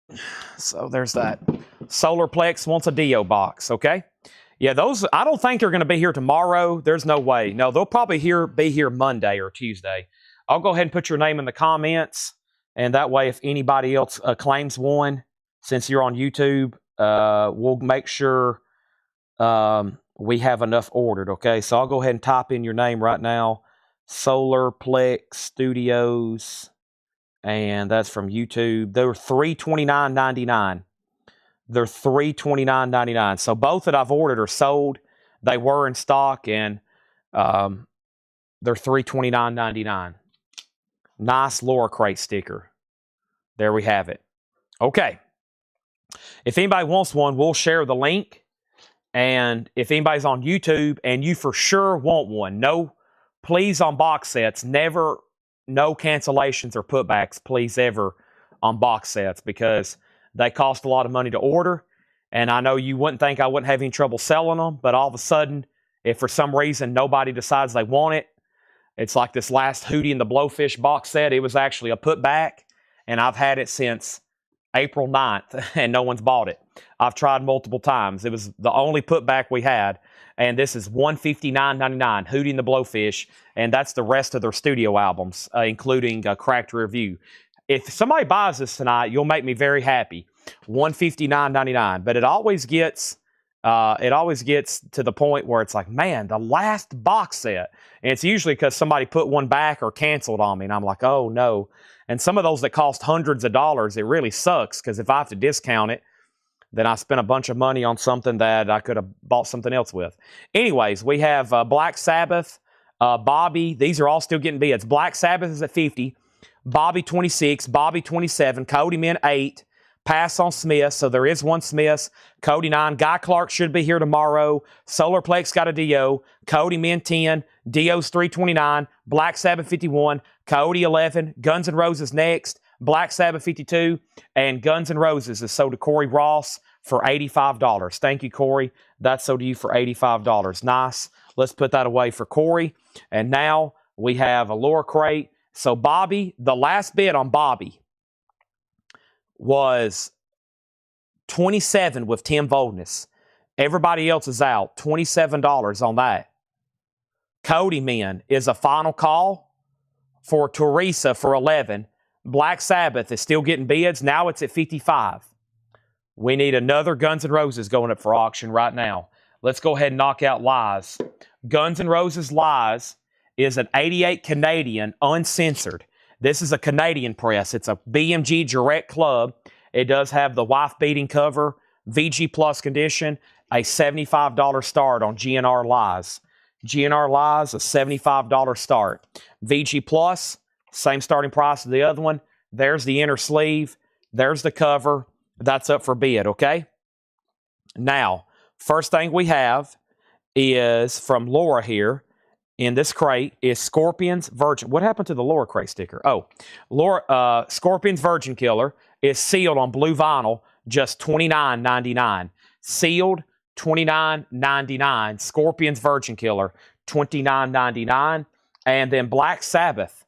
gosh. So there's that. Solarplex wants a Dio box, okay? Yeah, those, I don't think they're going to be here tomorrow. There's no way. No, they'll probably be here Monday or Tuesday. I'll go ahead and put your name in the comments, and that way if anybody else claims one, since you're on YouTube, we'll make sure we have enough ordered, okay? So I'll go ahead and type in your name right now. Solarplex Studios, and that's from YouTube. They're $329.99. They're $329.99. So both that I've ordered are sold. They were in stock, and they're $329.99. Nice Laura Crate sticker. There we have it. Okay. If anybody wants one, we'll share the link. And if anybody's on YouTube and you for sure want one, no, please on box sets, never, no cancellations or putbacks, please ever on box sets, because they cost a lot of money to order. And I know you wouldn't think I wouldn't have any trouble selling them, but all of a sudden, if for some reason nobody decides they want it, it's like this last Hootie and the Blowfish box set. It was actually a putback, and I've had it since April 9th, and no one's bought it. I've tried multiple times. It was the only putback we had, and this is $159.99, Hootie and the Blowfish, and that's the rest of their studio albums, including Cracked Review. If somebody buys this tonight, you'll make me very happy. $159.99, but it always gets It always gets to the point where it's like, man, the last box set. And it's usually because somebody put one back or canceled on me. And I'm like, oh, no. And some of those that cost hundreds of dollars, it really sucks because if I have to discount it, then I spent a bunch of money on something that I could have bought something else with. Anyways, we have Black Sabbath, Bobby. These are all still getting bids. Black Sabbath is at 50, Bobby 26, Bobby 27, Cody Min 8, pass on Smith. So there is one Smith. Cody 9. Guy Clark should be here tomorrow. Solarplex got a DO. Cody Min 10. DO's 329. Black Sabbath 51. Coyote 11. Guns N' Roses next. Black Sabbath 52. And Guns N' Roses is sold to Corey Ross for $85. Thank you, Corey. That's sold to you for $85. Nice. Let's put that away for Corey. And now we have a lower crate. So Bobby, the last bid on Bobby was 27 with Tim Voldness. Everybody else is out. $27 on that. Cody Min is a final call for Teresa for 11. Black Sabbath is still getting bids. Now it's at 55. We need another Guns N' Roses going up for auction right now. Let's go ahead and knock out Lies. Guns N' Roses Lies is an 88 Canadian uncensored. This is a Canadian press. It's a BMG Direct Club. It does have the wife-beating cover, VG Plus condition, a $75 start on GNR Lies. GNR Lies, a $75 start. VG Plus, same starting price as the other one. There's the inner sleeve. There's the cover. That's up for bid, okay? Now, first thing we have is from Laura here. In this crate is Scorpions Virgin. What happened to the Laura crate sticker? Oh, Laura, Scorpions Virgin Killer is sealed on blue vinyl, just $29.99. Sealed, $29.99. Scorpions Virgin Killer, $29.99. And then Black Sabbath.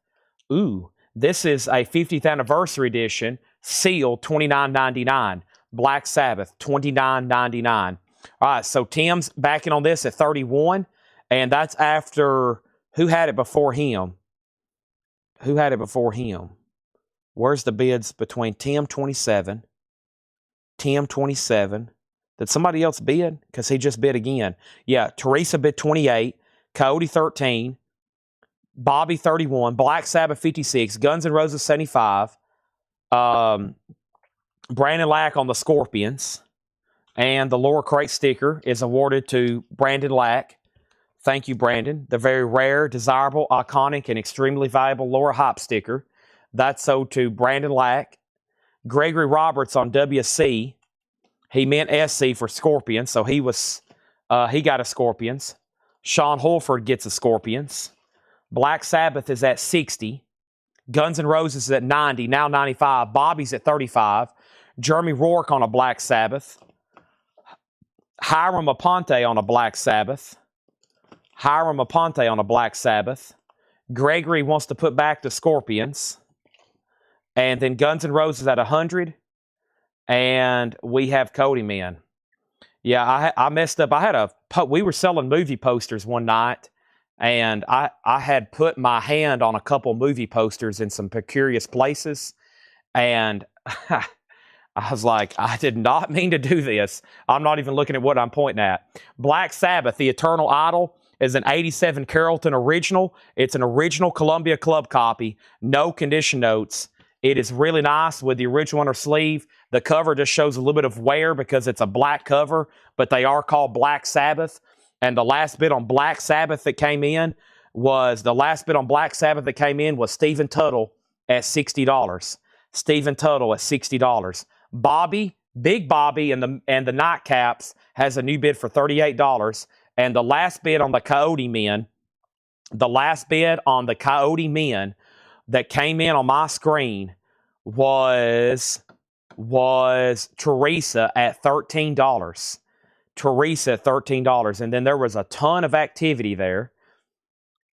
Ooh, this is a 50th anniversary edition, sealed, $29.99. Black Sabbath, $29.99. All right, so Tim's backing on this at 31. And that's after, who had it before him? Who had it before him? Where's the bids between Tim 27, Tim 27? Did somebody else bid? Because he just bid again. Yeah, Teresa bid 28, Coyote 13, Bobby 31, Black Sabbath 56, Guns N' Roses 75, Brandon Lack on the Scorpions, and the lower crate sticker is awarded to Brandon Lack. Thank you, Brandon. The very rare, desirable, iconic, and extremely valuable Laura Hop sticker. That's sold to Brandon Lack. Gregory Roberts on WC. He meant SC for Scorpions, so he got a Scorpions. Sean Holford gets a Scorpions. Black Sabbath is at 60. Guns N' Roses is at 90, now 95. Bobby's at 35. Jeremy Rourke on a Black Sabbath. Hiram Aponte on a Black Sabbath. Hiram Aponte on a Black Sabbath. Gregory wants to put back the Scorpions. And then Guns N' Roses at 100. And we have Cody Min. Yeah, I messed up. We were selling movie posters one night. And I had put my hand on a couple movie posters in some precarious places. And I was like, I did not mean to do this. I'm not even looking at what I'm pointing at. Black Sabbath, The Eternal Idol, is an 87 Carrollton original. It's an original Columbia Club copy. No condition notes. It is really nice with the original inner sleeve. The cover just shows a little bit of wear because it's a black cover, but they are called Black Sabbath. And the last bid on Black Sabbath that came in was Stephen Tuttle at $60. Stephen Tuttle at $60. Bobby, Big Bobby, and the Nightcaps has a new bid for $38. And the last bid on the Coyote Men, that came in on my screen was Teresa at $13. Teresa at $13. And then there was a ton of activity there.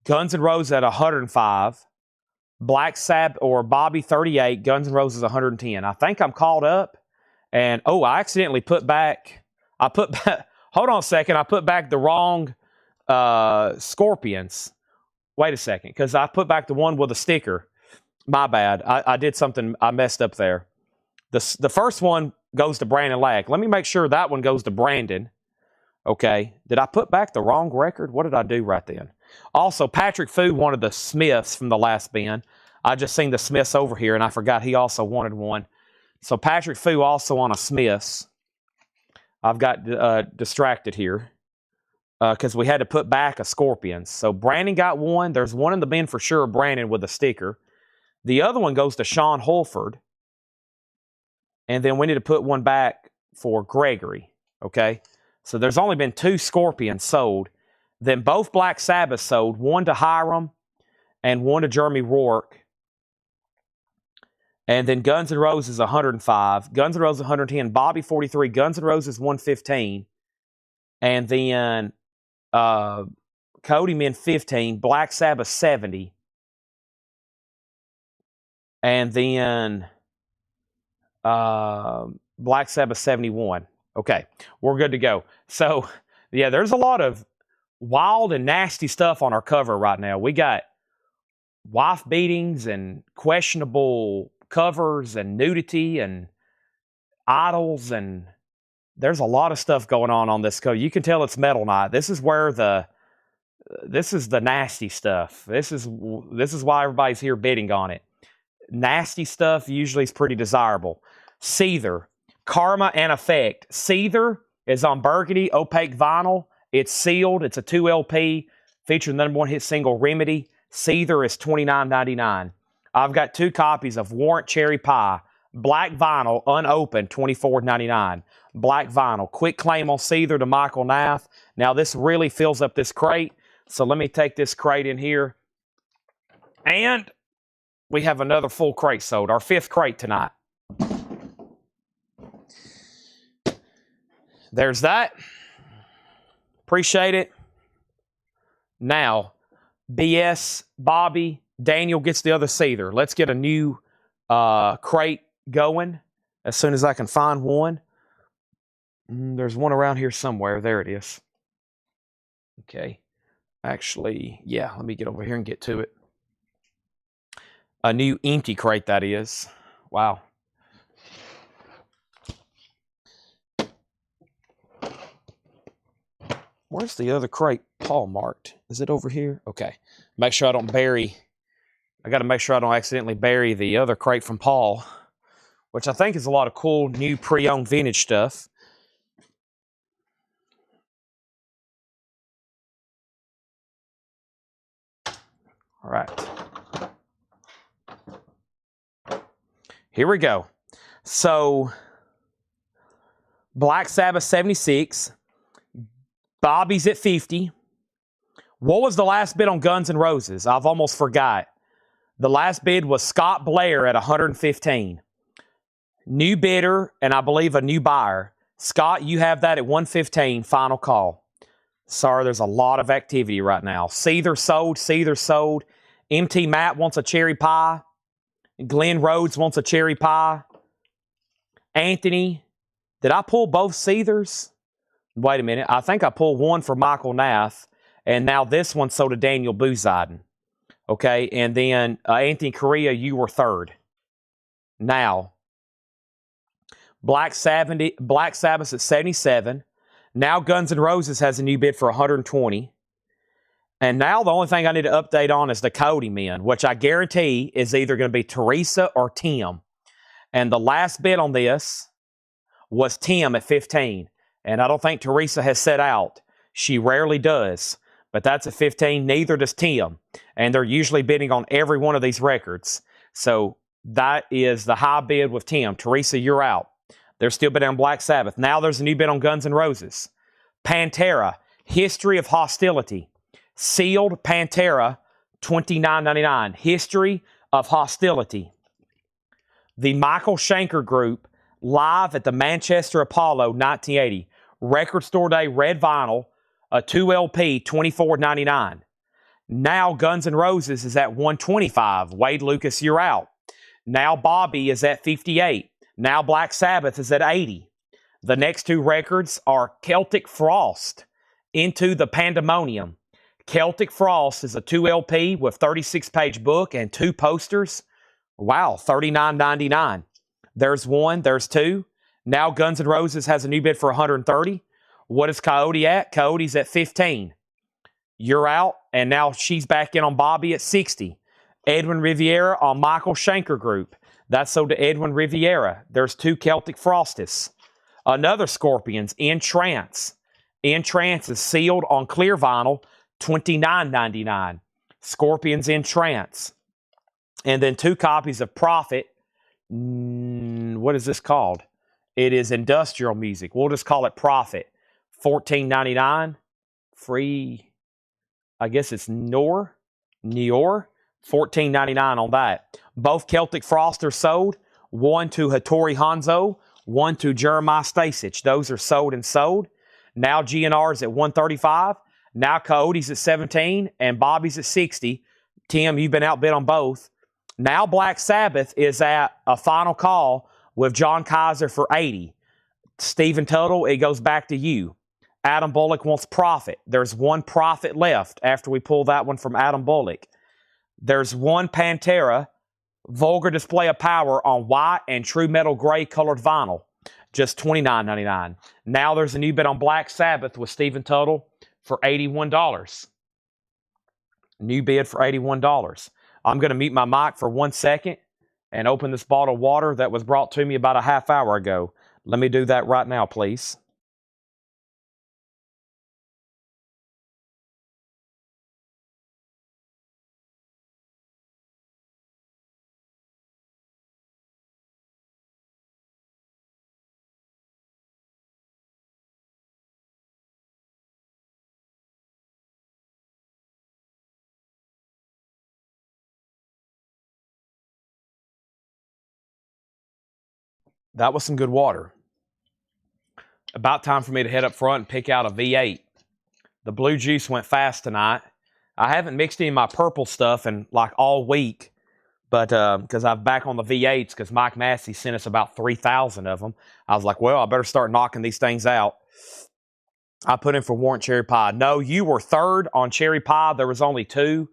Guns N' Roses at 105. Black Sabbath or Bobby 38. Guns N' Roses 110. I think I'm caught up. And, I accidentally hold on a second. I put back the wrong Scorpions. Wait a second, because I put back the one with a sticker. My bad. I did something. I messed up there. The first one goes to Brandon Lack. Let me make sure that one goes to Brandon. Okay. Did I put back the wrong record? What did I do right then? Also, Patrick Fu wanted the Smiths from the last bin. I just seen the Smiths over here, and I forgot he also wanted one. So Patrick Fu also on a Smiths. I've got distracted here because we had to put back a Scorpions. So Brandon got one. There's one in the bin for sure, Brandon, with a sticker. The other one goes to Sean Holford. And then we need to put one back for Gregory. Okay? So there's only been 2 Scorpions sold. Then both Black Sabbath sold. One to Hiram and one to Jeremy Rourke. And then Guns N' Roses 105. Guns N' Roses 110. Bobby 43. Guns N' Roses 115. And then Cody Men 15. Black Sabbath 70. And then Black Sabbath 71. Okay, we're good to go. So, yeah, there's a lot of wild and nasty stuff on our cover right now. We got wife beatings and questionable covers and nudity and idols, and there's a lot of stuff going on this cover. You can tell it's Metal Night. This is where this is the nasty stuff. This is why everybody's here bidding on it. Nasty stuff usually is pretty desirable. Seether, Karma and Effect. Seether is on burgundy opaque vinyl. It's sealed. It's a 2 LP featuring the #1 hit single Remedy. Seether is $29.99. I've got 2 copies of Warrant Cherry Pie. Black vinyl, unopened, $24.99. Black vinyl. Quick claim on Seether to Michael Nath. Now this really fills up this crate. So let me take this crate in here. And we have another full crate sold. Our 5th crate tonight. There's that. Appreciate it. Now, BS, Bobby, Daniel gets the other Seether. Let's get a new crate going as soon as I can find one. There's one around here somewhere. There it is. Okay. Actually, yeah, let me get over here and get to it. A new empty crate, that is. Wow. Where's the other crate Paul marked? Is it over here? Okay. Make sure I don't bury... I got to make sure I don't accidentally bury the other crate from Paul, which I think is a lot of cool, new, pre-owned vintage stuff. All right. Here we go. So, Black Sabbath 76. Bobby's at 50. What was the last bid on Guns N' Roses? I've almost forgot. The last bid was Scott Blair at 115. New bidder, and I believe a new buyer. Scott, you have that at 115. Final call. Sorry, there's a lot of activity right now. Seether sold. Seether sold. MT Matt wants a cherry pie. Glenn Rhodes wants a cherry pie. Anthony, did I pull both Seethers? Wait a minute. I think I pulled one for Michael Nath, and now this one sold to Daniel Booziden. Okay, and then Anthony Correa, you were 3rd. Now, Black Sabbath's at 77. Now Guns N' Roses has a new bid for 120. And now the only thing I need to update on is the Cody Men, which I guarantee is either going to be Teresa or Tim. And the last bid on this was Tim at 15. And I don't think Teresa has set out. She rarely does. But that's at 15. Neither does Tim. And they're usually bidding on every one of these records. So that is the high bid with Tim. Teresa, you're out. They're still bidding on Black Sabbath. Now there's a new bid on Guns N' Roses. Pantera, History of Hostility. Sealed Pantera, $29.99. History of Hostility. The Michael Schenker Group, live at the Manchester Apollo, 1980. Record Store Day, red vinyl, a 2 LP, $24.99. Now Guns N' Roses is at 125. Wade Lucas, you're out. Now Bobby is at 58. Now Black Sabbath is at 80. The next 2 records are Celtic Frost, Into the Pandemonium. Celtic Frost is a 2 LP with 36-page book and 2 posters. Wow, $39.99. There's 1, there's 2. Now Guns N' Roses has a new bid for 130. What is Coyote at? Coyote's at 15. You're out, and now she's back in on Bobby at 60. Edwin Riviera on Michael Shanker Group. That's sold to Edwin Riviera. There's 2 Celtic Frosties. Another Scorpions, In Trance. In Trance is sealed on clear vinyl, $29.99. Scorpions In Trance. And then 2 copies of Prophet. What is this called? It is industrial music. We'll just call it Prophet. $14.99. Free, I guess it's Nior. $14.99 on that. Both Celtic Frost are sold. One to Hattori Hanzo, one to Jeremiah Stasich. Those are sold and sold. Now GNR's at $135. Now Coyote's at 17 and Bobby's at 60. Tim, you've been outbid on both. Now Black Sabbath is at a final call with John Kaiser for 80. Stephen Tuttle, it goes back to you. Adam Bullock wants Prophet. There's 1 Prophet left after we pull that one from Adam Bullock. There's 1 Pantera Vulgar Display of Power on white and true metal gray colored vinyl. Just $29.99. Now there's a new bid on Black Sabbath with Stephen Tuttle for $81. New bid for $81. I'm going to mute my mic for 1 second and open this bottle of water that was brought to me about a half hour ago. Let me do that right now, please. That was some good water. About time for me to head up front and pick out a V8. The blue juice went fast tonight. I haven't mixed any of my purple stuff in like all week, but because I'm back on the V8s because Mike Massey sent us about 3,000 of them. I was like, well, I better start knocking these things out. I put in for Warrant Cherry Pie. No, you were third on Cherry Pie. There was only 2.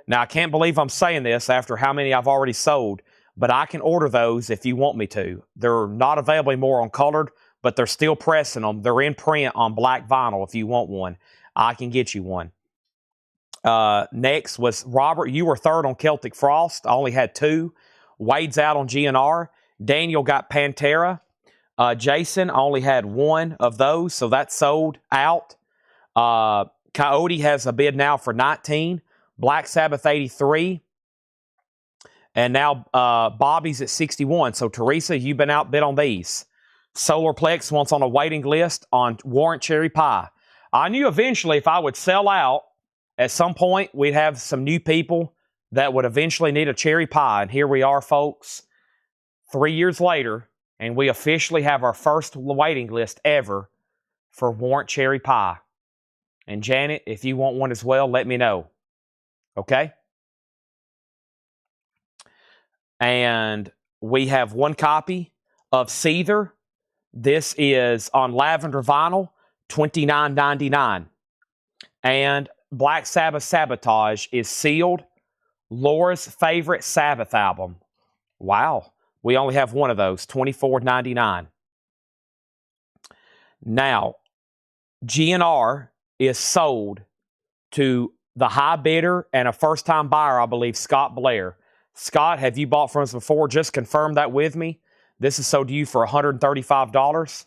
Now, I can't believe I'm saying this after how many I've already sold, but I can order those if you want me to. They're not available anymore on colored, but they're still pressing them. They're in print on black vinyl if you want one. I can get you one. Next was Robert. You were third on Celtic Frost. I only had 2. Wade's out on GNR. Daniel got Pantera. Jason only had 1 of those, so that's sold out. Coyote has a bid now for 19. Black Sabbath 83. And now Bobby's at 61. So, Teresa, you've been outbid on these. Solarplex wants on a waiting list on Warrant Cherry Pie. I knew eventually if I would sell out, at some point, we'd have some new people that would eventually need a cherry pie. And here we are, folks, 3 years later, and we officially have our first waiting list ever for Warrant Cherry Pie. And Janet, if you want one as well, let me know. Okay? And we have 1 copy of Seether. This is on lavender vinyl, $29.99. And Black Sabbath Sabotage is sealed. Laura's favorite Sabbath album. Wow. We only have 1 of those, $24.99. Now, GNR is sold to the high bidder and a first-time buyer, I believe, Scott Blair. Scott, have you bought from us before? Just confirm that with me. This is sold to you for $135.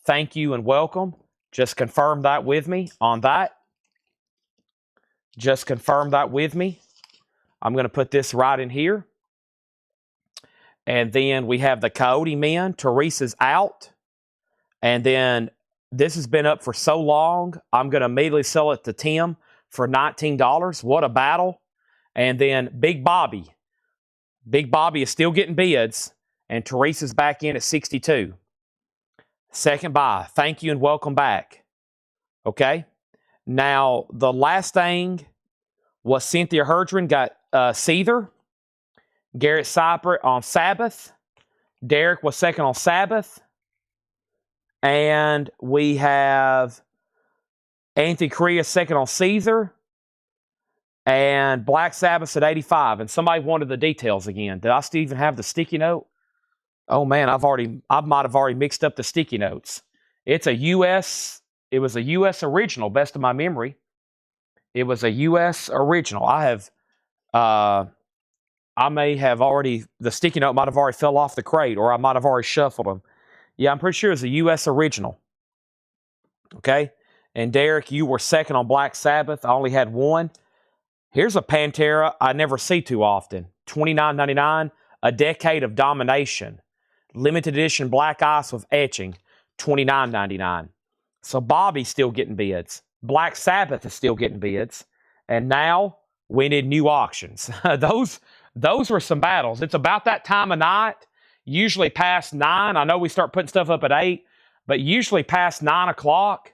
Thank you and welcome. Just confirm that with me on that. Just confirm that with me. I'm going to put this right in here. And then we have the Coyote Men. Teresa's out. And then this has been up for so long, I'm going to immediately sell it to Tim for $19. What a battle. And then Big Bobby. Big Bobby is still getting bids. And Teresa's back in at 62. Second buy. Thank you and welcome back. Okay. Now, the last thing was Cynthia Herdron got Seether. Garrett Seibert on Sabbath. Derek was second on Sabbath. And we have Anthony Correa second on Caesar. And Black Sabbath at 85. And somebody wanted the details again. Did I still even have the sticky note? Oh man, I might have already mixed up the sticky notes. It's a US It was a U.S. original, best of my memory. It was a U.S. original. I may have already, the sticky note might have already fell off the crate, or I might have already shuffled them. Yeah, I'm pretty sure it's a U.S. original. Okay? And Derek, you were second on Black Sabbath. I only had one. Here's a Pantera I never see too often. $29.99, A Decade of Domination. Limited edition black ice with etching, $29.99. So Bobby's still getting bids. Black Sabbath is still getting bids. And now we need new auctions. Those were some battles. It's about that time of night, usually past 9. I know we start putting stuff up at 8, but usually past 9 o'clock,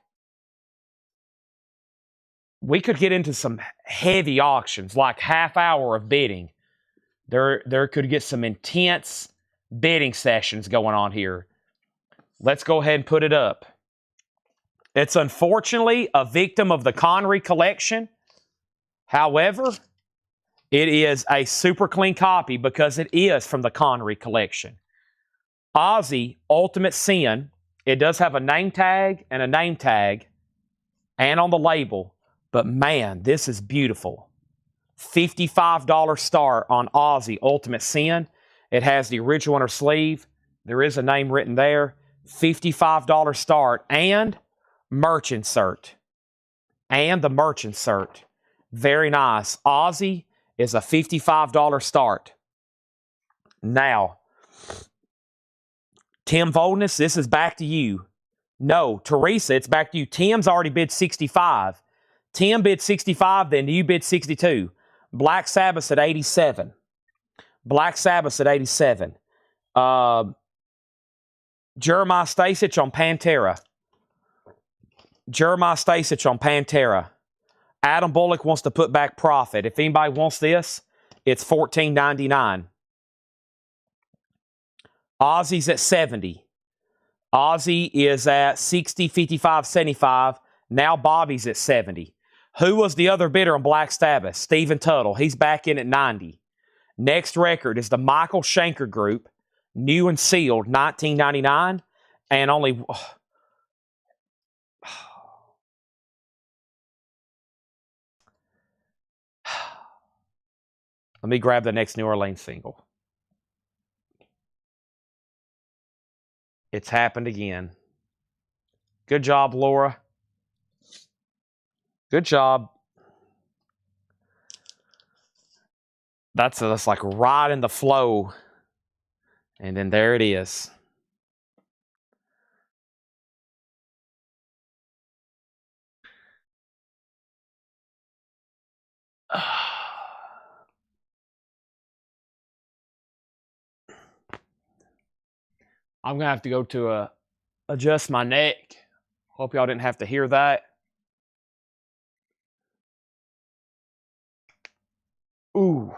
we could get into some heavy auctions, like half hour of bidding. There could get some intense bidding sessions going on here. Let's go ahead and put it up. It's unfortunately a victim of the Connery collection. However, it is a super clean copy because it is from the Connery collection. Ozzy Ultimate Sin. It does have a name tag and on the label. But man, this is beautiful. $55 start on Ozzy Ultimate Sin. It has the original inner sleeve. There is a name written there. $55 start and merch insert. And the merch insert. Very nice. Ozzy is a $55 start. Now, Tim Voldness, this is back to you. No, Teresa, it's back to you. Tim's already bid 65. Tim bid 65, then you bid 62. Black Sabbath at 87. Black Sabbath at 87. Jeremiah Stasich on Pantera. Jeremiah Stasich on Pantera. Adam Bullock wants to put back profit. If anybody wants this, it's $14.99. Ozzy's at 70. Ozzy is at 60, 55, 75. Now Bobby's at 70. Who was the other bidder on Black Sabbath? Stephen Tuttle. He's back in at 90. Next record is the Michael Schenker Group, new and sealed, $19.99, and only... Let me grab the next New Orleans single. It's happened again. Good job, Laura. Good job. That's like right in the flow. And then there it is. I'm going to have to go to adjust my neck. Hope y'all didn't have to hear that. Ooh.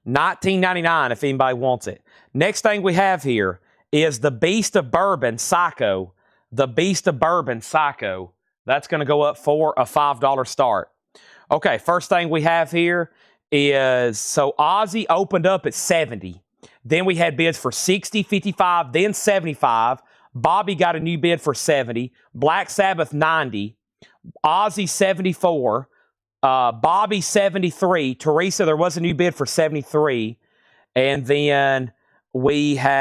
$19.99 if anybody wants it. Next thing we have here is the Beast of Bourbon Psycho. The Beast of Bourbon Psycho. That's going to go up for a $5 start. Okay, first thing we have here is, so Ozzy opened up at 70. Then we had bids for 60, 55, then 75. Bobby got a new bid for 70. Black Sabbath 90. Ozzy 74. Bobby 73. Teresa, there was a new bid for 73. And then we have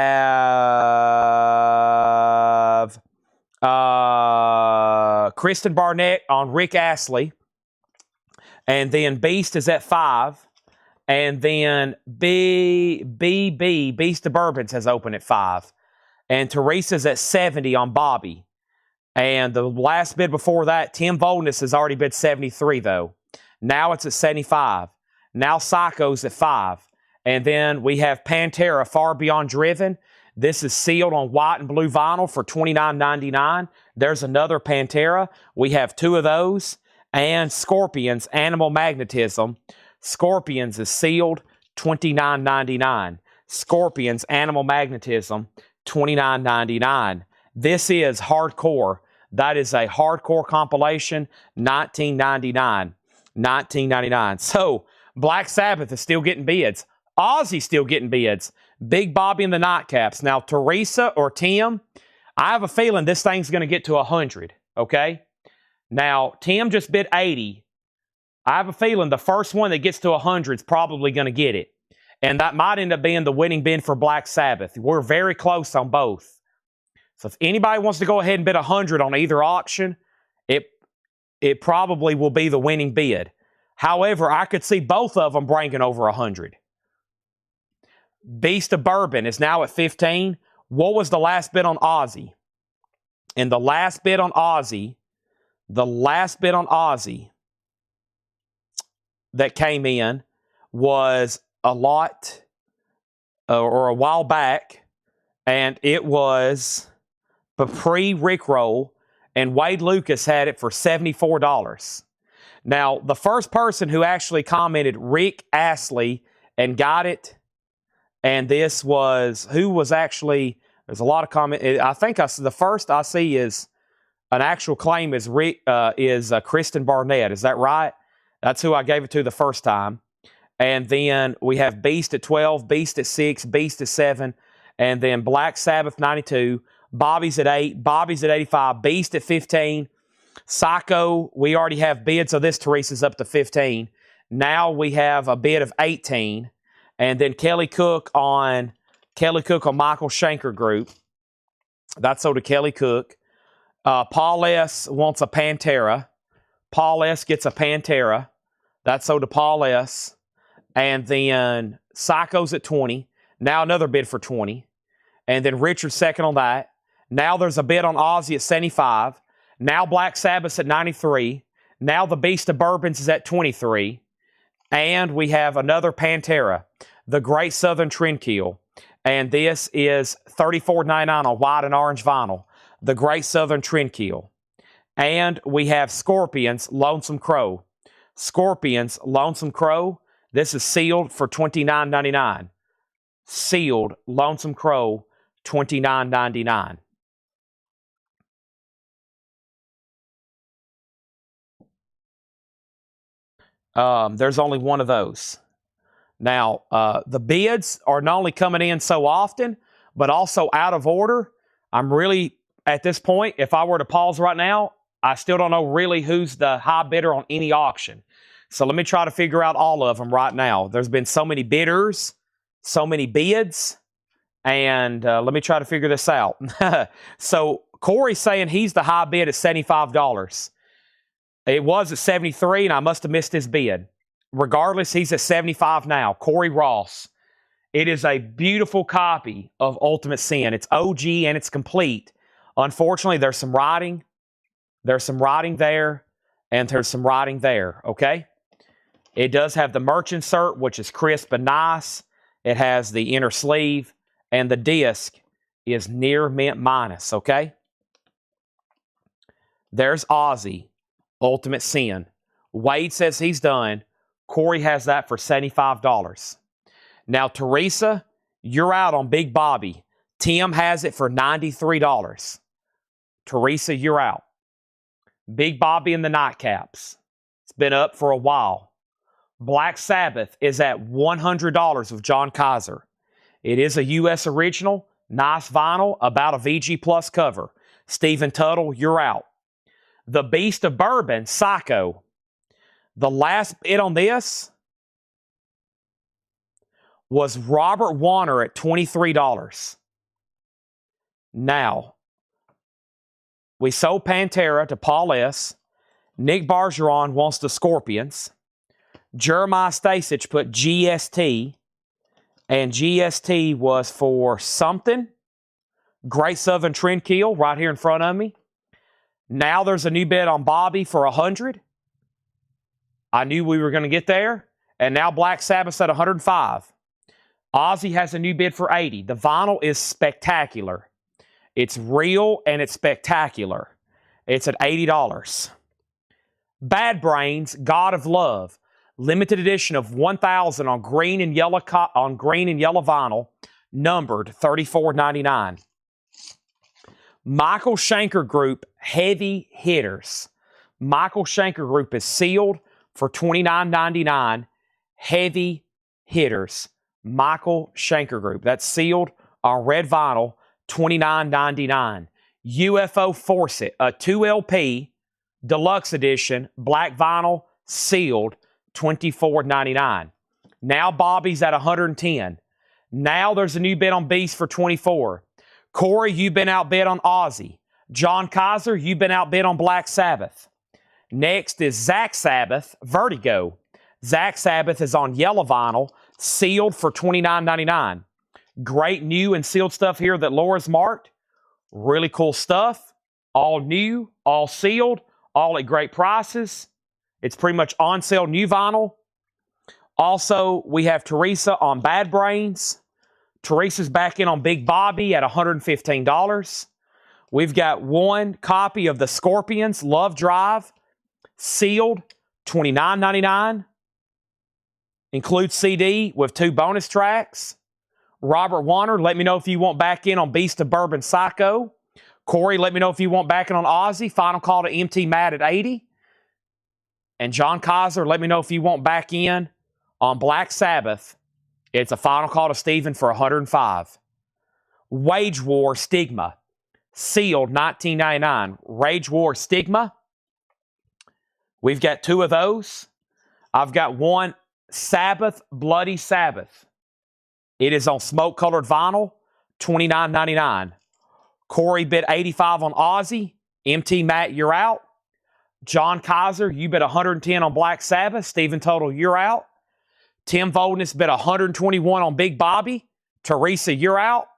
Kristen Barnett on Rick Astley. And then Beast is at 5. And then Beast of Bourbons has opened at 5. And Teresa's at 70 on Bobby. And the last bid before that, Tim Voldness has already bid 73, though. Now it's at 75. Now Psycho's at 5. And then we have Pantera, Far Beyond Driven. This is sealed on white and blue vinyl for $29.99. There's another Pantera. We have 2 of those. And Scorpions, Animal Magnetism. Scorpions is sealed, $29.99. Scorpions, Animal Magnetism, $29.99. This is hardcore. That is a hardcore compilation, $19.99. $19.99. So Black Sabbath is still getting bids. Ozzy's still getting bids. Big Bobby and the Nightcaps. Now, Teresa or Tim, I have a feeling this thing's going to get to 100, okay? Now, Tim just bid 80. I have a feeling the first one that gets to 100 is probably going to get it. And that might end up being the winning bid for Black Sabbath. We're very close on both. So if anybody wants to go ahead and bid 100 on either auction, it probably will be the winning bid. However, I could see both of them bringing over 100. Beast of Bourbon is now at 15. What was the last bid on Ozzy? And the last bid on Ozzy that came in was a lot or a while back, and it was pre-Rickroll, and Wade Lucas had it for $74. Now, the first person who actually commented, Rick Astley, and got it, and this was, who was actually, there's a lot of comment. I think the first I see is an actual claim is Kristen Barnett. Is that right? That's who I gave it to the first time. And then we have Beast at 12, Beast at 6, Beast at 7, and then Black Sabbath 92, Bobby's at 8, Bobby's at 85, Beast at 15, Psycho, we already have bids, so this Teresa's up to 15. Now we have a bid of 18, and then Kelly Cook on Michael Schenker Group. That's sold to Kelly Cook. Paul S. wants a Pantera. Paul S. gets a Pantera. That's sold to Paul S. And then Psycho's at 20. Now another bid for 20. And then Richard's second on that. Now there's a bid on Ozzy at 75. Now Black Sabbath's at 93. Now the Beast of Bourbons is at 23. And we have another Pantera, the Great Southern Trendkill. And this is $34.99 on white and orange vinyl, the Great Southern Trendkill. And we have Scorpions, Lonesome Crow. Scorpions, Lonesome Crow. This is sealed for $29.99. Sealed, Lonesome Crow, $29.99. There's only one of those. Now, the bids are not only coming in so often, but also out of order. I'm really, at this point, if I were to pause right now, I still don't know really who's the high bidder on any auction. So let me try to figure out all of them right now. There's been so many bidders, so many bids, and let me try to figure this out. So Corey's saying he's the high bid at $75. It was at 73, and I must have missed his bid. Regardless, he's at 75 now. Corey Ross. It is a beautiful copy of Ultimate Sin. It's OG and it's complete. Unfortunately, there's some writing. There's some writing there, and there's some writing there, okay? It does have the merch insert, which is crisp and nice. It has the inner sleeve, and the disc is near mint minus, okay? There's Ozzy, Ultimate Sin. Wade says he's done. Corey has that for $75. Now, Teresa, you're out on Big Bobby. Tim has it for $93. Teresa, you're out. Big Bobby and the Nightcaps. It's been up for a while. Black Sabbath is at $100 with John Kaiser. It is a U.S. original, nice vinyl, about a VG Plus cover. Stephen Tuttle, you're out. The Beast of Bourbon, Psycho. The last bid on this was Robert Warner at $23. Now, we sold Pantera to Paul S. Nick Bargeron wants the Scorpions. Jeremiah Stasich put GST, and GST was for something. Great Southern Trendkill right here in front of me. Now there's a new bid on Bobby for 100. I knew we were going to get there. And now Black Sabbath's at 105. Ozzy has a new bid for 80. The vinyl is spectacular. It's real and it's spectacular. It's at $80. Bad Brains, God of Love, limited edition of 1,000 on green and yellow vinyl, numbered $34.99. Michael Schenker Group, Heavy Hitters. Michael Schenker Group is sealed for $29.99. Heavy Hitters, Michael Schenker Group. That's sealed on red vinyl, $29.99. UFO Force It, a 2LP deluxe edition, black vinyl, sealed, $24.99. Now Bobby's at $110. Now there's a new bid on Beast for $24. Corey, you've been outbid on Ozzy. John Kaiser, you've been outbid on Black Sabbath. Next is Zach Sabbath, Vertigo. Zach Sabbath is on yellow vinyl, sealed for $29.99. Great new and sealed stuff here that Laura's marked. Really cool stuff. All new, all sealed, all at great prices. It's pretty much on sale new vinyl. Also, we have Teresa on Bad Brains. Teresa's back in on Big Bobby at $115. We've got one copy of the Scorpions Love Drive, sealed, $29.99. Includes CD with 2 bonus tracks. Robert Warner, let me know if you want back in on Beast of Bourbon Psycho. Corey, let me know if you want back in on Ozzy. Final call to MT Matt at $80. And John Kaiser, let me know if you want back in on Black Sabbath. It's a final call to Steven for $105. Wage War Stigma, sealed, $19.99. Rage War Stigma. We've got 2 of those. I've got one Sabbath, Bloody Sabbath. It is on smoke-colored vinyl, $29.99. Corey bid $85 on Ozzy. MT Matt, you're out. John Kaiser, you bid $110 on Black Sabbath. Stephen Total, you're out. Tim Voldness bid $121 on Big Bobby. Teresa, you're out.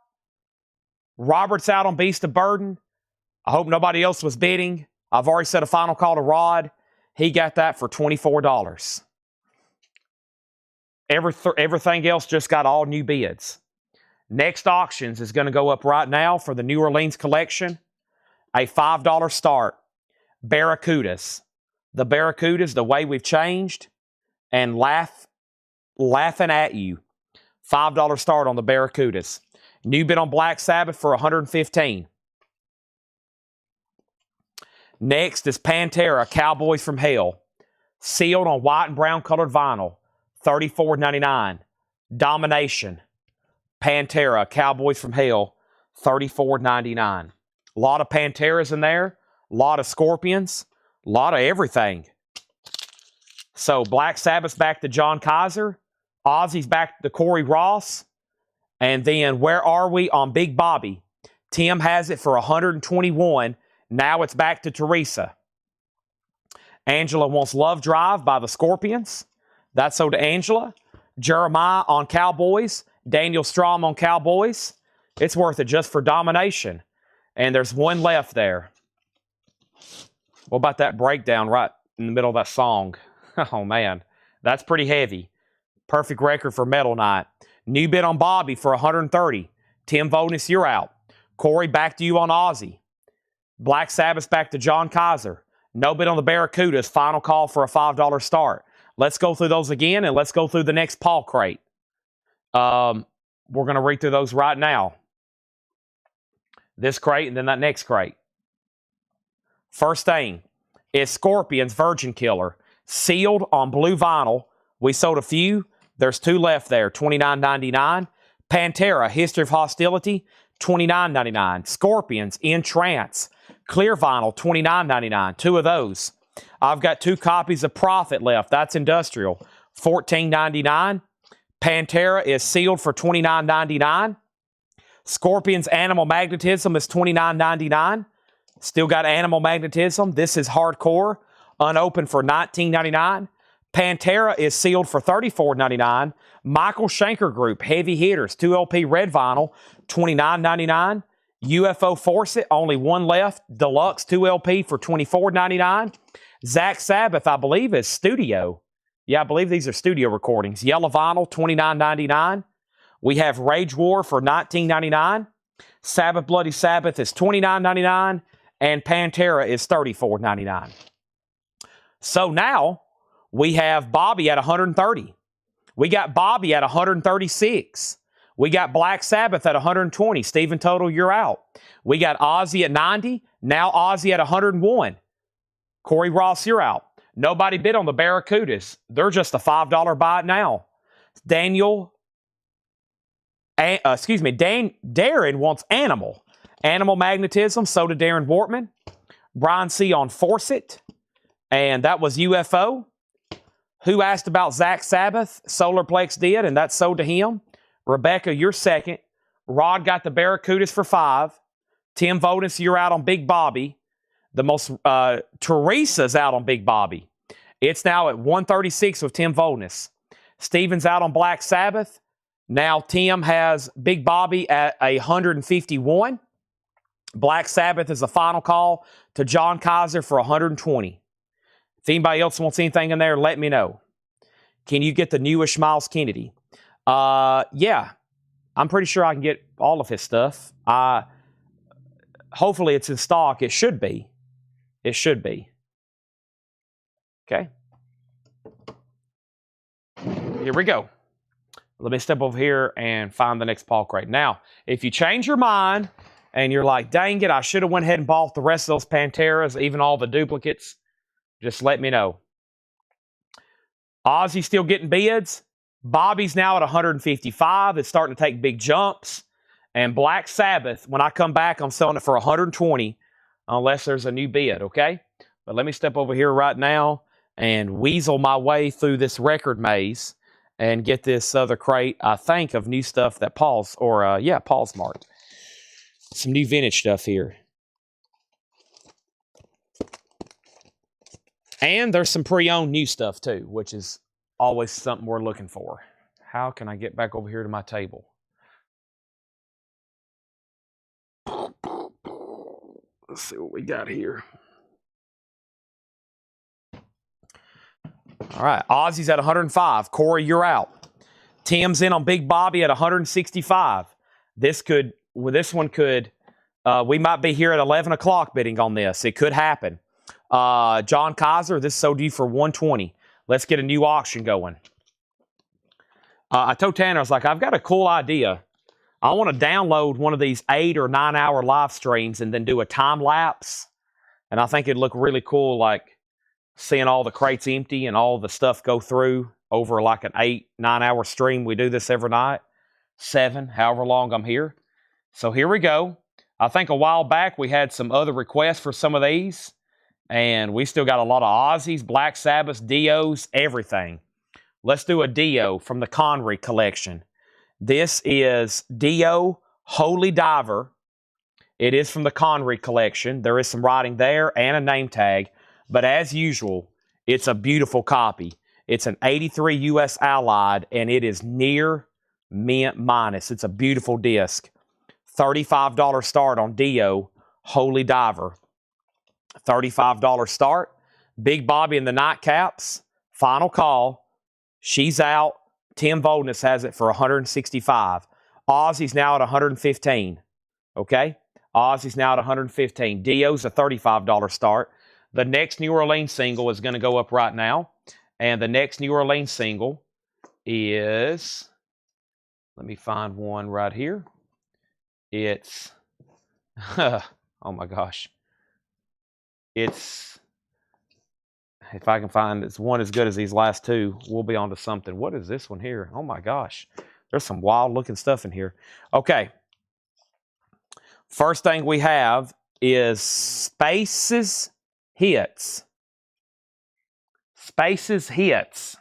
Robert's out on Beast of Burden. I hope nobody else was bidding. I've already set a final call to Rod. He got that for $24. Everything else just got all new bids. Next auctions is going to go up right now for the New Orleans collection. A $5 start. Barracudas. The Barracudas, the way we've changed, and laughing at you. $5 start on the Barracudas. New bid on Black Sabbath for $115. Next is Pantera, Cowboys from Hell. Sealed on white and brown colored vinyl, $34.99. Domination, Pantera, Cowboys from Hell, $34.99. A lot of Panteras in there, a lot of Scorpions, a lot of everything. So Black Sabbath's back to John Kaiser, Ozzy's back to Corey Ross, and then where are we on Big Bobby? Tim has it for $121. Now it's back to Teresa. Angela wants Love Drive by the Scorpions. That's so to Angela. Jeremiah on Cowboys. Daniel Strom on Cowboys. It's worth it just for domination. And there's one left there. What about that breakdown right in the middle of that song? Oh, man. That's pretty heavy. Perfect record for Metal Night. New bid on Bobby for $130. Tim Voldness, you're out. Corey, back to you on Ozzy. Black Sabbath back to John Kaiser. No bid on the Barracudas. Final call for a $5 start. Let's go through those again, and let's go through the next Paul crate. We're going to read through those right now. This crate and then that next crate. First thing is Scorpions Virgin Killer. Sealed on blue vinyl. We sold a few. There's 2 left there, $29.99. Pantera, History of Hostility, $29.99. Scorpions, In Trance, clear vinyl, $29.99. 2 of those. I've got 2 copies of Prophet left. That's industrial, $14.99. Pantera is sealed for $29.99. Scorpions Animal Magnetism is $29.99. Still got Animal Magnetism. This is hardcore, unopened for $19.99. Pantera is sealed for $34.99. Michael Schenker Group, Heavy Hitters, 2LP red vinyl, $29.99. UFO Force It, only 1 left. Deluxe 2LP for $24.99. Zach Sabbath, I believe, is studio. Yeah, I believe these are studio recordings. Yellow vinyl, $29.99. We have Rage War for $19.99. Sabbath Bloody Sabbath is $29.99. And Pantera is $34.99. So now we have Bobby at $130. We got Bobby at $136. We got Black Sabbath at $120. Stephen Total, you're out. We got Ozzy at $90. Now Ozzy at $101. Corey Ross, you're out. Nobody bid on the Barracudas. They're just a $5 buy it now. Darren wants Animal. Animal Magnetism, so did Darren Wortman. Brian C. on Force It, and that was UFO. Who asked about Zach Sabbath? Solarplex did, and that's sold to him. Rebecca, you're second. Rod got the Barracudas for 5. Tim Vodens, you're out on Big Bobby. Teresa's out on Big Bobby. It's now at 136 with Tim Vodens. Steven's out on Black Sabbath. Now Tim has Big Bobby at 151. Black Sabbath is the final call to John Kaiser for 120. If anybody else wants anything in there, let me know. Can you get the newish Miles Kennedy? Yeah. I'm pretty sure I can get all of his stuff. Hopefully it's in stock. It should be. It should be. Okay. Here we go. Let me step over here and find the next Paul crate. Now, if you change your mind and you're like, dang it, I should have went ahead and bought the rest of those Panteras, even all the duplicates, just let me know. Ozzy still getting bids. Bobby's now at 155. It's starting to take big jumps. And Black Sabbath, when I come back, I'm selling it for 120 unless there's a new bid, okay? But let me step over here right now and weasel my way through this record maze and get this other crate, I think, of new stuff that Paul's marked. Some new vintage stuff here. And there's some pre-owned new stuff too, which is always something we're looking for. How can I get back over here to my table? Let's see what we got here. All right, Ozzy's at 105. Corey, you're out. Tim's in on Big Bobby at 165. We might be here at 11 o'clock bidding on this. It could happen. John Kaiser, this sold you for 120. Let's get a new auction going. I told Tanner, I was like, I've got a cool idea. I want to download one of these 8 or 9 hour live streams and then do a time lapse. And I think it'd look really cool, like seeing all the crates empty and all the stuff go through over like an 8, 9 hour stream. We do this every night, 7, however long I'm here. So here we go. I think a while back we had some other requests for some of these. And we still got a lot of Aussies, Black Sabbaths, Dios, everything. Let's do a Dio from the Connery collection. This is Dio Holy Diver. It is from the Connery collection. There is some writing there and a name tag. But as usual, it's a beautiful copy. It's an 83 U.S. Allied, and it is near mint minus. It's a beautiful disc. $35 start on Dio Holy Diver. $35 start. Big Bobby in the nightcaps. Final call. She's out. Tim Vodens has it for 165. Ozzy's now at 115. Okay? Ozzy's now at 115. Dio's a $35 start. The next New Orleans single is going to go up right now. And the next New Orleans single is, let me find one right here. It's, oh my gosh. It's, if I can find it's one as good as these last two, we'll be on to something. What is this one here? Oh my gosh. There's some wild looking stuff in here. Okay. First thing we have is Spaces Hits. Spaces Hits.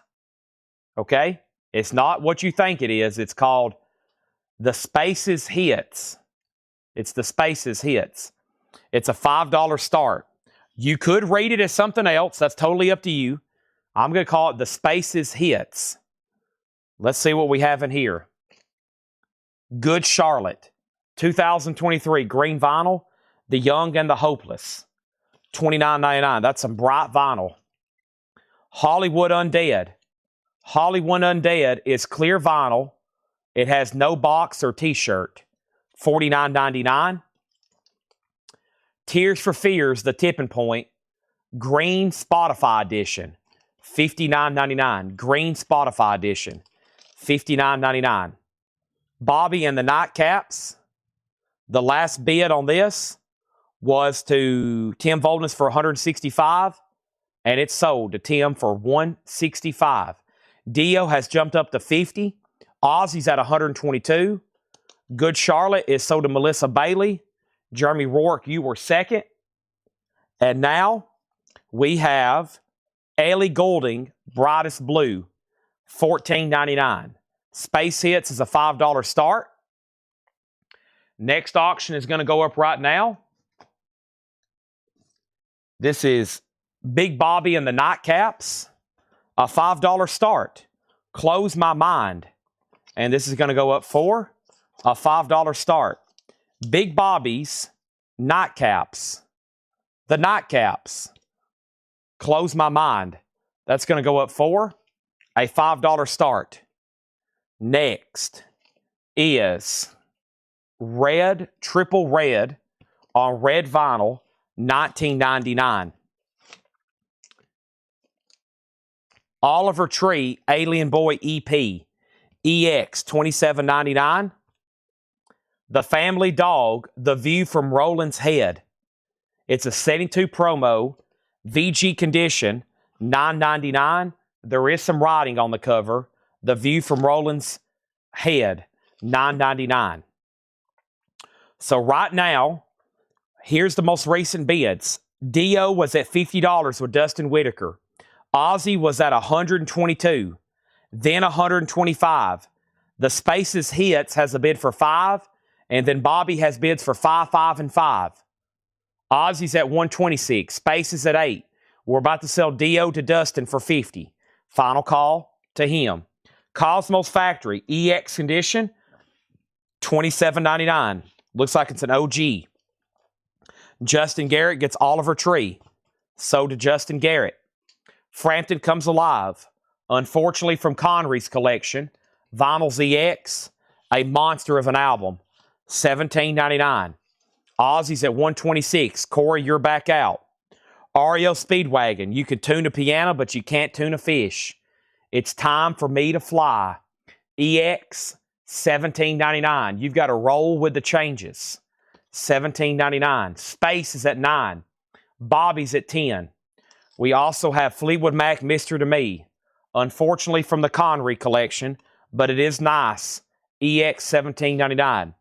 Okay? It's not what you think it is. It's called the Spaces Hits. It's the Spaces Hits. It's a $5 start. You could rate it as something else. That's totally up to you. I'm going to call it the Spaces Hits. Let's see what we have in here. Good Charlotte. 2023 green vinyl. The Young and the Hopeless. $29.99. That's some bright vinyl. Hollywood Undead. Hollywood Undead is clear vinyl. It has no box or t-shirt. $49.99. Tears for Fears, The Tipping Point. Green Spotify edition. $59.99. Green Spotify edition. $59.99. Bobby and the Nightcaps. The last bid on this was to Tim Vodens for 165. and it's sold to Tim for $165. Dio has jumped up to $50. Ozzy's at $122. Good Charlotte is sold to Melissa Bailey. Jeremy Rourke, you were second. And now we have Ellie Goulding, Brightest Blue, $14.99. Space Hits is a $5 start. Next auction is going to go up right now. This is Big Bobby and the Nightcaps, a $5 start. Close My Mind. And this is going to go up for a $5 start. Big Bobby's Nightcaps. The Nightcaps. Close My Mind. That's going to go up for a $5 start. Next is Red, Triple Red on red vinyl, $19.99. Oliver Tree, Alien Boy EP, EX, $27.99. The Family Dog, The View from Roland's Head. It's a 72 promo, VG condition, $9.99. There is some writing on the cover. The View from Roland's Head, $9.99. So right now, here's the most recent bids. Dio was at $50 with Dustin Whitaker. Ozzy was at $122, then $125. The Spaces Hits has a bid for $5, and then Bobby has bids for $5, $5, and $5. Ozzy's at $126. Spaces at $8. We're about to sell Dio to Dustin for $50. Final call to him. Cosmos Factory, EX condition, $27.99. Looks like it's an OG. Justin Garrett gets Oliver Tree. Sold to Justin Garrett. Frampton Comes Alive. Unfortunately from Connery's collection. Vinyl ZX. A monster of an album. $17.99. Ozzy's at $126. Corey, you're back out. REO Speedwagon. You can tune a piano, but you can't tune a fish. It's Time for Me to Fly. EX, $17.99. You've got to roll with the changes. $17.99. Space is at $9. Bobby's at $10. We also have Fleetwood Mac, Mr. to Me. Unfortunately from the Connery collection, but it is nice. EX, $17.99.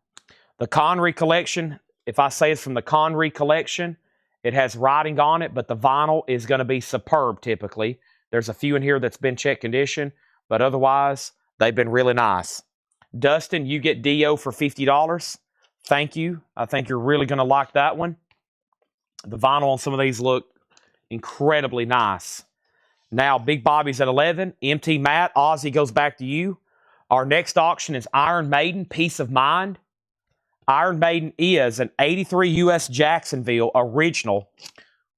The Connery collection, if I say it's from the Connery collection, it has writing on it, but the vinyl is going to be superb typically. There's a few in here that's been check condition, but otherwise, they've been really nice. Dustin, you get Dio for $50. Thank you. I think you're really going to like that one. The vinyl on some of these look incredibly nice. Now, Big Bobby's at $11. MT Matt, Ozzy goes back to you. Our next auction is Iron Maiden, Peace of Mind. Iron Maiden is an 83 US Jacksonville original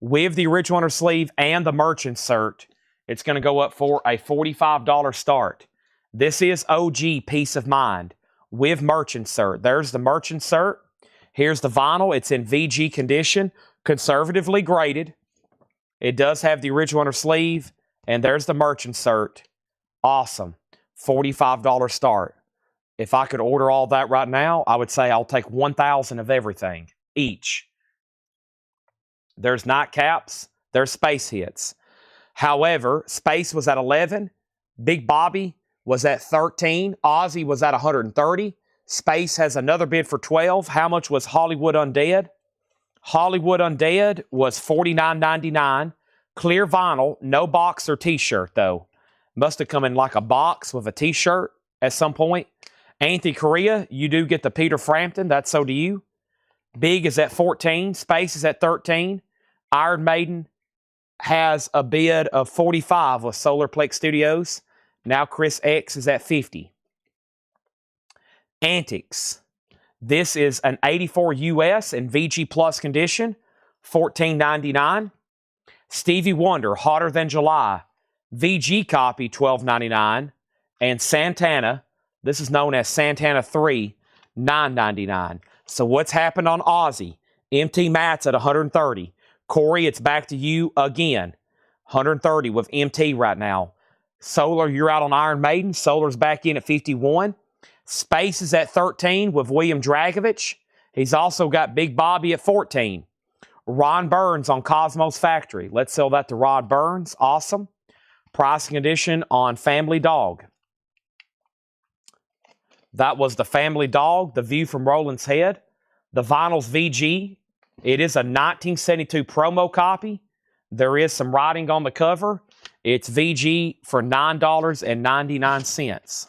with the original inner sleeve and the merch insert. It's going to go up for a $45 start. This is OG Peace of Mind with merch insert. There's the merch insert. Here's the vinyl. It's in VG condition, conservatively graded. It does have the original inner sleeve, and there's the merch insert. Awesome. $45 start. If I could order all that right now, I would say I'll take 1,000 of everything each. There's Nightcaps. There's Space Hits. However, Space was at 11. Big Bobby was at 13. Ozzy was at 130. Space has another bid for 12. How much was Hollywood Undead? Hollywood Undead was $49.99. Clear vinyl, no box or t-shirt though. Must have come in like a box with a t-shirt at some point. Anthony Correa, you do get the Peter Frampton. That's so do you. Big is at 14. Space is at 13. Iron Maiden has a bid of 45 with Solarplex Studios. Now Chris X is at 50. Antics. This is an 84 US in VG Plus condition, $14.99. Stevie Wonder, Hotter Than July, VG copy, $12.99. And Santana, this is known as Santana 3, $9.99. So what's happened on Ozzy? MT Matt's at 130. Corey, it's back to you again. 130 with MT right now. Solar, you're out on Iron Maiden. Solar's back in at 51. Space is at 13 with William Dragovich. He's also got Big Bobby at 14. Ron Burns on Cosmos Factory. Let's sell that to Ron Burns. Awesome. Pricing edition on Family Dog. That was the Family Dog, the View from Roland's Head. The Vinyls VG. It is a 1972 promo copy. There is some writing on the cover. It's VG for $9.99.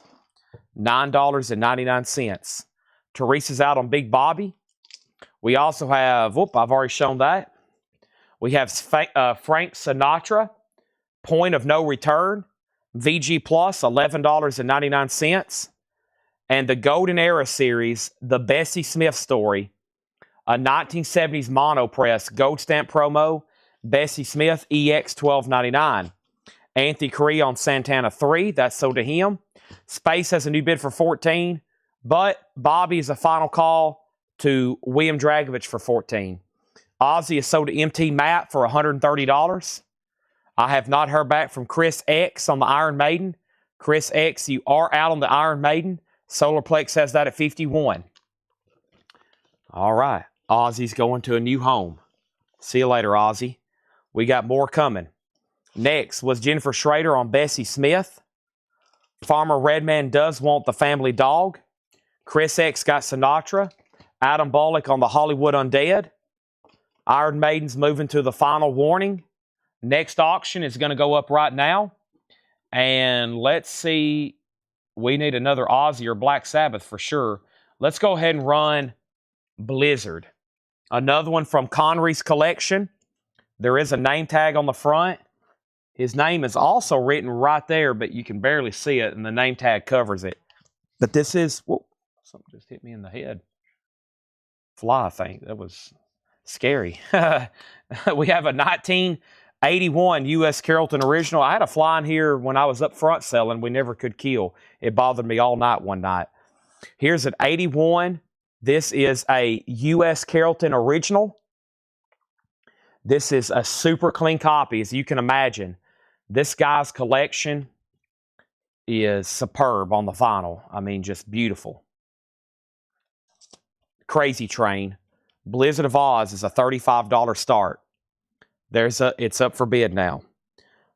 $9.99. Teresa's out on Big Bobby. We also have, whoop, I've already shown that. We have Frank Sinatra, Point of No Return, VG Plus, $11.99. And the Golden Era series, the Bessie Smith story, a 1970s monopress gold stamp promo, Bessie Smith EX $12.99. Anthony Correa on Santana 3, that's sold to him. Space has a new bid for $14, but Bobby is a final call to William Dragovich for $14. Ozzy is sold to MT Matt for $130. I have not heard back from Chris X on the Iron Maiden. Chris X, you are out on the Iron Maiden. Solarplex has that at $51. All right. Ozzy's going to a new home. See you later, Ozzy. We got more coming. Next was Jennifer Schrader on Bessie Smith. Farmer Redman does want the Family Dog. Chris X got Sinatra. Adam Bullock on the Hollywood Undead. Iron Maiden's moving to the final warning. Next auction is going to go up right now. And let's see. We need another Ozzy or Black Sabbath for sure. Let's go ahead and run Blizzard. Another one from Connery's collection. There is a name tag on the front. His name is also written right there, but you can barely see it, and the name tag covers it. But this is, whoa, something just hit me in the head. Fly, I think. That was scary. We have a 1981 U.S. Carrollton original. I had a fly in here when I was up front selling. We never could kill. It bothered me all night one night. Here's an 81. This is a U.S. Carrollton original. This is a super clean copy, as you can imagine. This guy's collection is superb on the vinyl. I mean, just beautiful. Crazy Train. Blizzard of Oz is a $35 start. It's up for bid now.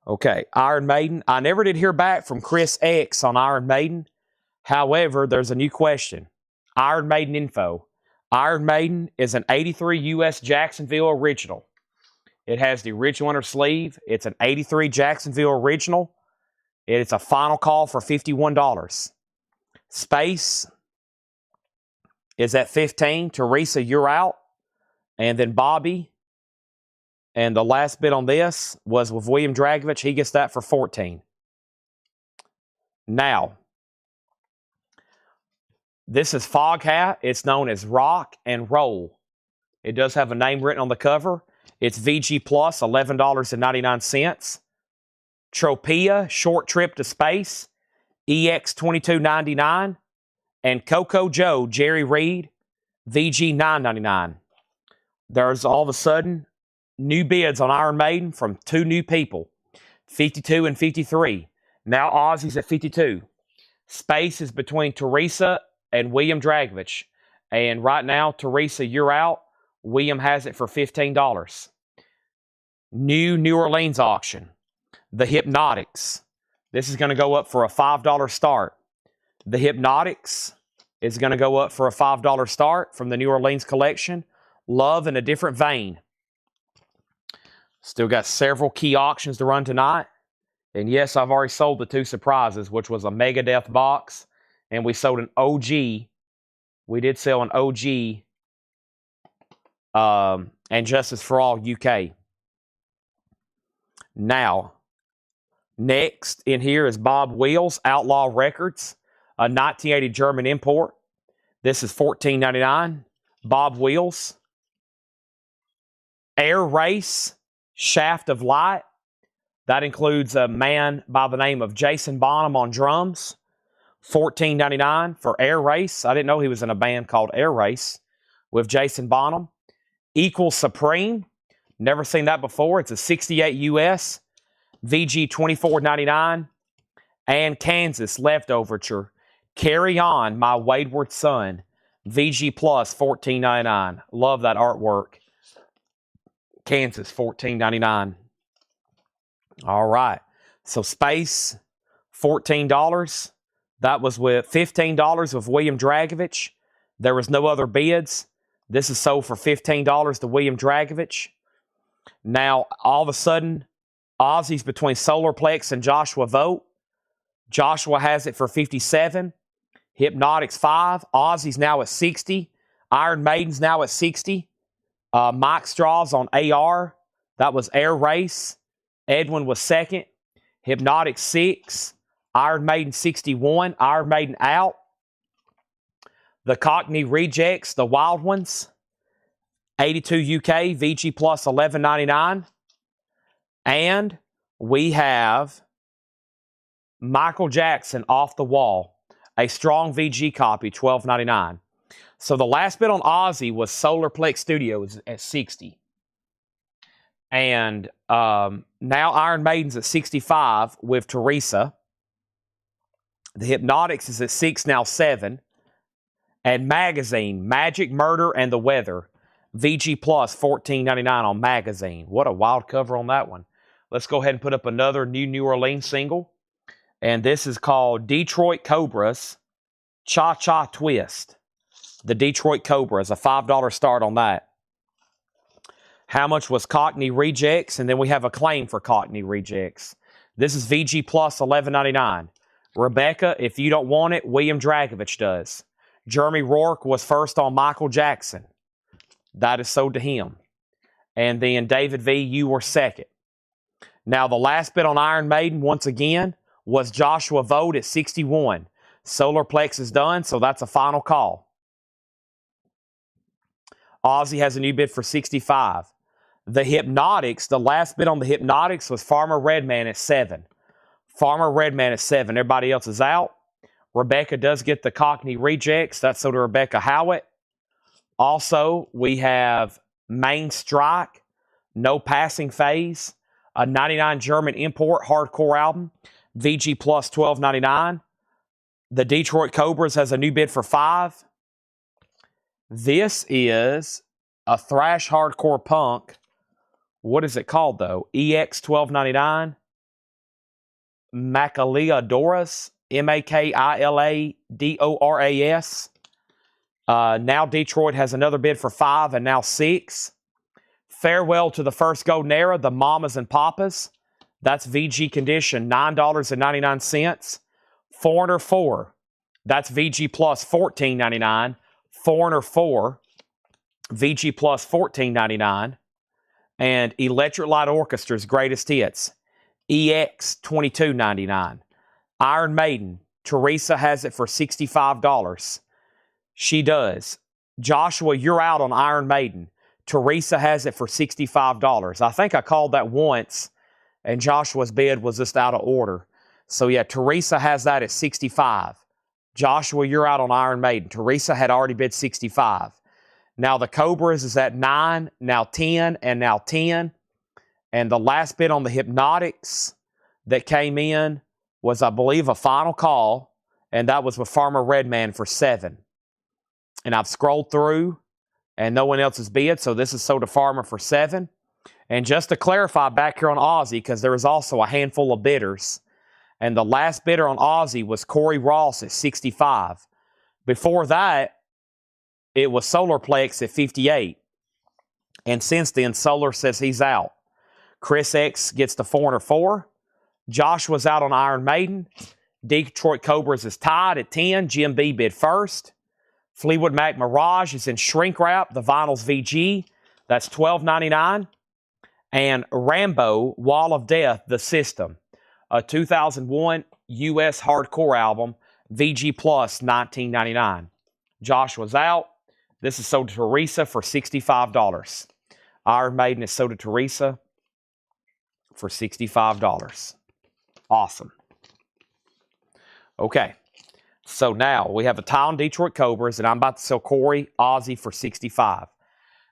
Okay, Iron Maiden. I never did hear back from Chris X on Iron Maiden. However, there's a new question. Iron Maiden info. Iron Maiden is an 83 U.S. Jacksonville original. It has the original inner sleeve. It's an 83 Jacksonville original. It's a final call for $51. Space is at $15. Teresa, you're out. And then Bobby. And the last bid on this was with William Dragovich. He gets that for $14. Now, this is Foghat. It's known as Rock and Roll. It does have a name written on the cover. It's VG Plus, $11.99. Tropea, Short Trip to Space, EX $22.99. And Coco Joe, Jerry Reed, VG $9.99. There's all of a sudden new bids on Iron Maiden from two new people, 52 and 53. Now Ozzy's at 52. Space is between Teresa and William Dragovich. And right now, Teresa, you're out. William has it for $15. New Orleans auction. The Hypnotics. This is going to go up for a $5 start. The Hypnotics is going to go up for a $5 start from the New Orleans collection. Love in a Different Vein. Still got several key auctions to run tonight. And yes, I've already sold the two surprises, which was a Megadeth box. And we sold an OG. We did sell an OG and Justice for All UK. Now, next in here is Bob Wheels, Outlaw Records, a 1980 German import. This is $14.99. Bob Wheels. Air Race, Shaft of Light. That includes a man by the name of Jason Bonham on drums. $14.99 for Air Race. I didn't know he was in a band called Air Race with Jason Bonham. Equal Supreme. Never seen that before. It's a 68 US. VG $24.99. And Kansas Leftoverture. Carry On, My Wayward Son. VG Plus $14.99. Love that artwork. Kansas, $14.99. All right. So Space, $14. That was with $15 with William Dragovich. There was no other bids. This is sold for $15 to William Dragovich. Now, all of a sudden, Ozzy's between Solarplex and Joshua Vogt. Joshua has it for $57. Hypnotics, $5. Ozzy's now at $60. Iron Maiden's now at $60. Mike Straws on AR. That was Air Race. Edwin was second. Hypnotics, $6. Iron Maiden, $61. Iron Maiden out. The Cockney Rejects, the Wild Ones, $82 UK, VG Plus, $11.99. And we have Michael Jackson, Off the Wall, a strong VG copy, $12.99. So the last bid on Ozzy was Solarplex Studios at $60. And now Iron Maiden's at $65 with Teresa. The Hypnotics is at $6, now $7. And Magazine, Magic, Murder, and the Weather, VG Plus, $14.99 on Magazine. What a wild cover on that one. Let's go ahead and put up another New Orleans single. And this is called Detroit Cobras, Cha Cha Twist. The Detroit Cobras, a $5 start on that. How much was Cockney Rejects? And then we have a claim for Cockney Rejects. This is VG Plus, $11.99. Rebecca, if you don't want it, William Dragovich does. Jeremy Rourke was first on Michael Jackson. That is sold to him. And then David V., you were second. Now, the last bid on Iron Maiden, once again, was Joshua Vogt at $61. Solarplex is done, so that's a final call. Ozzy has a new bid for $65. The Hypnotics, the last bid on the Hypnotics was Farmer Redman at $7. Farmer Redman at $7. Everybody else is out. Rebecca does get the Cockney Rejects. That's sold to Rebecca Howitt. Also, we have Main Strike, No Passing Phase, a 99 German import hardcore album, VG Plus, $12.99. The Detroit Cobras has a new bid for $5. This is a thrash hardcore punk. What is it called, though? EX, $12.99. Makiladoras, Makiladoras. Now Detroit has another bid for $5 and now $6. Farewell to the First Golden Era, the Mamas and Papas. That's VG condition, $9.99. Foreigner 4. That's VG Plus, $14.99. Foreigner 4. VG Plus, $14.99. And Electric Light Orchestra's Greatest Hits, EX, $22.99. Iron Maiden, Teresa has it for $65. She does. Joshua, you're out on Iron Maiden. Teresa has it for $65. I think I called that once, and Joshua's bid was just out of order. So, yeah, Teresa has that at $65. Joshua, you're out on Iron Maiden. Teresa had already bid $65. Now the Cobras is at $9, now $10, and now $10. And the last bid on the Hypnotics that came in was, I believe, a final call, and that was with Farmer Redman for $7. And I've scrolled through, and no one else has bid, so this is sold to Farmer for $7. And just to clarify back here on Ozzy, because there is also a handful of bidders, and the last bidder on Ozzy was Corey Ross at $65. Before that, it was Solarplex at $58. And since then, Solar says he's out. Chris X gets the Foreigner 4. Joshua's out on Iron Maiden. Detroit Cobras is tied at $10. Jim B bid first. Fleetwood Mac Mirage is in shrink wrap. The vinyl's VG. That's $12.99. And Rambo, Wall of Death, The System, a 2001 U.S. hardcore album, VG Plus, $19.99. Joshua's out. This is sold to Teresa for $65. Iron Maiden is sold to Teresa for $65. Awesome. Okay. So now we have a tie on Detroit Cobras, and I'm about to sell Corey Ozzy for $65.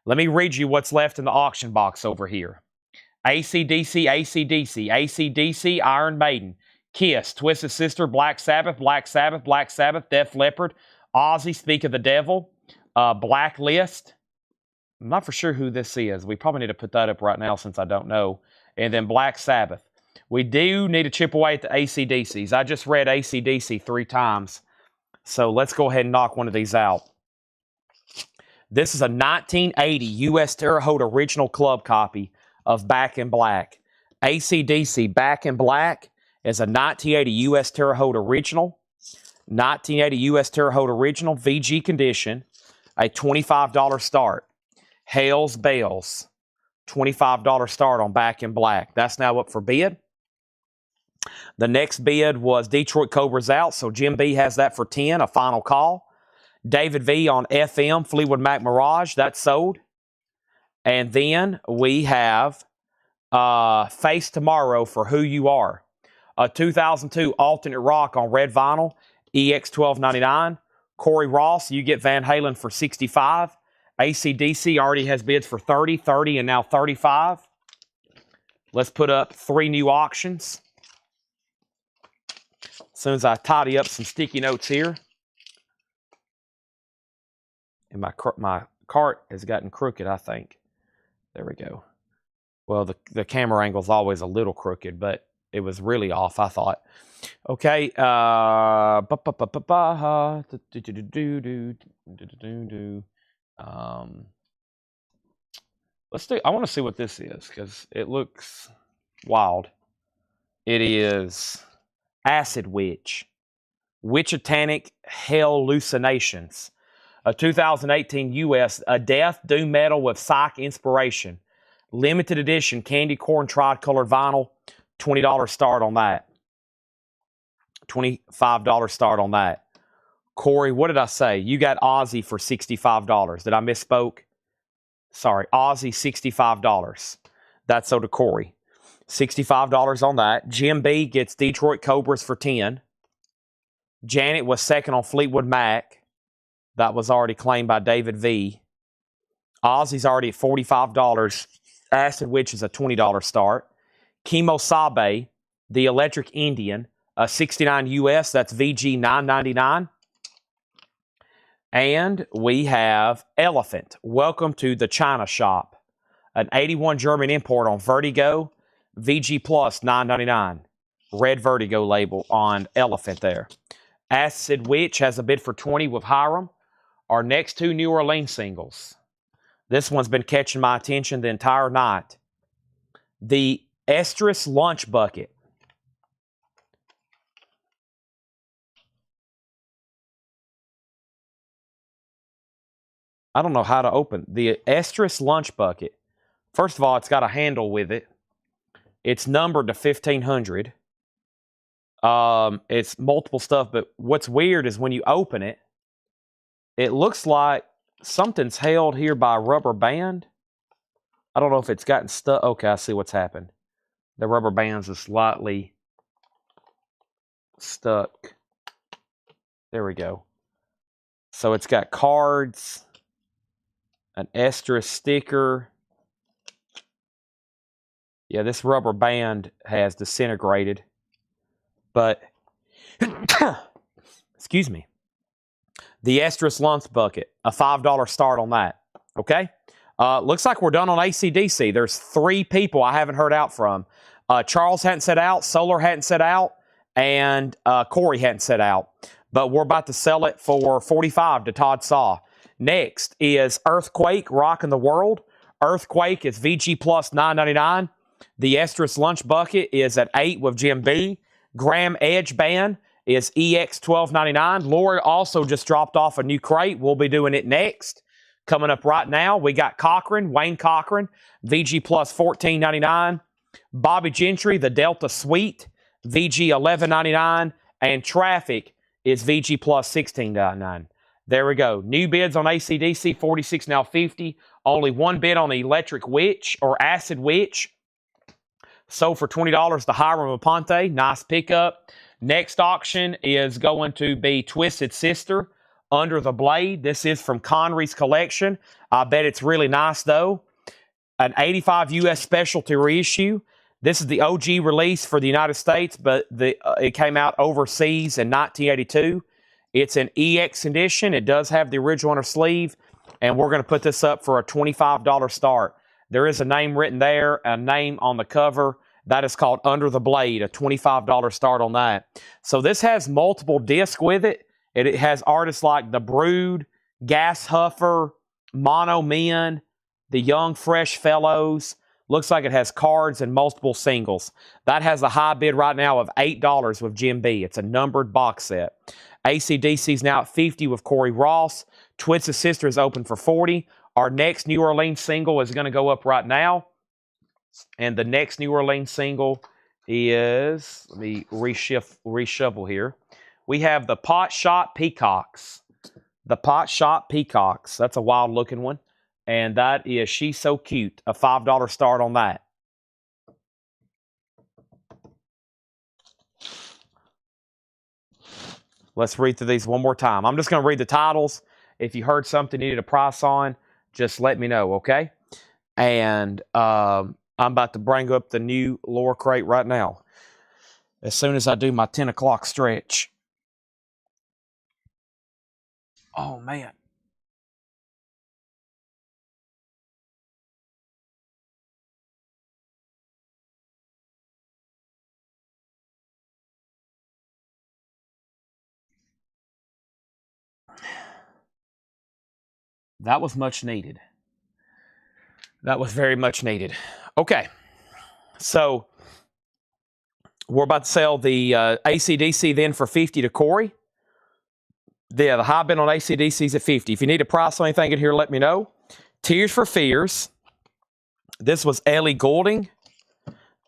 Let me read you what's left in the auction box over here. AC/DC, AC/DC, AC/DC, Iron Maiden, Kiss, Twisted Sister, Black Sabbath, Black Sabbath, Black Sabbath, Def Leppard, Ozzy, Speak of the Devil, Blacklist, I'm not for sure who this is. We probably need to put that up right now since I don't know. And then Black Sabbath. We do need to chip away at the AC/DCs. I just read AC/DC 3 times. So let's go ahead and knock one of these out. This is a 1980 U.S. Terre Haute original club copy of Back in Black. AC/DC Back in Black is a 1980 U.S. Terre Haute original. 1980 U.S. Terre Haute original, VG condition, a $25 start. Hell's Bells, $25 start on Back in Black. That's now up for bid. The next bid was Detroit Cobras out, so Jim B has that for 10, a final call. David V on FM, Fleetwood Mac Mirage, that's sold. And then we have Face Tomorrow for Who You Are. A 2002 alternate rock on red vinyl, EX 1299. Corey Ross, you get Van Halen for 65. AC/DC already has bids for 30, 30, and now 35. Let's put up 3 new auctions. As soon as I tidy up some sticky notes here. And my cart has gotten crooked, I think. There we go. Well, the camera angle is always a little crooked, but it was really off, I thought. Okay. Let's do. I want to see what this is because it looks wild. It is Acid Witch, Witchatanic Hallucinations, a 2018 U.S. a death doom metal with psych inspiration, limited edition candy corn tri-colored vinyl, $20 start on that. $25 start on that. Corey, what did I say? You got Ozzy for $65. Did I misspoke? Sorry, Ozzy, $65. That's so to Corey. $65 on that. Jim B gets Detroit Cobras for 10. Janet was second on Fleetwood Mac. That was already claimed by David V. Ozzy's already at $45. Acid Witch is a $20 start. Chemo Sabe, the Electric Indian, a 69 US, that's VG $9.99. And we have Elephant, Welcome to the China Shop, an 81 German import on Vertigo, VG Plus $9.99. Red Vertigo label on Elephant there. Acid Witch has a bid for 20 with Hiram. Our next 2 New Orleans singles. This one's been catching my attention the entire night. The Estrus Lunch Bucket. I don't know how to open. The Estrus Lunch Bucket. First of all, it's got a handle with it. It's numbered to 1500. It's multiple stuff, but what's weird is when you open it, it looks like something's held here by a rubber band. I don't know if it's gotten stuck. Okay, I see what's happened. The rubber bands are slightly stuck. There we go. So it's got cards, an Estrus sticker. Yeah, this rubber band has disintegrated. But, excuse me. The Estrus Lunch Bucket, a $5 start on that. Okay? Looks like we're done on AC/DC. There's 3 people I haven't heard out from. Charles hadn't set out, Solar hadn't set out, and Corey hadn't set out. But we're about to sell it for $45 to Todd Saw. Next is Earthquake, Rockin' the World. Earthquake is VG Plus $9.99. The Estrus Lunch Bucket is at 8 with Jim B. Graham Edge Band is EX $12.99. Lori also just dropped off a new crate. We'll be doing it next. Coming up right now, we got Cochran, Wayne Cochran, VG Plus $14.99. Bobby Gentry, the Delta Suite, VG $11.99. And Traffic is VG Plus $16.99. There we go. New bids on AC/DC, 46 now 50. Only 1 bid on the Electric Witch or Acid Witch. Sold for $20 to Hiram Aponte. Nice pickup. Next auction is going to be Twisted Sister, Under the Blade. This is from Connery's collection. I bet it's really nice, though. An 85 U.S. specialty reissue. This is the OG release for the United States, but it came out overseas in 1982. It's an EX edition. It does have the original on her sleeve. and we're going to put this up for a $25 start. There is a name written there, a name on the cover. That is called Under the Blade, a $25 start on that. So this has multiple discs with it. It has artists like The Brood, Gas Huffer, Mono Men, The Young Fresh Fellows. Looks like it has cards and multiple singles. That has a high bid right now of $8 with Jim B. It's a numbered box set. AC/DC is now at $50 with Corey Ross. Twisted Sister is open for $40. Our next New Orleans single is going to go up right now. And the next New Orleans single is, let me reshuffle here. We have the Pot Shot Peacocks. The Pot Shot Peacocks. That's a wild looking one. And that is She's So Cute. A $5 start on that. Let's read through these one more time. I'm just going to read the titles. If you heard something you needed a price on, just let me know, okay? And I'm about to bring up the new lower crate right now. As soon as I do my 10 o'clock stretch. Oh, man. That was much needed. That was very much needed. Okay. So we're about to sell the AC/DC then for $50 to Corey. The high bid on AC/DC is at $50. If you need a price on anything in here, let me know. Tears for Fears. This was Ellie Goulding.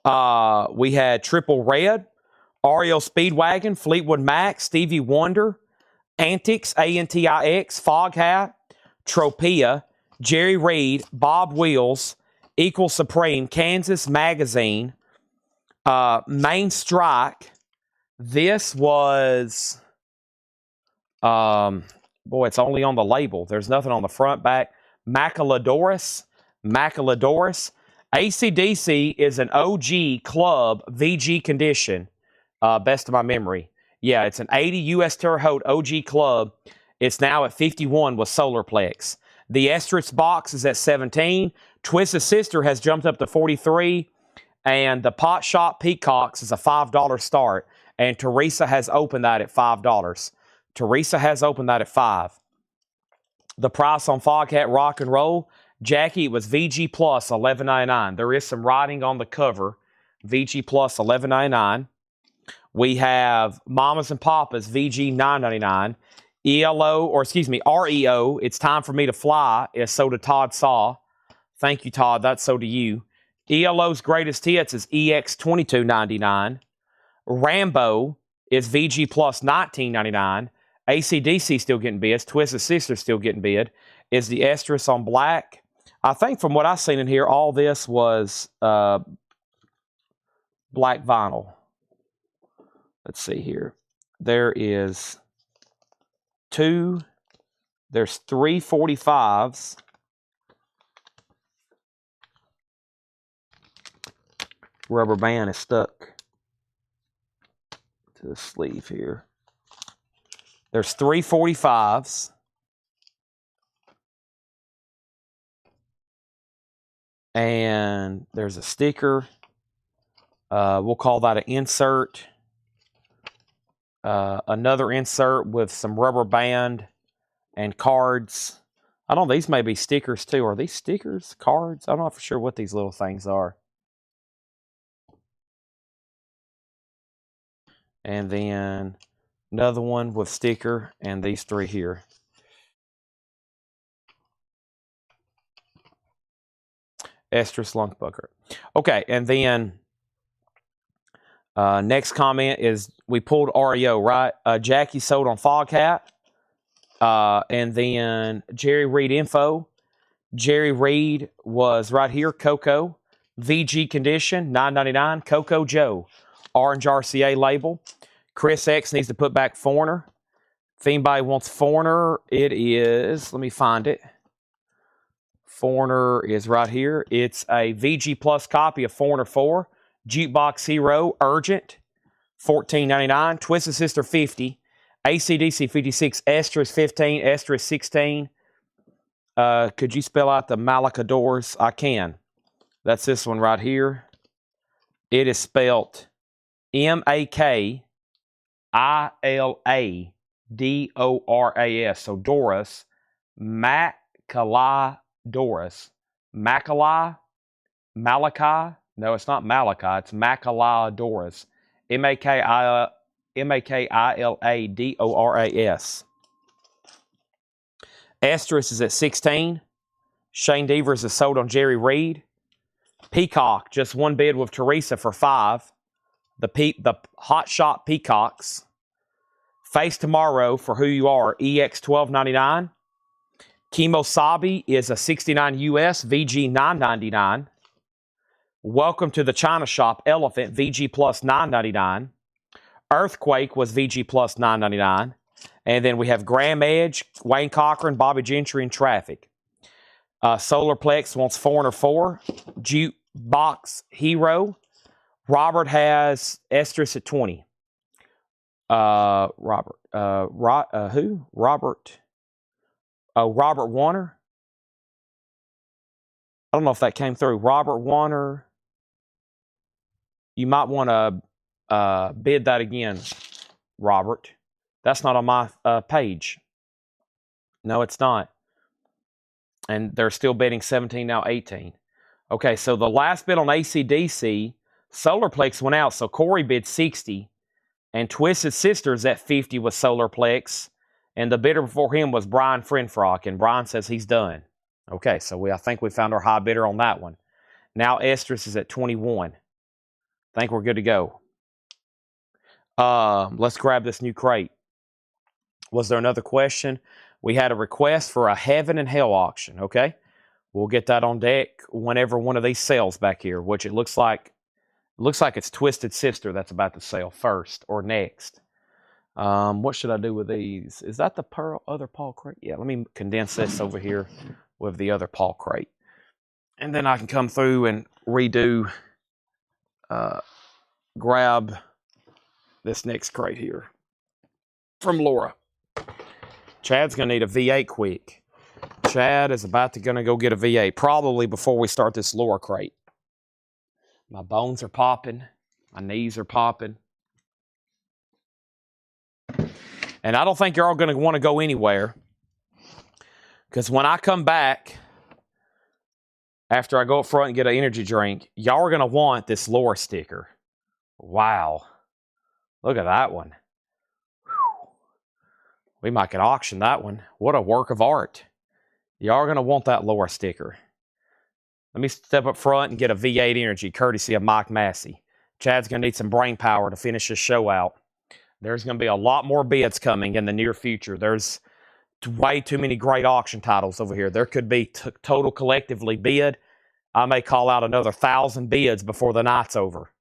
We had Triple Red, REO Speedwagon, Fleetwood Mac, Stevie Wonder, Antics, ANTIX, Foghat, Tropea, Jerry Reed, Bob Wills, Equal Supreme, Kansas Magazine, Main Strike. This was, boy, it's only on the label. There's nothing on the front, back. Macaladorus. AC/DC is an OG club VG condition, best of my memory. Yeah, it's an 80 US Terre Haute OG club. It's now at 51 with Solarplex. The Estrus box is at 17. Twisted Sister has jumped up to 43. And the Pot Shot Peacocks is a $5 start. And Teresa has opened that at $5. Teresa has opened that at $5. The price on Foghat Rock and Roll, Jackie, was VG Plus $11.99. There is some writing on the cover. VG Plus $11.99. We have Mamas and Papas VG $9.99. REO, It's Time for Me to Fly, is so to Todd Saw. Thank you, Todd. That's so to you. ELO's Greatest Hits is EX $22.99. Rambo is VG Plus $19.99. AC/DC still getting bids. Twisted Sister still getting bid. Is the Estrus on black. I think from what I've seen in here, all this was black vinyl. Let's see here. There is there's 3 45s. Rubber band is stuck to the sleeve here. There's 3 45s. And there's a sticker. We'll call that an insert. Another insert with some rubber band and cards. I don't know, these may be stickers too. Are these stickers? Cards? I'm not for sure what these little things are. And then another one with sticker, and these 3 here. Estrus Lunkbucker. Okay, and then next comment is we pulled REO, right? Jackie sold on Foghat. And then Jerry Reed info. Jerry Reed was right here, Coco. VG condition, $9.99. Coco Joe. Orange RCA label. Chris X needs to put back Foreigner. If anybody wants Foreigner, it is, let me find it. Foreigner is right here. It's a VG Plus copy of Foreigner 4. Jukebox Hero, Urgent, $14.99. Twisted Sister, $50. AC/DC, $56. Estrus, $15. Estrus, $16. Could you spell out the Malacadors? I can. That's this one right here. It is spelled Makiladoras. So Doris, Makiladoras. Malachi? No, it's not Malachi. It's Makiladoras. Makiladoras. Estrus is at 16. Shane Devers is sold on Jerry Reed. Peacock, just one bid with Teresa for 5. The Hot Shot Peacocks. Face Tomorrow for Who You Are, EX 12.99. Kemosabe is a 69 US, VG 9.99. Welcome to the China Shop Elephant, VG plus 9.99. Earthquake was VG plus 9.99. And then we have Graham Edge, Wayne Cochran, Bobby Gentry, and Traffic. Solarplex wants 4 and 4. Jukebox Hero. Robert has Estrus at 20. Robert. Who? Robert. Oh, Robert Warner. I don't know if that came through. Robert Warner. You might want to bid that again, Robert. That's not on my page. No, it's not. And they're still bidding 17, now 18. Okay, so the last bid on ACDC, Solarplex went out. So Corey bid 60. And Twisted Sisters at 50 with Solarplex. And the bidder before him was Brian Frenfrock. And Brian says he's done. Okay, so I think we found our high bidder on that one. Now Estrus is at 21. I think we're good to go. Let's grab this new crate. Was there another question? We had a request for a Heaven and Hell auction, okay? We'll get that on deck whenever one of these sells back here, which it looks like it's Twisted Sister that's about to sell first or next. What should I do with these? Is that the other Paul crate? Yeah, let me condense this over here with the other Paul crate. And then I can come through and redo, grab this next crate here from Laura. Chad's going to need a V8 quick. Chad is about to go get a V8, probably before we start this Laura crate. My bones are popping. My knees are popping. And I don't think you're all going to want to go anywhere. Because when I come back, after I go up front and get an energy drink, y'all are going to want this Laura sticker. Wow. Look at that one. Whew. We might could auction that one. What a work of art. Y'all are going to want that Laura sticker. Let me step up front and get a V8 energy, courtesy of Mike Massey. Chad's going to need some brain power to finish his show out. There's going to be a lot more bids coming in the near future. There's way too many great auction titles over here. There could be total collectively bid. I may call out another 1,000 bids before the night's over.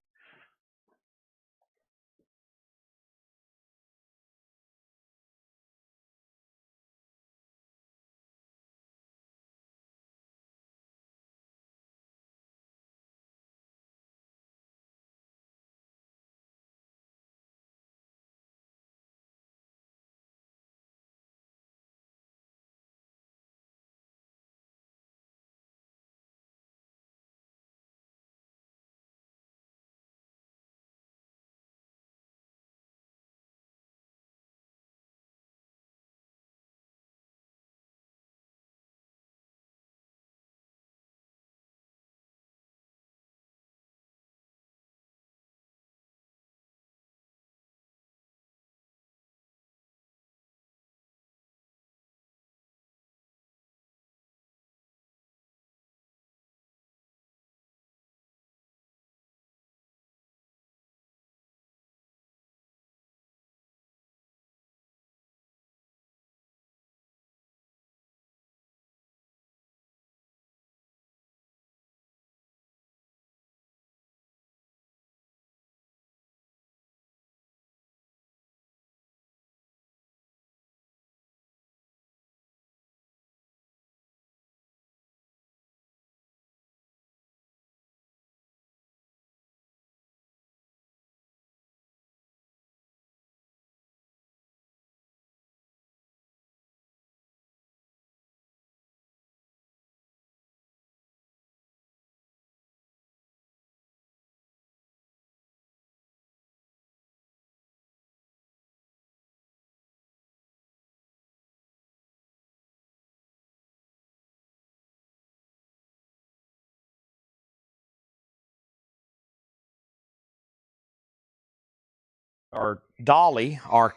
or dolly, our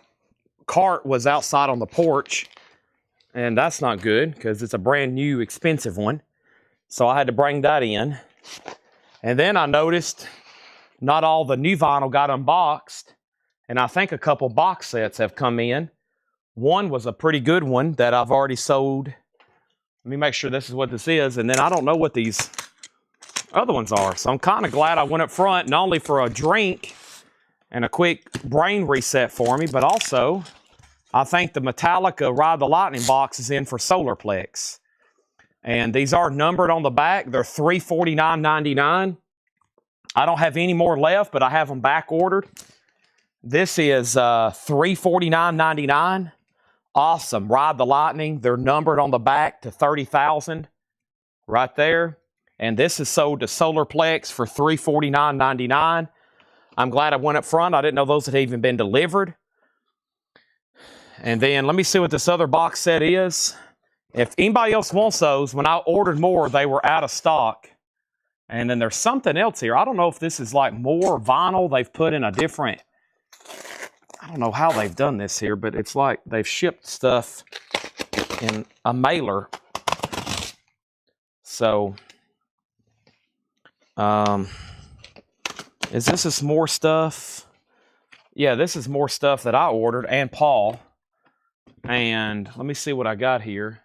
cart was outside on the porch, and that's not good because it's a brand new expensive one. So I had to bring that in. And then I noticed not all the new vinyl got unboxed, and I think a couple box sets have come in. One was a pretty good one that I've already sold. Let me make sure this is what this is, and then I don't know what these other ones are. So I'm kind of glad I went up front, not only for a drink and a quick brain reset for me, but also I think the Metallica Ride the Lightning box is in for Solarplex. And these are numbered on the back. They're $349.99. I don't have any more left, but I have them back ordered. This is $349.99. Awesome. Ride the Lightning. They're numbered on the back to 30,000 right there. And this is sold to Solarplex for $349.99. I'm glad I went up front. I didn't know those had even been delivered. And then let me see what this other box set is. If anybody else wants those, when I ordered more, they were out of stock. And then there's something else here. I don't know if this is like more vinyl they've put in a different... I don't know how they've done this here, but it's like they've shipped stuff in a mailer. So, is this some more stuff? Yeah, this is more stuff that I ordered, and Paul. And let me see what I got here.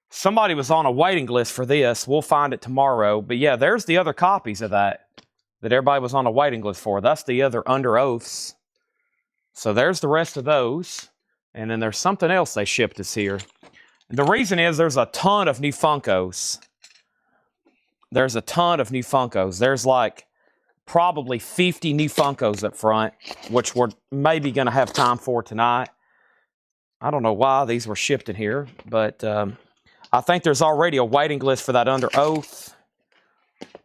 Somebody was on a waiting list for this. We'll find it tomorrow. But yeah, there's the other copies of that everybody was on a waiting list for. That's the other Under Oaths. So there's the rest of those. And then there's something else they shipped us here. And the reason is there's a ton of new Funkos. There's a ton of new Funkos. There's like probably 50 new Funkos up front, which we're maybe going to have time for tonight. I don't know why these were shipped in here, but I think there's already a waiting list for that Under Oath.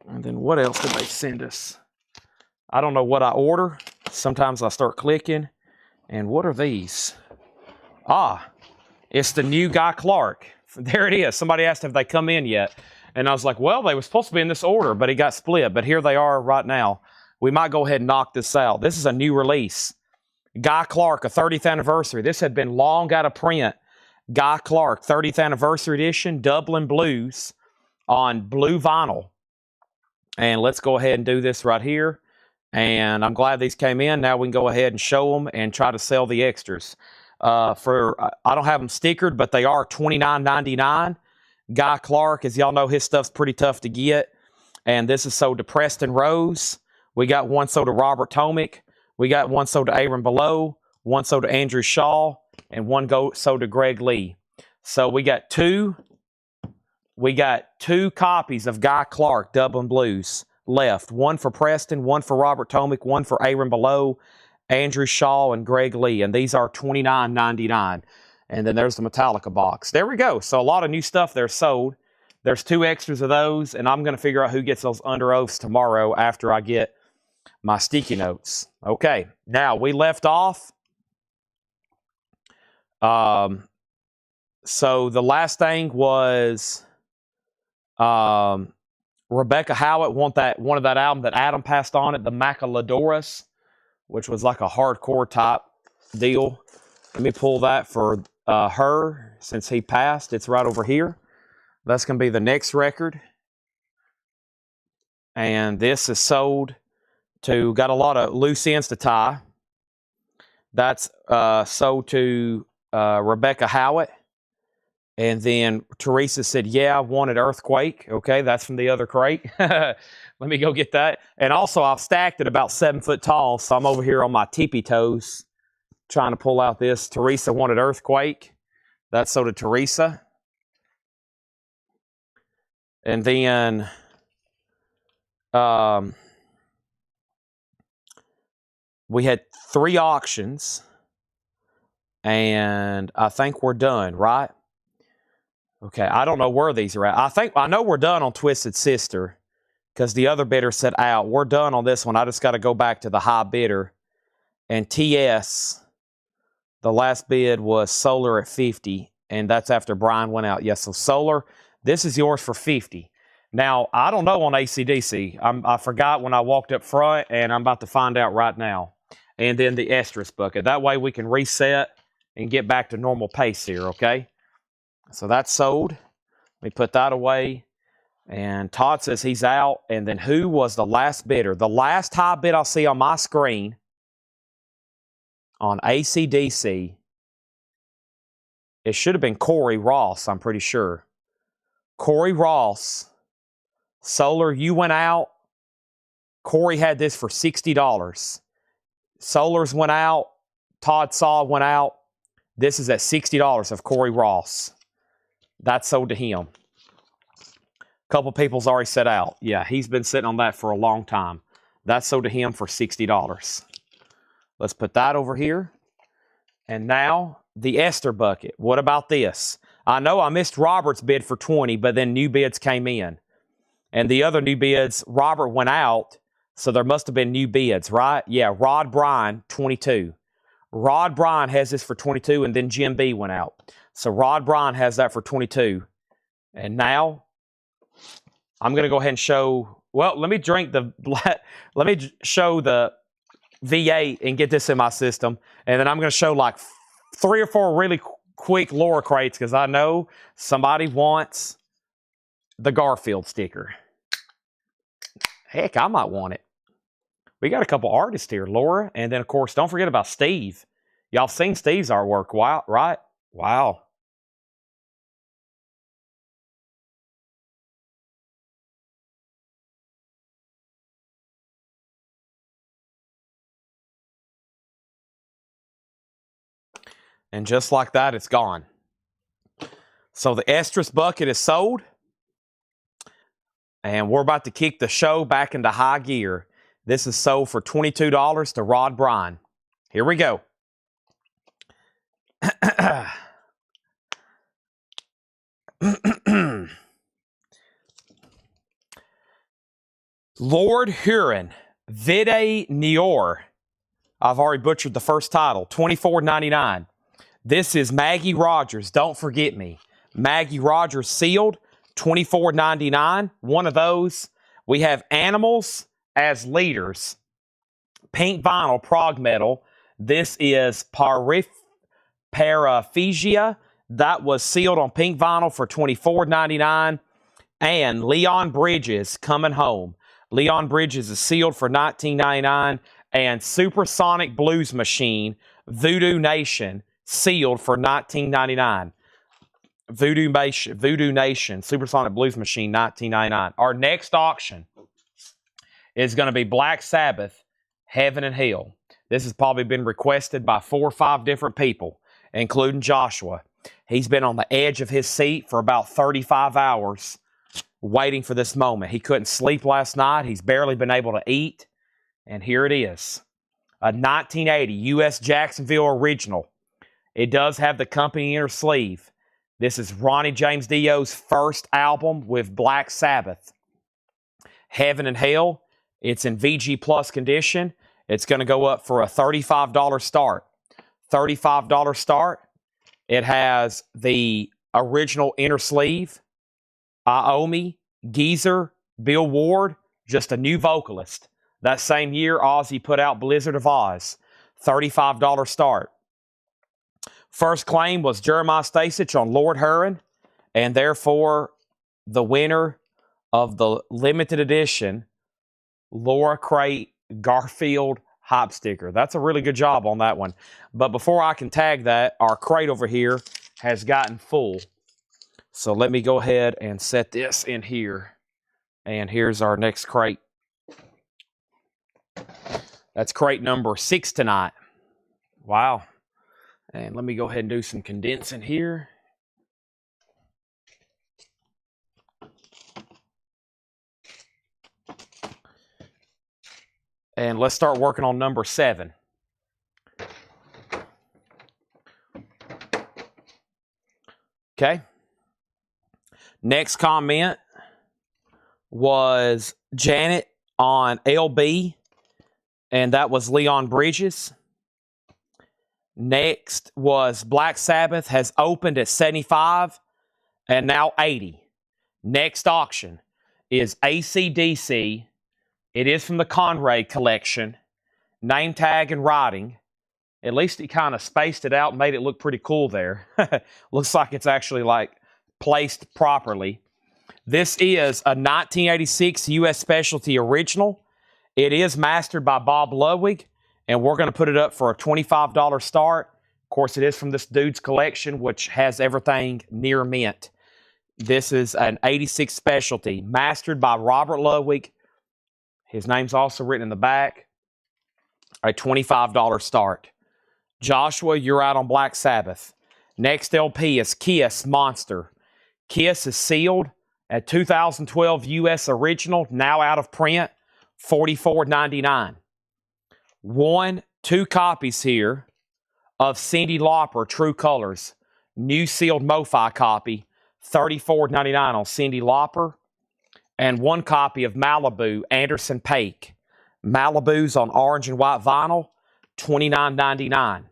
And then what else did they send us? I don't know what I order. Sometimes I start clicking. And what are these? Ah, it's the new Guy Clark. There it is. Somebody asked if they come in yet. And I was like, well, they were supposed to be in this order, but it got split. But here they are right now. We might go ahead and knock this out. This is a new release. Guy Clark, a 30th anniversary. This had been long out of print. Guy Clark, 30th anniversary edition, Dublin Blues on blue vinyl. And let's go ahead and do this right here. And I'm glad these came in. Now we can go ahead and show them and try to sell the extras. I don't have them stickered, but they are $29.99. Guy Clark, as y'all know, his stuff's pretty tough to get. And this is sold to Preston Rose. We got one sold to Robert Tomick. We got one sold to Aaron Below, one sold to Andrew Shaw, and one sold to Greg Lee. So we got two copies of Guy Clark Dublin Blues left. One for Preston, one for Robert Tomick, one for Aaron Below, Andrew Shaw, and Greg Lee. And these are $29.99. And then there's the Metallica box. There we go. So a lot of new stuff there sold. There's 2 extras of those, and I'm going to figure out who gets those Under Oaths tomorrow after I get my sticky notes. Okay, now we left off. So the last thing was Rebecca Howard wanted that album that Adam passed on it, the Macaladores, which was like a hardcore type deal. Let me pull that for her since he passed. It's right over here. That's going to be the next record. And this is sold to, got a lot of loose ends to tie. That's sold to Rebecca Howitt. And then Teresa said, yeah, I wanted Earthquake. Okay, that's from the other crate. Let me go get that. And also, I've stacked it about 7 foot tall, so I'm over here on my tippy toes trying to pull out this. Teresa wanted Earthquake. That's sold to Teresa. And then we had 3 auctions, and I think we're done, right? Okay, I don't know where these are at. I know we're done on Twisted Sister because the other bidder said out. We're done on this one. I just got to go back to the high bidder. And TS, the last bid was Solar at 50, and that's after Brian went out. Yes, so Solar, this is yours for 50. Now, I don't know on AC/DC. I forgot when I walked up front, and I'm about to find out right now. and then the estrus bucket. That way we can reset and get back to normal pace here, okay? So that's sold. Let me put that away. And Todd says he's out. And then who was the last bidder? The last high bid I'll see on my screen on ACDC, it should have been Corey Ross, I'm pretty sure. Corey Ross, Solar, you went out. Corey had this for $60. Solars went out. Todd Saw went out. This is at $60 of Corey Ross. That's sold to him. A couple people's already set out. Yeah, he's been sitting on that for a long time. That's sold to him for $60. Let's put that over here. And now the ester bucket. What about this? I know I missed Robert's bid for 20, but then new bids came in. And the other new bids, Robert went out, so there must have been new bids, right? Yeah, Rod Bryan, 22. Rod Bryan has this for 22, and then Jim B went out. So Rod Bryan has that for 22. And now I'm going to go ahead and show, well, let me drink the, let me show the V8 and get this in my system. And then I'm going to show like 3 or 4 really quick Laura crates because I know somebody wants the Garfield sticker. Heck, I might want it. We got a couple artists here, Laura. And then, of course, don't forget about Steve. Y'all seen Steve's artwork, wow, right? Wow. And just like that, it's gone. So the estrus bucket is sold. And we're about to kick the show back into high gear. This is sold for $22 to Rod Bryan. Here we go. Lord Huron, Vide Nior. I've already butchered the first title. $24.99. This is Maggie Rogers. Don't forget me. Maggie Rogers sealed. $24.99. One of those. We have Animals as Leaders. Pink vinyl prog metal. This is Paraphagia. That was sealed on pink vinyl for $24.99. And Leon Bridges Coming Home. Leon Bridges is sealed for $19.99. And Supersonic Blues Machine, Voodoo Nation, sealed for $19.99. Voodoo Nation, Supersonic Blues Machine, $19.99. Our next auction is going to be Black Sabbath, Heaven and Hell. This has probably been requested by 4 or 5 different people, including Joshua. He's been on the edge of his seat for about 35 hours waiting for this moment. He couldn't sleep last night. He's barely been able to eat. And here it is. A 1980 U.S. Jacksonville original. It does have the company inner sleeve. This is Ronnie James Dio's first album with Black Sabbath. Heaven and Hell. It's in VG Plus condition. It's going to go up for a $35 start. $35 start. It has the original inner sleeve. Iommi, Geezer, Bill Ward, just a new vocalist. That same year, Ozzy put out Blizzard of Oz. $35 start. First claim was Jeremiah Stasich on Lord Huron, and therefore the winner of the limited edition Laura Crate Garfield Hop Sticker. That's a really good job on that one. But before I can tag that, our crate over here has gotten full. So let me go ahead and set this in here. And here's our next crate. That's crate number 6 tonight. Wow. And let me go ahead and do some condensing here. And let's start working on number 7. Okay. Next comment was Janet on LB, and that was Leon Bridges. Next was Black Sabbath has opened at 75 and now 80. Next auction is AC/DC. It is from the Conrad collection, name tag and writing. At least he kind of spaced it out and made it look pretty cool there. Looks like it's actually like placed properly. This is a 1986 U.S. Specialty original. It is mastered by Bob Ludwig, and we're going to put it up for a $25 start. Of course, it is from this dude's collection, which has everything near mint. This is an 86 Specialty, mastered by Robert Ludwig. His name's also written in the back. A $25 start. Joshua, you're out on Black Sabbath. Next LP is Kiss Monster. Kiss is sealed at 2012 U.S. original, now out of print, $44.99. 2 copies here of Cyndi Lauper True Colors. New sealed MoFi copy, $34.99 on Cyndi Lauper. And 1 copy of Malibu Anderson Paak. Malibu's on orange and white vinyl, $29.99.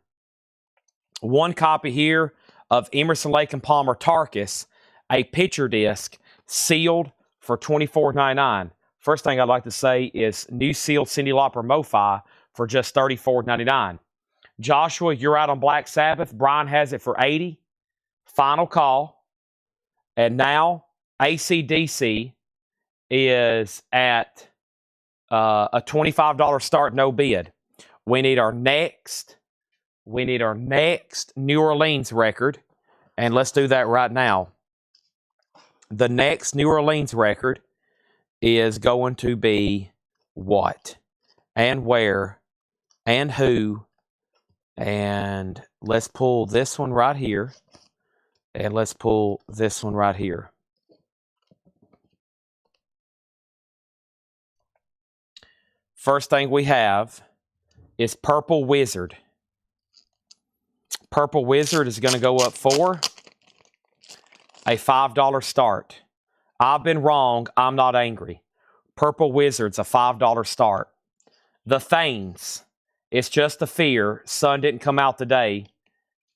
1 copy here of Emerson, Lake and Palmer Tarkus, a picture disc, sealed for $24.99. First thing I'd like to say is new sealed Cyndi Lauper MoFi for just $34.99. Joshua, you're out on Black Sabbath. Brian has it for $80. Final call. And now AC/DC is at a $25 start, no bid. We need our next New Orleans record, and let's do that right now. The next New Orleans record is going to be what and where and who, and let's pull this one right here, and let's pull this one right here. First thing we have is Purple Wizard. Purple Wizard is going to go up for a $5 start. I've been wrong. I'm not angry. Purple Wizard's a $5 start. The Thanes. It's just a fear. Sun didn't come out today.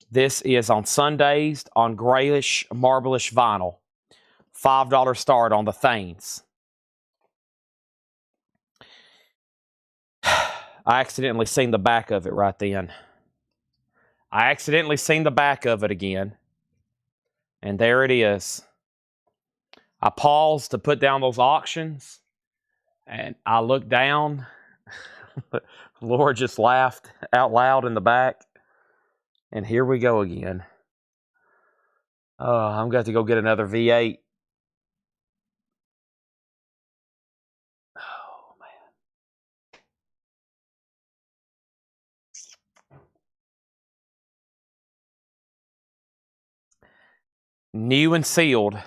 This is on Sundazed on grayish, marblish vinyl. $5 start on the Thanes. I accidentally seen the back of it right then. I accidentally seen the back of it again. And there it is. I paused to put down those auctions. And I looked down. Laura just laughed out loud in the back. And here we go again. Oh, I'm going to go get another V8. Oh, man. New and sealed,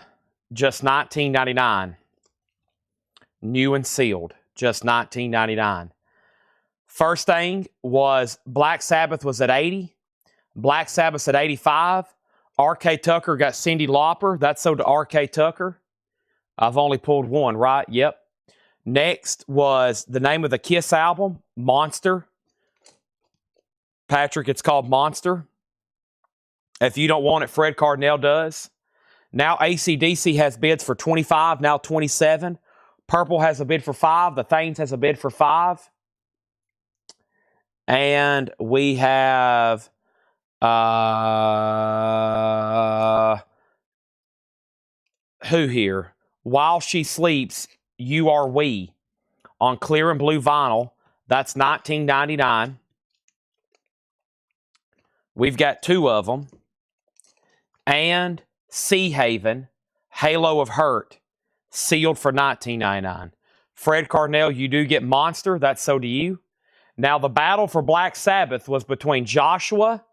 just $19.99. New and sealed, just $19.99. First thing was Black Sabbath was at $80. Black Sabbath's at $85. R.K. Tucker got Cyndi Lauper. That's sold to R.K. Tucker. I've only pulled one, right? Yep. Next was the name of the Kiss album, Monster. Patrick, it's called Monster. If you don't want it, Fred Cardinal does. Now AC/DC has bids for $25, now $27. Purple has a bid for $5. The Thanes has a bid for $5. And we have who here? While She Sleeps, You Are We on clear and blue vinyl. That's $19.99. We've got 2 of them. And Sea Haven, Halo of Hurt, sealed for $19.99. Fred Cardinal, you do get Monster. That's so do you. Now, the battle for Black Sabbath was between Joshua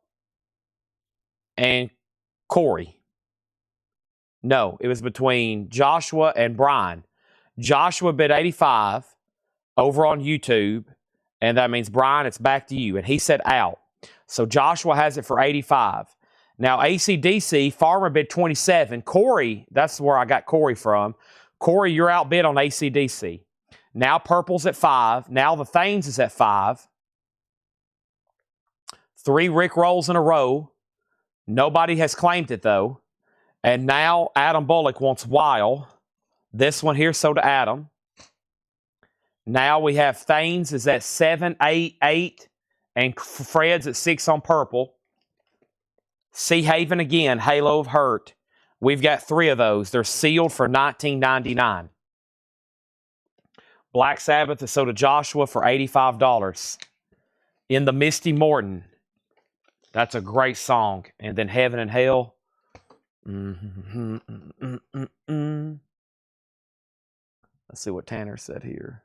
and Corey. No, it was between Joshua and Brian. Joshua bid $85 over on YouTube, and that means, Brian, it's back to you. And he said out. So Joshua has it for $85. Now, AC/DC, Farmer bid $27. Corey, that's where I got Corey from. Corey, you're outbid on AC/DC. Now Purple's at $5. Now the Thanes is at $5. 3 Rick rolls in a row. Nobody has claimed it, though. And now Adam Bullock wants While. This one here sold to Adam. Now we have Thames is at 7, 8, 8, and Fred's at 6 on purple. Sea Haven again, Halo of Hurt. We've got 3 of those. They're sealed for $19.99. Black Sabbath is sold to Joshua for $85. In the Misty Morton. That's a great song. And then Heaven and Hell. Let's see what Tanner said here.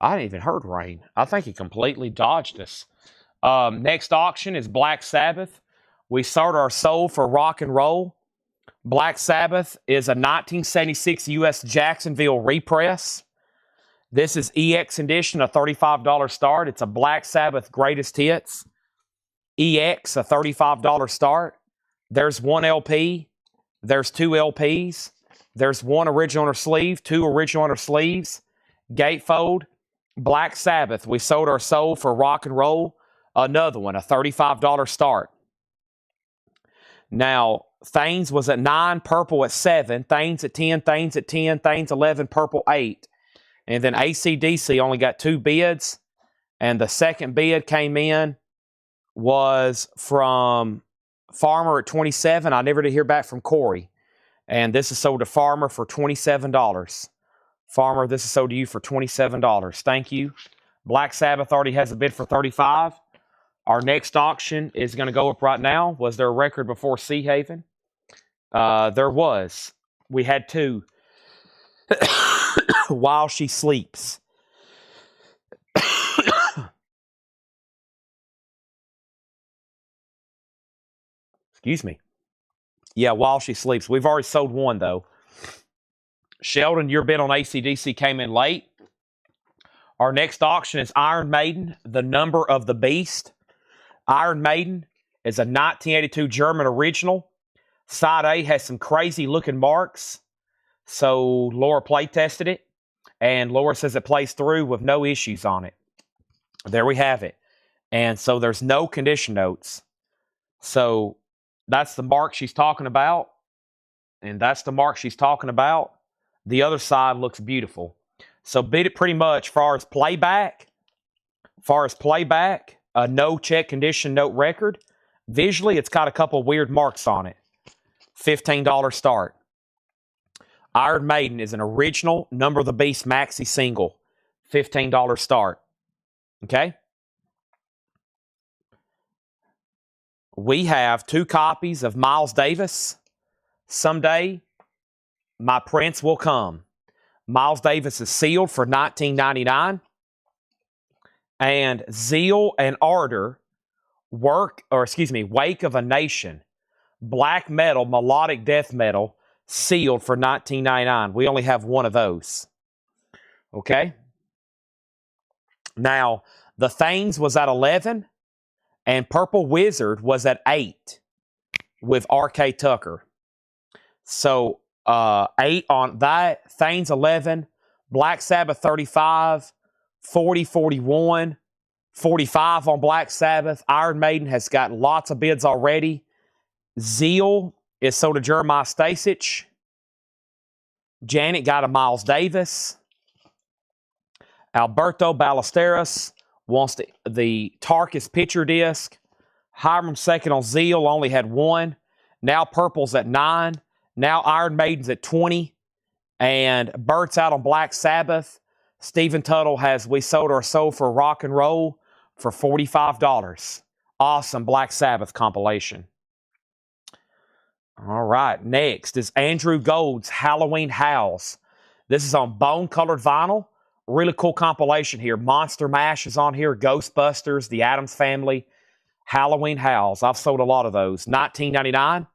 I hadn't even heard Rain. I think he completely dodged us. Next auction is Black Sabbath. We sold our soul for rock and roll. Black Sabbath is a 1976 U.S. Jacksonville repress. This is EX edition, a $35 start. It's a Black Sabbath greatest hits. EX, a $35 start. There's 1 LP. There's 2 LPs. There's 1 original on her sleeve, 2 original on her sleeves. Gatefold. Black Sabbath. We sold our soul for rock and roll. Another one, a $35 start. Now, Thanes was at 9, purple at 7, Thanes at 10, Thanes at 10, Thanes 11, purple 8. And then AC/DC only got 2 bids. And the second bid came in was from Farmer at 27. I never did hear back from Corey. And this is sold to Farmer for $27. Farmer, this is sold to you for $27. Thank you. Black Sabbath already has a bid for $35. Our next auction is going to go up right now. Was there a record before Sea Haven? There was. We had 2. While She Sleeps. Excuse me. Yeah, While She Sleeps. We've already sold 1, though. Sheldon, your bid on AC/DC came in late. Our next auction is Iron Maiden, The Number of the Beast. Iron Maiden is a 1982 German original. Side A has some crazy looking marks. So Laura play tested it. And Laura says it plays through with no issues on it. There we have it. And so there's no condition notes. So that's the mark she's talking about. And that's the mark she's talking about. The other side looks beautiful. So bid it pretty much far as playback. A no check condition note record. Visually, it's got a couple weird marks on it. $15 start. Iron Maiden is an original Number of the Beast maxi single. $15 start. Okay? We have 2 copies of Miles Davis. Someday, my prince will come. Miles Davis is sealed for $19.99. And Zeal and Ardor, Wake of a Nation, black metal, melodic death metal, sealed for $19.99. We only have 1 of those. Okay? Now, the Thanes was at 11, and Purple Wizard was at 8 with R.K. Tucker. So, 8 on that, Thanes 11, Black Sabbath 35, 40, 41, 45 on Black Sabbath. Iron Maiden has got lots of bids already. Zeal is sold to Jeremiah Stasich. Janet got a Miles Davis. Alberto Ballesteros wants the Tarkus picture disc. Hiram second on Zeal, only had 1. Now Purple's at 9. Now Iron Maiden's at 20. And Bert's out on Black Sabbath. Stephen Tuttle has We Sold Our Soul for Rock and Roll for $45. Awesome Black Sabbath compilation. All right, next is Andrew Gold's Halloween Howls. This is on bone-colored vinyl. Really cool compilation here. Monster Mash is on here. Ghostbusters, The Addams Family, Halloween Howls. I've sold a lot of those. $19.99.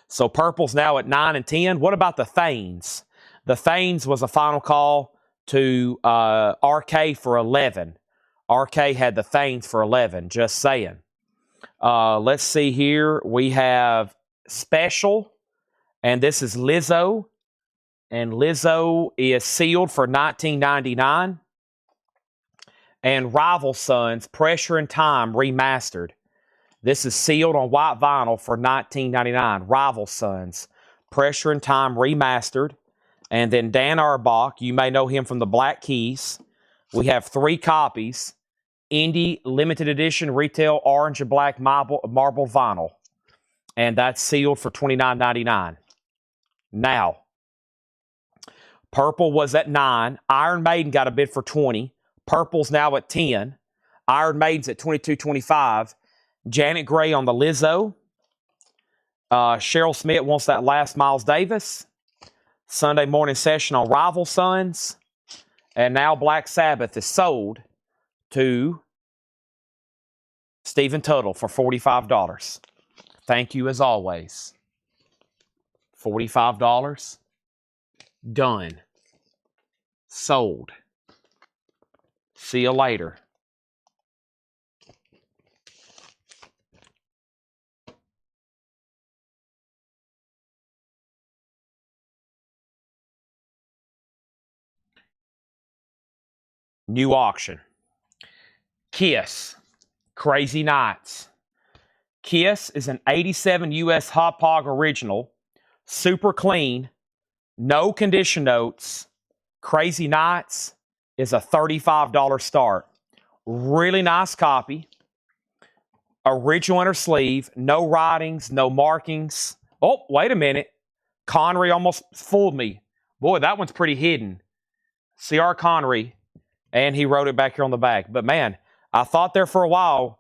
So Purple's now at 9 and 10. What about the Thanes? The Thanes was a final call to RK for 11. RK had the Thanes for 11, just saying. Let's see here. We have Special, and this is Lizzo. And Lizzo is sealed for $19.99. And Rival Sons, Pressure and Time Remastered. This is sealed on white vinyl for $19.99. Rival Sons, Pressure and Time Remastered. And then Dan Auerbach, you may know him from the Black Keys. We have 3 copies. Indie Limited Edition Retail Orange and Black Marble Vinyl. And that's sealed for $29.99. Now, Purple was at 9. Iron Maiden got a bid for 20. Purple's now at 10. Iron Maiden's at $22.25. Janet Gray on the Lizzo. Cheryl Smith wants that last Miles Davis. Sunday Morning Session on Rival Sons. And now Black Sabbath is sold to Stephen Tuttle for $45. Thank you as always. $45. Done. Sold. See you later. New auction. Kiss. Crazy Nights. Kiss is an 87 US Hot Pog original. Super clean. No condition notes. Crazy Nights is a $35 start. Really nice copy. Original inner sleeve. No writings, no markings. Oh, wait a minute. Connery almost fooled me. Boy, that one's pretty hidden. C.R. Connery. And he wrote it back here on the back. But man, I thought there for a while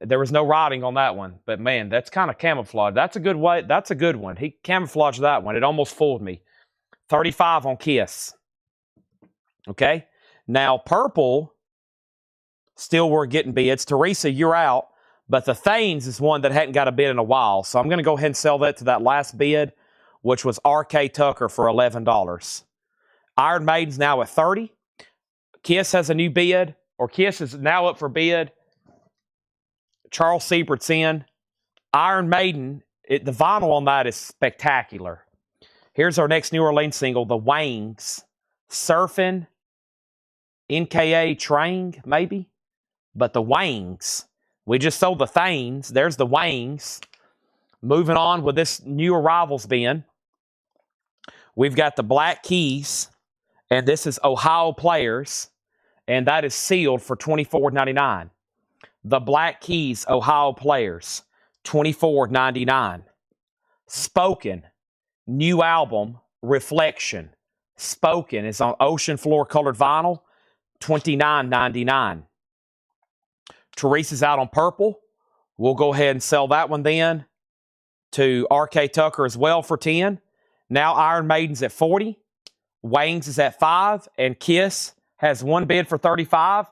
there was no writing on that one. But man, that's kind of camouflage. That's a good way. That's a good one. He camouflaged that one. It almost fooled me. 35 on Kiss. Okay. Now, Purple, still we're getting bids. Teresa, you're out. But the Thanes is one that hadn't got a bid in a while. So I'm going to go ahead and sell that to that last bid, which was R.K. Tucker for $11. Iron Maiden's now at 30. Kiss has a new bid, or Kiss is now up for bid. Charles Siebert's in. Iron Maiden, the vinyl on that is spectacular. Here's our next New Orleans single, The Wangs. Surfing, NKA Train, maybe? But The Wangs. We just sold the Thanes. There's The Wangs. Moving on with this new arrivals bin. We've got the Black Keys. And this is Ohio Players, and that is sealed for $24.99. The Black Keys, Ohio Players, $24.99. Spoken, new album, Reflection. Spoken is on ocean floor colored vinyl, $29.99. Teresa's out on Purple. We'll go ahead and sell that one then to R.K. Tucker as well for $10. Now Iron Maiden's at $40. Wangs is at $5, and Kiss has one bid for $35.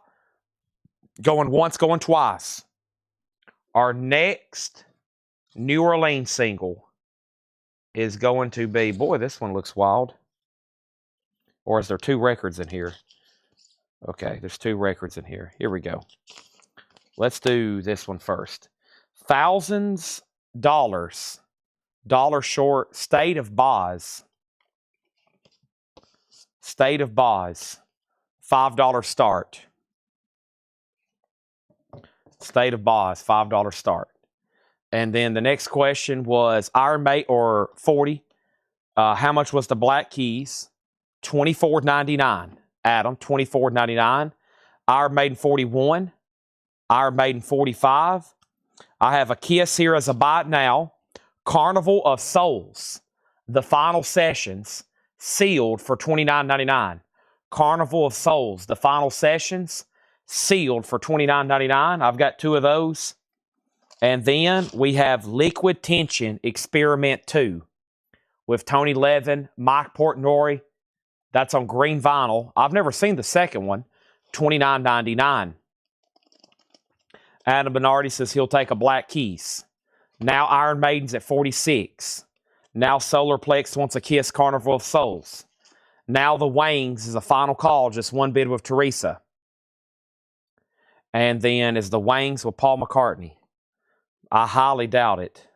Going once, going twice. Our next New Orleans single is going to be, boy, this one looks wild. Or is there 2 records in here? Okay, there's 2 records in here. Here we go. Let's do this one first. Thousands dollars. Dollar Short, State of Boz. State of Boz, $5 start. State of Boz, $5 start. And then the next question was Iron Maiden, or 40. How much was the Black Keys? $24.99. Adam, $24.99. Iron Maiden 41. Iron Maiden 45. I have a Kiss here as a buy it now. Carnival of Souls, the final sessions. Sealed for $29.99. Carnival of Souls, the final sessions, sealed for $29.99. I've got 2 of those. And then we have Liquid Tension Experiment 2 with Tony Levin, Mike Portnoy. That's on green vinyl. I've never seen the second one. $29.99. Adam Bernardi says he'll take a Black Keys. Now Iron Maiden's at 46. Now Solarplex wants a Kiss Carnival of Souls. Now the Wangs is a final call, just one bid with Teresa. And then is the Wangs with Paul McCartney. I highly doubt it.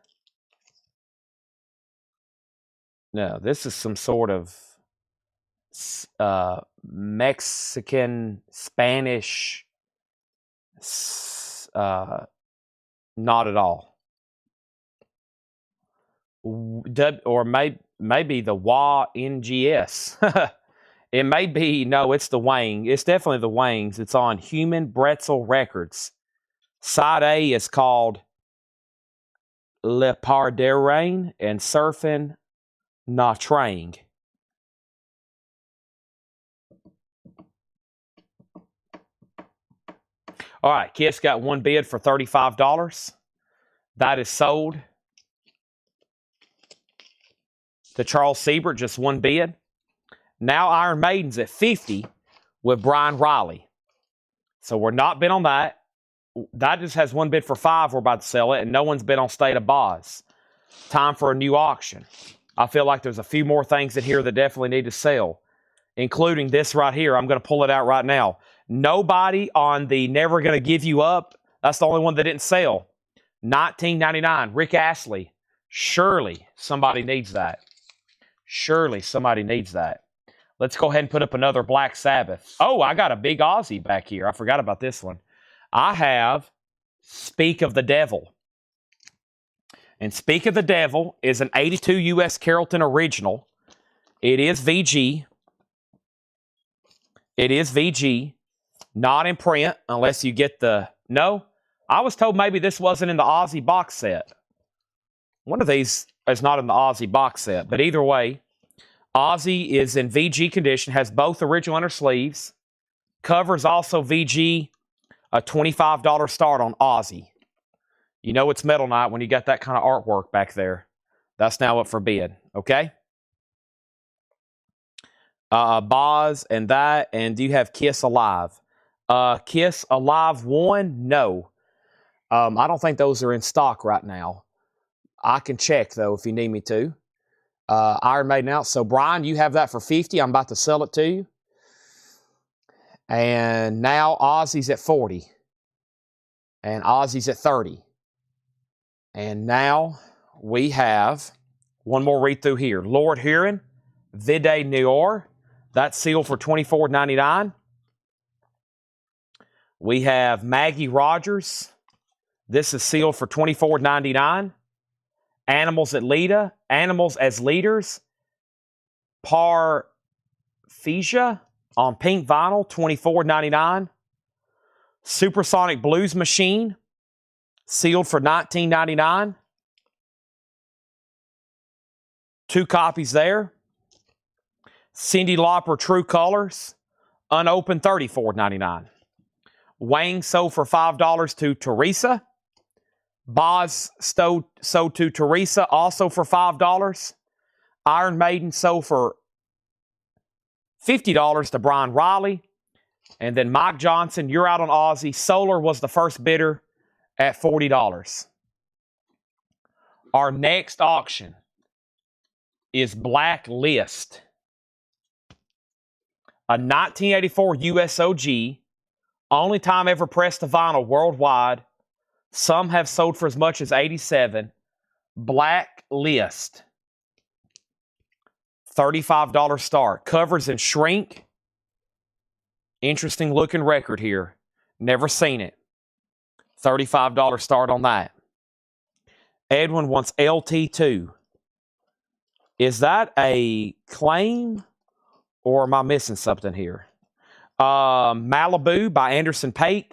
No, this is some sort of Mexican, Spanish, not at all. Or maybe the WA-NGS. It may be, no, it's the Wang. It's definitely the Wangs. It's on Human Bretzel Records. Side A is called Le Parderain and Surfing Natrang. All right, Kiss got one bid for $35. That is sold to Charles Siebert, just one bid. Now Iron Maiden's at $50 with Brian Riley. So we're not bid on that. That just has one bid for $5. We're about to sell it, and no one's bid on State of Boz. Time for a new auction. I feel like there's a few more things in here that definitely need to sell, including this right here. I'm going to pull it out right now. Nobody on the Never Gonna Give You Up. That's the only one that didn't sell. $19.99. Rick Astley. Surely somebody needs that. Surely somebody needs that. Let's go ahead and put up another Black Sabbath. Oh, I got a big Aussie back here. I forgot about this one. I have Speak of the Devil. And Speak of the Devil is an 82 U.S. Carrollton original. It is VG. It is VG. Not in print unless you get the... No, I was told maybe this wasn't in the Aussie box set. One of these is not in the Aussie box set. But either way, Aussie is in VG condition. Has both original inner sleeves. Covers also VG. A $25 start on Aussie. You know it's Metal Night when you got that kind of artwork back there. That's now up for bid. Okay? Boz and that. And do you have Kiss Alive? Kiss Alive 1? No. I don't think those are in stock right now. I can check, though, if you need me to. Iron Maiden out. So, Brian, you have that for $50. I'm about to sell it to you. And now Ozzy's at $40. And Ozzy's at $30. And now we have one more read through here. Lord Huron, Vide Noir. That's sealed for $24.99. We have Maggie Rogers. This is sealed for $24.99. Animals at Lita. Animals as Leaders. Parphesia on pink vinyl, $24.99. Supersonic Blues Machine, sealed for $19.99. 2 copies there. Cyndi Lauper True Colors, unopened, $34.99. Wang sold for $5 to Teresa. Boz sold to Teresa, also for $5. Iron Maiden sold for $50 to Brian Riley. And then Mike Johnson, you're out on Aussie. Solar was the first bidder at $40. Our next auction is Blacklist. A 1984 USOG. Only time ever pressed to vinyl worldwide. Some have sold for as much as $87. Blacklist. $35 start. Covers in shrink. Interesting looking record here. Never seen it. $35 start on that. Edwin wants LT2. Is that a claim or am I missing something here? Malibu by Anderson Paak.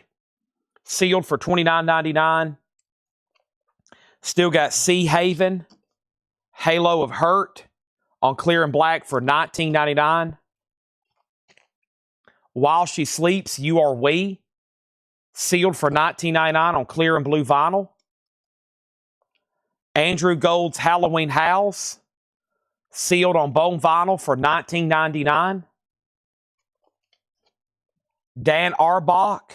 Sealed for $29.99. Still got Sea Haven. Halo of Hurt on clear and black for $19.99. While She Sleeps, You Are We. Sealed for $19.99 on clear and blue vinyl. Andrew Gold's Halloween Howls. Sealed on bone vinyl for $19.99. Dan Arbach.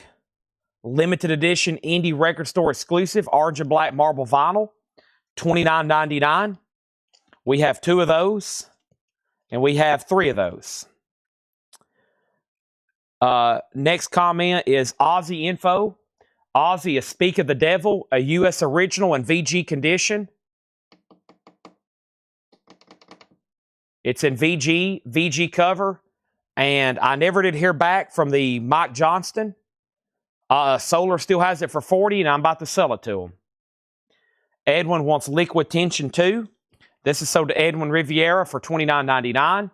Limited edition indie record store exclusive. Orange and black marble vinyl. $29.99. We have 2 of those. And we have 3 of those. Next comment is Aussie Info. Aussie is Speak of the Devil, a U.S. original in VG condition. It's in VG cover. And I never did hear back from the Mike Johnston. Solar still has it for 40, and I'm about to sell it to him. Edwin wants Liquid Tension 2. This is sold to Edwin Riviera for $29.99.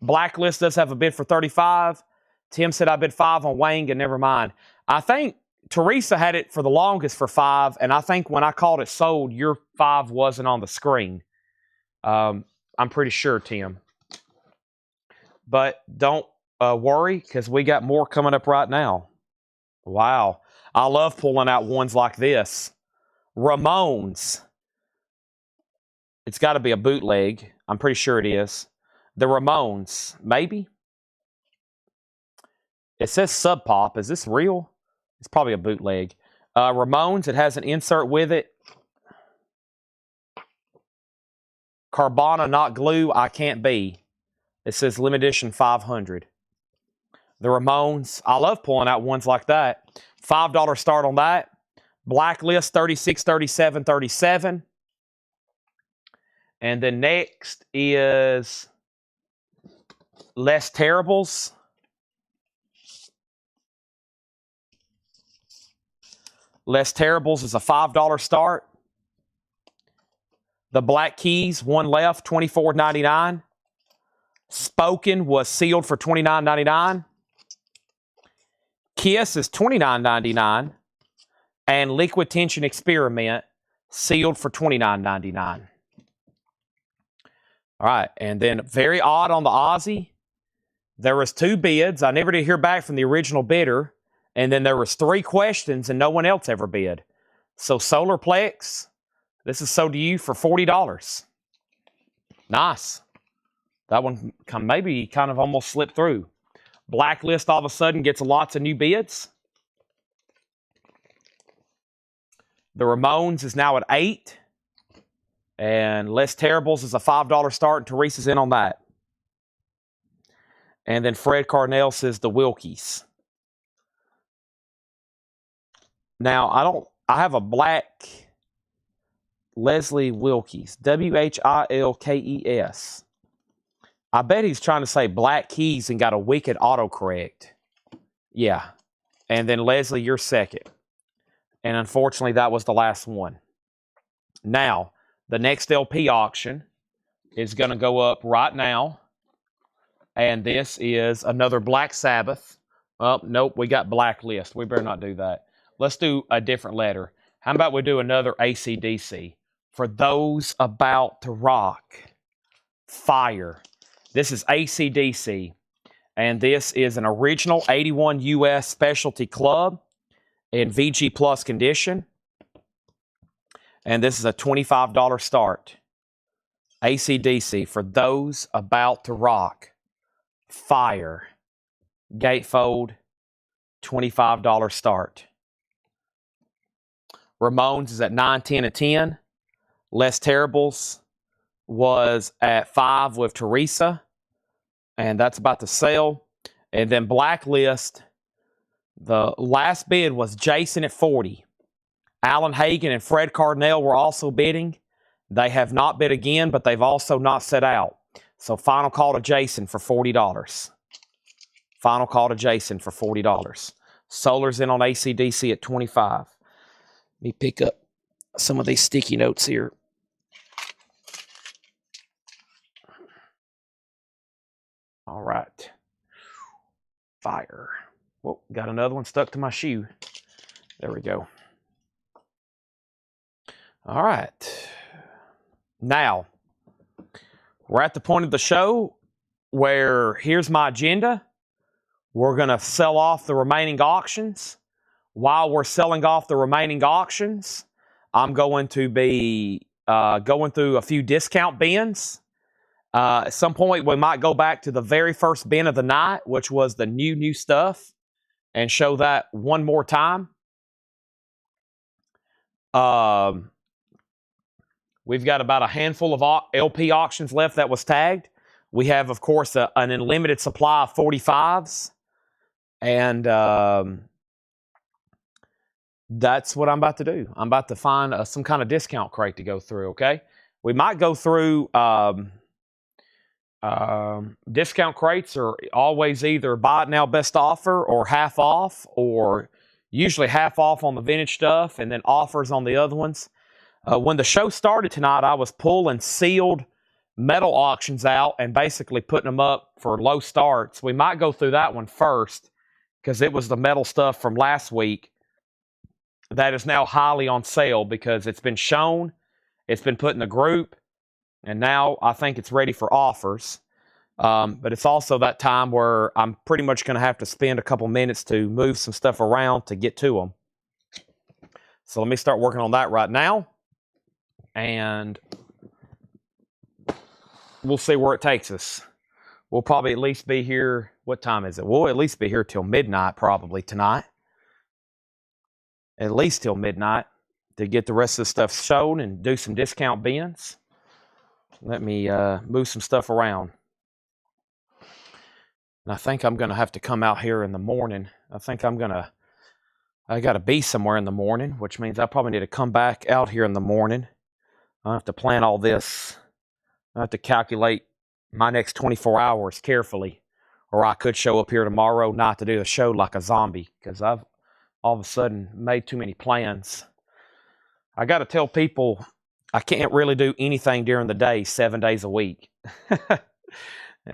Blacklist does have a bid for 35. Tim said I bid 5 on Wang, and never mind. I think Teresa had it for the longest for 5, and I think when I called it sold, your 5 wasn't on the screen. I'm pretty sure, Tim. But don't worry, because we got more coming up right now. Wow. I love pulling out ones like this. Ramones. It's got to be a bootleg. I'm pretty sure it is. The Ramones. Maybe? It says Sub Pop. Is this real? It's probably a bootleg. Ramones. It has an insert with it. Carbona, not glue. I can't be. It says limited edition 500. The Ramones. I love pulling out ones like that. $5 start on that. Blacklist 36, 37, 37. And then next is Les Terribles. Les Terribles is a $5 start. The Black Keys, one left, $24.99. Spoken was sealed for $29.99. Kiss is $29.99. And Liquid Tension Experiment, sealed for $29.99. All right, and then very odd on the Aussie. There was 2 bids. I never did hear back from the original bidder. And then there was 3 questions, and no one else ever bid. So Solarplex, this is sold to you for $40. Nice. That one maybe kind of almost slipped through. Blacklist all of a sudden gets lots of new bids. The Ramones is now at 8. And Les Terribles is a $5 start, and Teresa's in on that. And then Fred Carnell says the Wilkies. Now, I have a black Leslie Wilkies. Wilkes. I bet he's trying to say Black Keys and got a wicked autocorrect. Yeah. And then Leslie, you're second. And unfortunately, that was the last one. Now, the next LP auction is going to go up right now. And this is another Black Sabbath. Oh, nope, we got Blacklist. We better not do that. Let's do a different letter. How about we do another AC/DC? For those about to rock. Fire. This is AC/DC. And this is an original 81 US Specialty Club in VG Plus condition. And this is a $25 start. AC/DC. For those about to rock. Fire. Gatefold. $25 start. Ramones is at 9, 10, and 10. Les Terribles was at 5 with Teresa. And that's about to sell. And then Blacklist, the last bid was Jason at 40. Alan Hagen and Fred Cardinell were also bidding. They have not bid again, but they've also not set out. So final call to Jason for $40. Final call to Jason for $40. Solar's in on AC/DC at 25. Let me pick up some of these sticky notes here. All right. Fire. Whoa, got another one stuck to my shoe. There we go. All right. Now, we're at the point of the show where here's my agenda. We're going to sell off the remaining auctions. While we're selling off the remaining auctions, I'm going to be going through a few discount bins. At some point, we might go back to the very first bin of the night, which was the new stuff, and show that one more time. We've got about a handful of LP auctions left that was tagged. We have, of course, an unlimited supply of 45s. And that's what I'm about to do. I'm about to find some kind of discount crate to go through, okay? We might go through Discount crates are always either buy it now best offer or half off, or usually half off on the vintage stuff and then offers on the other ones. When the show started tonight, I was pulling sealed metal auctions out and basically putting them up for low starts. We might go through that one first because it was the metal stuff from last week that is now highly on sale because it's been shown, it's been put in the group, and now I think it's ready for offers. But it's also that time where I'm pretty much going to have to spend a couple minutes to move some stuff around to get to them. So let me start working on that right now, and we'll see where it takes us. We'll probably at least be here. What time is it? We'll at least be here till midnight probably tonight. At least till midnight to get the rest of the stuff shown and do some discount bins. Let me move some stuff around. And I think I'm going to have to come out here in the morning. I got to be somewhere in the morning, which means I probably need to come back out here in the morning. I have to plan all this. I have to calculate my next 24 hours carefully, or I could show up here tomorrow not to do the show like a zombie because I've all of a sudden made too many plans. I got to tell people I can't really do anything during the day 7 days a week.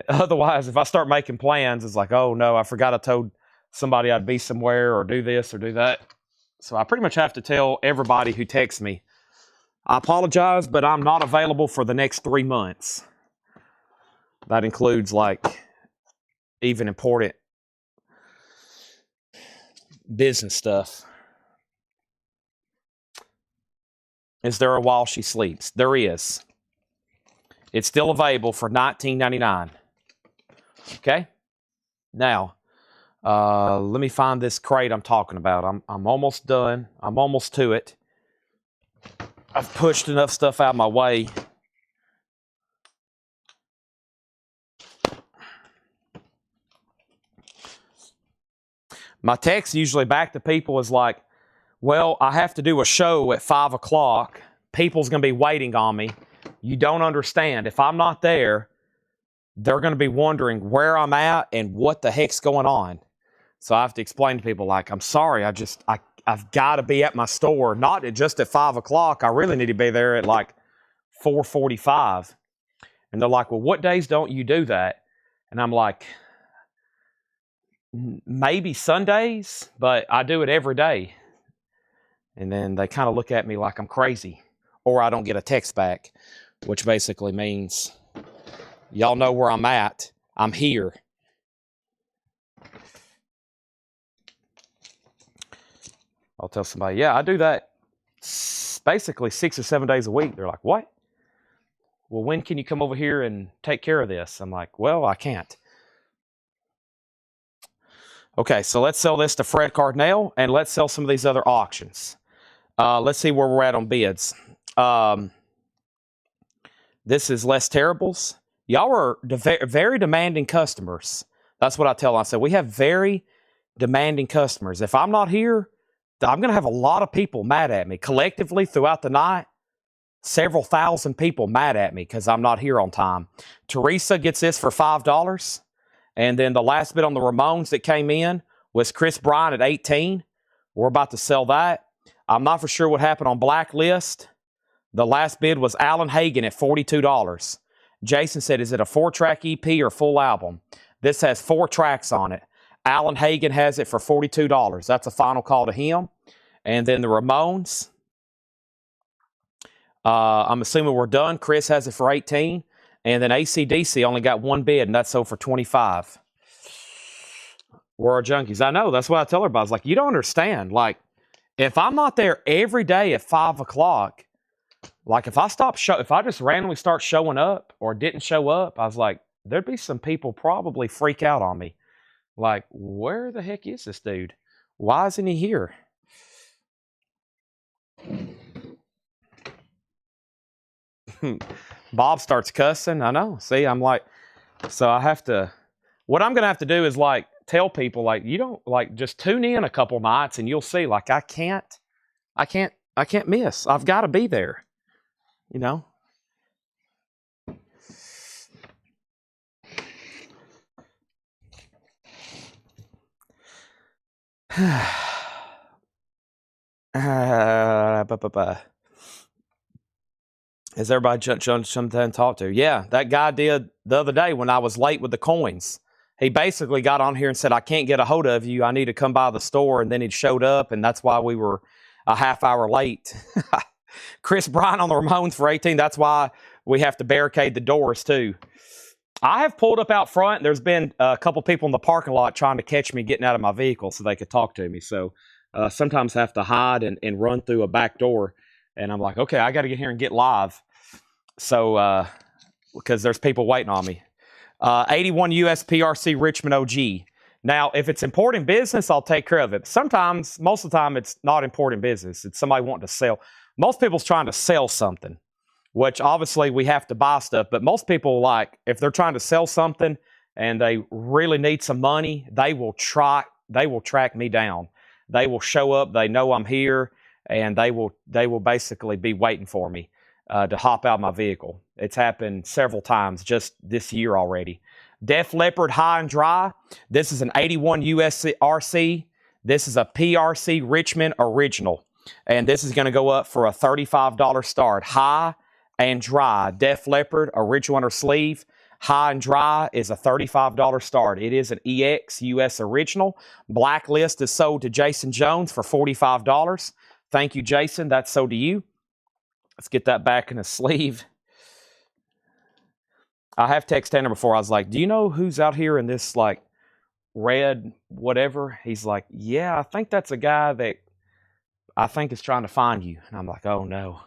Otherwise, if I start making plans, it's like, oh no, I forgot I told somebody I'd be somewhere or do this or do that. So I pretty much have to tell everybody who texts me, I apologize, but I'm not available for the next 3 months. That includes like even important business stuff. Is there a While She Sleeps? There is. It's still available for $19.99. Okay? Now, let me find this crate I'm talking about. I'm almost done. I'm almost to it. I've pushed enough stuff out of my way. My text usually back to people is like, well, I have to do a show at 5 o'clock. People's going to be waiting on me. You don't understand. If I'm not there, they're going to be wondering where I'm at and what the heck's going on. So I have to explain to people like, I'm sorry, I've got to be at my store, not just at 5 o'clock. I really need to be there at like 4:45. And they're like, well, what days don't you do that? And I'm like, maybe Sundays, but I do it every day. And then they kind of look at me like I'm crazy, or I don't get a text back, which basically means y'all know where I'm at. I'm here. I'll tell somebody, yeah, I do that basically 6 or 7 days a week. They're like, what? Well, when can you come over here and take care of this? I'm like, well, I can't. Okay, so let's sell this to Fred Cardinale, and let's sell some of these other auctions. Let's see where we're at on bids. This is Less Terribles. Y'all are very demanding customers. That's what I tell them. I said, we have very demanding customers. If I'm not here, I'm going to have a lot of people mad at me. Collectively, throughout the night, several thousand people mad at me because I'm not here on time. Teresa gets this for $5. And then the last bid on the Ramones that came in was Chris Bryan at 18. We're about to sell that. I'm not for sure what happened on Blacklist. The last bid was Alan Hagen at $42. Jason said, is it a 4-track EP or full album? This has 4 tracks on it. Alan Hagen has it for $42. That's a final call to him. And then the Ramones, I'm assuming we're done. Chris has it for 18. And then AC/DC only got 1 bid, and that's sold for 25. We're our junkies. I know. That's what I tell everybody. I was like, you don't understand. Like, if I'm not there every day at 5 o'clock, like if I just randomly start showing up or didn't show up, I was like, there'd be some people probably freak out on me. Like, where the heck is this dude? Why isn't he here? Bob starts cussing. I know. See, I'm like, so I have to, what I'm going to have to do is like tell people like, you don't like just tune in a couple nights and you'll see like, I can't miss. I've got to be there, you know? Has everybody jumped in and talked to? Yeah, that guy did the other day when I was late with the coins. He basically got on here and said, I can't get a hold of you. I need to come by the store. And then he showed up, and that's why we were a half hour late. Chris Bryant on the Ramones for 18. That's why we have to barricade the doors, too. I have pulled up out front. There's been a couple people in the parking lot trying to catch me getting out of my vehicle so they could talk to me. So sometimes I have to hide and run through a back door. And I'm like, okay, I got to get here and get live. So, because there's people waiting on me. 81 US PRC Richmond OG. Now, if it's important business, I'll take care of it. Sometimes, most of the time, it's not important business. It's somebody wanting to sell. Most people's trying to sell something, which obviously we have to buy stuff. But most people, like, if they're trying to sell something and they really need some money, they will track me down. They will show up. They know I'm here, and they will basically be waiting for me to hop out of my vehicle. It's happened several times just this year already. Def Leppard High and Dry. This is an 81 USRC. This is a PRC Richmond original. And this is going to go up for a $35 start. High and Dry. Def Leppard, original under sleeve. High and Dry is a $35 start. It is an EX US original. Blacklist is sold to Jason Jones for $45. Thank you, Jason. That's sold to you. Let's get that back in a sleeve. I have texted Tanner before. I was like, do you know who's out here in this, like, red whatever? He's like, yeah, I think that's a guy that I think is trying to find you. And I'm like, oh, no.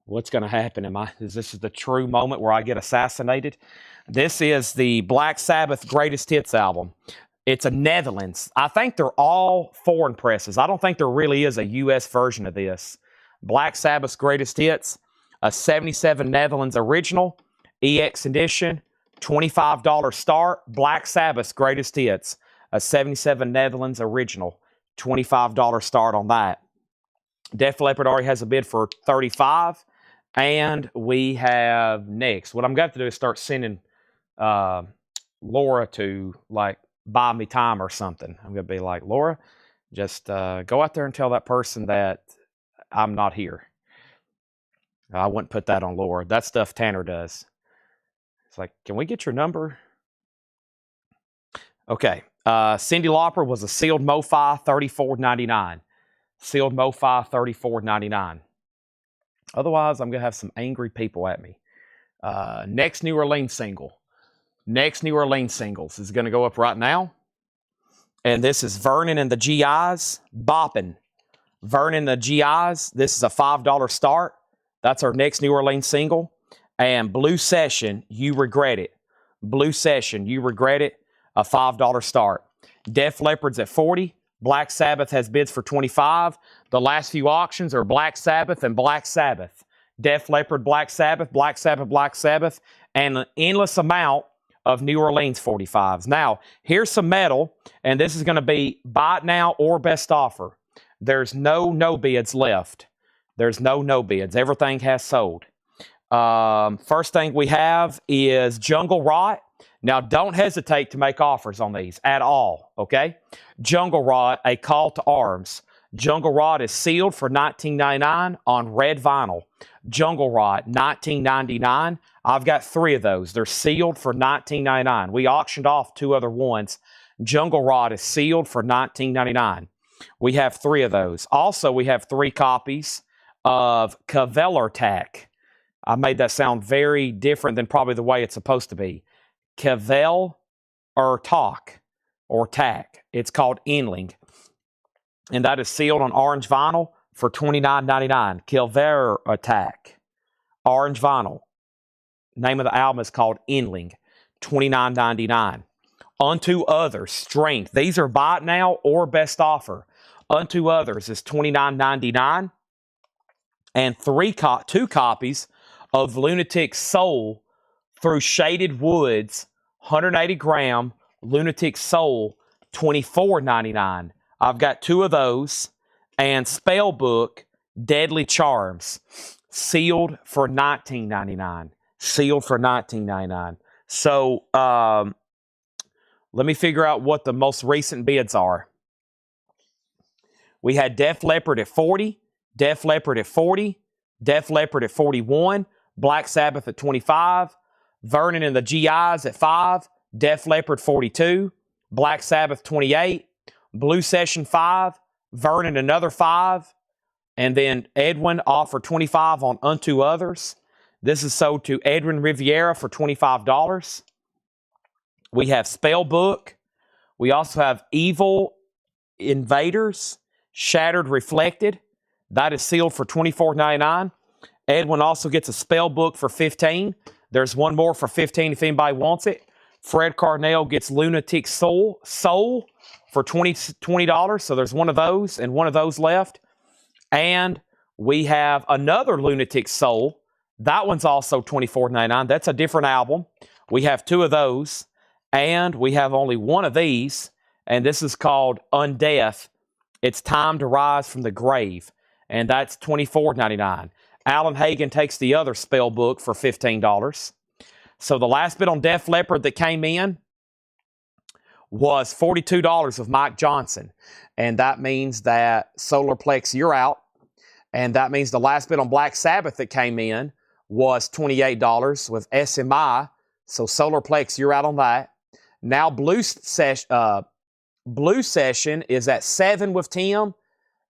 What's going to happen? Is this the true moment where I get assassinated? This is the Black Sabbath Greatest Hits album. It's a Netherlands. I think they're all foreign presses. I don't think there really is a U.S. version of this. Black Sabbath's Greatest Hits, a 77 Netherlands original, EX edition, $25 start. Black Sabbath's Greatest Hits, a 77 Netherlands original, $25 start on that. Def Leppard already has a bid for $35. And we have next. What I'm going to have to do is start sending Laura to, like, buy me time or something. I'm going to be like, Laura, just go out there and tell that person that I'm not here. I wouldn't put that on Laura. That stuff Tanner does. It's like, can we get your number? Okay. Cyndi Lauper was a sealed MoFi, $34.99. Sealed MoFi, $34.99. Otherwise, I'm going to have some angry people at me. Next New Orleans single. Next New Orleans singles is going to go up right now. And this is Vernon and the GIs, Boppin'. Vernon and the GIs, this is a $5 start. That's our next New Orleans single. And Blue Session, You Regret It. Blue Session, You Regret It, a $5 start. Def Leppard's at $40. Black Sabbath has bids for $25. The last few auctions are Black Sabbath and Black Sabbath. Def Leppard, Black Sabbath, Black Sabbath, Black Sabbath, and an endless amount of New Orleans 45s. Now, here's some metal, and this is going to be buy it now or best offer. There's no bids left. There's no bids. Everything has sold. First thing we have is Jungle Rot. Now, don't hesitate to make offers on these at all, okay? Jungle Rot, A Call to Arms. Jungle Rot is sealed for $19.99 on red vinyl. Jungle Rot, $19.99. I've got 3 of those. They're sealed for $19.99. We auctioned off 2 other ones. Jungle Rot is sealed for $19.99. We have 3 of those. Also, we have 3 copies of Cavelertac. I made that sound very different than probably the way it's supposed to be. Cavel or Talk or Tack. It's called Inling. And that is sealed on orange vinyl for $29.99. Cavel Attack. Orange vinyl. Name of the album is called Inling. $29.99. Unto Others, Strength. These are buy it now or best offer. Unto Others is $29.99. And 2 copies of Lunatic Soul Through Shaded Woods, 180 gram Lunatic Soul, $24.99. I've got 2 of those. And Spellbook, Deadly Charms, sealed for $19.99. Sealed for $19.99. So, let me figure out what the most recent bids are. We had Def Leppard at 40, Def Leppard at 40, Def Leppard at 41, Black Sabbath at 25, Vernon and the GIs at 5, Def Leppard 42, Black Sabbath 28, Blue Session 5, Vernon another 5, and then Edwin offered 25 on Unto Others. This is sold to Edwin Riviera for $25. We have Spellbook. We also have Evil Invaders, Shattered Reflected. That is sealed for $24.99. Edwin also gets a Spellbook for $15. There's one more for $15 if anybody wants it. Fred Carnell gets Lunatic Soul for $20. So there's one of those and one of those left. And we have another Lunatic Soul. That one's also $24.99. That's a different album. We have two of those. And we have only one of these. And this is called Undeath. It's Time to Rise from the Grave. And that's $24.99. Alan Hagen takes the other Spellbook for $15. So the last bit on Def Leppard that came in was $42 of Mike Johnson. And that means that Solarplex, you're out. And that means the last bit on Black Sabbath that came in was $28 with SMI. So Solarplex, you're out on that. Now Blue Session is at 7 with Tim.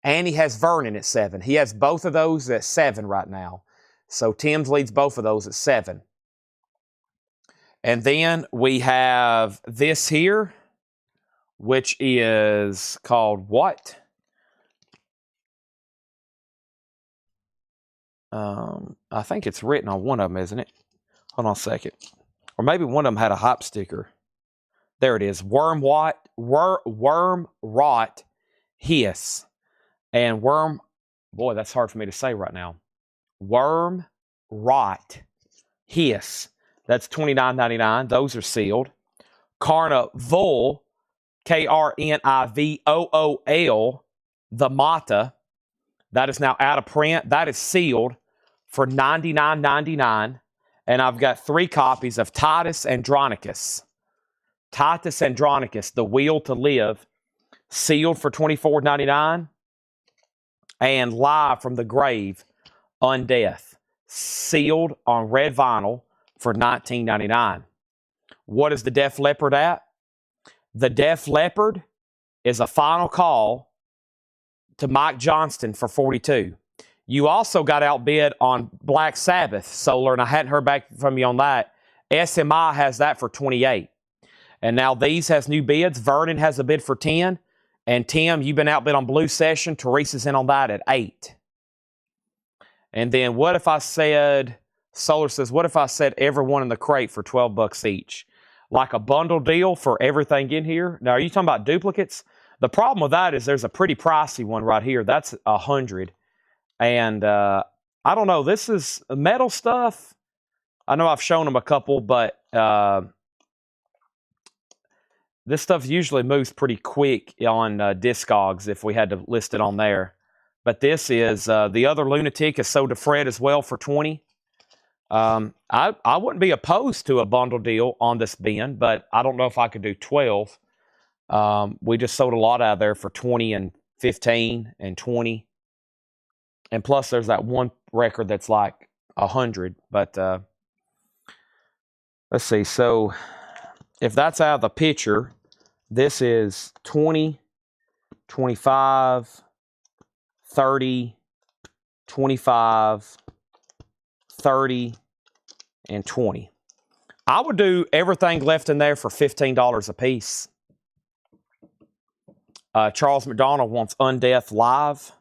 And he has Vernon at 7. He has both of those at 7 right now. So Tim's leads both of those at 7. And then we have this here, which is called what? I think it's written on one of them, isn't it? Hold on a second. Or maybe one of them had a hop sticker. There it is. Worm Rot Hiss. And boy, that's hard for me to say right now. Worm Rot Hiss. That's $29.99. Those are sealed. Carnivool, Krnivool, the Mata. That is now out of print. That is sealed for $99.99. And I've got 3 copies of Titus Andronicus. Titus Andronicus, The Will to Live, sealed for $24.99. And Live from the Grave, Undeath, sealed on red vinyl for $19.99. What is the Def Leppard at? The Def Leppard is a final call to Mike Johnston for $42. You also got outbid on Black Sabbath Solar, and I hadn't heard back from you on that. SMI has that for $28. And now these has new bids. Vernon has a bid for $10. And Tim, you've been outbid on Blue Session. Teresa's in on that at $8. And then what if I said, Solar says, what if I said everyone in the crate for $12 each? Like a bundle deal for everything in here? Now, are you talking about duplicates? The problem with that is there's a pretty pricey one right here. That's $100. And I don't know. This is metal stuff. I know I've shown them a couple, but this stuff usually moves pretty quick on Discogs if we had to list it on there. But this is, the other Lunatic is sold to Fred as well for $20. I wouldn't be opposed to a bundle deal on this bin, but I don't know if I could do 12. We just sold a lot out of there for $20 and $15 and $20. And plus there's that one record that's like $100. But let's see. So if that's out of the picture, this is 20, 25, 30, 25, 30, and 20. I would do everything left in there for $15 a piece. Charles McDonald wants Undeath Live.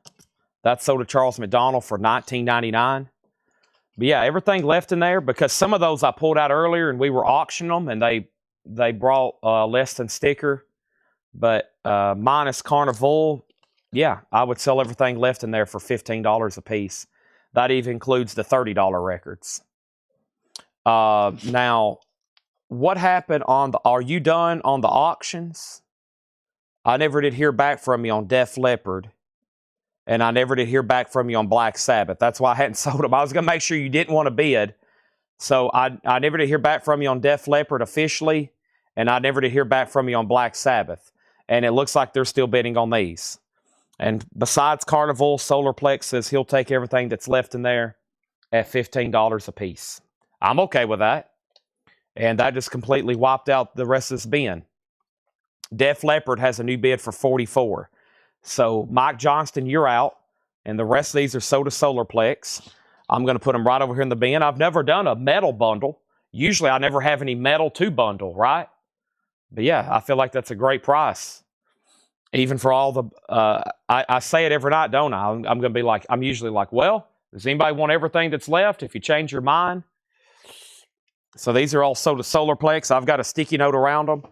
That's sold to Charles McDonald for $19.99. But yeah, everything left in there, because some of those I pulled out earlier and we were auctioning them, and they brought less than sticker. But minus Carnival, yeah, I would sell everything left in there for $15 a piece. That even includes the $30 records. Now, what happened on the, are you done on the auctions? I never did hear back from you on Def Leppard. And I never did hear back from you on Black Sabbath. That's why I hadn't sold them. I was going to make sure you didn't want to bid. So I never did hear back from you on Def Leppard officially. And I never did hear back from you on Black Sabbath. And it looks like they're still bidding on these. And besides Carnival, Solarplex says he'll take everything that's left in there at $15 a piece. I'm okay with that. And that just completely wiped out the rest of this bin. Def Leppard has a new bid for $44. So, Mike Johnston, you're out. And the rest of these are sold to Solarplex. I'm going to put them right over here in the bin. I've never done a metal bundle. Usually, I never have any metal to bundle, right? But yeah, I feel like that's a great price. Even for all the, I say it every night, don't I? I'm going to be like, I'm usually like, well, does anybody want everything that's left if you change your mind? So these are all sold to Solarplex. I've got a sticky note around them.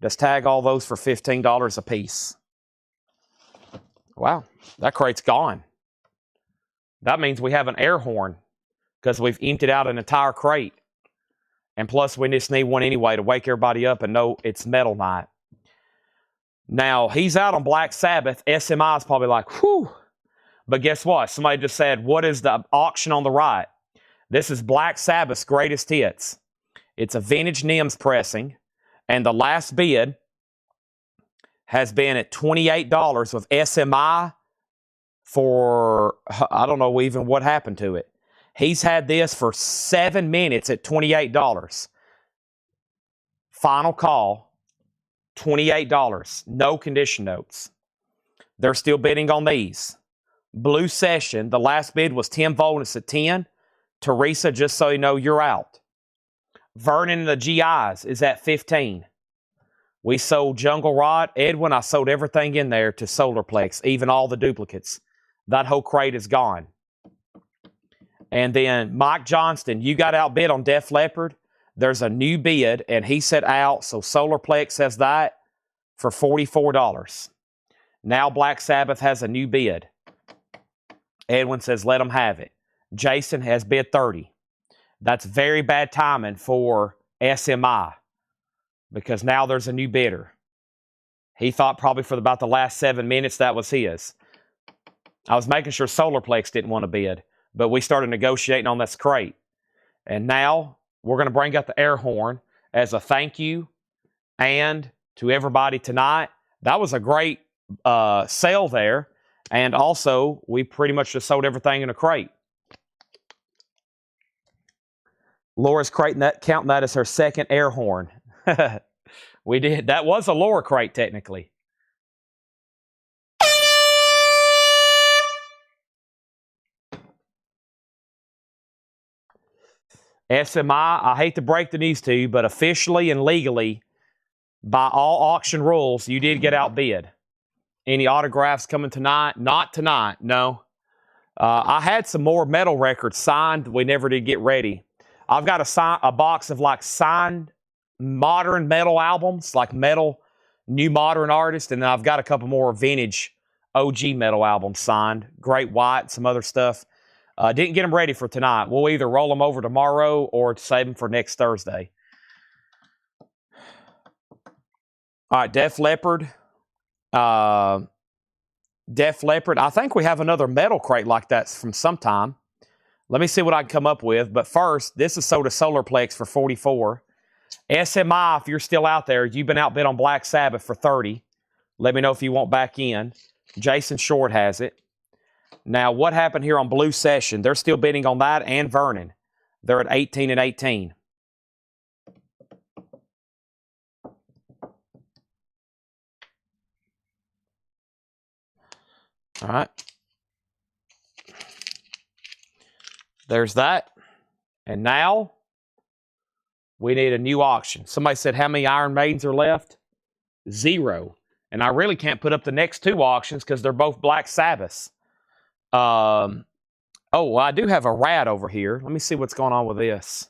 Just tag all those for $15 a piece. Wow, that crate's gone. That means we have an air horn because we've emptied out an entire crate. And plus, we just need one anyway to wake everybody up and know it's metal night. Now, he's out on Black Sabbath. SMI is probably like, whew. But guess what? Somebody just said, what is the auction on the right? This is Black Sabbath's greatest hits. It's a vintage NIMS pressing. And the last bid has been at $28 with SMI for, I don't know even what happened to it. He's had this for 7 minutes at $28. Final call, $28. No condition notes. They're still bidding on these. Blue Session, the last bid was Tim Volness at 10. Teresa, just so you know, you're out. Vernon and the GIs is at 15. We sold Jungle Rod. Edwin, I sold everything in there to Solarplex, even all the duplicates. That whole crate is gone. And then Mike Johnston, you got outbid on Def Leppard. There's a new bid, and he said out, so Solarplex has that for $44. Now Black Sabbath has a new bid. Edwin says let them have it. Jason has bid 30. That's very bad timing for SMI because now there's a new bidder. He thought probably for about the last 7 minutes that was his. I was making sure Solarplex didn't want to bid, but we started negotiating on this crate. And now we're going to bring out the air horn as a thank you and to everybody tonight. That was a great sale there. And also, we pretty much just sold everything in a crate. Laura's counting that as her second air horn. We did. That was a Laura crate, technically. SMI, I hate to break the news to you, but officially and legally, by all auction rules, you did get outbid. Any autographs coming tonight? Not tonight, no. I had some more metal records signed. We never did get ready. I've got a box of like signed modern metal albums, like metal, new modern artists, and then I've got a couple more vintage OG metal albums signed. Great White, some other stuff. Didn't get them ready for tonight. We'll either roll them over tomorrow or save them for next Thursday. All right, Def Leppard. Def Leppard. I think we have another metal crate like that from sometime. Let me see what I can come up with. But first, this is sold to Solarplex for $44. SMI, if you're still out there, you've been outbid on Black Sabbath for $30. Let me know if you want back in. Jason Short has it. Now, what happened here on Blue Session? They're still bidding on that and Vernon. They're at 18 and 18. All right. There's that. And now we need a new auction. Somebody said, how many Iron Maidens are left? 0. And I really can't put up the next 2 auctions because they're both Black Sabbaths. Oh, well, I do have a rat over here. Let me see what's going on with this.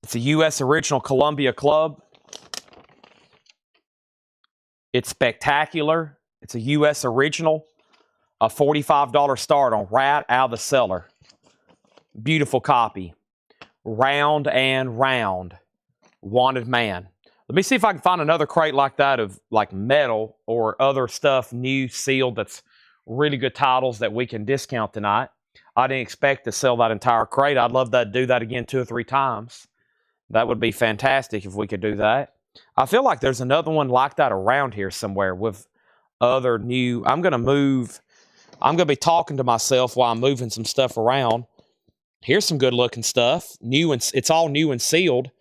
It's a U.S. Original Columbia Club. It's spectacular. It's a U.S. Original. A $45 start on Rat out of the cellar. Beautiful copy. Round and round. Wanted Man. Let me see if I can find another crate like that of like metal or other stuff, new, sealed, that's really good titles that we can discount tonight. I didn't expect to sell that entire crate. I'd love to do that again 2 or 3 times. That would be fantastic if we could do that. I feel like there's another one like that around here somewhere with other new. I'm going to be talking to myself while I'm moving some stuff around. Here's some good looking stuff. It's all new and sealed.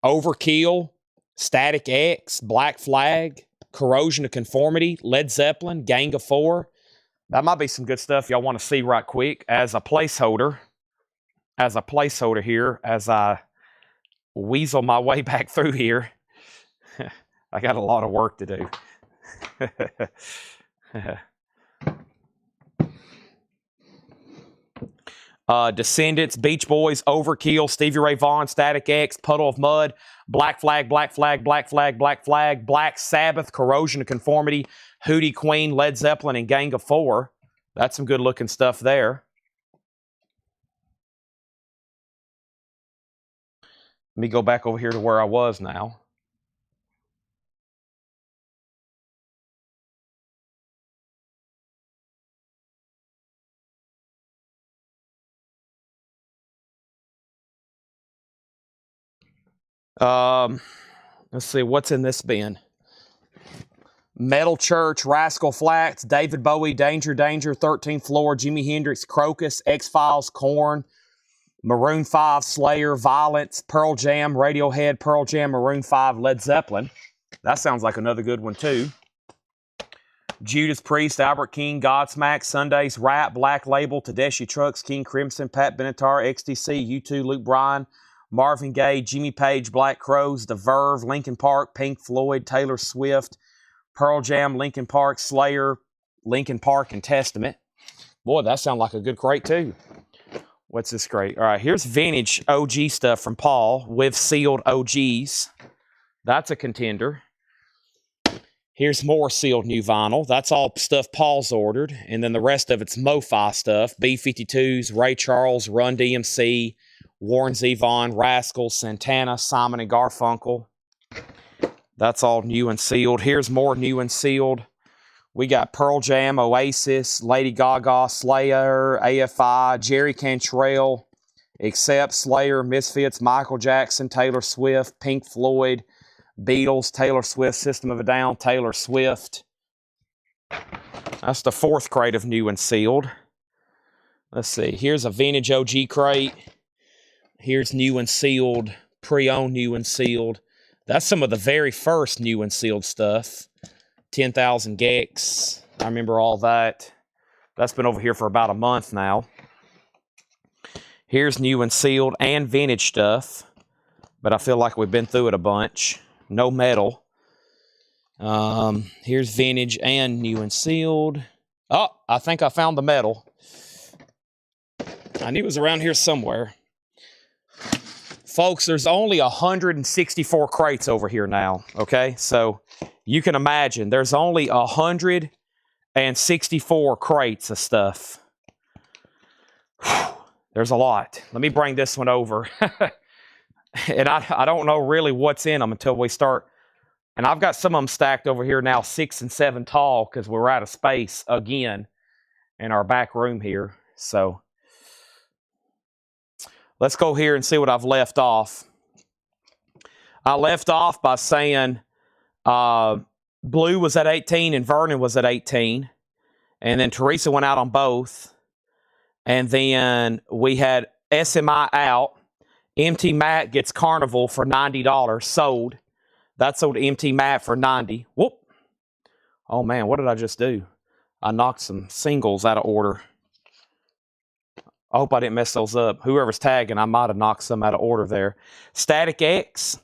Overkill, Static X, Black Flag, Corrosion of Conformity, Led Zeppelin, Gang of Four. That might be some good stuff y'all want to see right quick as a placeholder. Here, as I weasel my way back through here. I got a lot of work to do. Descendants, Beach Boys, Overkill, Stevie Ray Vaughan, Static X, Puddle of Mud, Black Flag, Black Flag, Black Flag, Black Flag, Black Sabbath, Corrosion of Conformity, Hootie Queen, Led Zeppelin, and Gang of Four. That's some good looking stuff there. Let me go back over here to where I was now. Let's see, what's in this bin? Metal Church, Rascal Flatts, David Bowie, Danger, 13th Floor, Jimi Hendrix, Crocus, X-Files, Korn, Maroon 5, Slayer, Violence, Pearl Jam, Radiohead, Pearl Jam, Maroon 5, Led Zeppelin. That sounds like another good one too. Judas Priest, Albert King, Godsmack, Sundays, Rap, Black Label, Tedeschi Trucks, King Crimson, Pat Benatar, XTC, U2, Luke Bryan, Marvin Gaye, Jimmy Page, Black Crowes, The Verve, Linkin Park, Pink Floyd, Taylor Swift, Pearl Jam, Linkin Park, Slayer, Linkin Park, and Testament. Boy, that sounds like a good crate too. What's this crate? All right, here's vintage OG stuff from Paul with sealed OGs. That's a contender. Here's more sealed new vinyl. That's all stuff Paul's ordered. And then the rest of it's MoFi stuff. B-52s, Ray Charles, Run DMC, Warren Zevon, Rascals, Santana, Simon and Garfunkel. That's all new and sealed. Here's more new and sealed. We got Pearl Jam, Oasis, Lady Gaga, Slayer, AFI, Jerry Cantrell, Accept, Slayer, Misfits, Michael Jackson, Taylor Swift, Pink Floyd, Beatles, Taylor Swift, System of a Down, Taylor Swift. That's the 4th crate of new and sealed. Let's see. Here's a vintage OG crate. Here's new and sealed, pre-owned new and sealed. That's some of the very first new and sealed stuff. 10,000 Gex. I remember all that. That's been over here for about a month now. Here's new and sealed and vintage stuff. But I feel like we've been through it a bunch. No metal. Here's vintage and new and sealed. Oh, I think I found the metal. I knew it was around here somewhere. Folks, there's only 164 crates over here now, okay? So you can imagine there's only 164 crates of stuff. Whew, there's a lot. Let me bring this one over. And I don't know really what's in them until we start. And I've got some of them stacked over here now 6 and 7 tall because we're out of space again in our back room here. So let's go here and see what I've left off. I left off by saying Blue was at 18 and Vernon was at 18. And then Teresa went out on both. And then we had SMI out. MT Matt gets Carnival for $90. Sold. That sold MT Matt for $90. Whoop. Oh, man, what did I just do? I knocked some singles out of order. I hope I didn't mess those up. Whoever's tagging, I might have knocked some out of order there. Static X.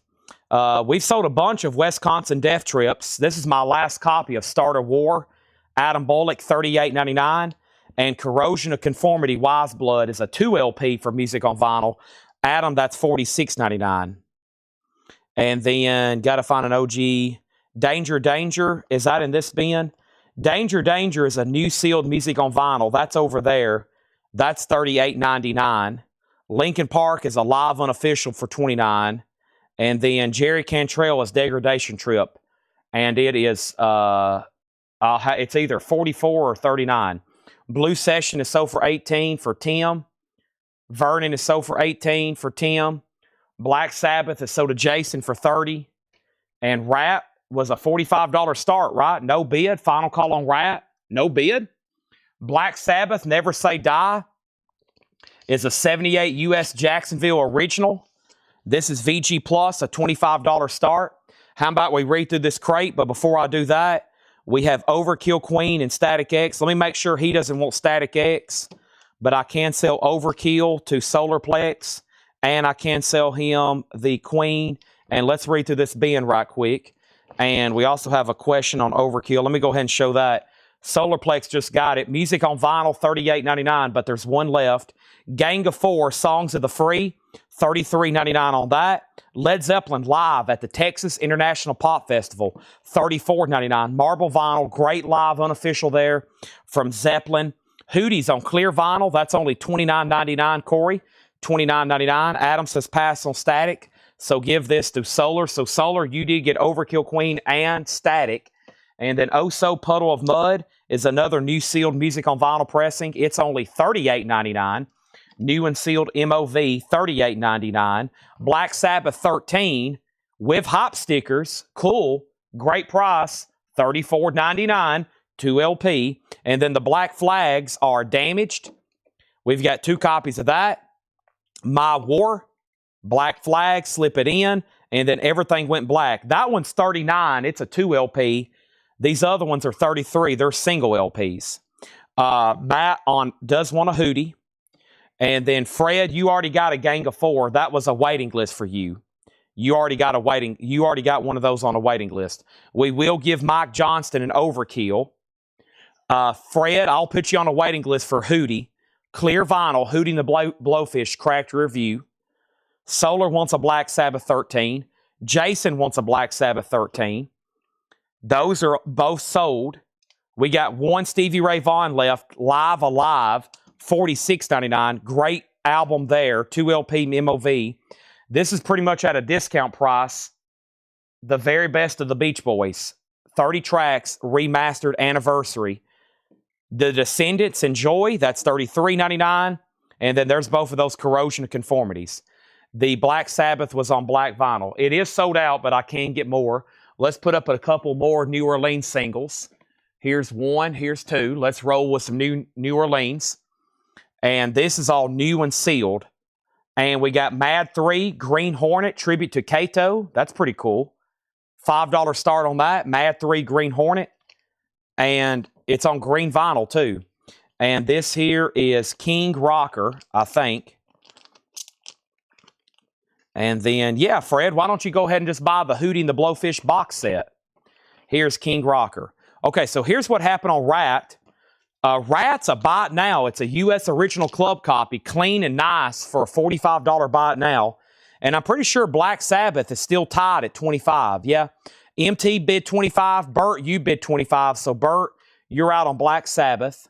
We've sold a bunch of Wisconsin Death Trips. This is my last copy of Start a War. Adam Bullock, $38.99. And Corrosion of Conformity, Wise Blood, is a 2 LP for Music on Vinyl. Adam, that's $46.99. And then, got to find an OG. Danger, Danger, is that in this bin? Danger, Danger is a new sealed Music on Vinyl. That's over there. That's $38.99. Linkin Park is a live unofficial for $29. And then Jerry Cantrell is Degradation Trip. And it is, it's either $44 or $39. Blue Session is sold for $18 for Tim. Vernon is sold for $18 for Tim. Black Sabbath is sold to Jason for $30. And Rat was a $45 start, right? No bid. Final call on Rat. No bid. Black Sabbath, Never Say Die, is a 78 US Jacksonville original. This is VG Plus, a $25 start. How about we read through this crate? But before I do that, we have Overkill Queen and Static X. Let me make sure he doesn't want Static X, but I can sell Overkill to Solarplex, and I can sell him the Queen. And let's read through this bin right quick. And we also have a question on Overkill. Let me go ahead and show that. Solarplex just got it. Music on vinyl, $38.99, but there's one left. Gang of Four, Songs of the Free, $33.99 on that. Led Zeppelin live at the Texas International Pop Festival, $34.99. Marble vinyl, great live unofficial there from Zeppelin. Hootie's on clear vinyl, that's only $29.99, Corey, $29.99. Adam says pass on Static, so give this to Solar. So Solar, you did get Overkill Queen and Static. And then Oso Puddle of Mud is another new sealed music on vinyl pressing. It's only $38.99. New and sealed MOV, $38.99. Black Sabbath 13 with hop stickers. Cool. Great price. $34.99. 2 LP. And then the Black Flags are damaged. We've got 2 copies of that. My War, Black Flag, slip it in. And then Everything Went Black. That one's $39. It's a 2 LP. These other ones are $33. They're single LPs. Matt does want a Hootie. And then Fred, you already got a Gang of Four. That was a waiting list for you. You already got one of those on a waiting list. We will give Mike Johnston an Overkill. Fred, I'll put you on a waiting list for Hootie. Clear vinyl, Hootie and the Blowfish, cracked review. Solar wants a Black Sabbath 13. Jason wants a Black Sabbath 13. Those are both sold. We got one Stevie Ray Vaughan left, Live Alive, $46.99. Great album there, 2 LP MOV. This is pretty much at a discount price. The very best of the Beach Boys. 30 tracks, remastered anniversary. The Descendants Enjoy, that's $33.99. And then there's both of those Corrosion of Conformities. The Black Sabbath was on black vinyl. It is sold out, but I can get more. Let's put up a couple more New Orleans singles. Here's 1, here's 2. Let's roll with some New Orleans. And this is all new and sealed. And we got Mad 3, Green Hornet, tribute to Kato. That's pretty cool. $5 start on that. Mad 3, Green Hornet. And it's on green vinyl, too. And this here is King Rocker, I think. And then, yeah, Fred, why don't you go ahead and just buy the Hootie and the Blowfish box set? Here's King Rocker. Okay, so here's what happened on Rat. Rat's a buy it now. It's a U.S. original club copy, clean and nice for a $45 buy it now. And I'm pretty sure Black Sabbath is still tied at $25. Yeah, MT bid $25. Bert, you bid $25. So Bert, you're out on Black Sabbath.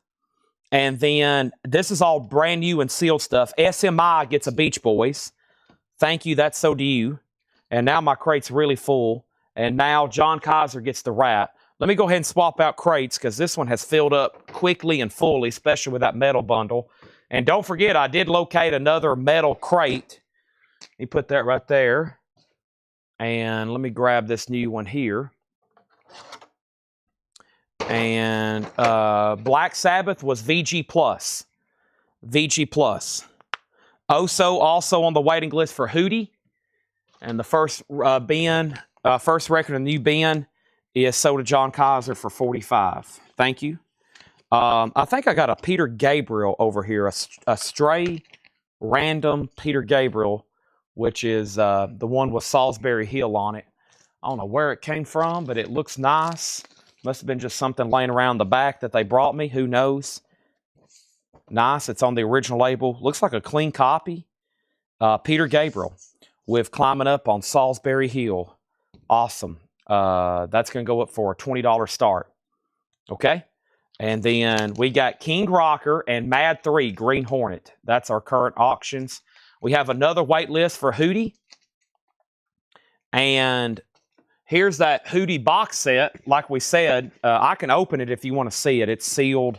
And then this is all brand new and sealed stuff. SMI gets a Beach Boys. Thank you, that's so do you. And now my crate's really full. And now John Kaiser gets the Rat. Let me go ahead and swap out crates because this one has filled up quickly and fully, especially with that metal bundle. And don't forget, I did locate another metal crate. Let me put that right there. And let me grab this new one here. And Black Sabbath was VG Plus. VG Plus. Oso also on the waiting list for Hootie. And the first first record in the new bin is sold to John Kaiser for $45. Thank you. I think I got a Peter Gabriel over here, a stray random Peter Gabriel, which is the one with Salisbury Hill on it. I don't know where it came from, but it looks nice. Must have been just something laying around the back that they brought me. Who knows? Nice. It's on the original label. Looks like a clean copy. Peter Gabriel with Climbing Up on Salisbury Hill. Awesome. That's going to go up for a $20 start. Okay? And then we got King Rocker and Mad 3, Green Hornet. That's our current auctions. We have another wait list for Hootie. And here's that Hootie box set. Like we said, I can open it if you want to see it. It's sealed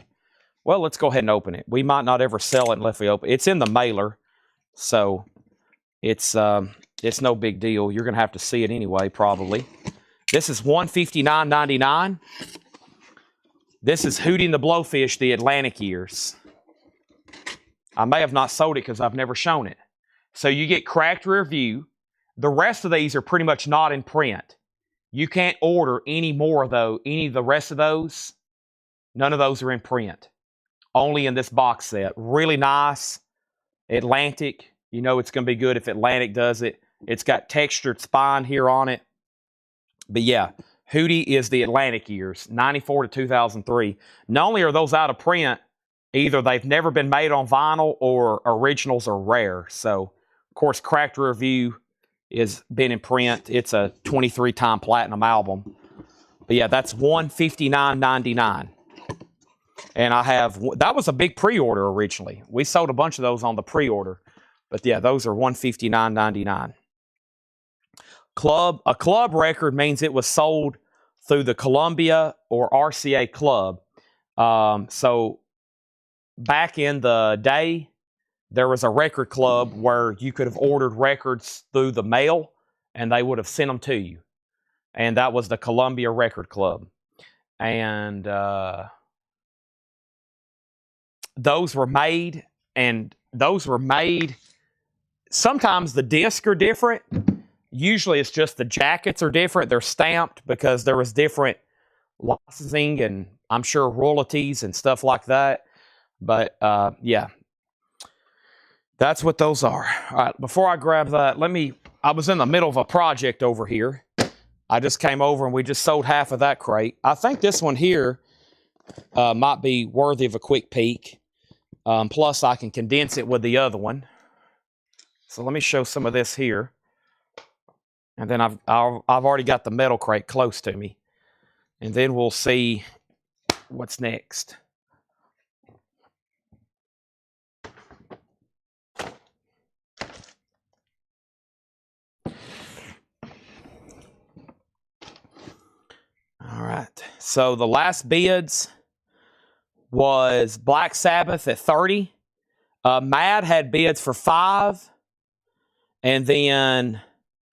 Well, let's go ahead and open it. We might not ever sell it unless we open it. It's in the mailer, so it's no big deal. You're going to have to see it anyway, probably. This is $159.99. This is Hootie and the Blowfish, the Atlantic years. I may have not sold it because I've never shown it. So you get cracked rear view. The rest of these are pretty much not in print. You can't order any more, though. Any of the rest of those, none of those are in print. Only in this box set. Really nice. Atlantic. You know it's going to be good if Atlantic does it. It's got textured spine here on it. But yeah, Hootie is the Atlantic years, 94 to 2003. Not only are those out of print, either they've never been made on vinyl or originals are rare. So, of course, Cracked Rear View has been in print. It's a 23-time platinum album. But yeah, that's $159.99. And I have, that was a big pre-order originally. We sold a bunch of those on the pre-order. But yeah, those are $159.99. A club record means it was sold through the Columbia or RCA club. So back in the day, there was a record club where you could have ordered records through the mail and they would have sent them to you. And that was the Columbia Record Club. And those were made, sometimes the discs are different. Usually it's just the jackets are different. They're stamped because there was different licensing and I'm sure royalties and stuff like that. But yeah, that's what those are. All right, before I grab that, I was in the middle of a project over here. I just came over and we just sold half of that crate. I think this one here might be worthy of a quick peek. Plus I can condense it with the other one. So let me show some of this here. And then I've already got the metal crate close to me. And then we'll see what's next. All right. So the last bids was Black Sabbath at 30. Mad had bids for 5. And then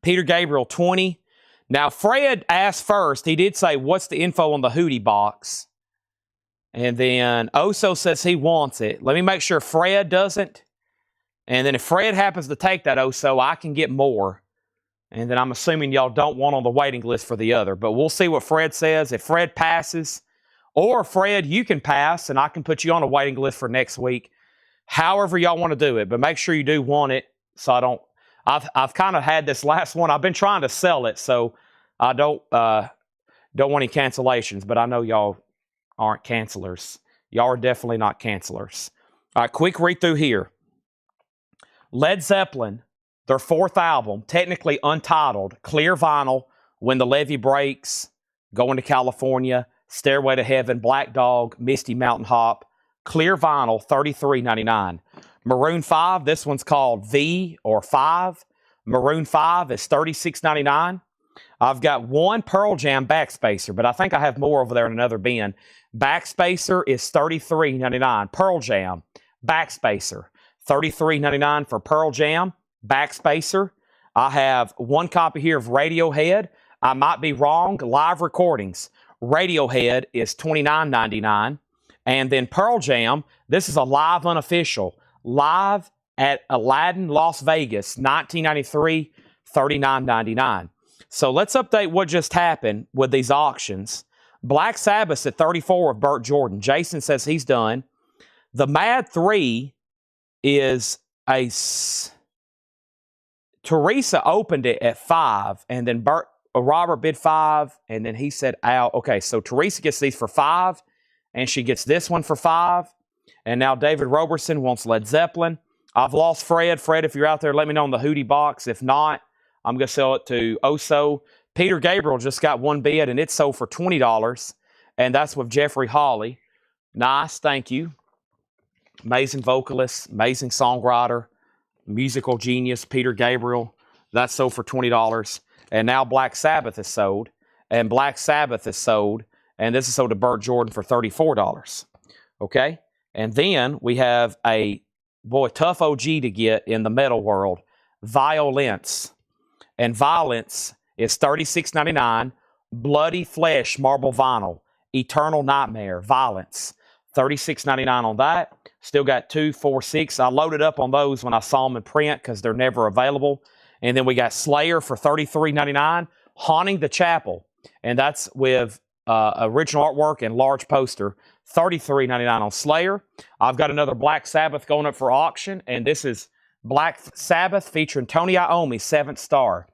Peter Gabriel, 20. Now, Fred asked first. He did say, what's the info on the Hootie box? And then Oso says he wants it. Let me make sure Fred doesn't. And then if Fred happens to take that Oso, I can get more. And then I'm assuming y'all don't want on the waiting list for the other. But we'll see what Fred says. If Fred passes, or Fred, you can pass, and I can put you on a waiting list for next week. However y'all want to do it. But make sure you do want it so I don't... I've kind of had this last one. I've been trying to sell it, so I don't want any cancellations. But I know y'all aren't cancelers. Y'all are definitely not cancelers. All right, quick read through here. Led Zeppelin, their 4th album, technically untitled, clear vinyl, When the Levee Breaks, Going to California, Stairway to Heaven, Black Dog, Misty Mountain Hop, clear vinyl, $33.99. Maroon 5, this one's called V or 5. Maroon 5 is $36.99. I've got one Pearl Jam backspacer, but I think I have more over there in another bin. Backspacer is $33.99. Pearl Jam backspacer, $33.99 for Pearl Jam backspacer. I have one copy here of Radiohead. I might be wrong. Live recordings. Radiohead is $29.99. And then Pearl Jam, this is a live unofficial. Live at Aladdin, Las Vegas, 1993, $39.99. So let's update what just happened with these auctions. Black Sabbath at 34 of Burt Jordan. Jason says he's done. The Mad 3 is a... Teresa opened it at 5, and then Robert bid 5, and then he said, "Ow." Okay, so Teresa gets these for 5, and she gets this one for 5. And now David Roberson wants Led Zeppelin. I've lost Fred. Fred, if you're out there, let me know on the Hootie box. If not, I'm going to sell it to Oso. Peter Gabriel just got one bid, and it sold for $20. And that's with Jeffrey Hawley. Nice, thank you. Amazing vocalist, amazing songwriter, musical genius, Peter Gabriel. That sold for $20. And now Black Sabbath is sold. And Black Sabbath is sold. And this is sold to Burt Jordan for $34. Okay? And then we have a, boy, tough OG to get in the metal world, Violence. And Violence is $36.99. Bloody Flesh marble vinyl, Eternal Nightmare, Violence, $36.99 on that. Still got 2, 4, 6. I loaded up on those when I saw them in print because they're never available. And then we got Slayer for $33.99, Haunting the Chapel, and that's with original artwork and large poster, $33.99 on Slayer. I've got another Black Sabbath going up for auction, and this is Black Sabbath featuring Tony Iommi, 7th star.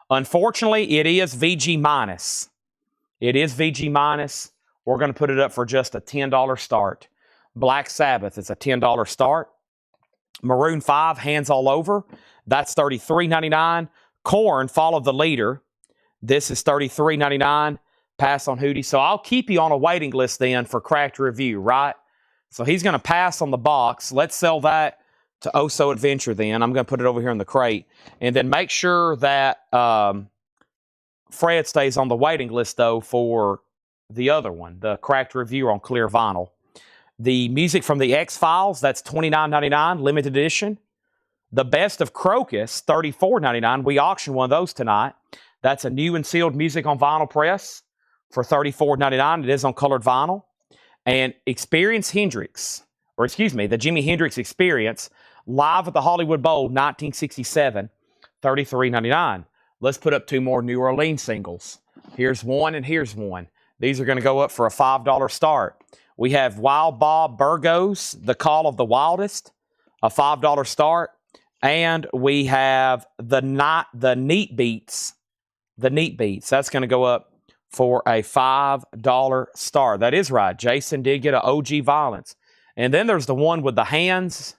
Unfortunately, it is VG minus. It is VG minus. We're going to put it up for just a $10 start. Black Sabbath is a $10 start. Maroon 5, Hands All Over. That's $33.99. Korn, Follow the Leader. This is $33.99. Pass on Hootie. So I'll keep you on a waiting list then for Cracked Review, right? So he's going to pass on the box. Let's sell that to Oh So Adventure then. I'm going to put it over here in the crate. And then make sure that Fred stays on the waiting list, though, for the other one, the Cracked Review on clear vinyl. The music from the X-Files, that's $29.99, limited edition. The Best of Crocus, $34.99. We auctioned one of those tonight. That's a new and sealed music on vinyl press for $34.99. It is on colored vinyl. And Experience Hendrix, or excuse me, the Jimi Hendrix Experience, live at the Hollywood Bowl, 1967, $33.99. Let's put up 2 more New Orleans singles. Here's one and here's one. These are going to go up for a $5 start. We have Wild Bob Burgos, The Call of the Wildest, a $5 start. And we have the Neat Beats. The Neat Beats. That's going to go up for a $5 start. That is right. Jason did get an OG Violence. And then there's the one with the hands.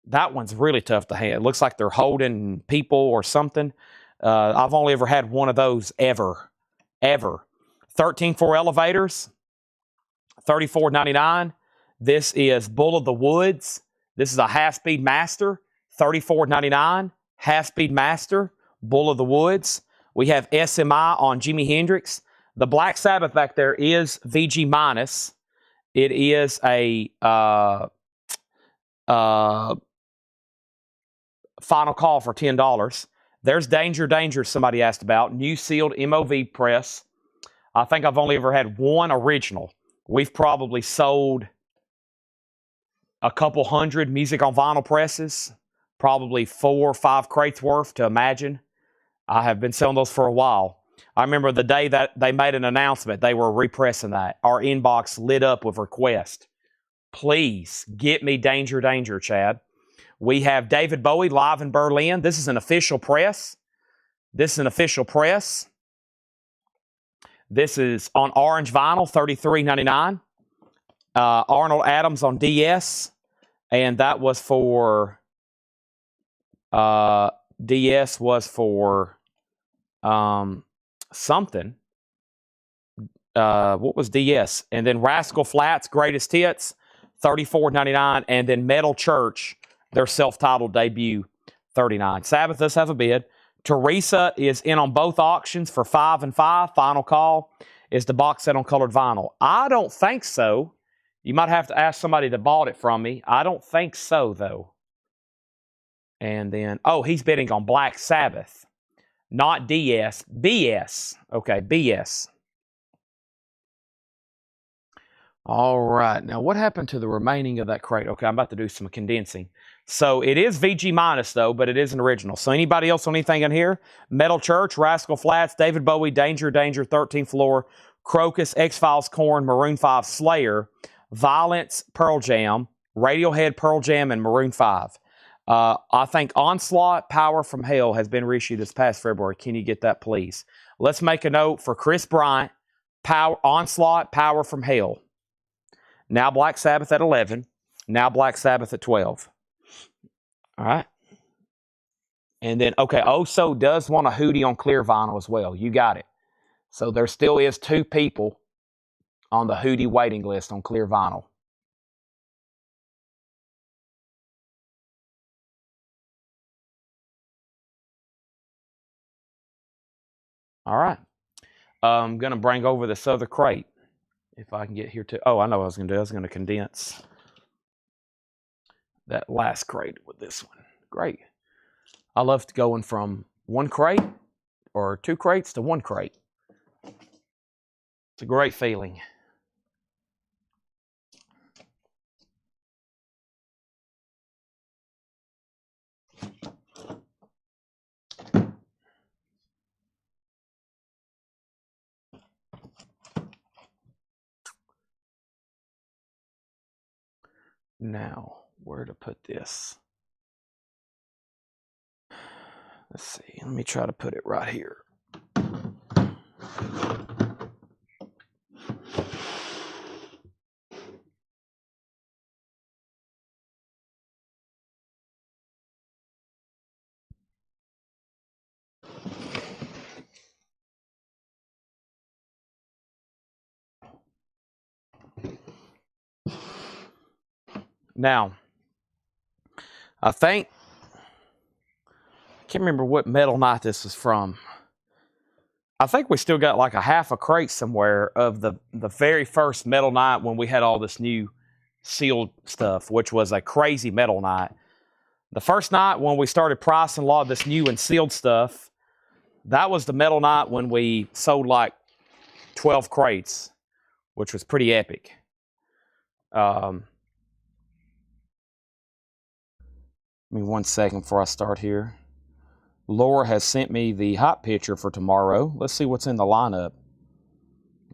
That one's really tough to handle. It looks like they're holding people or something. I've only ever had one of those ever. 13-4 Elevators, $34.99. This is Bull of the Woods. This is a half-speed master, $34.99. Half-speed master, Bull of the Woods. We have SMI on Jimi Hendrix. The Black Sabbath back there is VG minus. It is a final call for $10. There's Danger Danger, somebody asked about. New sealed MOV press. I think I've only ever had one original. We've probably sold a couple hundred music on vinyl presses. Probably 4 or 5 crates worth to imagine. I have been selling those for a while. I remember the day that they made an announcement, they were repressing that. Our inbox lit up with requests. Please get me Danger Danger, Chad. We have David Bowie live in Berlin. This is an official press. This is on orange vinyl, $33.99. Arnold Adams on DS. And that was for... DS was for something. What was DS? And then Rascal Flatts, Greatest Hits, $34.99. And then Metal Church, their self-titled debut, $39. Sabbath does have a bid. Teresa is in on both auctions for 5 and 5. Final call is the box set on colored vinyl. I don't think so. You might have to ask somebody that bought it from me. I don't think so, though. And then, oh, he's bidding on Black Sabbath. Not DS. BS. Okay, BS. All right. Now, what happened to the remaining of that crate? Okay, I'm about to do some condensing. So, it is VG minus, though, but it is an original. So, anybody else on anything in here? Metal Church, Rascal Flatts, David Bowie, Danger Danger, 13th Floor, Crocus, X-Files, Korn, Maroon 5, Slayer, Violence, Pearl Jam, Radiohead, Pearl Jam, and Maroon 5. I think Onslaught, Power from Hell has been reissued this past February. Can you get that, please? Let's make a note for Chris Bryant. Onslaught, Power from Hell. Now Black Sabbath at 11. Now Black Sabbath at 12. All right. And then, okay, Oso does want a Hootie on clear vinyl as well. You got it. So there still is 2 people on the Hootie waiting list on clear vinyl. All right. I'm going to bring over this other crate. If I can get here to... Oh, I know what I was going to do. I was going to condense that last crate with this one. Great. I love going from one crate or two crates to one crate. It's a great feeling. Now, where to put this? Let's see. Let me try to put it right here. Now, I can't remember what metal night this is from. I think we still got like a half a crate somewhere of the very first metal night when we had all this new sealed stuff, which was a crazy metal night. The first night when we started pricing a lot of this new and sealed stuff, that was the metal night when we sold like 12 crates, which was pretty epic. Give me 1 second before I start here. Laura has sent me the hot picture for tomorrow. Let's see what's in the lineup.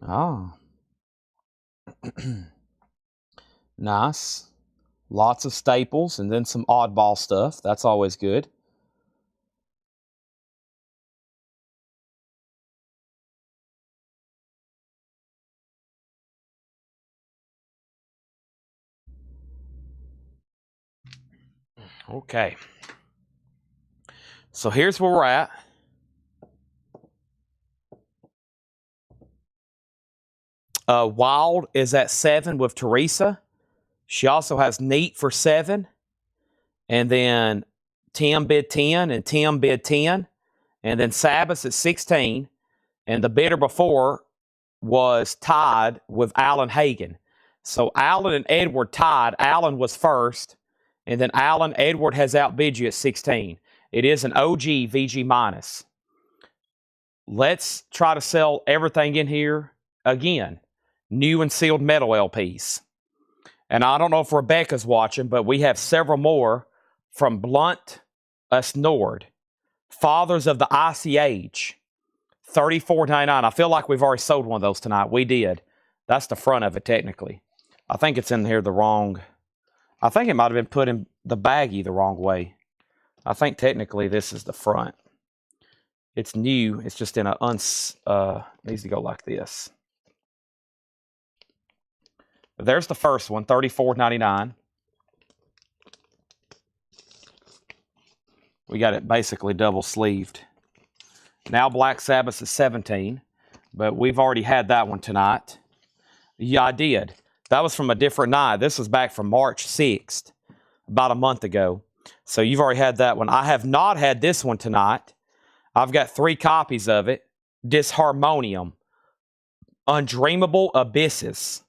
Ah. Nice. Lots of staples and then some oddball stuff. That's always good. Okay. So here's where we're at. Wild is at 7 with Teresa. She also has Neat for 7. And then Tim bid 10 and Tim bid 10. And then Sabbath at 16. And the bidder before was tied with Alan Hagen. So Alan and Edward tied. Alan was first. And then Alan, Edward has outbid you at 16. It is an OG VG minus. Let's try to sell everything in here again. New and sealed metal LPs. And I don't know if Rebecca's watching, but we have several more from Blunt us Nord. Fathers of the Icy Age. $34.99. I feel like we've already sold one of those tonight. We did. That's the front of it, technically. I think it's in here the wrong... I think it might have been put in the baggie the wrong way. I think technically this is the front. It's new. It's just in a... needs to go like this. But there's the first one, $34.99. We got it basically double sleeved. Now Black Sabbath is 17, but we've already had that one tonight. Yeah, I did. That was from a different night. This was back from March 6th, about a month ago. So you've already had that one. I have not had this one tonight. I've got 3 copies of it. Disharmonium. Undreamable Abysses.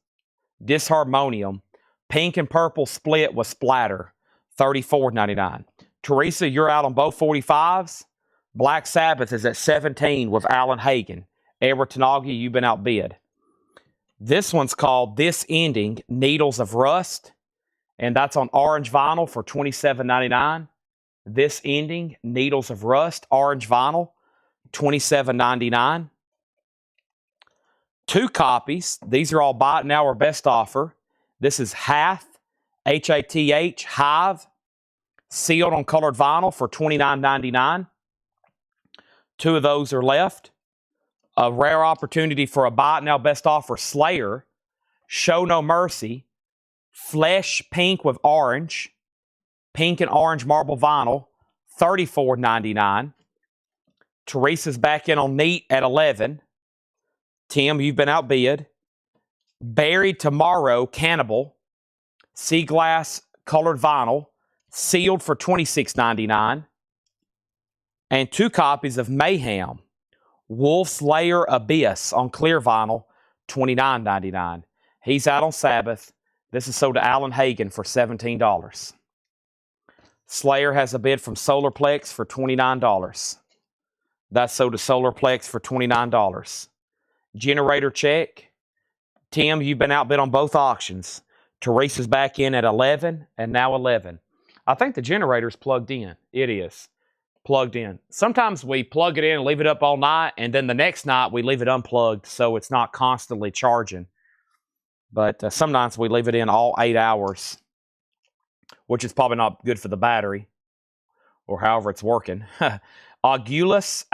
Disharmonium. Pink and purple split with splatter. $34.99. Teresa, you're out on both 45s. Black Sabbath is at 17 with Alan Hagen. Edward Tanagi, you've been outbid. This one's called This Ending, Needles of Rust. And that's on orange vinyl for $27.99. This Ending, Needles of Rust, orange vinyl, $27.99. 2 copies. These are all buy it now or best offer. This is Hath, H-A-T-H, Hive, sealed on colored vinyl for $29.99. 2 of those are left. A rare opportunity for a buy it now best offer Slayer, Show No Mercy, Flesh Pink with Orange, Pink and Orange Marble Vinyl, $34.99. Teresa's back in on Neat at 11. Tim, you've been outbid. Buried Tomorrow, Cannibal, Sea Glass Colored Vinyl, sealed for $26.99. And 2 copies of Mayhem, Wolf's Lair Abyss on clear vinyl, $29.99. He's out on Sabbath. This is sold to Alan Hagen for $17. Slayer has a bid from Solarplex for $29. That's sold to Solarplex for $29. Generator check. Tim, you've been outbid on both auctions. Teresa's back in at 11 and now 11. I think the generator's plugged in. It is plugged in. Sometimes we plug it in and leave it up all night, and then the next night we leave it unplugged so it's not constantly charging. But some nights we leave it in all 8 hours, which is probably not good for the battery or however it's working. Augulus,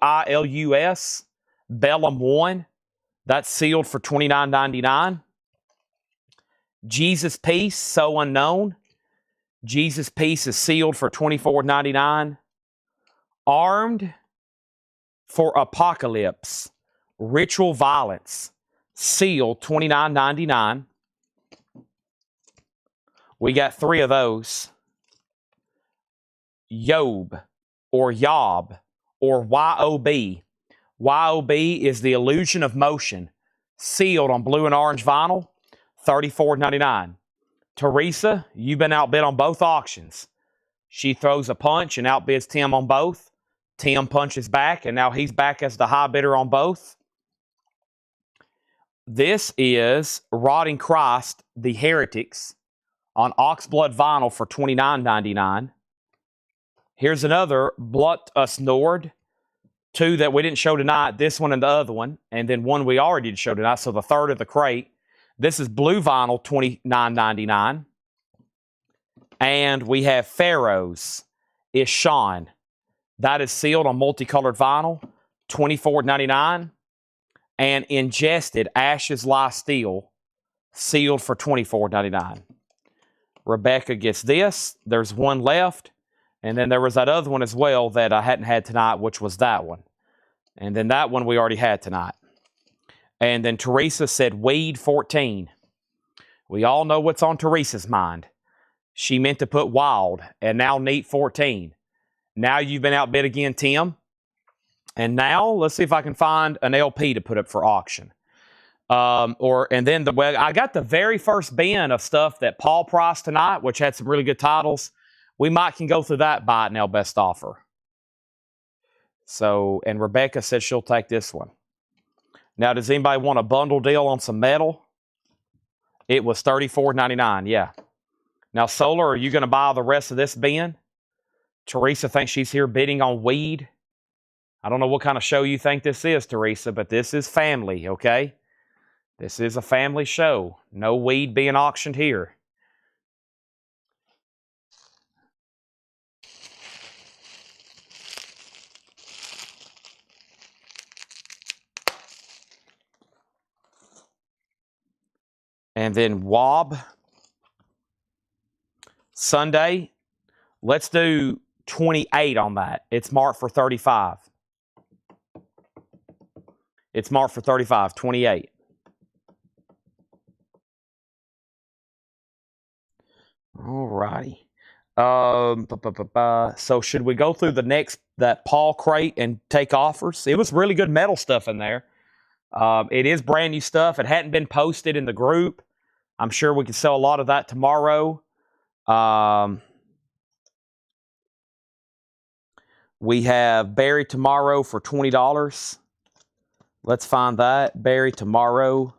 Aguilus, Bellum 1. That's sealed for $29.99. Jesus Peace, So Unknown. Jesus Peace is sealed for $24.99. Armed for Apocalypse, Ritual Violence, sealed $29.99. We got 3 of those. Yob, or Yob, or Y-O-B. Y-O-B is the illusion of motion, sealed on blue and orange vinyl, $34.99. Teresa, you've been outbid on both auctions. She throws a punch and outbids Tim on both. Tim punches back, and now he's back as the high bidder on both. This is Rotting Christ, The Heretics, on Oxblood vinyl for $29.99. Here's another Blut Us Nord. 2 that we didn't show tonight, this one and the other one, and then one we already did show tonight, so the third of the crate. This is blue vinyl, $29.99. And we have Pharaoh's Ishan. That is sealed on multicolored vinyl, $24.99. And Ingested Ashes Lie Steel, sealed for $24.99. Rebecca gets this. There's one left. And then there was that other one as well that I hadn't had tonight, which was that one. And then that one we already had tonight. And then Teresa said Weed 14. We all know what's on Teresa's mind. She meant to put Wild, and now Neat 14. Now you've been outbid again, Tim. And now let's see if I can find an LP to put up for auction. And then I got the very first bin of stuff that Paul priced tonight, which had some really good titles. We might can go through that buy it now best offer. So, and Rebecca said she'll take this one. Now, does anybody want a bundle deal on some metal? It was $34.99, yeah. Now, Solar, are you going to buy the rest of this bin? Teresa thinks she's here bidding on weed. I don't know what kind of show you think this is, Teresa, but this is family, okay? This is a family show. No weed being auctioned here. And then Wob. Sunday. Let's do 28 on that. It's marked for 35. It's marked for 35, 28. All righty. So should we go through that Paul crate and take offers? It was really good metal stuff in there. It is brand new stuff. It hadn't been posted in the group. I'm sure we can sell a lot of that tomorrow. We have Barry Tomorrow for $20. Let's find that. Barry Tomorrow.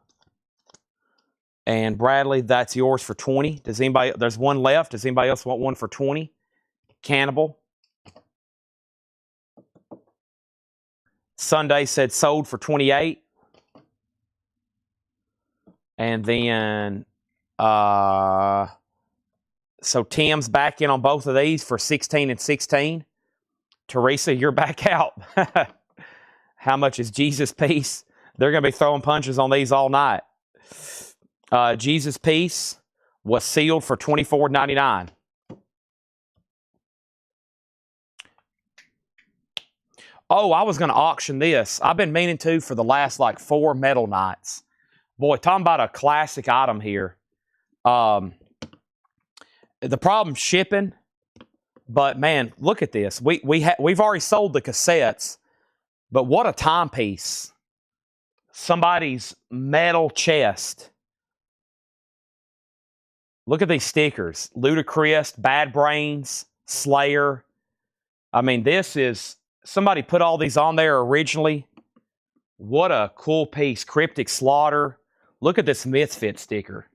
And Bradley, that's yours for $20. Does anybody, there's one left. Does anybody else want one for $20? Cannibal. Sunday said sold for $28. And then, so Tim's back in on both of these for $16 and $16. Teresa, you're back out. How much is Jesus Peace? They're going to be throwing punches on these all night. Jesus Peace was sealed for $24.99. Oh, I was going to auction this. I've been meaning to for the last 4 metal nights. Boy, talking about a classic item here. The problem shipping, but man, look at this. We've already sold the cassettes, but what a timepiece. Somebody's metal chest. Look at these stickers. Ludacris, Bad Brains, Slayer. I mean, this is... Somebody put all these on there originally. What a cool piece. Cryptic Slaughter. Look at this Misfit sticker.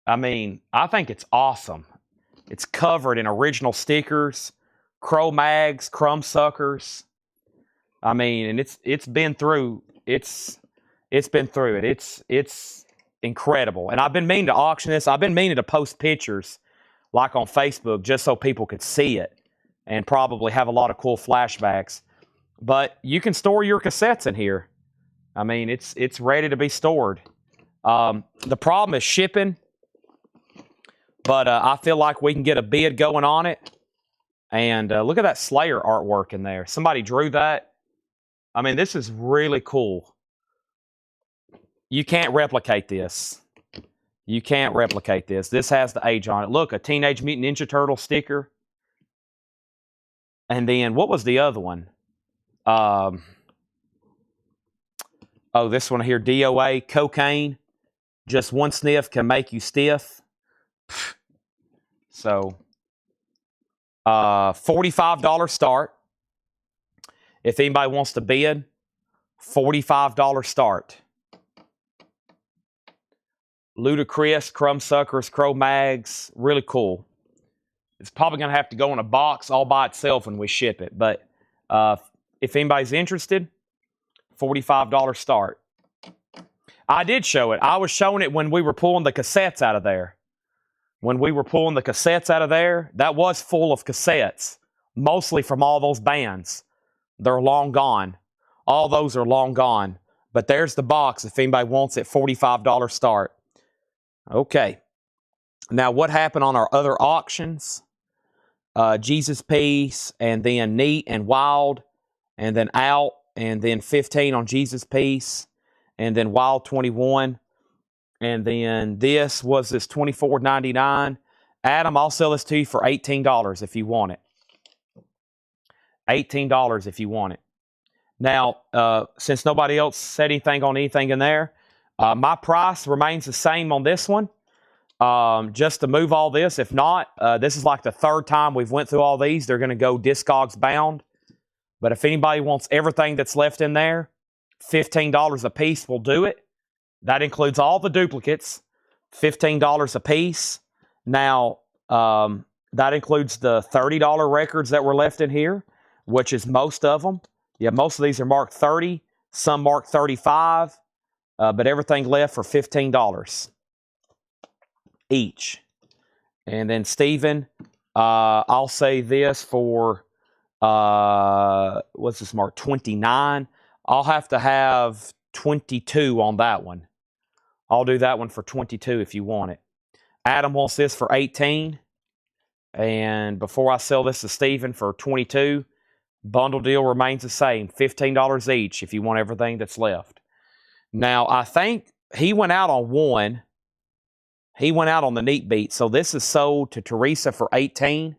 I mean, I think it's awesome. It's covered in original stickers, Crow Mags, Crumb Suckers. I mean, and it's been through been through it. It's incredible. And I've been meaning to auction this. I've been meaning to post pictures like on Facebook just so people could see it and probably have a lot of cool flashbacks. But you can store your cassettes in here. I mean, it's ready to be stored. The problem is shipping. But I feel like we can get a bid going on it. And look at that Slayer artwork in there. Somebody drew that. I mean, this is really cool. You can't replicate this. You can't replicate this. This has the age on it. Look, a Teenage Mutant Ninja Turtle sticker. And then, what was the other one? Oh, this one here, DOA, cocaine. Just one sniff can make you stiff. So, $45 start. If anybody wants to bid, $45 start. Ludacris, Crumb Suckers, Crow Mags, really cool. It's probably going to have to go in a box all by itself when we ship it. But if anybody's interested, $45 start. I did show it. I was showing it when we were pulling the cassettes out of there. When we were pulling the cassettes out of there, that was full of cassettes. Mostly from all those bands. They're long gone. All those are long gone. But there's the box if anybody wants it, $45 start. Okay. Now, what happened on our other auctions? Jesus Piece, and then Neat and Wild, and then Out, and then 15 on Jesus Piece, and then Wild 21, and then this was this $24.99. Adam, I'll sell this to you for $18 if you want it. $18 if you want it. Now, since nobody else said anything on anything in there, my price remains the same on this one. Just to move all this. If not, this is like the third time we've went through all these. They're going to go Discogs bound. But if anybody wants everything that's left in there, $15 a piece will do it. That includes all the duplicates, $15 a piece. Now, that includes the $30 records that were left in here, which is most of them. Yeah, most of these are marked 30, some marked 35, but everything left for $15 each. And then Steven, I'll say this for, what's this mark, 29. I'll have to have 22 on that one. I'll do that one for 22 if you want it. Adam wants this for 18. And before I sell this to Steven for 22, bundle deal remains the same, $15 each if you want everything that's left. Now, I think he went out on one. He went out on the Neat Beat. So this is sold to Teresa for 18.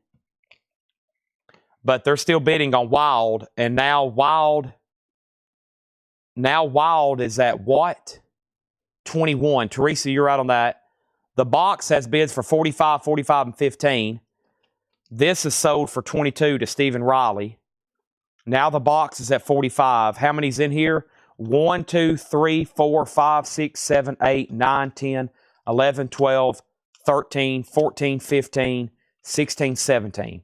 But they're still bidding on Wild. And now Wild is at what? 21. Teresa, you're out on that. The box has bids for 45, 45, and 15. This is sold for 22 to Stephen Riley. Now the box is at 45. How many's in here? 1, 2, 3, 4, 5, 6, 7, 8, 9, 10, 11, 12, 13, 14, 15, 16, 17.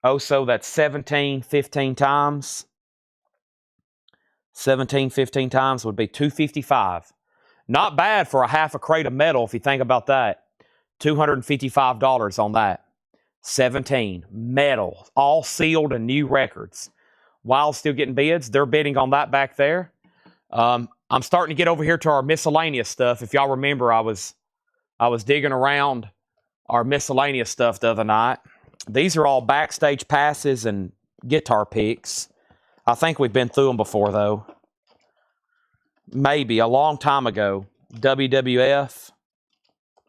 Oh, so that's 17, 15 times. 17, 15 times would be 255. Not bad for a half a crate of metal if you think about that. $255 on that. 17. Metal. All sealed and new records. Wild still getting bids. They're bidding on that back there. I'm starting to get over here to our miscellaneous stuff. If y'all remember, I was digging around our miscellaneous stuff the other night. These are all backstage passes and guitar picks. I think we've been through them before, though. Maybe a long time ago. WWF,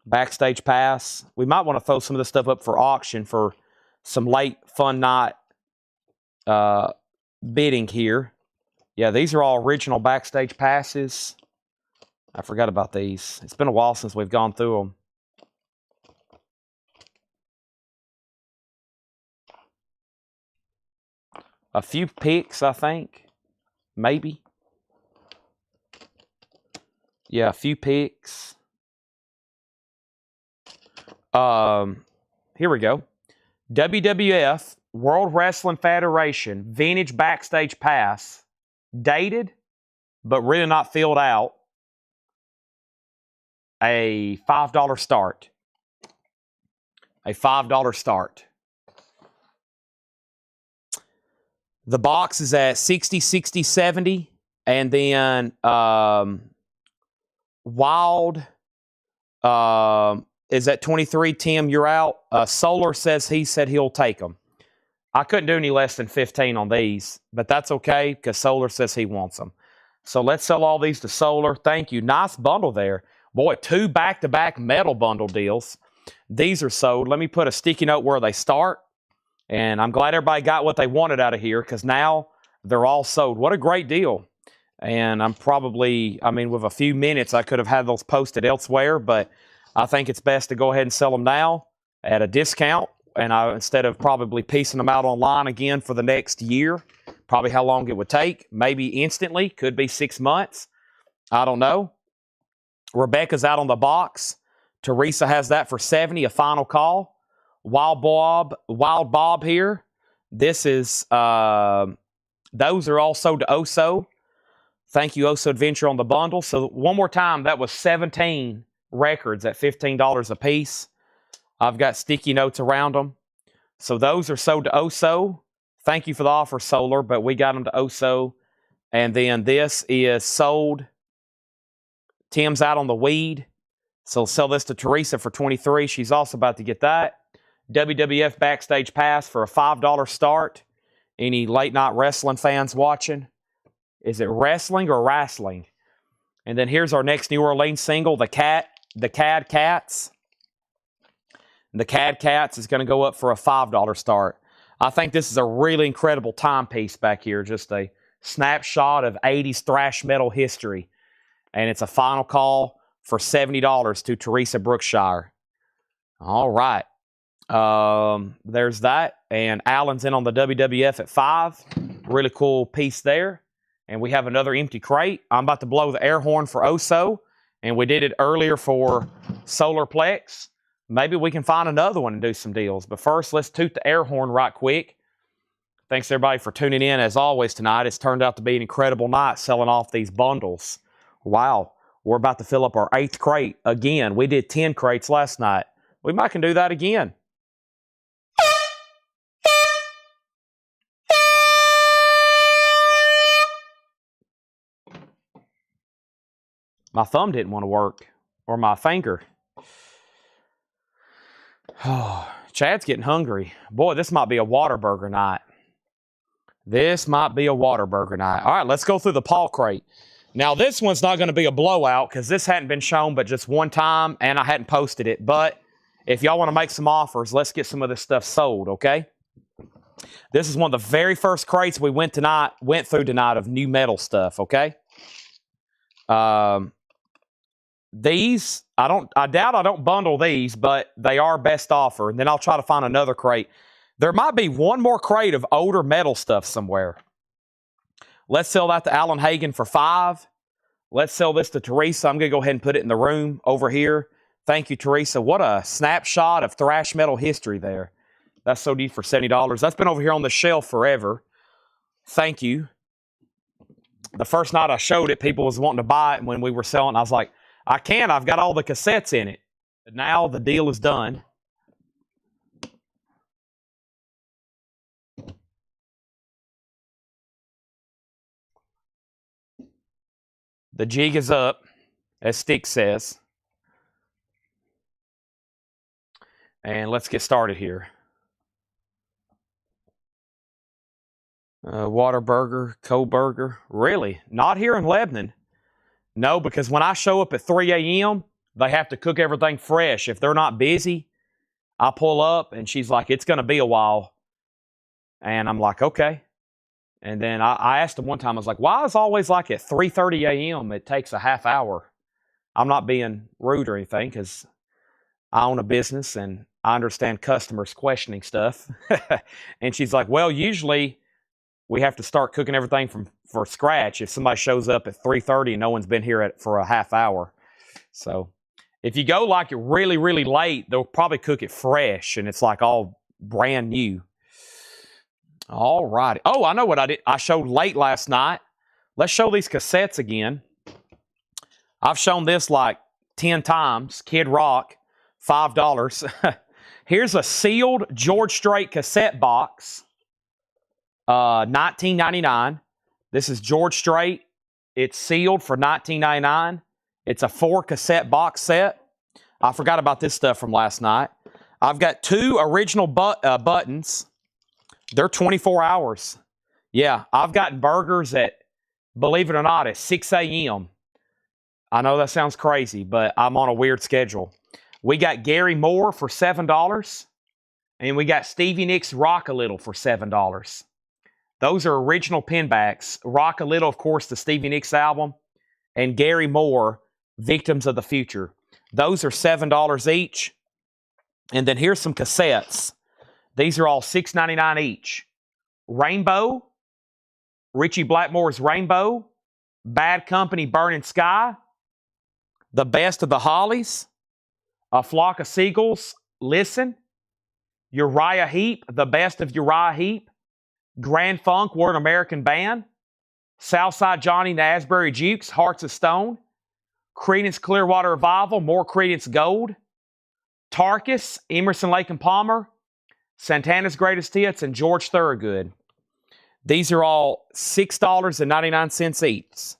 backstage pass. We might want to throw some of this stuff up for auction for some late fun night bidding here. Yeah, these are all original backstage passes. I forgot about these. It's been a while since we've gone through them. A few picks, I think. Maybe. Yeah, a few picks. Here we go. WWF, World Wrestling Federation, Vintage Backstage Pass. Dated, but really not filled out. A $5 start. A $5 start. The box is at 60, 60, 70. And then Wild is at 23. Tim, you're out. Solar says he said he'll take them. I couldn't do any less than 15 on these, but that's okay because Solar says he wants them. So let's sell all these to Solar. Thank you. Nice bundle there. Boy, 2 back-to-back metal bundle deals. These are sold. Let me put a sticky note where they start. And I'm glad everybody got what they wanted out of here because now they're all sold. What a great deal. And I'm probably, with a few minutes, I could have had those posted elsewhere, but I think it's best to go ahead and sell them now at a discount. And instead of probably piecing them out online again for the next year, probably how long it would take, maybe instantly, could be 6 months. I don't know. Rebecca's out on the box. Teresa has that for 70, a final call. Wild Bob here. This is, those are also to Oso. Thank you, Oso Adventure, on the bundle. So one more time, that was 17 records at $15 a piece. I've got sticky notes around them. So those are sold to Oso. Thank you for the offer, Solar, but we got them to Oso. And then this is sold. Tim's out on the weed. So sell this to Teresa for 23. She's also about to get that. WWF Backstage Pass for a $5 start. Any late night wrestling fans watching? Is it wrestling or wrestling? And then here's our next New Orleans single, the Cad Cats. The Cad Cats is going to go up for a $5 start. I think this is a really incredible timepiece back here. Just a snapshot of 80s thrash metal history. And it's a final call for $70 to Teresa Brookshire. All right. There's that. And Alan's in on the WWF at 5. Really cool piece there. And we have another empty crate. I'm about to blow the air horn for Oso. And we did it earlier for Solarplex. Maybe we can find another one and do some deals. But first, let's toot the air horn right quick. Thanks, everybody, for tuning in. As always, tonight, it's turned out to be an incredible night selling off these bundles. Wow. We're about to fill up our 8th crate again. We did 10 crates last night. We might can do that again. My thumb didn't want to work. Or my finger. Oh, Chad's getting hungry. Boy, this might be a Whataburger night. This might be a Whataburger night. All right, let's go through the Paul crate. Now, this one's not going to be a blowout because this hadn't been shown but just one time, and I hadn't posted it. But if y'all want to make some offers, let's get some of this stuff sold, okay? This is one of the very first crates we went through tonight of new metal stuff, okay? These, I doubt I don't bundle these, but they are best offer. And then I'll try to find another crate. There might be one more crate of older metal stuff somewhere. Let's sell that to Alan Hagen for 5. Let's sell this to Teresa. I'm going to go ahead and put it in the room over here. Thank you, Teresa. What a snapshot of thrash metal history there. That's so deep for $70. That's been over here on the shelf forever. Thank you. The first night I showed it, people was wanting to buy it when we were selling. I was like, I can. I've got all the cassettes in it. But now the deal is done. The jig is up, as Stick says. And let's get started here. Whataburger, Coburger. Really? Not here in Lebanon. No, because when I show up at 3 a.m., they have to cook everything fresh. If they're not busy, I pull up, and she's like, it's going to be a while. And I'm like, okay. And then I asked him one time, I was like, why is it always like at 3:30 a.m. it takes a half hour? I'm not being rude or anything because I own a business and I understand customers questioning stuff. And she's like, well, usually we have to start cooking everything for scratch if somebody shows up at 3:30 and no one's been here for a half hour. So if you go like you're really, really late, they'll probably cook it fresh and it's like all brand new. All righty. Oh, I know what I did. I showed late last night. Let's show these cassettes again. I've shown this like 10 times. Kid Rock, $5. Here's a sealed George Strait cassette box. $19.99. This is George Strait. It's sealed for $19.99. It's a 4 cassette box set. I forgot about this stuff from last night. I've got 2 original buttons. They're 24 hours. Yeah, I've gotten burgers at, believe it or not, at 6 a.m. I know that sounds crazy, but I'm on a weird schedule. We got Gary Moore for $7. And we got Stevie Nicks Rock a Little for $7. Those are original pinbacks. Rock a Little, of course, the Stevie Nicks album. And Gary Moore, Victims of the Future. Those are $7 each. And then here's some cassettes. These are all $6.99 each. Rainbow, Richie Blackmore's Rainbow, Bad Company, Burning Sky, The Best of the Hollies, A Flock of Seagulls, Listen, Uriah Heep, The Best of Uriah Heep, Grand Funk, We're an American Band, Southside Johnny and the Asbury Jukes, Hearts of Stone, Creedence Clearwater Revival, More Creedence Gold, Tarkus, Emerson, Lake and Palmer, Santana's Greatest Hits, and George Thorogood. These are all $6.99 each.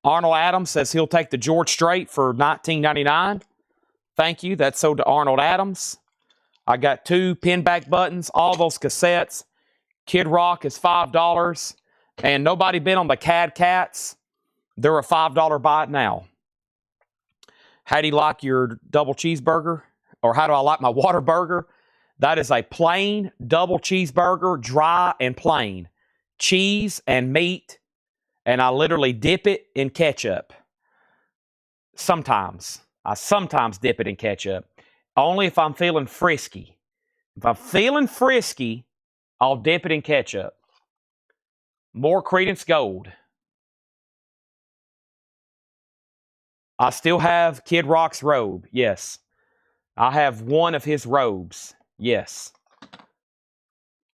Arnold Adams says he'll take the George Strait for $19.99. Thank you. That's sold to Arnold Adams. I got 2 pinback buttons, all those cassettes. Kid Rock is $5. And nobody been on the Cad Cats. They're a $5 buy it now. How do you like your double cheeseburger? Or how do I like my water burger? That is a plain double cheeseburger, dry and plain. Cheese and meat. And I literally dip it in ketchup. Sometimes. I sometimes dip it in ketchup. Only if I'm feeling frisky. If I'm feeling frisky, I'll dip it in ketchup. More Creedence Gold. I still have Kid Rock's robe. Yes. I have one of his robes. Yes.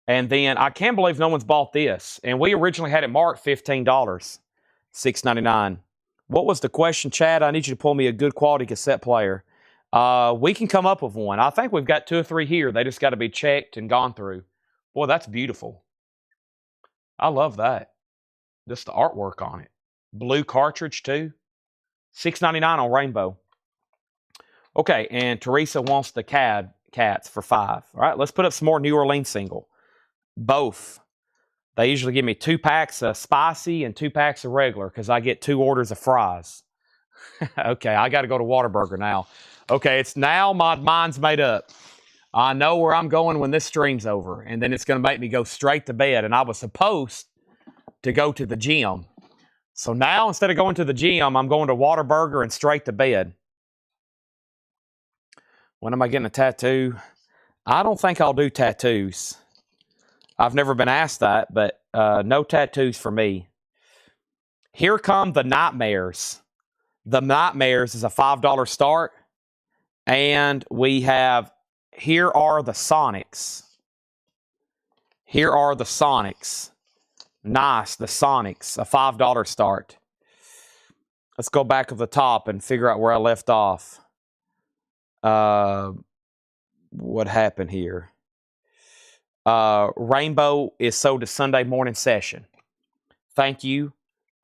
And then I can't believe no one's bought this. And we originally had it marked $15. $6.99. What was the question, Chad? I need you to pull me a good quality cassette player. We can come up with one. I think we've got 2 or 3 here. They just got to be checked and gone through. Boy, that's beautiful. I love that. Just the artwork on it. Blue cartridge, too. $6.99 on Rainbow. Okay, and Teresa wants the Cats for $5. All right, let's put up some more New Orleans single. Both. They usually give me 2 packs of spicy and 2 packs of regular because I get 2 orders of fries. Okay, I got to go to Whataburger now. Okay, it's now my mind's made up. I know where I'm going when this stream's over, and then it's going to make me go straight to bed. And I was supposed to go to the gym. So now, instead of going to the gym, I'm going to Whataburger and straight to bed. When am I getting a tattoo? I don't think I'll do tattoos. I've never been asked that, but no tattoos for me. Here come the Nightmares. The Nightmares is a $5 start. And we have, Here Are the Sonics. Here Are the Sonics. Nice, the Sonics, a $5 start. Let's go back to the top and figure out where I left off. What happened here? Rainbow is sold to Sunday Morning Session. Thank you.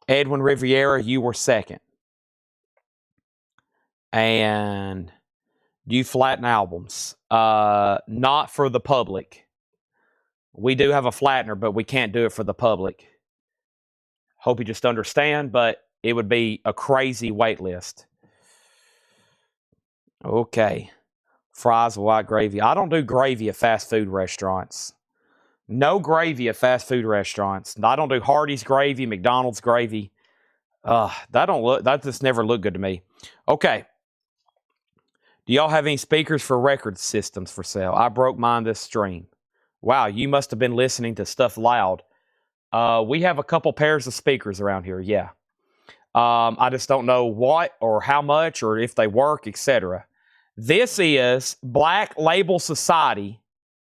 Edwin Riviera, you were second. And do you flatten albums? Not for the public. We do have a flattener, but we can't do it for the public. Hope you just understand, but it would be a crazy wait list. Okay. Fries with white gravy. I don't do gravy at fast food restaurants. No gravy at fast food restaurants. I don't do Hardee's gravy, McDonald's gravy. That just never looked good to me. Okay. Do y'all have any speakers for record systems for sale? I broke mine this stream. Wow, you must have been listening to stuff loud. We have a couple pairs of speakers around here, yeah. I just don't know what or how much or if they work, etc. This is Black Label Society,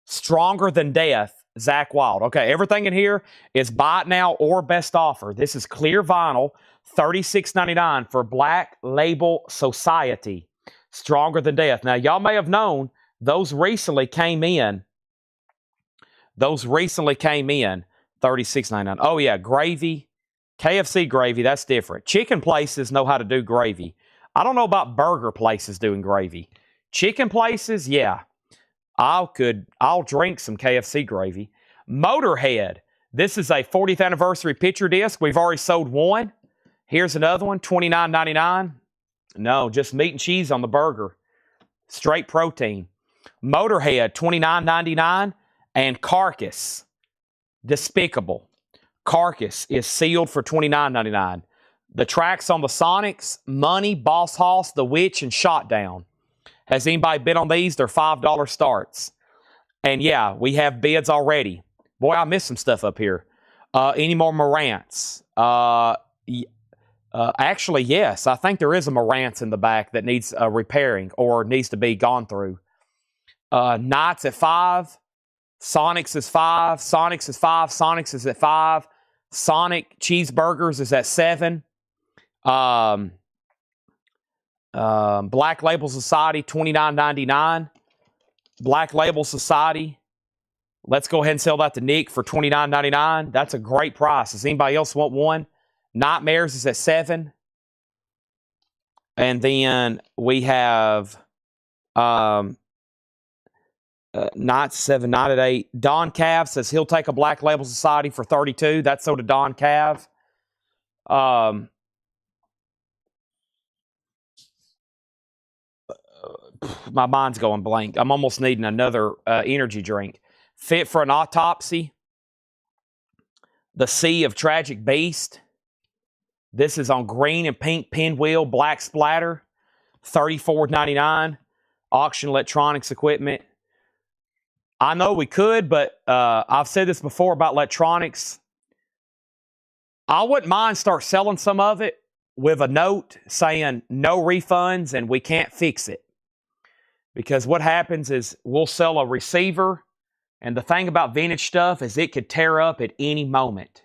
Stronger Than Death, Zach Wild. Okay, everything in here is buy it now or best offer. This is clear vinyl, $36.99 for Black Label Society, Stronger Than Death. Now, y'all may have known those recently came in. $36.99. Oh, yeah, gravy. KFC gravy, that's different. Chicken places know how to do gravy. I don't know about burger places doing gravy. Chicken places, yeah. I'll drink some KFC gravy. Motorhead. This is a 40th anniversary picture disc. We've already sold one. Here's another one, $29.99. No, just meat and cheese on the burger. Straight protein. Motorhead, $29.99. And Carcass, Despicable. Carcass is sealed for $29.99. The tracks on the Sonics, Money, Boss Hoss, The Witch, and Shot Down. Has anybody bid on these? They're $5 starts. And yeah, we have bids already. Boy, I missed some stuff up here. Any more Marantz? Actually, yes. I think there is a Marantz in the back that needs repairing or needs to be gone through. Knights at 5. Sonics is 5. Sonics is 5. Sonics is at 5. Sonic Cheeseburgers is at 7. Black Label Society, $29.99. Black Label Society. Let's go ahead and sell that to Nick for $29.99. That's a great price. Does anybody else want one? Nightmares is at 7. And then we have Night 7, Night at 8. Don Cav says he'll take a Black Label Society for $32. That's sold to Don Cav. My mind's going blank. I'm almost needing another energy drink. Fit for an Autopsy. The Sea of Tragic Beast. This is on green and pink pinwheel, black splatter. $34.99. Auction electronics equipment. I know we could, but I've said this before about electronics. I wouldn't mind start selling some of it with a note saying no refunds and we can't fix it. Because what happens is we'll sell a receiver, and the thing about vintage stuff is it could tear up at any moment.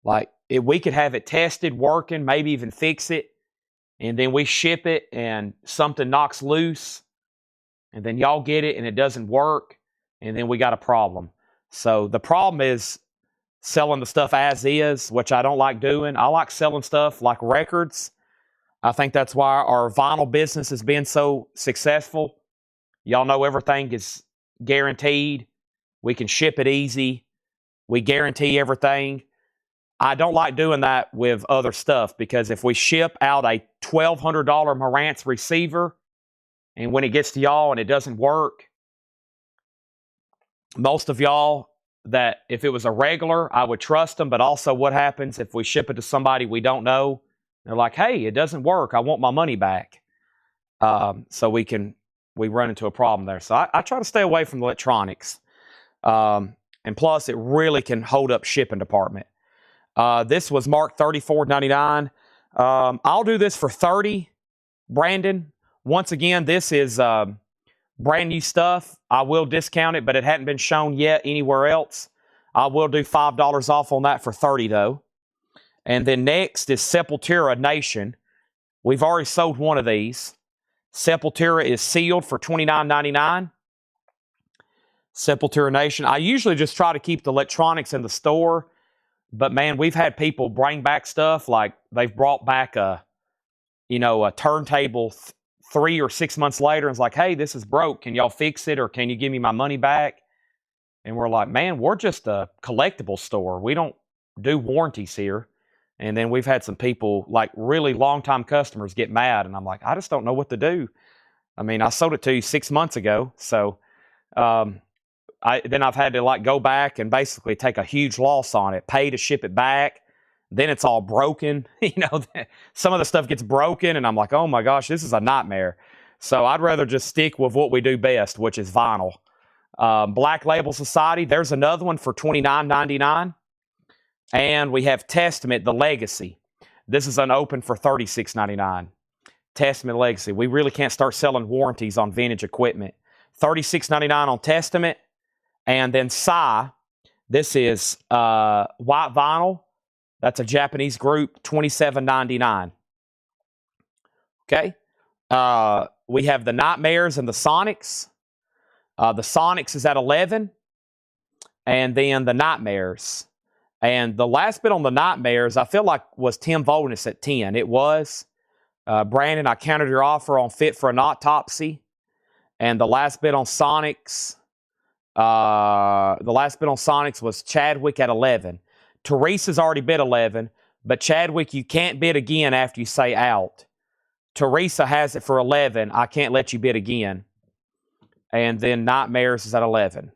Like, if we could have it tested, working, maybe even fix it, and then we ship it and something knocks loose, and then y'all get it and it doesn't work, and then we got a problem. So the problem is selling the stuff as is, which I don't like doing. I like selling stuff like records. I think that's why our vinyl business has been so successful. Y'all know everything is guaranteed. We can ship it easy. We guarantee everything. I don't like doing that with other stuff because if we ship out a $1,200 Marantz receiver and when it gets to y'all and it doesn't work, most of y'all that if it was a regular, I would trust them. But also what happens if we ship it to somebody we don't know? They're like, hey, it doesn't work. I want my money back. So we run into a problem there. So I try to stay away from the electronics. And plus, it really can hold up shipping department. This was marked $34.99. I'll do this for $30, Brandon. Once again, this is brand new stuff. I will discount it, but it hadn't been shown yet anywhere else. I will do $5 off on that for $30, though. And then next is Sepultura Nation. We've already sold one of these. Sepultura is sealed for $29.99. Sepultura Nation. I usually just try to keep the electronics in the store. But, man, we've had people bring back stuff. Like they've brought back a turntable 3 or 6 months later. And it's like, hey, this is broke. Can y'all fix it? Or can you give me my money back? And we're like, man, we're just a collectible store. We don't do warranties here. And then we've had some people, like really long-time customers, get mad. And I'm like, I just don't know what to do. I mean, I sold it to you 6 months ago. So then I've had to like go back and basically take a huge loss on it, pay to ship it back. Then it's all broken. Some of the stuff gets broken. And I'm like, oh my gosh, this is a nightmare. So I'd rather just stick with what we do best, which is vinyl. Black Label Society, there's another one for $29.99. And we have Testament, the Legacy. This is unopened for $36.99. Testament Legacy. We really can't start selling warranties on vintage equipment. $36.99 on Testament. And then Sai. This is white vinyl. That's a Japanese group, $27.99. Okay. We have the Nightmares and the Sonics. The Sonics is at $11. And then the Nightmares. And the last bit on the Nightmares, I feel like was Tim Voldness at 10. It was. Brandon, I counted your offer on Fit for an Autopsy. And the last bit on Sonics, was Chadwick at 11. Teresa's already bid 11, but Chadwick, you can't bid again after you say out. Teresa has it for 11. I can't let you bid again. And then Nightmares is at 11.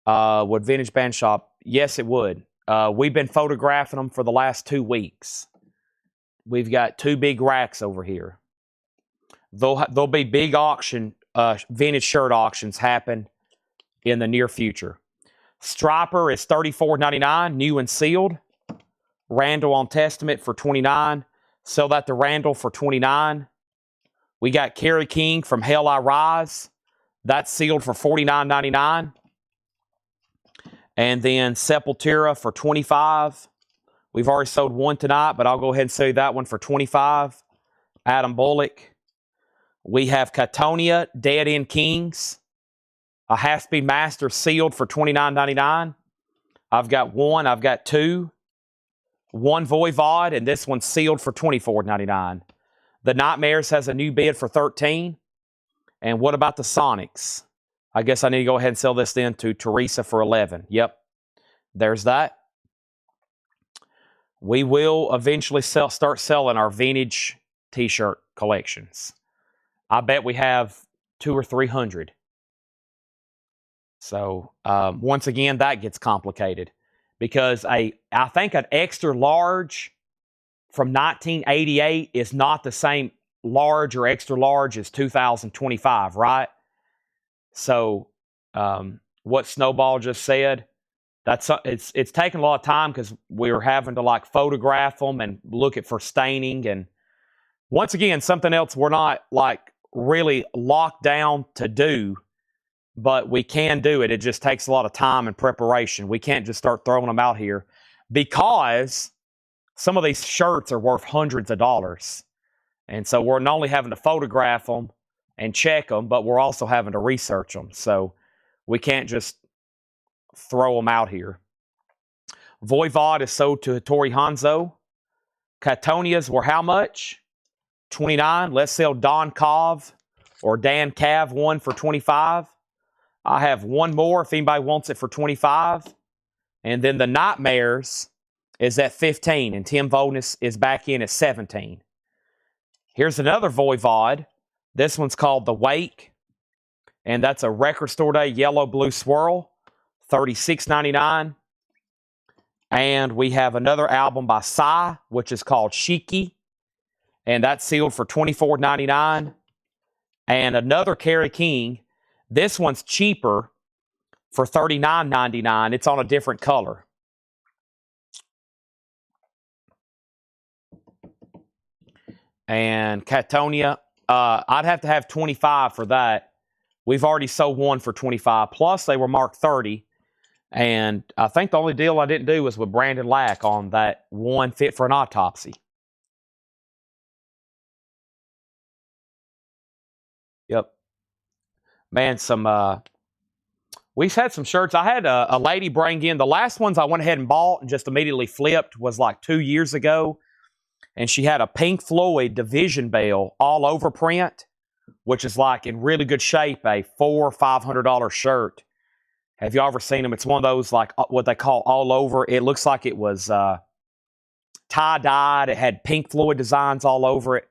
Would Vintage Band Shop? Yes, it would. We've been photographing them for the last 2 weeks. We've got 2 big racks over here. There'll be big auction, vintage shirt auctions happen in the near future. Striper is $34.99, new and sealed. Randall on Testament for $29. Sell that to Randall for $29. We got Kerry King from Hell I Rise. That's sealed for $49.99. And then Sepultura for $25. We've already sold one tonight, but I'll go ahead and sell you that one for $25. Adam Bullock. We have Catonia, Dead End Kings. A half-speed master sealed for $29.99. I've got one. I've got two. One Voivod, and this one's sealed for $24.99. The Nightmares has a new bid for $13. And what about the Sonics? I guess I need to go ahead and sell this then to Teresa for $11. Yep. There's that. We will eventually start selling our vintage t-shirt collections. I bet we have 200 or 300. So, once again, that gets complicated. Because I think an extra large from 1988 is not the same large or extra large as 2025, right? So, what Snowball just said, it's taking a lot of time because we were having to like photograph them and look at for staining. And once again, something else we're not like really locked down to do, but we can do it. It just takes a lot of time and preparation. We can't just start throwing them out here because some of these shirts are worth hundreds of dollars. And so we're not only having to photograph them and check them, but we're also having to research them. So we can't just throw them out here. Voivod is sold to Hattori Hanzo. Catonias were how much? $29. Let's sell Don Cav or Dan Cav one for $25. I have one more if anybody wants it for $25. And then the Nightmares is at $15. And Tim Voldness is back in at $17. Here's another Voivod. This one's called The Wake. And that's a Record Store Day yellow blue swirl. $36.99. And we have another album by Psy, which is called Shiki. And that's sealed for $24.99. And another Kerry King. This one's cheaper for $39.99. It's on a different color. And Catonia, I'd have to have $25 for that. We've already sold one for $25. Plus, they were marked 30. And I think the only deal I didn't do was with Brandon Lack on that one Fit for an Autopsy. Yep. Man, we've had some shirts. I had a lady bring in, the last ones I went ahead and bought and just immediately flipped was like 2 years ago. And she had a Pink Floyd Division Bell all over print, which is like in really good shape, a $400 or $500 shirt. Have you ever seen them? It's one of those like what they call all over. It looks like it was tie-dyed. It had Pink Floyd designs all over it.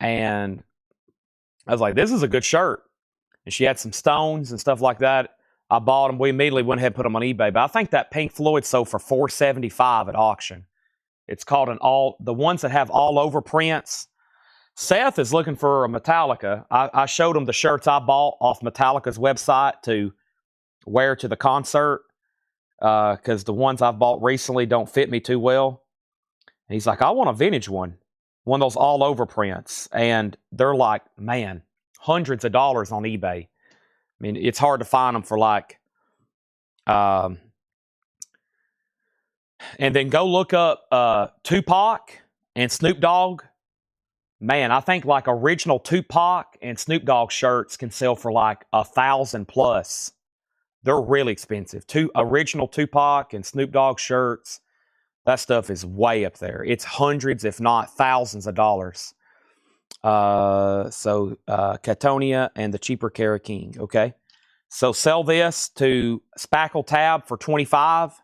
And I was like, this is a good shirt. And she had some stones and stuff like that. I bought them. We immediately went ahead and put them on eBay. But I think that Pink Floyd sold for $475 at auction. It's called the ones that have all over prints. Seth is looking for a Metallica. I showed him the shirts I bought off Metallica's website to wear to the concert. because the ones I've bought recently don't fit me too well. And he's like, I want a vintage one of those all over prints. And they're like, man, hundreds of dollars on eBay. I mean, it's hard to find them for like, and then go look up Tupac and Snoop Dogg. Man, I think like original Tupac and Snoop Dogg shirts can sell for like $1,000 plus. They're really expensive. Original Tupac and Snoop Dogg shirts, that stuff is way up there. It's hundreds, if not thousands of dollars. Catonia and the cheaper Kara King. Okay. So sell this to Spackle Tab for $25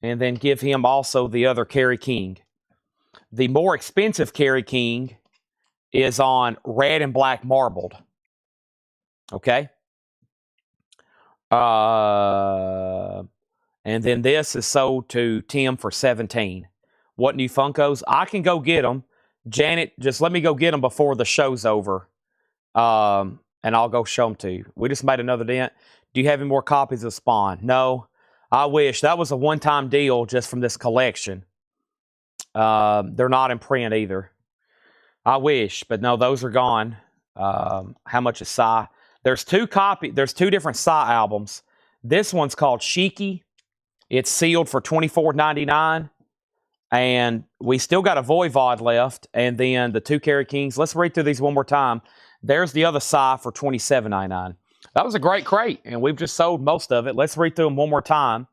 and then give him also the other Kerry King. The more expensive Kerry King is on red and black marbled. Okay. And then this is sold to Tim for $17. What new Funkos? I can go get them. Janet, just let me go get them before the show's over. And I'll go show them to you. We just made another dent. Do you have any more copies of Spawn? No. I wish. That was a one-time deal just from this collection. They're not in print either. I wish, but no, those are gone. How much is Psy? There's two different Psy albums. This one's called Shiki. It's sealed for $24.99. And we still got a Voivod left. And then the two Kerry Kings. Let's read through these one more time. There's the other Psy for $27.99. That was a great crate, and we've just sold most of it. Let's read through them one more time.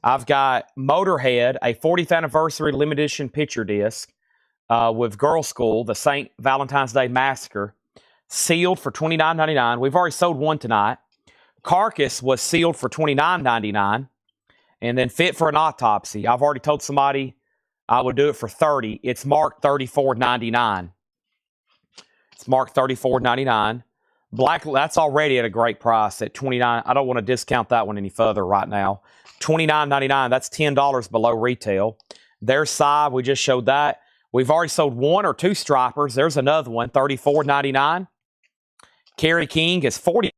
I've got Motorhead, a 40th anniversary limited edition picture disc with Girl School, the St. Valentine's Day Massacre, sealed for $29.99. We've already sold one tonight. Carcass was sealed for $29.99. And then Fit for an Autopsy. I've already told somebody I would do it for $30. It's marked $34.99. It's marked $34.99. Black, that's already at a great price at $29. I don't want to discount that one any further right now. $29.99. That's $10 below retail. There's Psy. We just showed that. We've already sold one or two Stripers. There's another one, $34.99. Kerry King is $40.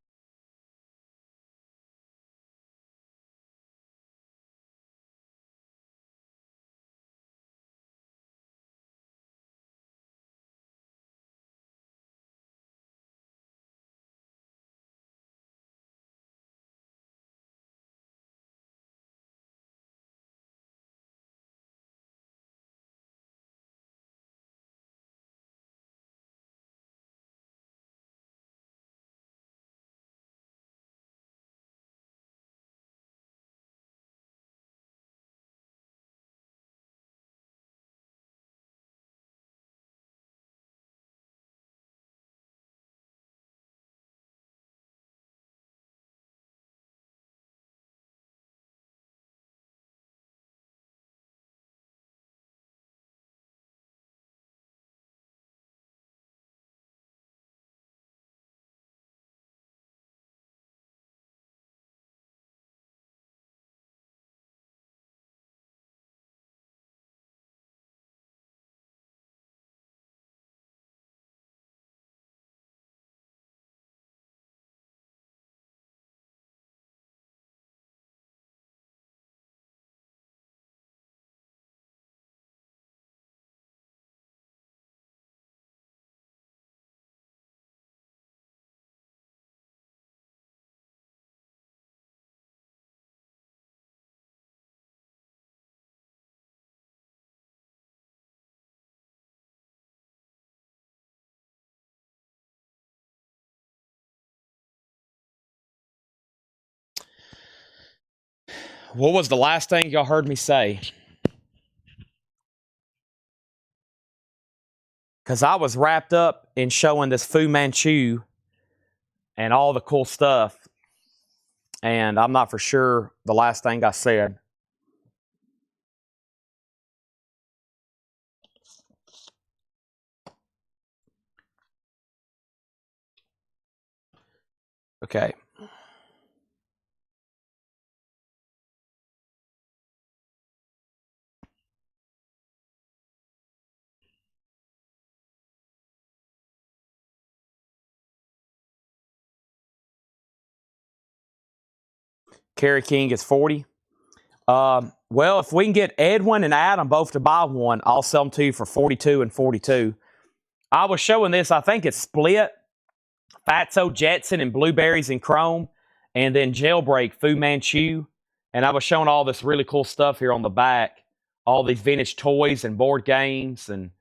What was the last thing y'all heard me say? Because I was wrapped up in showing this Fu Manchu and all the cool stuff. And I'm not for sure the last thing I said. Okay. Kerry King is $40. Well, if we can get Edwin and Adam both to buy one, I'll sell them to you for 42 and 42. I was showing this. I think it's split. Fatso Jetson and Blueberries and Chrome, and then Jailbreak Fu Manchu. And I was showing all this really cool stuff here on the back. All these vintage toys and board games and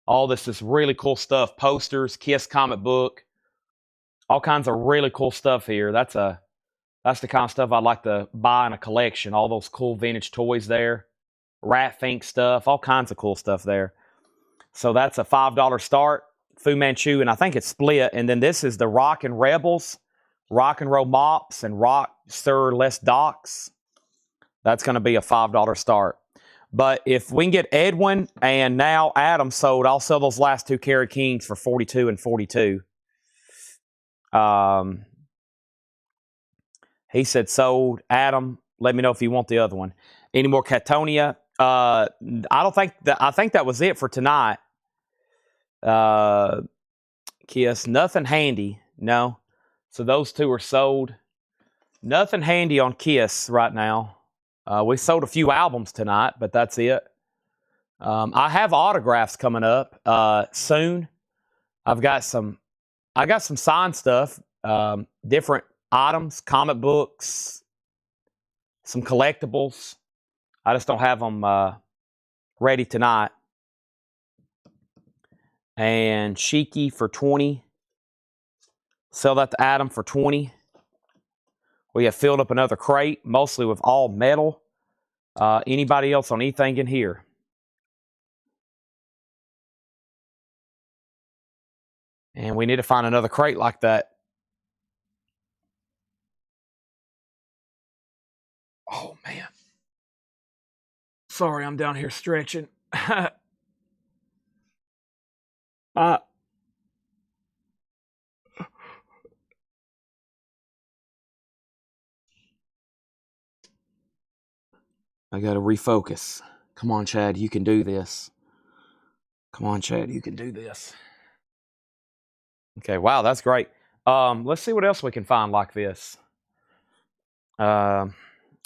all this really cool stuff. Posters, Kiss comic book. All kinds of really cool stuff here. That's the kind of stuff I'd like to buy in a collection. All those cool vintage toys there. Rat Fink stuff. All kinds of cool stuff there. So that's a $5 start. Fu Manchu, and I think it's split. And then this is the Rock and Rebels, Rock and Roll Mops, and Rock Sir Les Docs. That's going to be a $5 start. But if we can get Edwin and now Adam sold, I'll sell those last two Carrot Kings for 42 and 42. He said sold. Adam, let me know if you want the other one. Any more Catonia? I think that was it for tonight. Kiss, nothing handy. No. So those two are sold. Nothing handy on Kiss right now. We sold a few albums tonight, but that's it. I have autographs coming up soon. I got some signed stuff, different items, comic books, some collectibles. I just don't have them ready tonight. And Shiki for 20. Sell that to Adam for 20. We have filled up another crate, mostly with all metal. Anybody else on anything in here? And we need to find another crate like that. Oh, man. Sorry, I'm down here stretching. I got to refocus. Come on, Chad, you can do this. Come on, Chad, you can do this. Okay, wow, that's great. Let's see what else we can find like this. I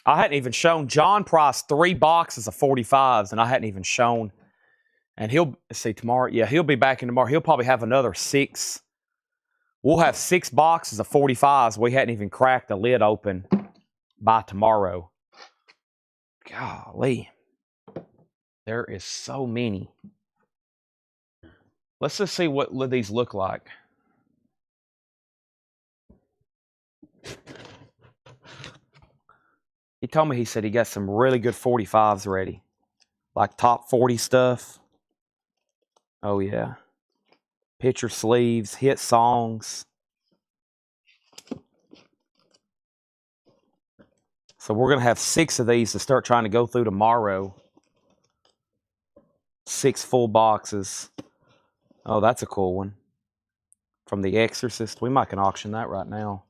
hadn't even shown John Price 3 boxes of 45s, and I hadn't even shown. And he'll see tomorrow. Yeah, he'll be back in tomorrow. He'll probably have another 6. We'll have 6 boxes of 45s. We hadn't even cracked the lid open by tomorrow. Golly. There is so many. Let's just see what these look like. He told me, he said he got some really good 45s ready. Like top 40 stuff. Oh, yeah. Picture sleeves, hit songs. So we're going to have 6 of these to start trying to go through tomorrow. 6 full boxes. Oh, that's a cool one. From The Exorcist. We might can auction that right now.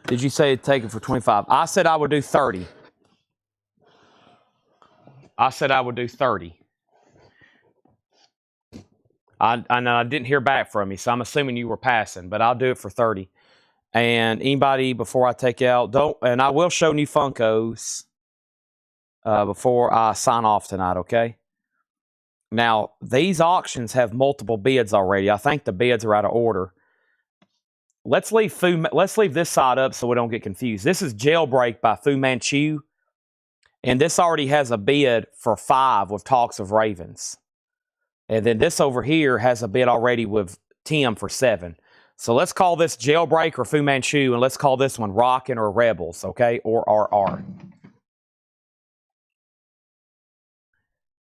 Did you say it'd take it for 25? I said I would do 30. I said I would do 30. I didn't hear back from you, so I'm assuming you were passing, but I'll do it for 30. And anybody, before I take out, and I will show new Funkos before I sign off tonight, okay? Now, these auctions have multiple bids already. I think the bids are out of order. Let's leave this side up so we don't get confused. This is Jailbreak by Fu Manchu. And this already has a bid for 5 with Talks of Ravens. And then this over here has a bid already with Tim for 7. So let's call this Jailbreak or Fu Manchu, and let's call this one Rockin' or Rebels, okay? Or RR.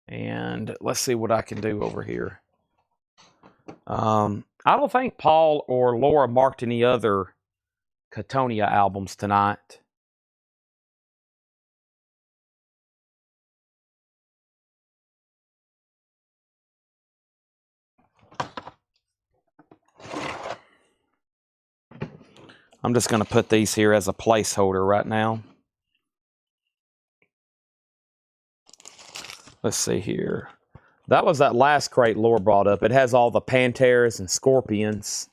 And let's see what I can do over here. I don't think Paul or Laura marked any other Catonia albums tonight. I'm just going to put these here as a placeholder right now. Let's see here. That was that last crate Laura brought up. It has all the Panthers and Scorpions,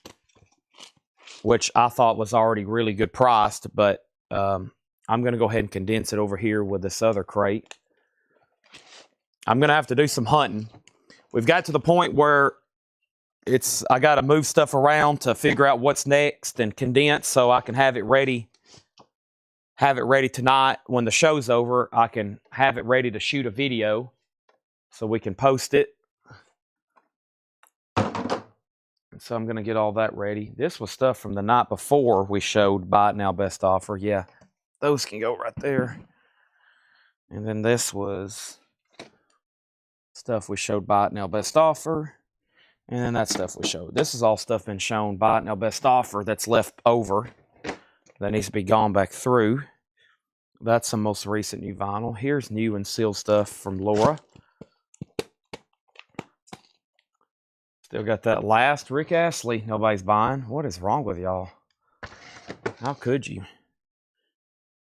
which I thought was already really good priced, but I'm going to go ahead and condense it over here with this other crate. I'm going to have to do some hunting. We've got to the point where I got to move stuff around to figure out what's next and condense so I can have it ready. Have it ready tonight. When the show's over, I can have it ready to shoot a video so we can post it. And so I'm going to get all that ready. This was stuff from the night before we showed Buy It Now Best Offer. Yeah, those can go right there. And then this was stuff we showed Buy It Now Best Offer. And then that stuff we showed. This is all stuff been shown Buy It Now Best Offer that's left over. That needs to be gone back through. That's some most recent new vinyl. Here's new and sealed stuff from Laura. Still got that last Rick Astley nobody's buying. What is wrong with y'all? How could you?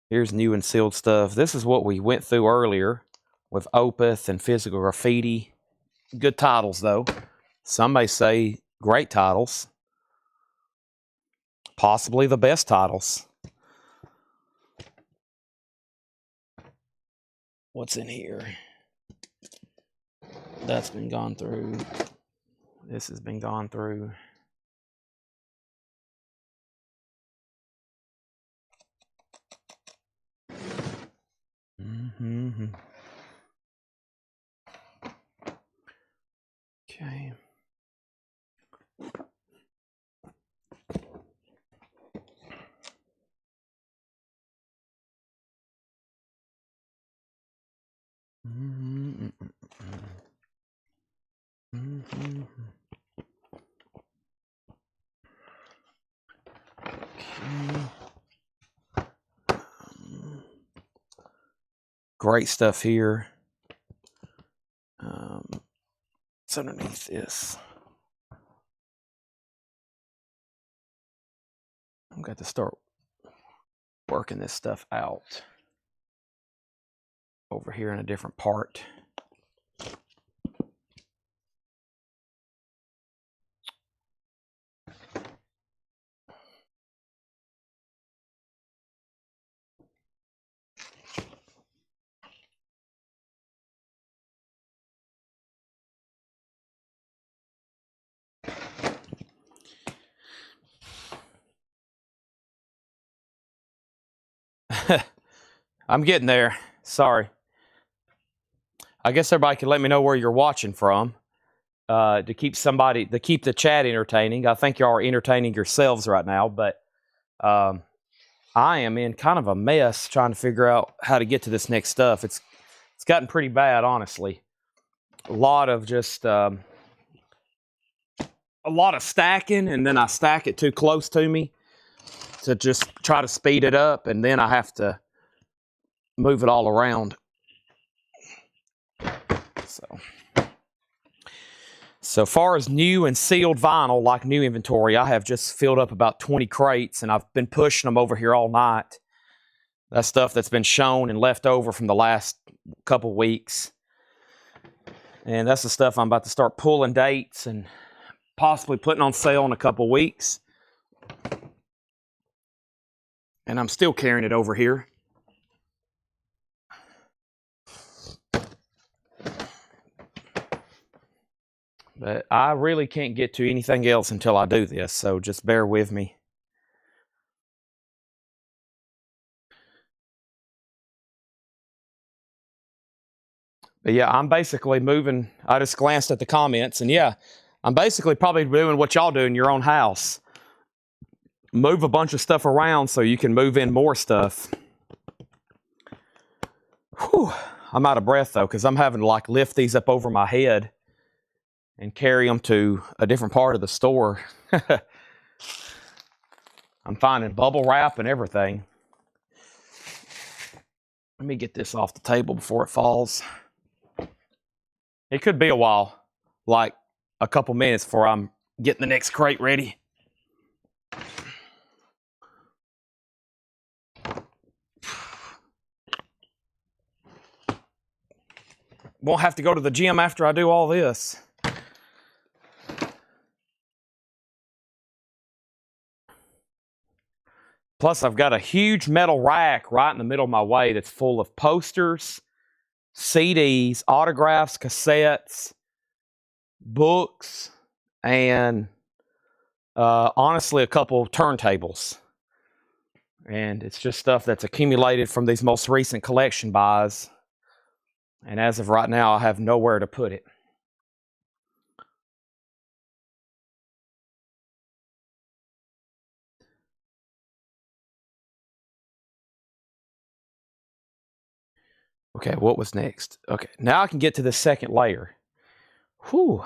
Here's new and sealed stuff. This is what we went through earlier with Opeth and Physical Graffiti. Good titles, though. Some may say great titles. Possibly the best titles. What's in here? That's been gone through. This has been gone through. Okay. Great stuff here. What's underneath this? I've got to start working this stuff out over here in a different part. I'm getting there. Sorry. I guess everybody can let me know where you're watching from to keep the chat entertaining. I think y'all are entertaining yourselves right now, but I am in kind of a mess trying to figure out how to get to this next stuff. It's gotten pretty bad, honestly. A lot of just a lot of stacking, and then I stack it too close to me to just try to speed it up, and then I have to move it all around. So far as new and sealed vinyl, like new inventory, I have just filled up about 20 crates, and I've been pushing them over here all night. That's stuff that's been shown and left over from the last couple weeks. And that's the stuff I'm about to start pulling dates and possibly putting on sale in a couple weeks. And I'm still carrying it over here. But I really can't get to anything else until I do this, so just bear with me. But yeah, I'm basically moving. I just glanced at the comments, and yeah, I'm basically probably doing what y'all do in your own house. Move a bunch of stuff around so you can move in more stuff. Whew. I'm out of breath, though, because I'm having to like lift these up over my head and carry them to a different part of the store. I'm finding bubble wrap and everything. Let me get this off the table before it falls. It could be a while, like a couple minutes before I'm getting the next crate ready. won't have to go to the gym after I do all this. Plus, I've got a huge metal rack right in the middle of my way that's full of posters, CDs, autographs, cassettes, books, and honestly, a couple of turntables. And it's just stuff that's accumulated from these most recent collection buys. And as of right now, I have nowhere to put it. Okay, what was next? Okay, now I can get to the second layer. Whew.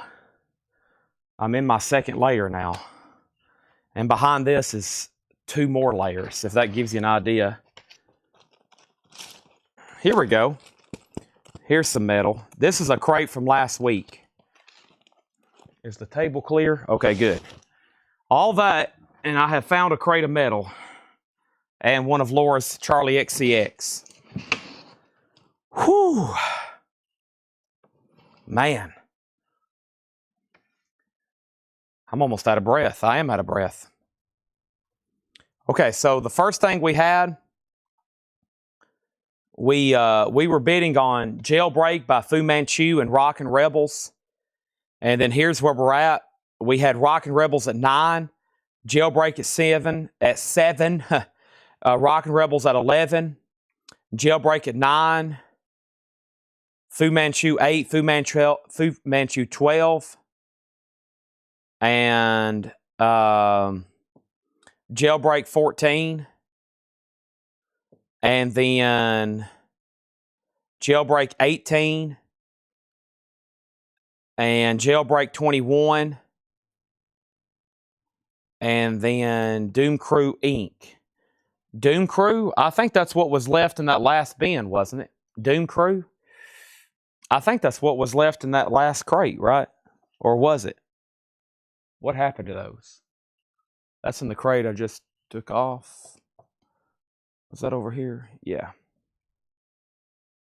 I'm in my second layer now. And behind this is 2 more layers, if that gives you an idea. Here we go. Here's some metal. This is a crate from last week. Is the table clear? Okay, good. All that, and I have found a crate of metal and one of Laura's Charlie XCX. Whew. Man. I'm almost out of breath. I am out of breath. Okay, so the first thing we had, we were bidding on Jailbreak by Fu Manchu and Rockin' Rebels. And then here's where we're at. We had Rockin' Rebels at 9, Jailbreak at 7, Rockin' Rebels at 11, Jailbreak at 9, Fu Manchu 8, Fu Manchu 12, and Jailbreak 14, and then Jailbreak 18, and Jailbreak 21, and then Doom Crew Inc. Doom Crew, I think that's what was left in that last bin, wasn't it? Doom Crew? I think that's what was left in that last crate, right? Or was it? What happened to those? That's in the crate I just took off. Was that over here? Yeah.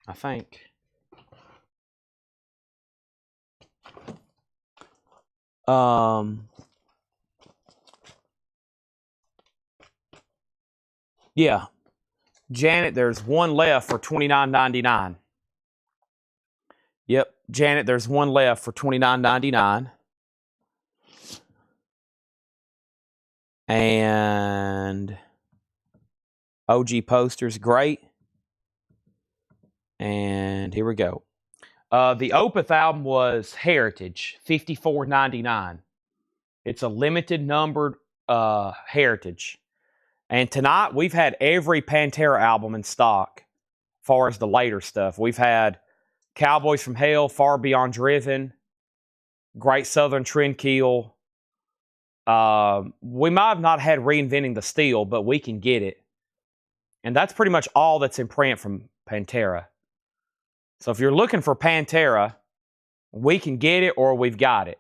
I think. Yeah. Janet, there's one left for $29.99. Yep, Janet, there's one left for $29.99. And OG posters, great. And here we go. The Opeth album was Heritage, $54.99. It's a limited numbered Heritage. And tonight we've had every Pantera album in stock as far as the later stuff. We've had Cowboys from Hell, Far Beyond Driven, Great Southern Trendkill. We might have not had Reinventing the Steel, but we can get it. And that's pretty much all that's in print from Pantera. So if you're looking for Pantera, we can get it or we've got it.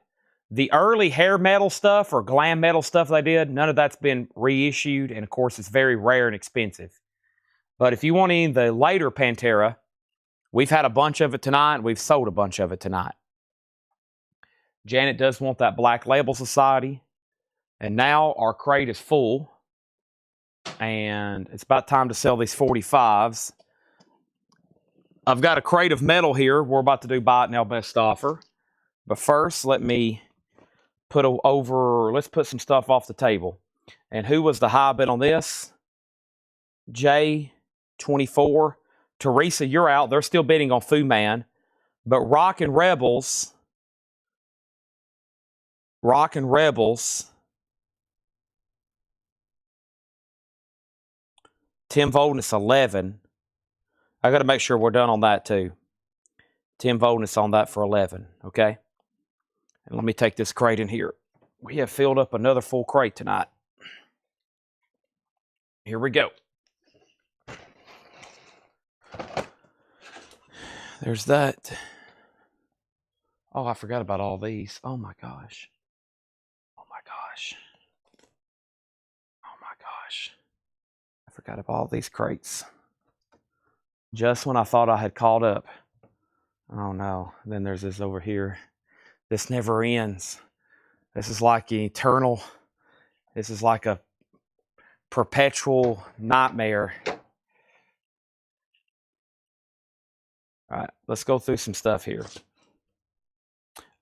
The early hair metal stuff or glam metal stuff they did, none of that's been reissued. And of course, it's very rare and expensive. But if you want any of the later Pantera, we've had a bunch of it tonight. We've sold a bunch of it tonight. Janet does want that Black Label Society. And now our crate is full. And it's about time to sell these 45s. I've got a crate of metal here. We're about to do Buy It Now Best Offer. But first, let's put some stuff off the table. And who was the high bid on this? J24. Teresa, you're out. They're still bidding on Fu Man. But Rockin' Rebels. Tim Voldness 11. I got to make sure we're done on that too. Tim Voldness on that for 11. Okay. And let me take this crate in here. We have filled up another full crate tonight. Here we go. There's that. Oh, I forgot about all these. Oh my gosh. Oh my gosh. Oh my gosh. I forgot about all these crates. Just when I thought I had caught up. Oh no. Then there's this over here. This never ends. This is like an eternal, this is like a perpetual nightmare. All right, let's go through some stuff here.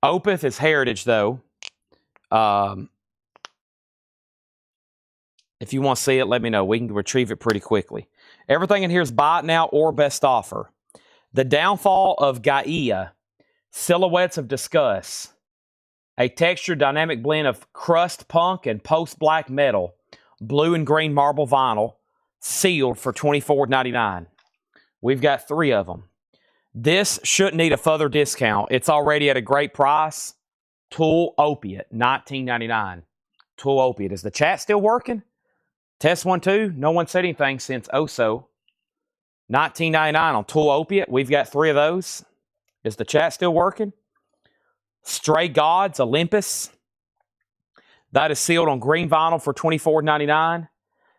Opeth is heritage, though. If you want to see it, let me know. We can retrieve it pretty quickly. Everything in here is buy it now or best offer. The downfall of Gaia, silhouettes of discuss. A textured dynamic blend of crust punk and post-black metal, blue and green marble vinyl, sealed for $24.99. We've got 3 of them. This shouldn't need a further discount. It's already at a great price. Tool Opiate, $19.99. Tool Opiate. Is the chat still working? Test 1, 2. No one said anything since Oso. $19.99 on Tool Opiate. We've got 3 of those. Is the chat still working? Stray Gods, Olympus. That is sealed on green vinyl for $24.99.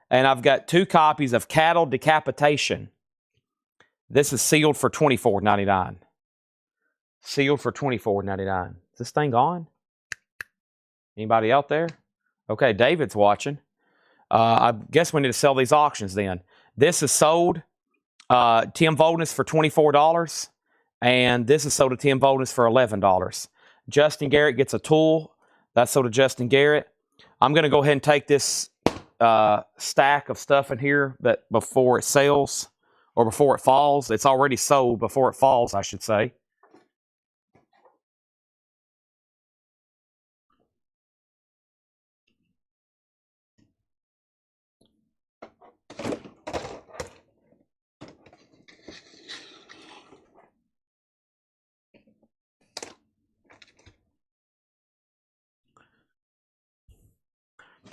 And I've got 2 copies of Cattle Decapitation. This is sealed for $24.99. Sealed for $24.99. Is this thing gone? Anybody out there? Okay, David's watching. I guess we need to sell these auctions then. This is sold Tim Voldness for $24. And this is sold to Tim Voldness for $11. Justin Garrett gets a tool. That's sold to Justin Garrett. I'm going to go ahead and take this stack of stuff in here that before it sells. Or before it falls. It's already sold before it falls, I should say.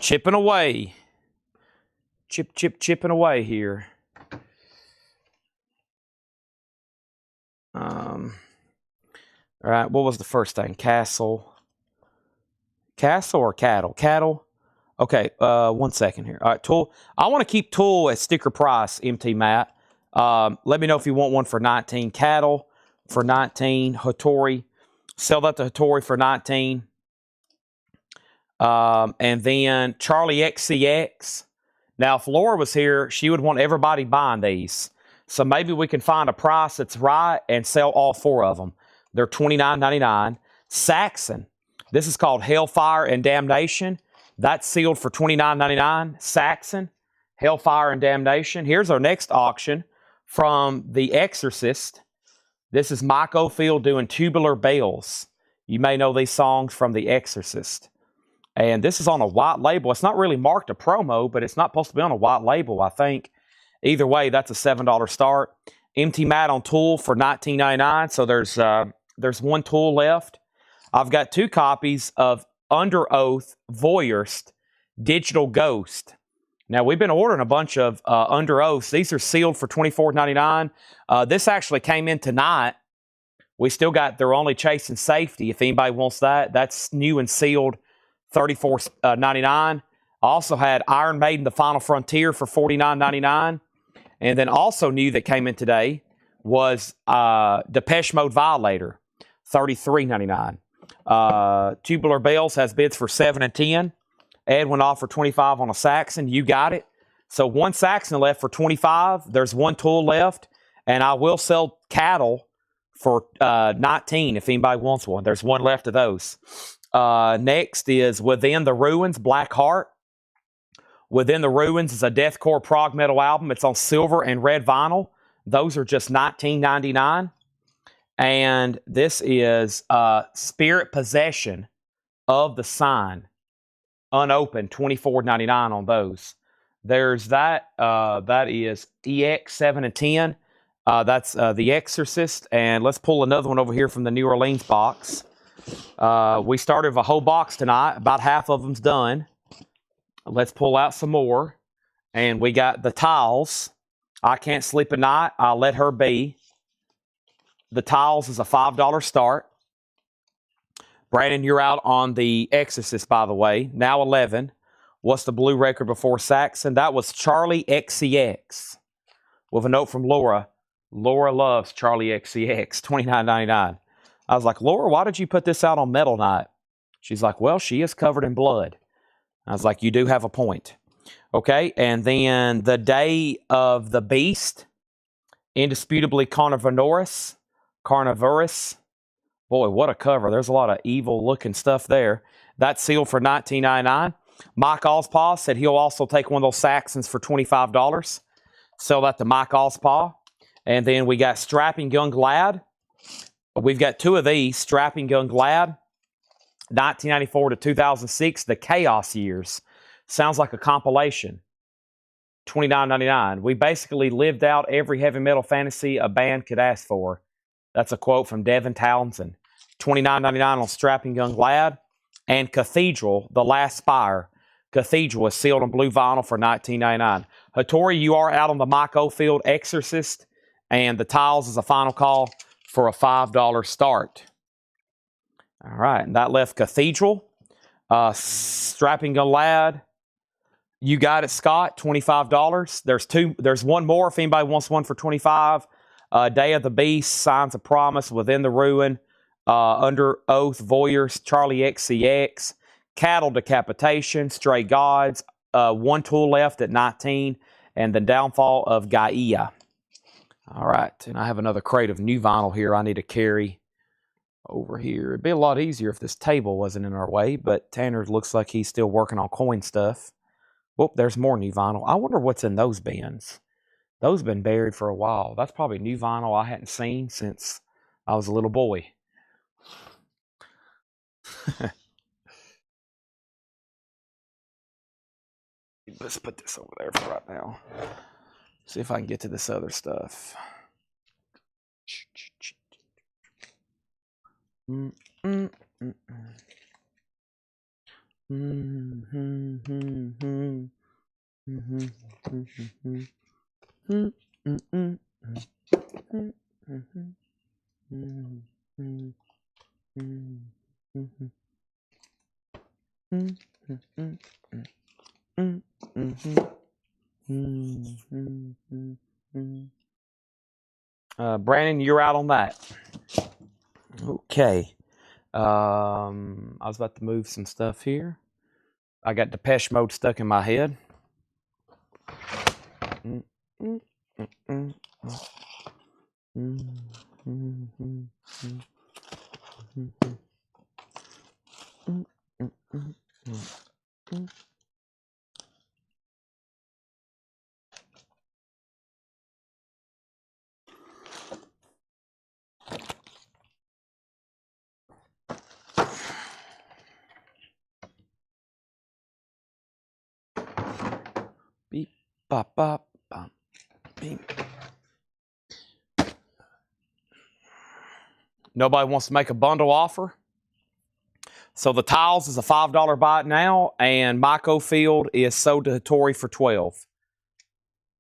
Chipping away. Chipping away here. All right, what was the first thing? Castle or cattle? Cattle. Okay, 1 second here. All right, Tool. I want to keep Tool at sticker price, MT Matt. Let me know if you want one for 19. Cattle for 19. Hattori. Sell that to Hattori for 19. And then Charlie XCX. Now, if Laura was here, she would want everybody buying these. So maybe we can find a price that's right and sell all 4 of them. They're $29.99. Saxon. This is called Hellfire and Damnation. That's sealed for $29.99. Saxon, Hellfire and Damnation. Here's our next auction from The Exorcist. This is Mike Oldfield doing Tubular Bells. You may know these songs from The Exorcist. And this is on a white label. It's not really marked a promo, but it's not supposed to be on a white label, I think. Either way, that's a $7 start. MT Matt on Tool for $19.99. So there's 1 Tool left. I've got 2 copies of Under Oath Voyeurist Digital Ghost. Now, we've been ordering a bunch of Under Oaths. These are sealed for $24.99. This actually came in tonight. We still got They're Only Chasing Safety. If anybody wants that, that's new and sealed, $34.99. I also had Iron Maiden, The Final Frontier for $49.99. And then also new that came in today was Depeche Mode Violator, $33.99. Tubular Bells has bids for $7 and $10. Edwin offered $25 on a Saxon. You got it. So 1 Saxon left for $25. There's 1 Tool left. And I will sell Cattle for $19 if anybody wants one. There's 1 left of those. Next is Within the Ruins, Black Heart. Within the Ruins is a deathcore prog metal album. It's on silver and red vinyl. Those are just $19.99. And this is Spirit Possession of the Sign, unopened, $24.99 on those. There's that. That is EX 7 and 10. That's The Exorcist. And let's pull another one over here from the New Orleans box. We started with a whole box tonight. About half of them's done. Let's pull out some more. And we got the Tiles. I Can't Sleep at Night. I'll Let Her Be. The Tiles is a $5 start. Brandon, you're out on The Exorcist, by the way. Now 11. What's the blue record before Saxon? That was Charlie XCX. With a note from Laura. Laura loves Charlie XCX, $29.99. I was like, Laura, why did you put this out on Metal Night? She's like, well, she is covered in blood. I was like, you do have a point. Okay, and then the Day of the Beast, indisputably carnivorous. Boy, what a cover. There's a lot of evil-looking stuff there. That's sealed for $19.99. Mike Ospaw said he'll also take one of those Saxons for $25. Sell that to Mike Ospaw. And then we got Strapping Young Lad. We've got two of these, Strapping Young Lad, 1994 to 2006, the Chaos Years. Sounds like a compilation. $29.99. We basically lived out every heavy metal fantasy a band could ask for. That's a quote from Devin Townsend. $29.99 on Strapping Young Lad. And Cathedral, The Last Spire. Cathedral is sealed on blue vinyl for $19.99. Hattori, you are out on the Mike Oldfield Exorcist. And the Tiles is a final call for a $5 start. All right, and that left Cathedral. Strapping Young Lad. You got it, Scott, $25. There's one more if anybody wants one for $25. Day of the Beast, Signs of Promise, Within the Ruin, Under Oath, Voyeurs, Charlie XCX, Cattle Decapitation, Stray Gods, one tool left at 19, and the Downfall of Gaia. All right, and I have another crate of new vinyl here I need to carry over here. It'd be a lot easier if this table wasn't in our way, but Tanner looks like he's still working on coin stuff. Whoop, there's more new vinyl. I wonder what's in those bins. Those have been buried for a while. That's probably new vinyl I hadn't seen since I was a little boy. Let's put this over there for right now. See if I can get to this other stuff. Brandon, you're out on that. Okay. I was about to move some stuff here. I got Depeche Mode stuck in my head. Beep, bop, bop, bop, beep. Nobody wants to make a bundle offer. So the Tiles is a $5 buy it now, and Mike Oldfield is sold to Hattori for $12.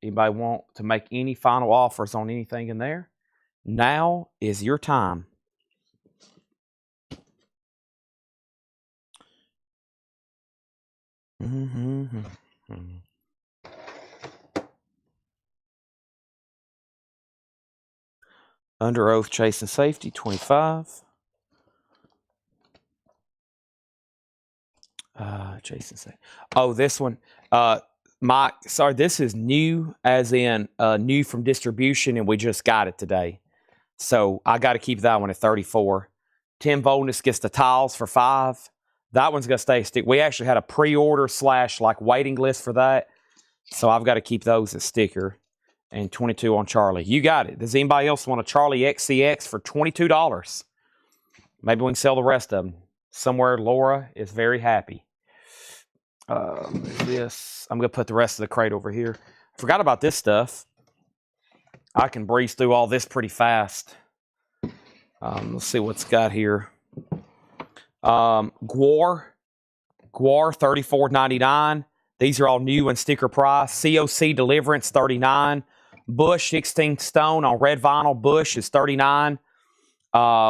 Anybody want to make any final offers on anything in there? Now is your time. Under Oath, Chase and Safety, $25. Chase and Safety. Oh, this one. Mike, sorry, this is new, as in new from distribution, and we just got it today. So I got to keep that one at 34. Tim Voldness gets the Tiles for $5. That one's going to stay stick. We actually had a pre-order / like waiting list for that. So I've got to keep those as sticker. And 22 on Charlie. You got it. Does anybody else want a Charlie XCX for $22? Maybe we can sell the rest of them. Somewhere Laura is very happy. This, I'm going to put the rest of the crate over here. Forgot about this stuff. I can breeze through all this pretty fast. Let's see what's got here. Gwar $34.99. These are all new and sticker price. COC Deliverance $39. Bush 16 stone on red vinyl. Bush is $39.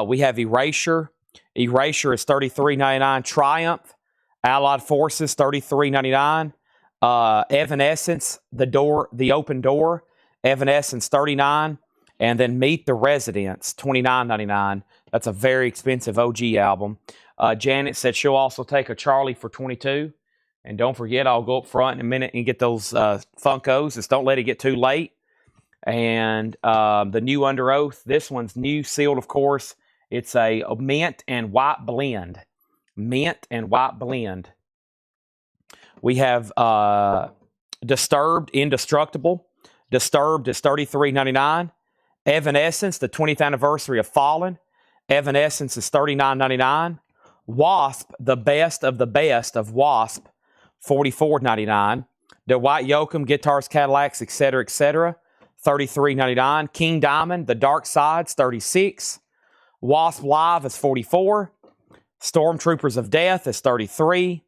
We have Erasure. Erasure is $33.99. Triumph Allied Forces $33.99. Evanescence, the Open Door. Evanescence $39. And then Meet the Residents, $29.99. That's a very expensive OG album. Janet said she'll also take a Charlie for $22. And don't forget, I'll go up front in a minute and get those Funkos. Just don't let it get too late. And the new Under Oath. This one's new, sealed, of course. It's a mint and white blend. Mint and white blend. We have Disturbed, Indestructible. Disturbed is $33.99. Evanescence, the 20th anniversary of Fallen. Evanescence is $39.99. Wasp, the best of Wasp, $44.99. Dwight Yoakam, Guitars, Cadillacs, etc., etc., $33.99. King Diamond, The Dark Side's $36. Wasp Live is $44. Stormtroopers of Death is $33.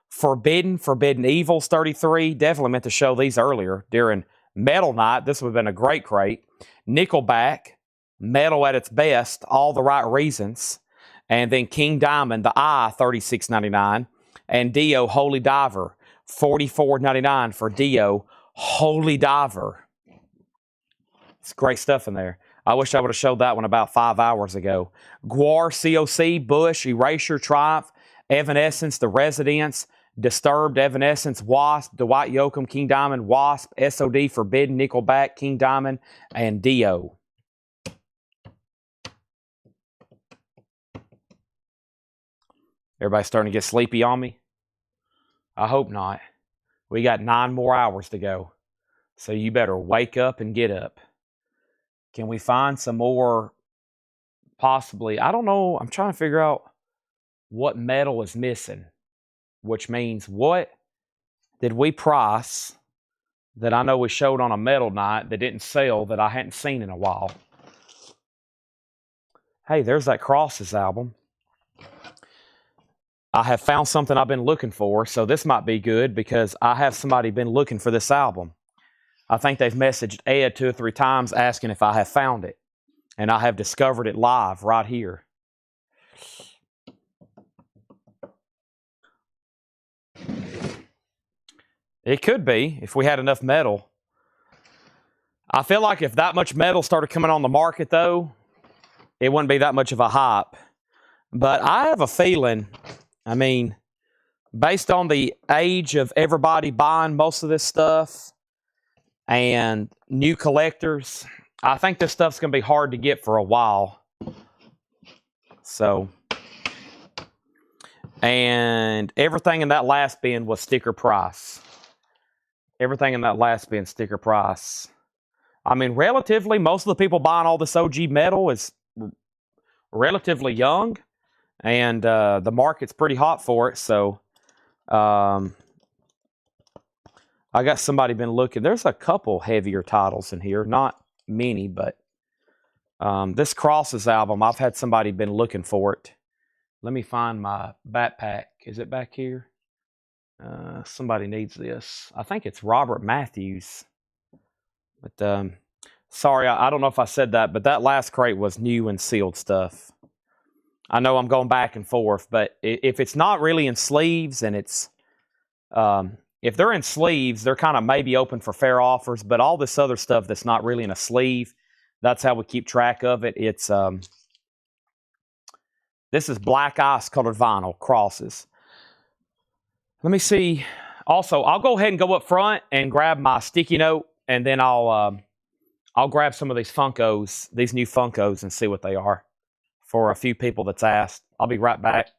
Forbidden Evil's $33. Definitely meant to show these earlier during Metal Night. This would have been a great crate. Nickelback, metal at its best, All the Right Reasons. And then King Diamond, The Eye, $36.99. And Dio, Holy Diver, $44.99 for Dio, Holy Diver. It's great stuff in there. I wish I would have showed that one about 5 hours ago. Guar, COC, Bush, Erasure, Triumph, Evanescence, The Residents, Disturbed, Evanescence, Wasp, Dwight Yoakam, King Diamond, Wasp, SOD, Forbidden, Nickelback, King Diamond, and Dio. Everybody starting to get sleepy on me? I hope not. We got 9 more hours to go. So you better wake up and get up. Can we find some more, possibly, I don't know, I'm trying to figure out what metal is missing. Which means, what did we price that I know we showed on a Metal Night that didn't sell that I hadn't seen in a while? Hey, there's that Crosses album. I have found something I've been looking for, so this might be good because I have somebody been looking for this album. I think they've messaged Ed 2 or 3 times asking if I have found it. And I have discovered it live right here. It could be, if we had enough metal. I feel like if that much metal started coming on the market, though, it wouldn't be that much of a hype. But I have a feeling, I mean, based on the age of everybody buying most of this stuff and new collectors, I think this stuff's going to be hard to get for a while. So, and everything in that last bin was sticker price. Everything in that last bin, sticker price. I mean, relatively, most of the people buying all this OG metal is relatively young. And the market's pretty hot for it. So, I got somebody been looking. There's a couple heavier titles in here. Not many, but this Crosses album, I've had somebody been looking for it. Let me find my backpack. Is it back here? Somebody needs this. I think it's Robert Matthews. But sorry, I don't know if I said that, but that last crate was new and sealed stuff. I know I'm going back and forth, but if it's not really in sleeves and it's if they're in sleeves, they're kind of maybe open for fair offers, but all this other stuff that's not really in a sleeve, that's how we keep track of it. It's this is black ice colored vinyl, Crosses. Let me see. Also, I'll go ahead and go up front and grab my sticky note, and then I'll grab some of these Funkos, these new Funkos, and see what they are for a few people that's asked. I'll be right back.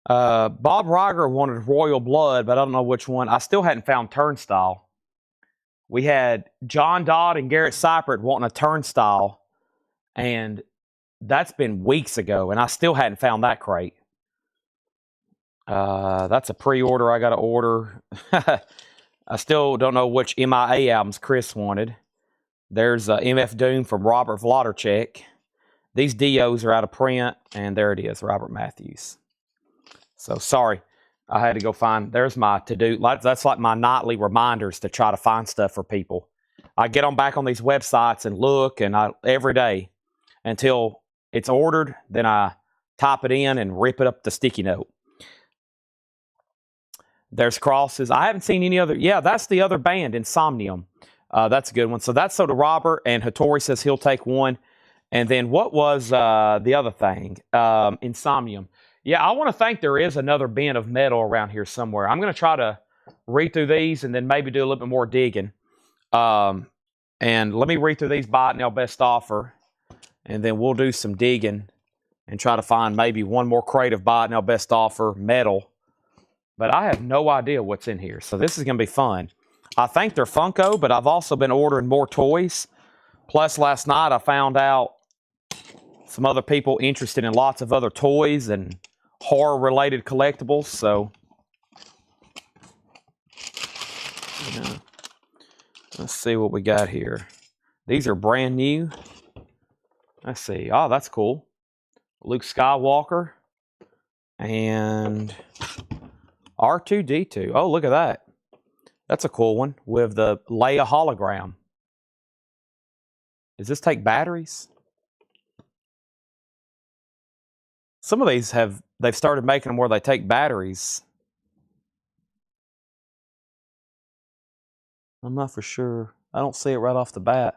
Bob Riger wanted Royal Blood, but I don't know which one. I still hadn't found Turnstile. We had John Dodd and Garrett Seifert wanting a turnstile, and that's been weeks ago, and I still hadn't found that crate. That's a pre-order I got to order. I still don't know which MIA albums Chris wanted. There's MF Doom from Robert Vlodarchek. These DOs are out of print, and there it is, Robert Matthews. So, sorry. I had to go find, there's my to-do. That's like my nightly reminders to try to find stuff for people. I get on back on these websites and look, and every day until it's ordered, then I type it in and rip it up the sticky note. There's crosses. I haven't seen any other. Yeah, that's the other band, Insomnium. That's a good one. So that's so to Robert, and Hattori says he'll take one. And then what was the other thing? Insomnium. Yeah, I want to think there is another bin of metal around here somewhere. I'm going to try to read through these and then maybe do a little bit more digging. And let me read through these Buy It Now Best Offer, and then we'll do some digging and try to find maybe one more crate of Buy It Now Best Offer metal. But I have no idea what's in here, so this is going to be fun. I think they're Funko, but I've also been ordering more toys. Plus, last night I found out some other people interested in lots of other toys and horror-related collectibles, so yeah. Let's see what we got here. These are brand new. Let's see. Oh, that's cool. Luke Skywalker and R2-D2. Oh, look at that. That's a cool one with the Leia hologram. Does this take batteries? Some of these they've started making them where they take batteries. I'm not for sure. I don't see it right off the bat.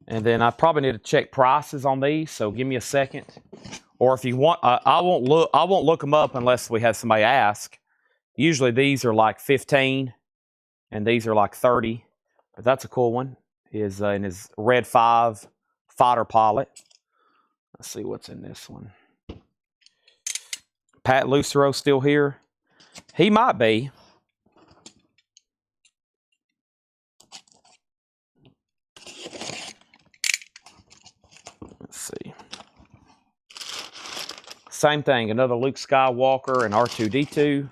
And then I probably need to check prices on these, so give me a second. Or if you want, I won't look them up unless we have somebody ask. Usually these are like 15, and these are like 30. But that's a cool one. Is in his Red 5 fighter pilot. Let's see what's in this one. Pat Lucero still here? He might be. Let's see. Same thing, another Luke Skywalker and R2-D2.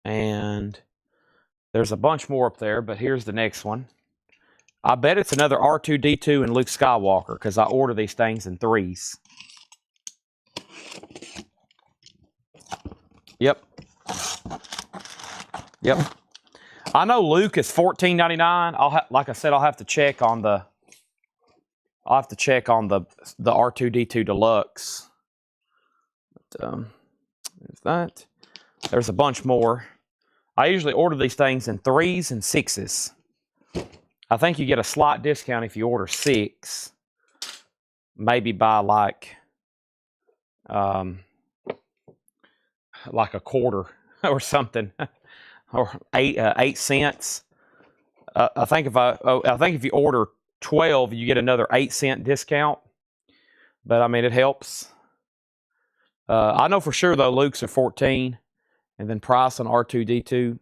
And there's a bunch more up there, but here's the next one. I bet it's another R2-D2 and Luke Skywalker because I order these things in threes. Yep. I know Luke is $14.99. Like I said, I'll have to check on the R2-D2 Deluxe. But, there's that. There's a bunch more. I usually order these things in threes and sixes. I think you get a slight discount if you order 6. Maybe by like a quarter or something, or 8 cents. I think if you order 12, you get another 8-cent discount. But I mean, it helps. I know for sure though, Luke's are 14, and then price on R2-D2.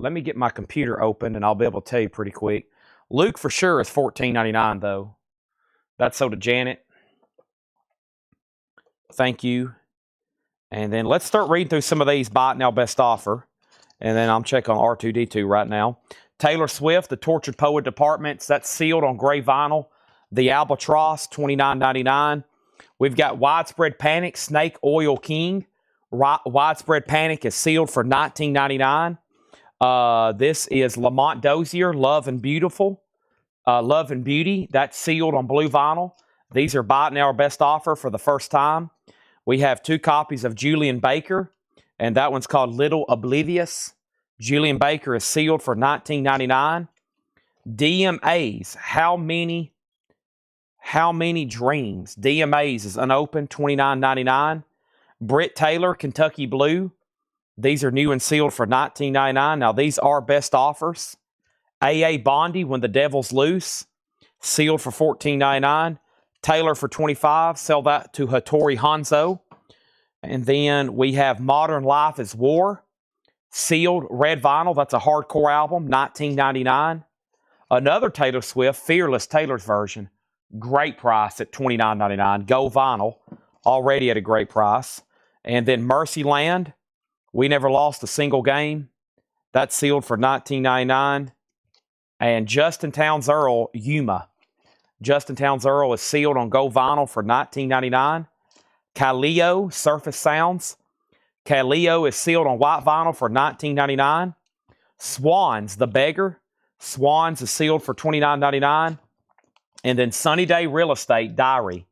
Let me get my computer open, and I'll be able to tell you pretty quick. Luke for sure is $14.99 though. That's so to Janet. Thank you. And then let's start reading through some of these Buy It Now Best Offer. And then I'm checking on R2-D2 right now. Taylor Swift, The Tortured Poet Departments. That's sealed on gray vinyl. The Albatross, $29.99. We've got Widespread Panic, Snake Oil King. Widespread Panic is sealed for $19.99. This is Lamont Dozier, Love and Beauty. That's sealed on blue vinyl. These are Buy It Now Best Offer for the first time. We have 2 copies of Julian Baker, and that one's called Little Oblivious. Julian Baker is sealed for $19.99. DMAs, How Many Dreams. DMAs is unopened, $29.99. Britt Taylor, Kentucky Blue. These are new and sealed for $19.99. Now, these are best offers. AA Bondi, When the Devil's Loose, sealed for $14.99. Taylor for $25. Sell that to Hattori Hanzo. And then we have Modern Life is War. Sealed red vinyl. That's a hardcore album, $19.99. Another Taylor Swift, Fearless Taylor's version. Great price at $29.99. Gold vinyl, already at a great price. And then Mercyland, We Never Lost a Single Game. That's sealed for $19.99. And Justin Townes Earl, Yuma. Justin Townes Earl is sealed on gold vinyl for $19.99. Kaleo, Surface Sounds. Kaleo is sealed on white vinyl for $19.99. Swans, The Beggar. Swans is sealed for $29.99. And then Sunny Day Real Estate, Diary.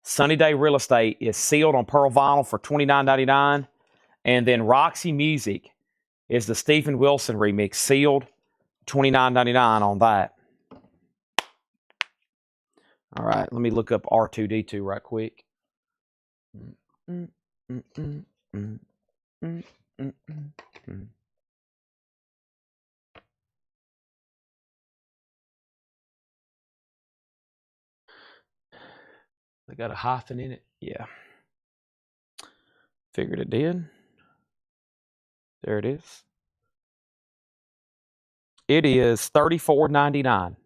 Sunny Day Real Estate is sealed on pearl vinyl for $29.99. And then Roxy Music is the Stephen Wilson remix, sealed $29.99 on that. All right, let me look up R2D2 right quick. They got a hyphen in it. Yeah. Figured it did. There it is. It is $34.99.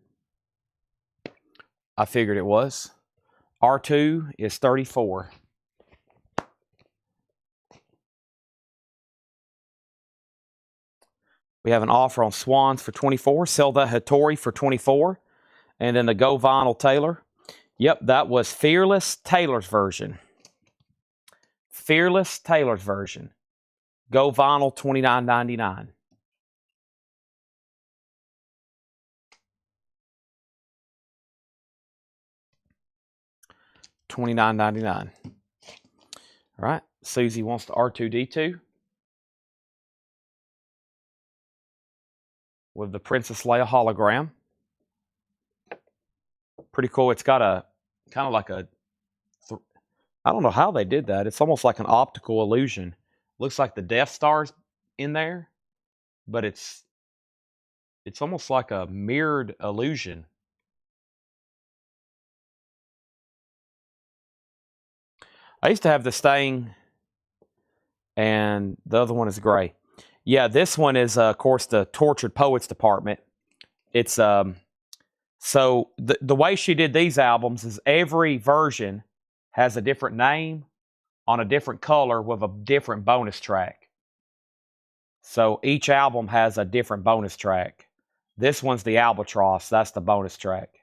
I figured it was. R2 is $34. We have an offer on Swans for $24. Sell that Hattori for $24. And then the Go Vinyl Taylor. Yep, that was Fearless Taylor's version. Fearless Taylor's version. Go Vinyl, $29.99. $29.99. All right, Susie wants the R2D2 with the Princess Leia hologram. Pretty cool. It's got a kind of like a, I don't know how they did that. It's almost like an optical illusion. Looks like the Death Star's in there, but it's almost like a mirrored illusion. I used to have this thing, and the other one is gray. Yeah, this one is, of course, the Tortured Poets Department. It's so the way she did these albums is every version has a different name on a different color with a different bonus track. So each album has a different bonus track. This one's the Albatross. That's the bonus track,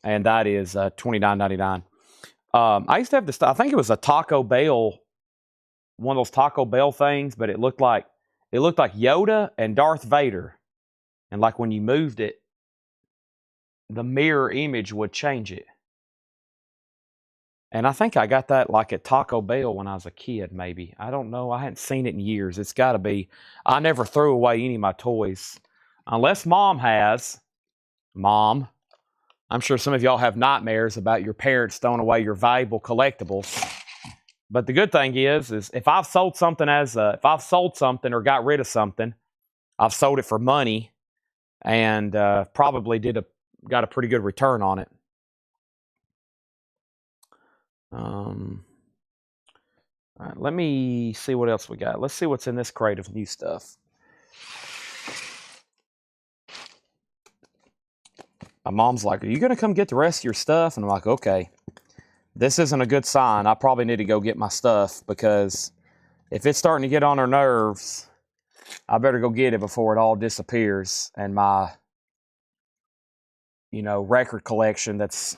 and that is $29.99. I used to have this. I think it was a Taco Bell, one of those Taco Bell things, but it looked like Yoda and Darth Vader, and like when you moved it, the mirror image would change it. And I think I got that like at Taco Bell when I was a kid, maybe. I don't know. I hadn't seen it in years. It's got to be. I never threw away any of my toys, unless Mom has. Mom, I'm sure some of y'all have nightmares about your parents throwing away your valuable collectibles. But the good thing is if I've sold something if I've sold something or got rid of something, I've sold it for money, and probably got a pretty good return on it. All right, let me see what else we got. Let's see what's in this crate of new stuff. My mom's like, "Are you going to come get the rest of your stuff?" And I'm like, "Okay, this isn't a good sign. I probably need to go get my stuff, because if it's starting to get on her nerves, I better go get it before it all disappears." And my, record collection that's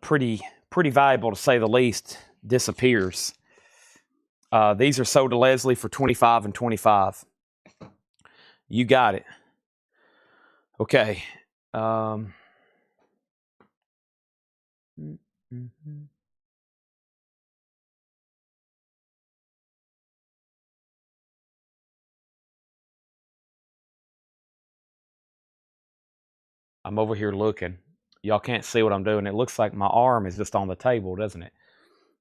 pretty valuable, to say the least, disappears. These are sold to Leslie for $25 and $25. You got it. Okay. I'm over here looking. Y'all can't see what I'm doing. It looks like my arm is just on the table, doesn't it?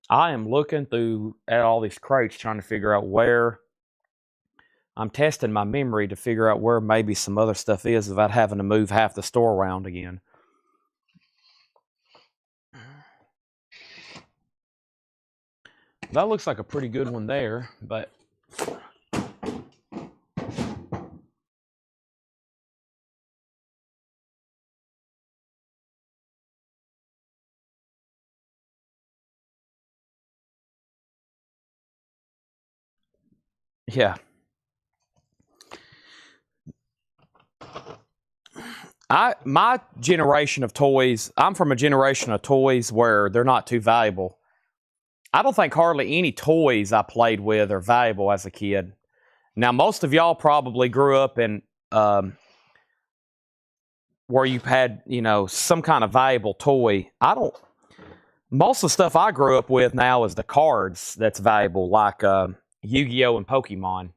I am looking at all these crates, trying to figure out where. I'm testing my memory to figure out where maybe some other stuff is without having to move half the store around again. That looks like a pretty good one there, but yeah. My generation of toys, I'm from a generation of toys where they're not too valuable. I don't think hardly any toys I played with are valuable as a kid. Now, most of y'all probably grew up in where you've had, some kind of valuable toy. Most of the stuff I grew up with now is the cards that's valuable, like Yu-Gi-Oh! And Pokemon.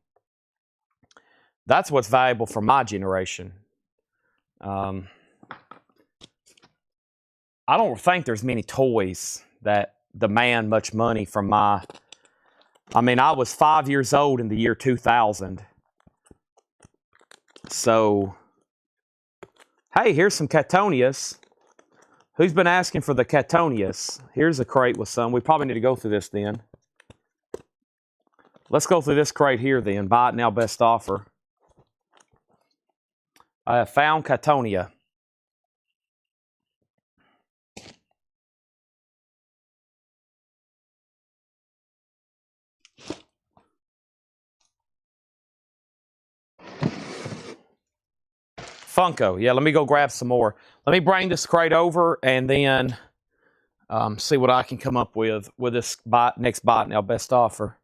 That's what's valuable for my generation. I don't think there's many toys that demand much money from I was 5 years old in the year 2000. So, hey, here's some Catonias. Who's been asking for the Catonias? Here's a crate with some. We probably need to go through this then. Let's go through this crate here then. Buy it now, best offer. I have found Catonia. Funko. Yeah, let me go grab some more. Let me bring this crate over and then see what I can come up with this next bot now, best offer.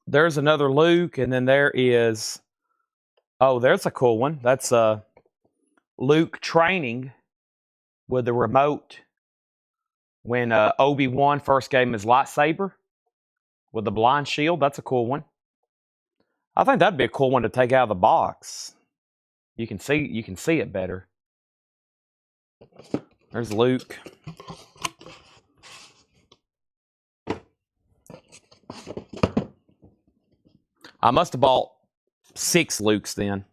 There's another Luke, and then there is, there's a cool one. That's Luke training with the remote when Obi-Wan first gave him his lightsaber with the blind shield. That's a cool one. I think that'd be a cool one to take out of the box. You can see it better. There's Luke. I must have bought 6 Lukes then.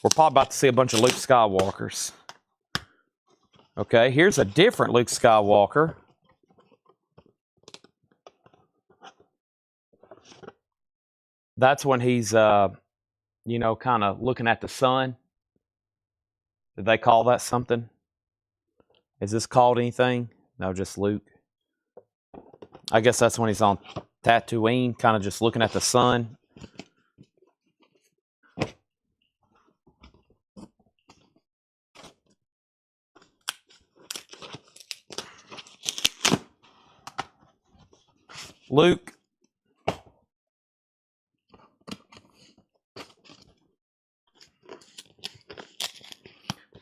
We're probably about to see a bunch of Luke Skywalkers. Okay, here's a different Luke Skywalker. That's when he's, kind of looking at the sun. Did they call that something? Is this called anything? No, just Luke. I guess that's when he's on Tatooine, kind of just looking at the sun. Luke.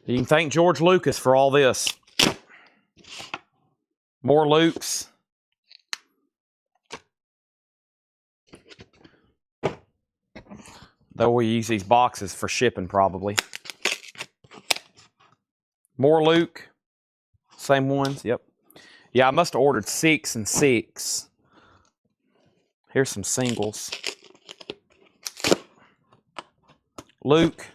You can thank George Lucas for all this. More Lukes. Though we use these boxes for shipping probably. More Luke. Same ones, yep. Yeah, I must have ordered 6 and 6. Here's some singles. Luke.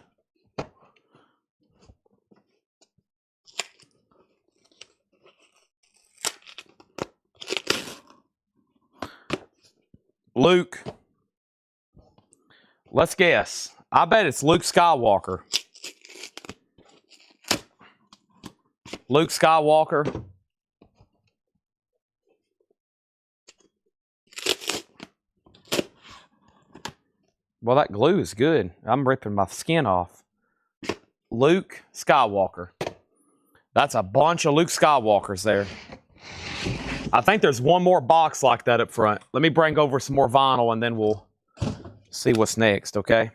Luke. Let's guess. I bet it's Luke Skywalker. Luke Skywalker. Well, that glue is good. I'm ripping my skin off. Luke Skywalker. That's a bunch of Luke Skywalkers there. I think there's one more box like that up front. Let me bring over some more vinyl and then we'll see what's next, okay?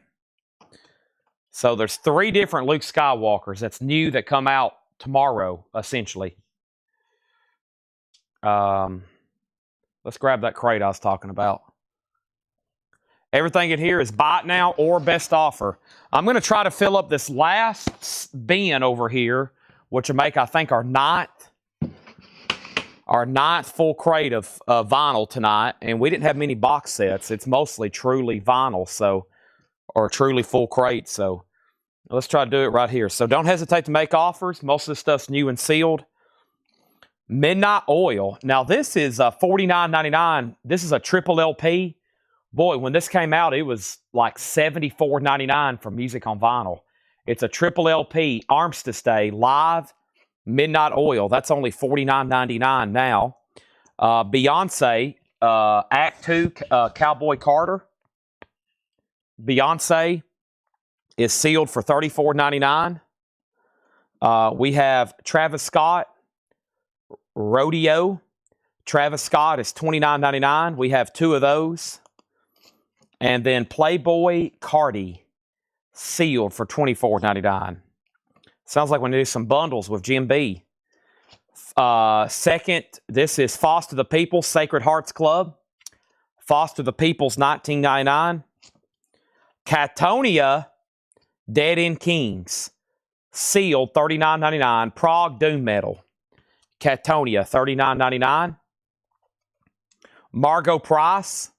So there's 3 different Luke Skywalkers that's new that come out tomorrow, essentially. Let's grab that crate I was talking about. Everything in here is buy it now or best offer. I'm going to try to fill up this last bin over here, which will make, I think, our ninth full crate of vinyl tonight. And we didn't have many box sets. It's mostly truly vinyl, so, or truly full crate. So let's try to do it right here. So don't hesitate to make offers. Most of the stuff's new and sealed. Midnight Oil. Now this is $49.99. This is a triple LP. Boy, when this came out, it was like $74.99 for music on vinyl. It's a triple LP, Armistice Day, live, Midnight Oil. That's only $49.99 now. Beyonce, Act 2, Cowboy Carter. Beyonce is sealed for $34.99. We have Travis Scott, Rodeo. Travis Scott is $29.99. We have 2 of those. And then Playboy Cardi, sealed for $24.99. Sounds like we need some bundles with Jim B. Second, this is Foster the People, Sacred Hearts Club. Foster the People's $19.99. Catonia, Dead End Kings, sealed $39.99. Prague Doom Metal. Catonia, $39.99. Margot Price,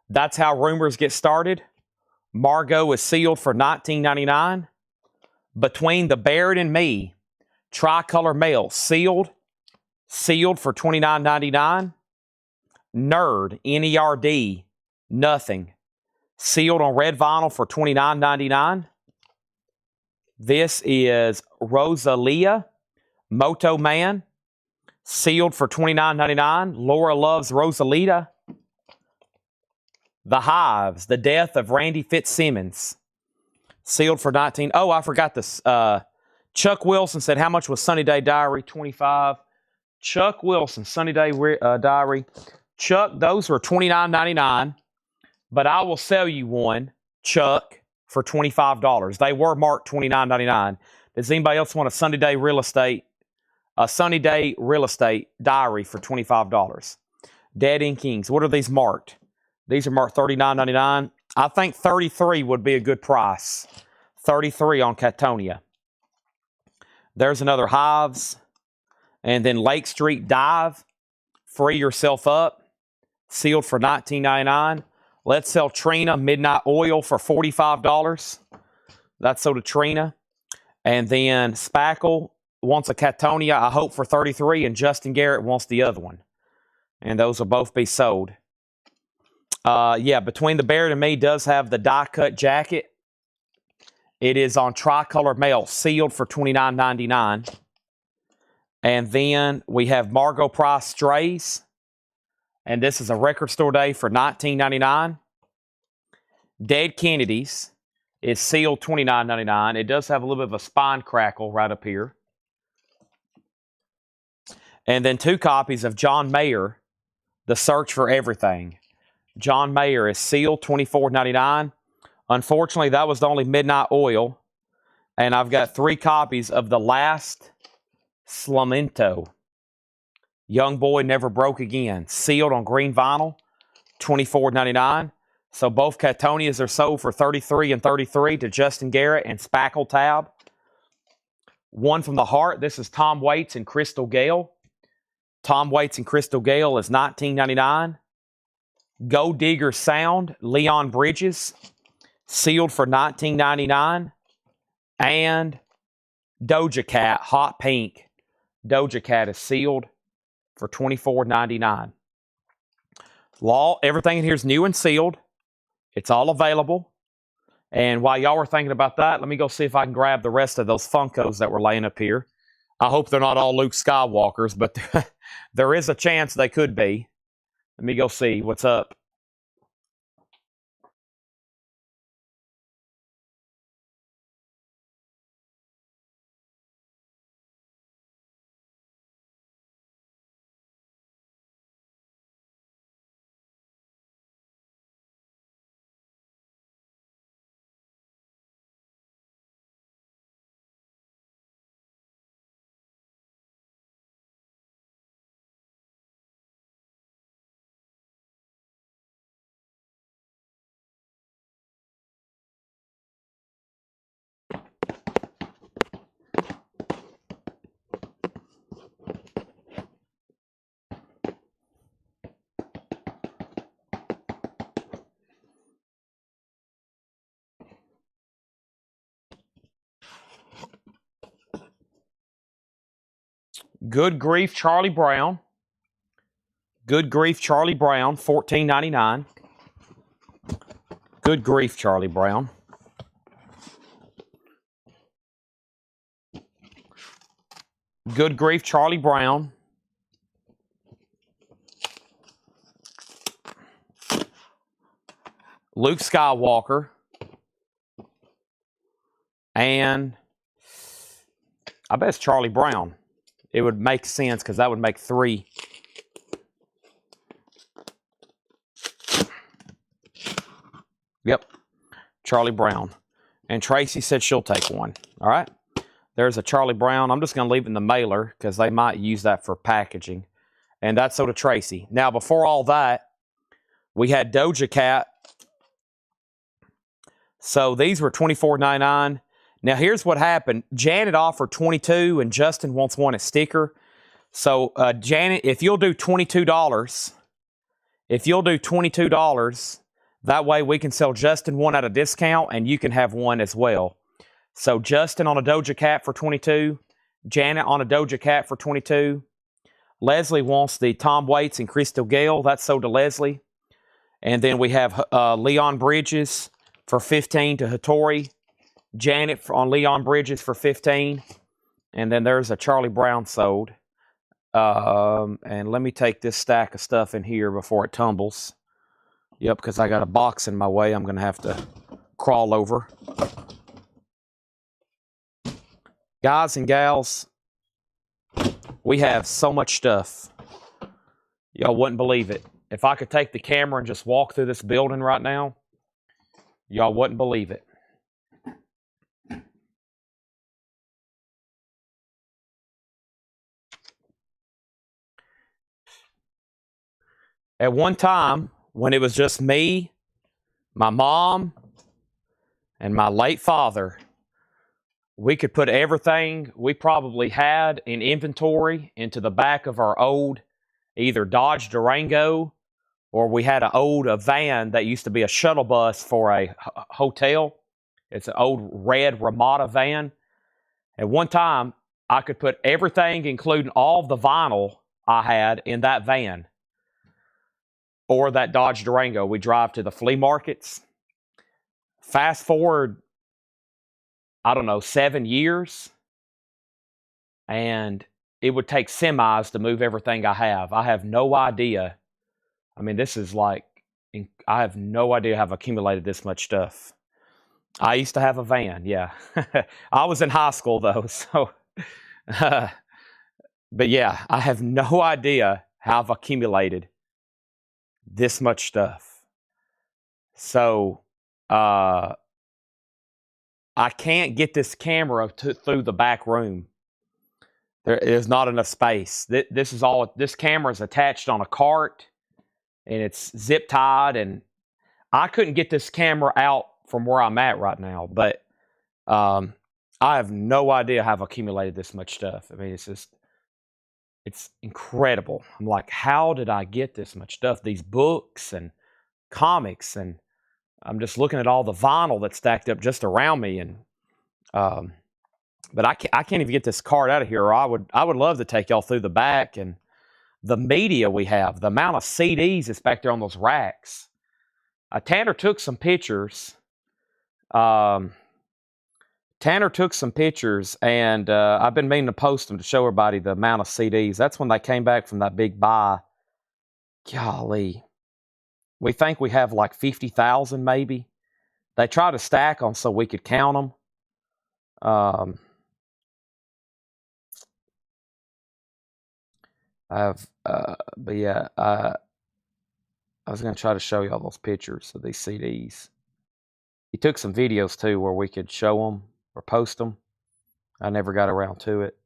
That's How Rumors Get Started. Margot is sealed for $19.99. Between the Baird and Me, Tricolor Mail, sealed for $29.99. Nerd, N-E-R-D, Nothing, sealed on red vinyl for $29.99. This is Rosalia, Moto Man, sealed for $29.99. Laura Loves Rosalita. The Hives, The Death of Randy Fitzsimmons, sealed for $19. Oh, I forgot this. Chuck Wilson said, how much was Sunny Day Diary? $25. Chuck Wilson, Sunny Day Diary. Chuck, those were $29.99, but I will sell you one, Chuck, for $25. They were marked $29.99. Does anybody else want a Sunny Day Real Estate Diary for $25? Dead End Kings. What are these marked? These are marked $39.99. I think $33 would be a good price. $33 on Catonia. There's another Hives. And then Lake Street Dive, Free Yourself Up, sealed for $19.99. Let's Sell Trina, Midnight Oil for $45. That's sold to Trina. And then Spackle wants a Catonia, I hope, for $33, and Justin Garrett wants the other one. And those will both be sold. Yeah, Between the Baird and Me does have the die-cut jacket. It is on Tricolor Mail, sealed for $29.99. And then we have Margot Price Strays. And this is a record store day for $19.99. Dead Kennedys is sealed $29.99. It does have a little bit of a spine crackle right up here. And then 2 copies of John Mayer, The Search for Everything. John Mayer is sealed $24.99. Unfortunately, that was the only Midnight Oil. And I've got 3 copies of The Last Slamento. Young Boy Never Broke Again, sealed on green vinyl, $24.99. So both Catonias are sold for $33 and $33 to Justin Garrett and Spackle Tab. One from the Heart. This is Tom Waits and Crystal Gale. Tom Waits and Crystal Gale is $19.99. Gold Digger Sound, Leon Bridges, sealed for $19.99. And Doja Cat, Hot Pink. Doja Cat is sealed for $24.99. Everything in here is new and sealed. It's all available. And while y'all were thinking about that, let me go see if I can grab the rest of those Funkos that were laying up here. I hope they're not all Luke Skywalkers, but there is a chance they could be. Let me go see what's up. Good Grief Charlie Brown. Good Grief Charlie Brown, $14.99. Good Grief Charlie Brown. Good Grief Charlie Brown. Luke Skywalker. And I bet it's Charlie Brown. It would make sense because that would make 3. Yep, Charlie Brown. And Tracy said she'll take one. All right, there's a Charlie Brown. I'm just going to leave it in the mailer because they might use that for packaging. And that's so to Tracy. Now, before all that, we had Doja Cat. So these were $24.99. Now, here's what happened. Janet offered $22, and Justin wants one at sticker. So, Janet, if you'll do $22, that way we can sell Justin one at a discount, and you can have one as well. So, Justin on a Doja Cat for $22. Janet on a Doja Cat for $22. Leslie wants the Tom Waits and Crystal Gale. That's sold to Leslie. And then we have Leon Bridges for $15 to Hattori. Janet on Leon Bridges for $15. And then there's a Charlie Brown sold. And let me take this stack of stuff in here before it tumbles. Yep, because I got a box in my way I'm going to have to crawl over. Guys and gals, we have so much stuff. Y'all wouldn't believe it. If I could take the camera and just walk through this building right now, y'all wouldn't believe it. At one time, when it was just me, my mom, and my late father, we could put everything we probably had in inventory into the back of our old either Dodge Durango, or we had an old van that used to be a shuttle bus for a hotel. It's an old red Ramada van. At one time, I could put everything, including all the vinyl I had, in that van. Or that Dodge Durango. We drive to the flea markets. Fast forward, I don't know, 7 years. And it would take semis to move everything I have. I have no idea. I mean, this is like, I have no idea how I've accumulated this much stuff. I used to have a van, yeah. I was in high school, though, so. But yeah, I have no idea how I've accumulated this much stuff. So, I can't get this camera through the back room. There is not enough space. This camera is attached on a cart, and it's zip tied, and I couldn't get this camera out from where I'm at right now, but I have no idea how I've accumulated this much stuff. I mean, it's incredible. I'm like, how did I get this much stuff? These books and comics, and I'm just looking at all the vinyl that's stacked up just around me, and but I can't even get this card out of here. Or I would love to take y'all through the back and the media we have, the amount of CDs that's back there on those racks. Tanner took some pictures. And I've been meaning to post them to show everybody the amount of CDs. That's when they came back from that big buy. Golly. We think we have like 50,000 maybe. They tried to stack them so we could count them. But yeah, I was going to try to show you all those pictures of these CDs. He took some videos too where we could show them or post them. I never got around to it.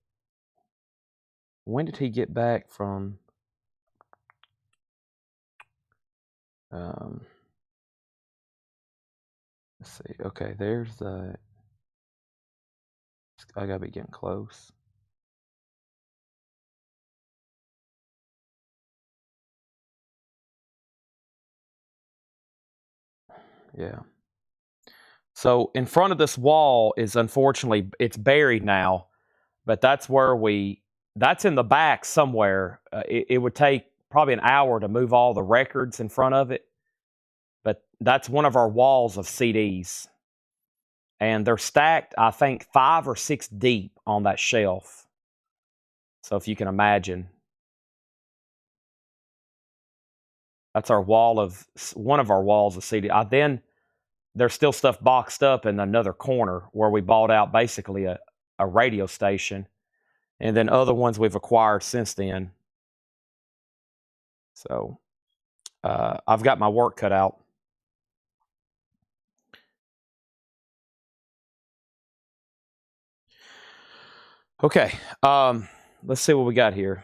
When did he get back from? Let's see. Okay, there's the. I gotta be getting close. Yeah. So in front of this wall is, unfortunately, it's buried now, but that's where we that's in the back somewhere. It would take probably an hour to move all the records in front of it, but that's one of our walls of CDs. And they're stacked, I think, 5 or 6 deep on that shelf. So if you can imagine, that's our wall of one of our walls of CD. Then there's still stuff boxed up in another corner where we bought out basically a radio station, and then other ones we've acquired since then. So I've got my work cut out. Okay, let's see what we got here.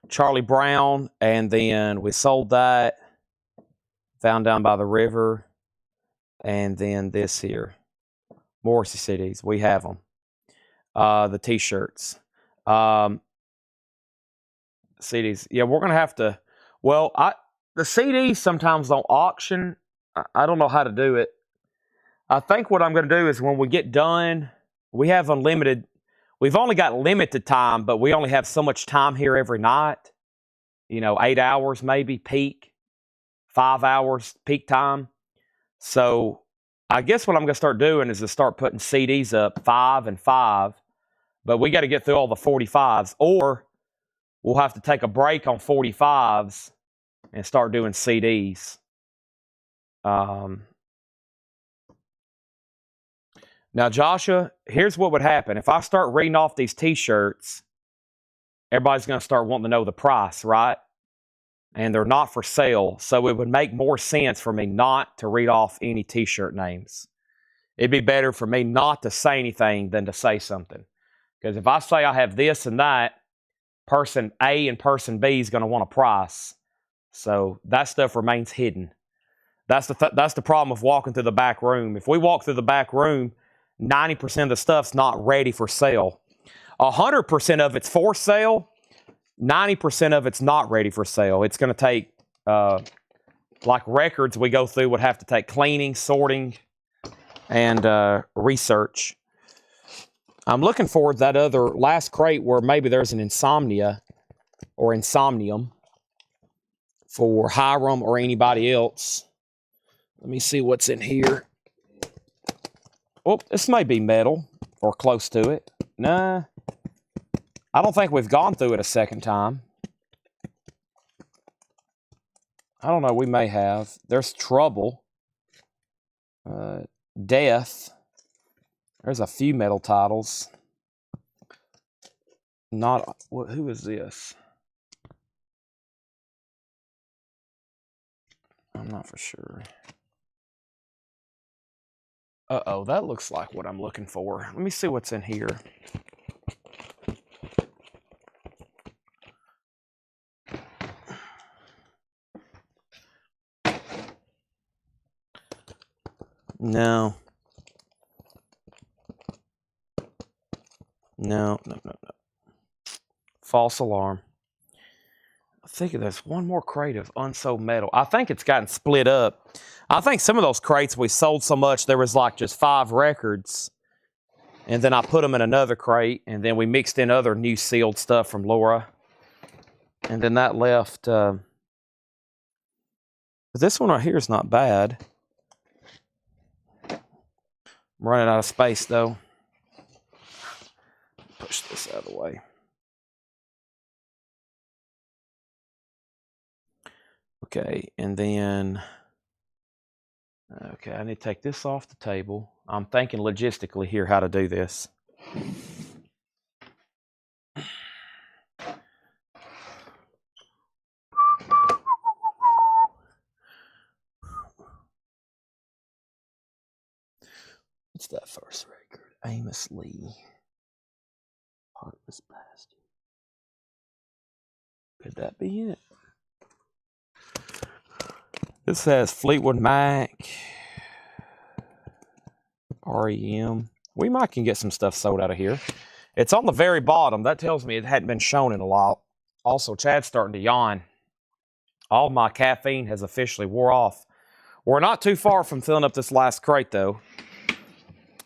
Charlie Brown, and then we sold that, Found Down by the River, and then this here, Morrissey CDs. We have them. The T-shirts. CDs. Yeah, we're going to have to, well, the CDs sometimes don't auction. I don't know how to do it. I think what I'm going to do is when we get done, we have unlimited. We've only got limited time, but we only have so much time here every night. 8 hours maybe peak, 5 hours peak time. So I guess what I'm going to start doing is to start putting CDs up 5 and 5, but we got to get through all the 45s, or we'll have to take a break on 45s and start doing CDs. Now, Joshua, here's what would happen. If I start reading off these T-shirts, everybody's going to start wanting to know the price, right? And they're not for sale. So it would make more sense for me not to read off any T-shirt names. It'd be better for me not to say anything than to say something. Because if I say I have this and that, person A and person B is going to want a price. So that stuff remains hidden. That's the problem of walking through the back room. If we walk through the back room, 90% of the stuff's not ready for sale. 100% of it's for sale. 90% of it's not ready for sale. It's going to take, like records we go through would have to take cleaning, sorting, and research. I'm looking forward to that other last crate where maybe there's an insomnia or insomnium for Hiram or anybody else. Let me see what's in here. Oh, this may be metal or close to it. Nah. I don't think we've gone through it a second time. I don't know. We may have. There's Trouble. Death. There's a few metal titles. Who is this? I'm not for sure. Uh-oh, that looks like what I'm looking for. Let me see what's in here. No. False alarm. I think there's one more crate of unsold metal. I think it's gotten split up. I think some of those crates we sold so much, there was like just 5 records. And then I put them in another crate, and then we mixed in other new sealed stuff from Laura. And then that left. This one right here is not bad. I'm running out of space, though. Push this out of the way. Okay, and then, okay, I need to take this off the table. I'm thinking logistically here how to do this. What's that first record? Amos Lee. Heartless Bastard. Could that be it? This has Fleetwood Mac, REM. We might can get some stuff sold out of here. It's on the very bottom. That tells me it hadn't been shown in a while. Also, Chad's starting to yawn. All my caffeine has officially wore off. We're not too far from filling up this last crate, though.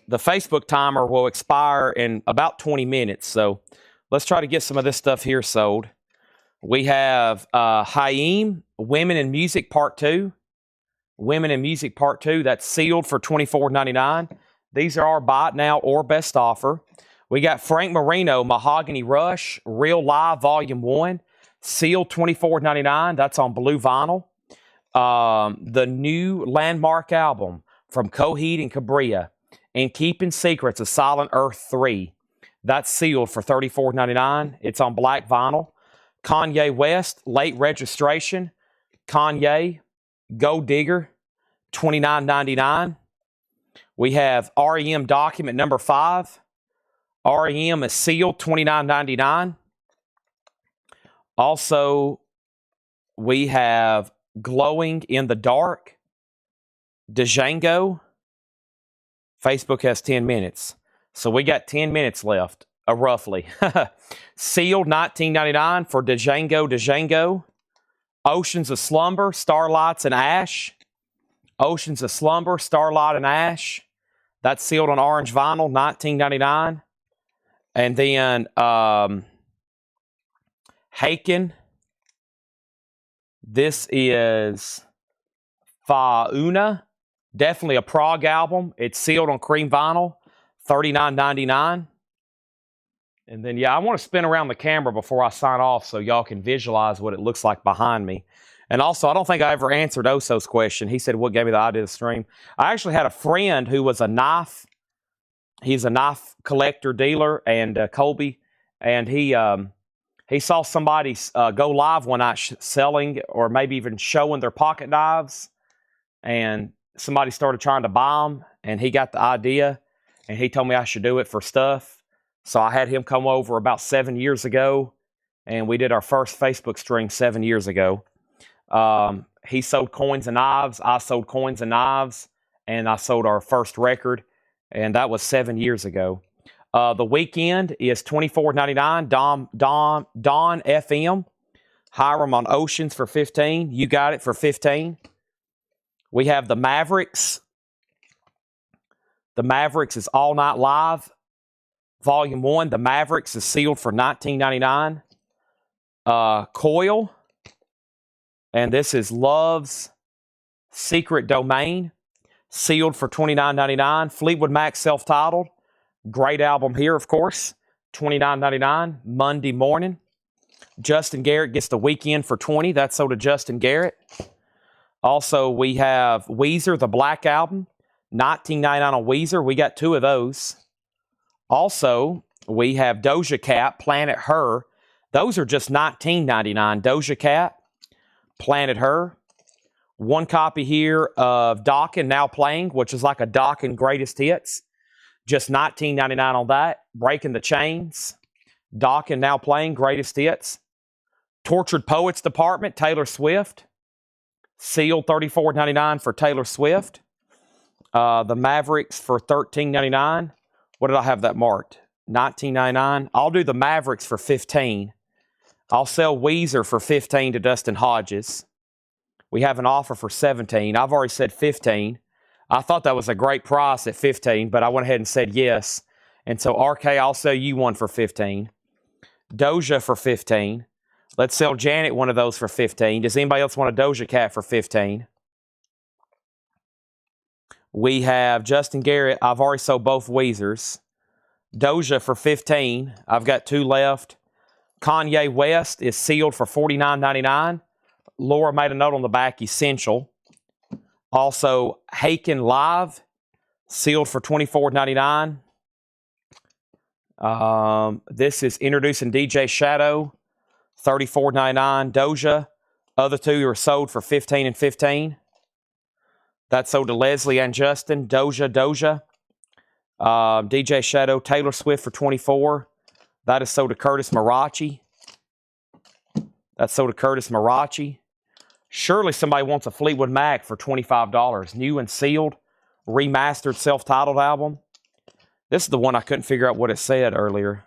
The Facebook timer will expire in about 20 minutes, so let's try to get some of this stuff here sold. We have Haim, Women in Music Part 2. Women in Music Part 2, that's sealed for $24.99. These are our buy it now or best offer. We got Frank Marino, Mahogany Rush, Real Live Volume 1, sealed $24.99. That's on blue vinyl. The new Landmark album from Coheed and Cabria, and Keeping Secrets of Silent Earth 3. That's sealed for $34.99. It's on black vinyl. Kanye West, Late Registration. Kanye, Gold Digger, $29.99. We have REM Document number 5. REM is sealed, $29.99. Also, we have Glowing in the Dark, Django. Facebook has 10 minutes. So we got 10 minutes left, roughly. Sealed, $19.99 for Django. Oceans of Slumber, Starlights and Ash. Oceans of Slumber, Starlight and Ash. That's sealed on orange vinyl, $19.99. And then Haken. This is Fauna. Definitely a prog album. It's sealed on cream vinyl, $39.99. And then, yeah, I want to spin around the camera before I sign off so y'all can visualize what it looks like behind me. And also, I don't think I ever answered Oso's question. He said, what gave me the idea to stream? I actually had a friend who was a knife. He's a knife collector, dealer, and Colby. And he saw somebody go live one night selling or maybe even showing their pocket knives. And somebody started trying to buy them, and he got the idea, and he told me I should do it for stuff. So I had him come over about 7 years ago, and we did our first Facebook stream 7 years ago. He sold coins and knives. I sold coins and knives, and I sold our first record, and that was 7 years ago. The Weekend is $24.99. Dawn FM. Hiram on Oceans for $15. You got it for $15. We have the Mavericks. The Mavericks is All Night Live. Volume 1. The Mavericks is sealed for $19.99. Coil. And this is Love's Secret Domain. Sealed for $29.99. Fleetwood Mac self-titled. Great album here, of course. $29.99. Monday Morning. Justin Garrett gets The Weekend for $20. That's sold to Justin Garrett. Also, we have Weezer, the Black Album, $19.99 on Weezer. We got 2 of those. Also, we have Doja Cat, Planet Her. Those are just $19.99. Doja Cat, Planet Her. 1 copy here of Dokken Now Playing, which is like a Dokken Greatest Hits. Just $19.99 on that. Breaking the Chains. Dokken Now Playing, Greatest Hits. Tortured Poets Department, Taylor Swift. Sealed $34.99 for Taylor Swift. The Mavericks for $13.99. What did I have that marked? $19.99. I'll do the Mavericks for $15. I'll sell Weezer for $15 to Dustin Hodges. We have an offer for $17. I've already said $15. I thought that was a great price at $15, but I went ahead and said yes. And so, RK, I'll sell you one for $15. Doja for $15. Let's sell Janet one of those for $15. Does anybody else want a Doja Cat for $15? We have Justin Garrett. I've already sold both Weezers. Doja for $15. I've got 2 left. Kanye West is sealed for $49.99. Laura made a note on the back, essential. Also, Haken Live, sealed for $24.99. This is introducing DJ Shadow, $34.99. Doja, other 2 are sold for $15 and $15. That's sold to Leslie and Justin. Doja. DJ Shadow, Taylor Swift for $24. That is sold to Curtis Marachi. That's sold to Curtis Marachi. Surely somebody wants a Fleetwood Mac for $25. New and sealed, remastered self-titled album. This is the one I couldn't figure out what it said earlier.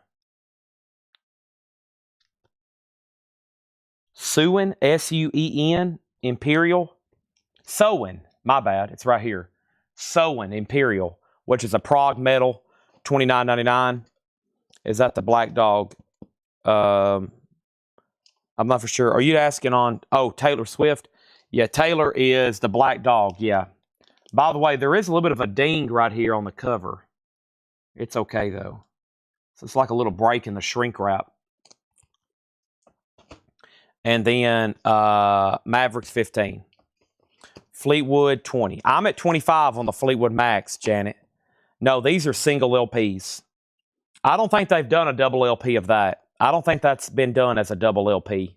Suen, S-U-E-N, Imperial. Soen. My bad. It's right here. Soen Imperial, which is a prog metal, $29.99. Is that the Black Dog? I'm not for sure. Are you asking on, Taylor Swift? Yeah, Taylor is the Black Dog, yeah. By the way, there is a little bit of a ding right here on the cover. It's okay, though. So it's like a little break in the shrink wrap. And then Mavericks 15. Fleetwood 20. I'm at 25 on the Fleetwood Max, Janet. No, these are single LPs. I don't think they've done a double LP of that. I don't think that's been done as a double LP.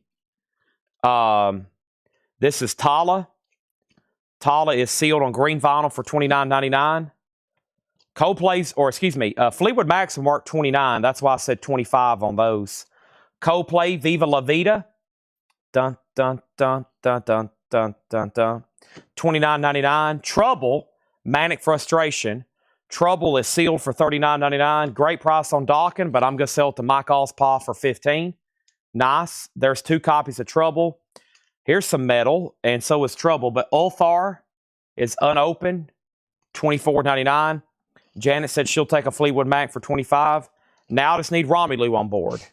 This is Tala. Tala is sealed on green vinyl for $29.99. Fleetwood Max marked 29. That's why I said 25 on those. Coldplay, Viva La Vida. Dun, dun, dun, dun, dun, dun, dun, dun. $29.99. Trouble, Manic Frustration. Trouble is sealed for $39.99. Great price on Dawkins, but I'm going to sell it to Mike Ospaw for $15. Nice. There's 2 copies of Trouble. Here's some metal, and so is Trouble. But Ulthar is unopened, $24.99. Janet said she'll take a Fleetwood Mac for $25. Now I just need Romelu on board.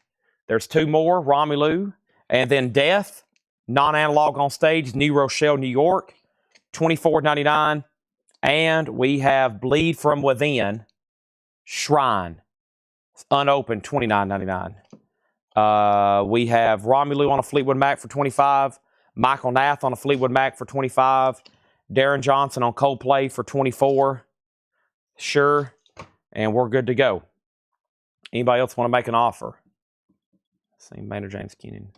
There's 2 more, Romelu. And then Death, non-analog on stage, New Rochelle, New York, $24.99. And we have Bleed From Within, Shrine. It's unopened, $29.99. We have Romelu on a Fleetwood Mac for $25. Michael Nath on a Fleetwood Mac for $25. Darren Johnson on Coldplay for $24. Sure. And we're good to go. Anybody else want to make an offer? Same Maynard James Keenan.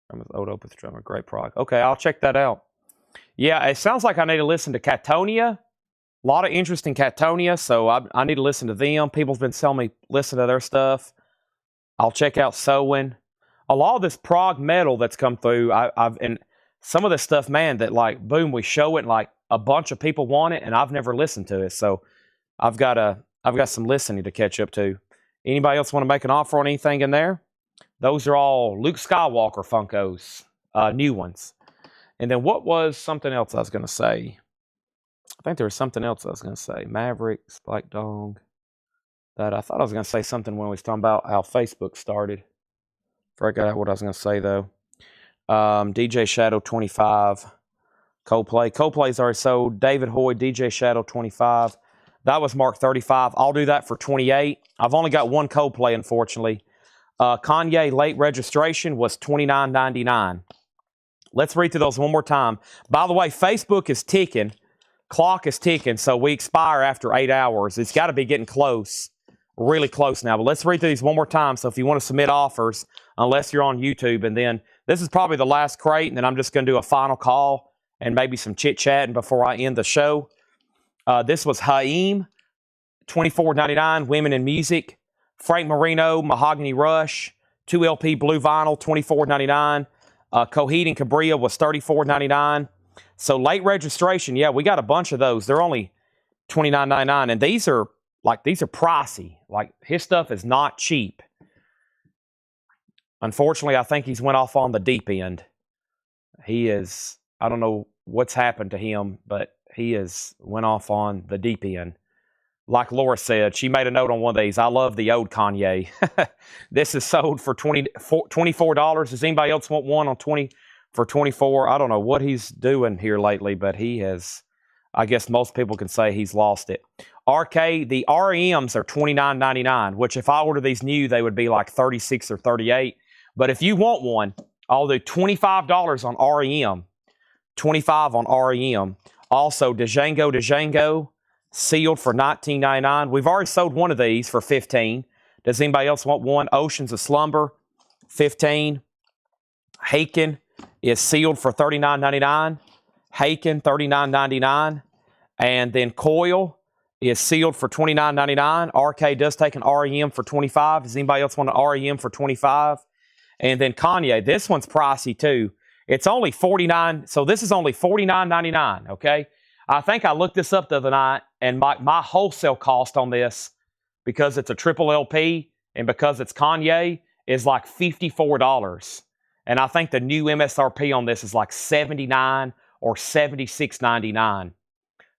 From his Old Opus drummer. Great product. Okay, I'll check that out. Yeah, it sounds like I need to listen to Catatonia. A lot of interest in Catatonia, so I need to listen to them. People's been telling me listen to their stuff. I'll check out Soen. A lot of this prog metal that's come through, and some of this stuff, man, that like, boom, we show it, and like a bunch of people want it, and I've never listened to it. So I've got some listening to catch up to. Anybody else want to make an offer on anything in there? Those are all Luke Skywalker Funkos, new ones. And then what was something else I was going to say? I think there was something else I was going to say. Mavericks, Black Dog. That I thought I was going to say something when we was talking about how Facebook started. Forgot what I was going to say, though. DJ Shadow, 25. Coldplay. Coldplay's already sold. David Hoy, DJ Shadow, 25. That was marked 35. I'll do that for 28. I've only got one Coldplay, unfortunately. Kanye late registration was $29.99. Let's read through those one more time. By the way, Facebook is ticking. Clock is ticking, so we expire after 8 hours. It's got to be getting close. Really close now. But let's read through these one more time. So if you want to submit offers, unless you're on YouTube, and then this is probably the last crate, and then I'm just going to do a final call and maybe some chit-chatting before I end the show. This was Haim, $24.99, Women in Music. Frank Marino, Mahogany Rush, 2 LP blue vinyl, $24.99. Coheed and Cabria was $34.99. So late registration, yeah, we got a bunch of those. They're only $29.99, and these are pricey. Like, his stuff is not cheap. Unfortunately, I think he's went off on the deep end. He is, I don't know what's happened to him, but he went off on the deep end. Like Laura said, she made a note on one of these. I love the old Kanye. This is sold for $24. Does anybody else want one on for $24? I don't know what he's doing here lately, but he has, I guess most people can say he's lost it. RK, the REMs are $29.99, which if I order these new, they would be like $36 or $38. But if you want one, I'll do $25 on REM. $25 on REM. Also, Django, sealed for $19.99. We've already sold one of these for $15. Does anybody else want one? Oceans of Slumber, $15. Haken is sealed for $39.99. Haken, $39.99. And then Coil is sealed for $29.99. RK does take an REM for $25. Does anybody else want an REM for $25? And then Kanye, this one's pricey too. It's only $49. So this is only $49.99, okay? I think I looked this up the other night, and my wholesale cost on this, because it's a triple LP and because it's Kanye, is like $54. And I think the new MSRP on this is like $79 or $76.99.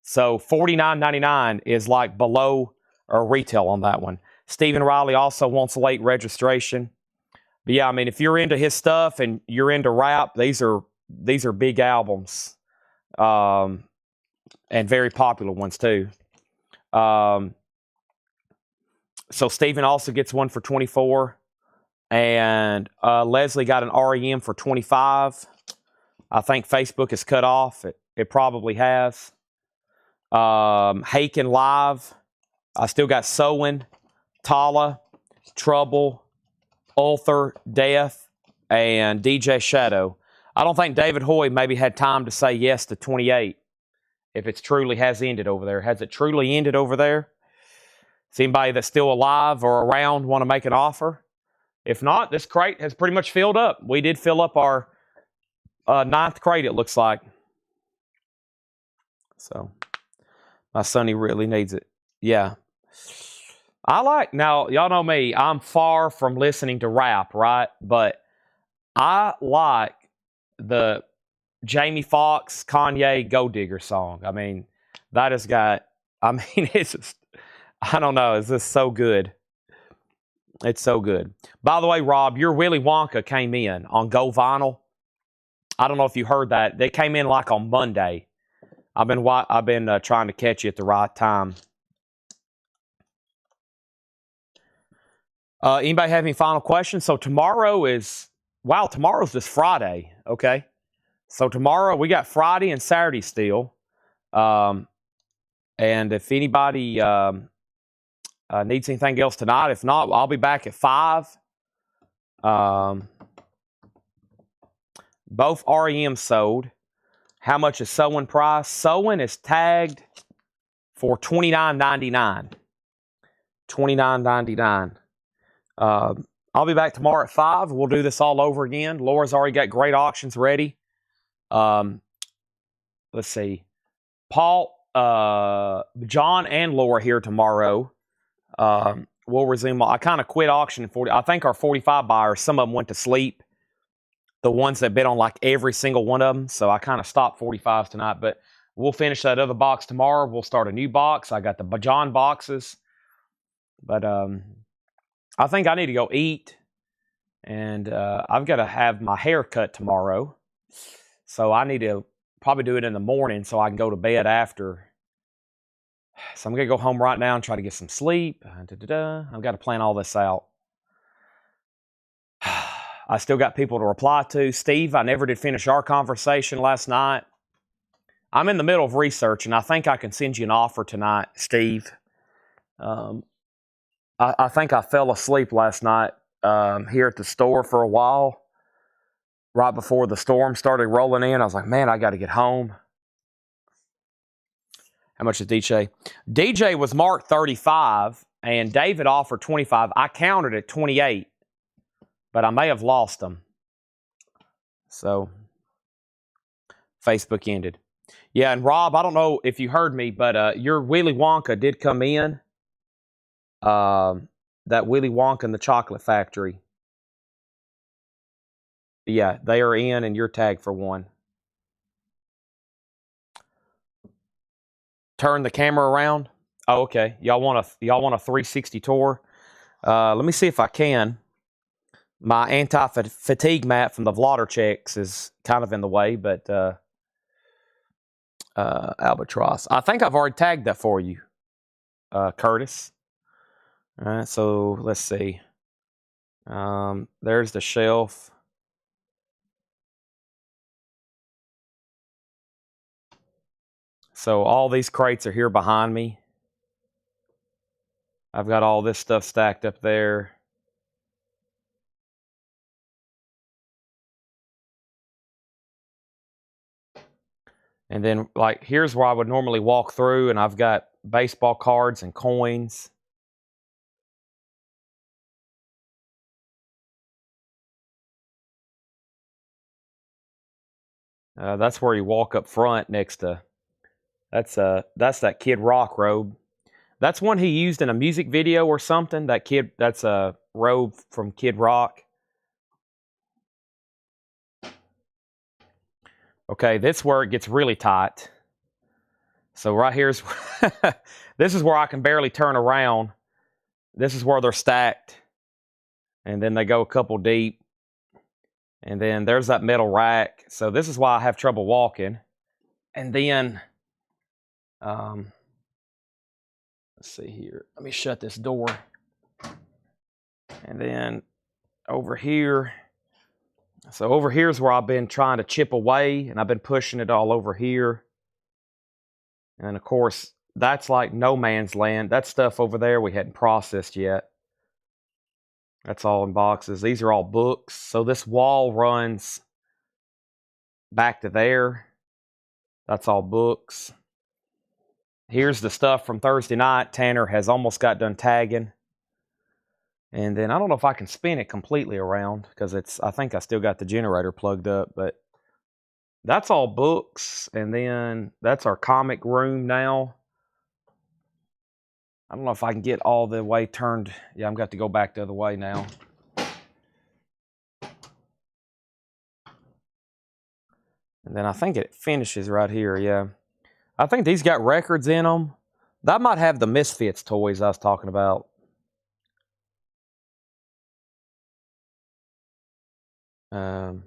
So $49.99 is like below or retail on that one. Stephen Riley also wants late registration. But yeah, I mean, if you're into his stuff and you're into rap, these are big albums, and very popular ones too. So Stephen also gets one for $24, and Leslie got an REM for $25. I think Facebook is cut off. It probably has. Haken Live. I still got Sowen, Tala, Trouble, Ulther, Death, and DJ Shadow. I don't think David Hoy maybe had time to say yes to 28 if it truly has ended over there. Has it truly ended over there? Is anybody that's still alive or around want to make an offer? If not, this crate has pretty much filled up. We did fill up our 9th crate, it looks like. So, my sonny really needs it. Yeah. Now, y'all know me, I'm far from listening to rap, right? But I like the Jamie Foxx, Kanye, Gold Digger song. I mean, that has got, I mean, it's just, I don't know, it's just so good. It's so good. By the way, Rob, your Willy Wonka came in on Go Vinyl. I don't know if you heard that. They came in like on Monday. I've been trying to catch you at the right time. Anybody have any final questions? So tomorrow's just Friday. Okay. So tomorrow we got Friday and Saturday still. And if anybody needs anything else tonight, if not, I'll be back at 5. Both REM sold. How much is Sowen price? Sowen is tagged for $29.99. $29.99. I'll be back tomorrow at 5. We'll do this all over again. Laura's already got great auctions ready. Let's see. Paul, John, and Laura here tomorrow. We'll resume. I kind of quit auctioning 40. I think our 45 buyers, some of them went to sleep. The ones that bid on like every single one of them. So I kind of stopped 45s tonight, but we'll finish that other box tomorrow. We'll start a new box. I got the John boxes, but I think I need to go eat, and I've got to have my hair cut tomorrow. So I need to probably do it in the morning so I can go to bed after. So I'm going to go home right now and try to get some sleep. I've got to plan all this out. I still got people to reply to. Steve, I never did finish our conversation last night. I'm in the middle of research, and I think I can send you an offer tonight, Steve. I think I fell asleep last night here at the store for a while. Right before the storm started rolling in, I was like, man, I got to get home. How much is DJ? DJ was marked 35, and David offered 25. I counted at 28. But I may have lost them. So, Facebook ended. Yeah, and Rob, I don't know if you heard me, but your Willy Wonka did come in. That Willy Wonka and the Chocolate Factory. Yeah, they are in, and you're tagged for one. Turn the camera around. Oh, okay. Y'all want a 360 tour? Let me see if I can. My anti-fatigue mat from the Vlodderchecks is kind of in the way, but Albatross. I think I've already tagged that for you, Curtis. All right, so let's see. There's the shelf. So all these crates are here behind me. I've got all this stuff stacked up there. And then, like, here's where I would normally walk through, and I've got baseball cards and coins. That's where you walk up front next to. That's that Kid Rock robe. That's one he used in a music video or something. That's a robe from Kid Rock. Okay, this is where it gets really tight. So right here's this is where I can barely turn around. This is where they're stacked. And then they go a couple deep. And then there's that metal rack. So this is why I have trouble walking. And then, let's see here. Let me shut this door. And then over here. So over here's where I've been trying to chip away. And I've been pushing it all over here. And of course, that's like no man's land. That stuff over there we hadn't processed yet. That's all in boxes. These are all books. So this wall runs back to there. That's all books. Here's the stuff from Thursday night. Tanner has almost got done tagging. And then I don't know if I can spin it completely around because I think I still got the generator plugged up, but that's all books. And then that's our comic room now. I don't know if I can get all the way turned. Yeah, I'm got to go back the other way now. And then I think it finishes right here, yeah. I think these got records in them. That might have the Misfits toys I was talking about. Pawn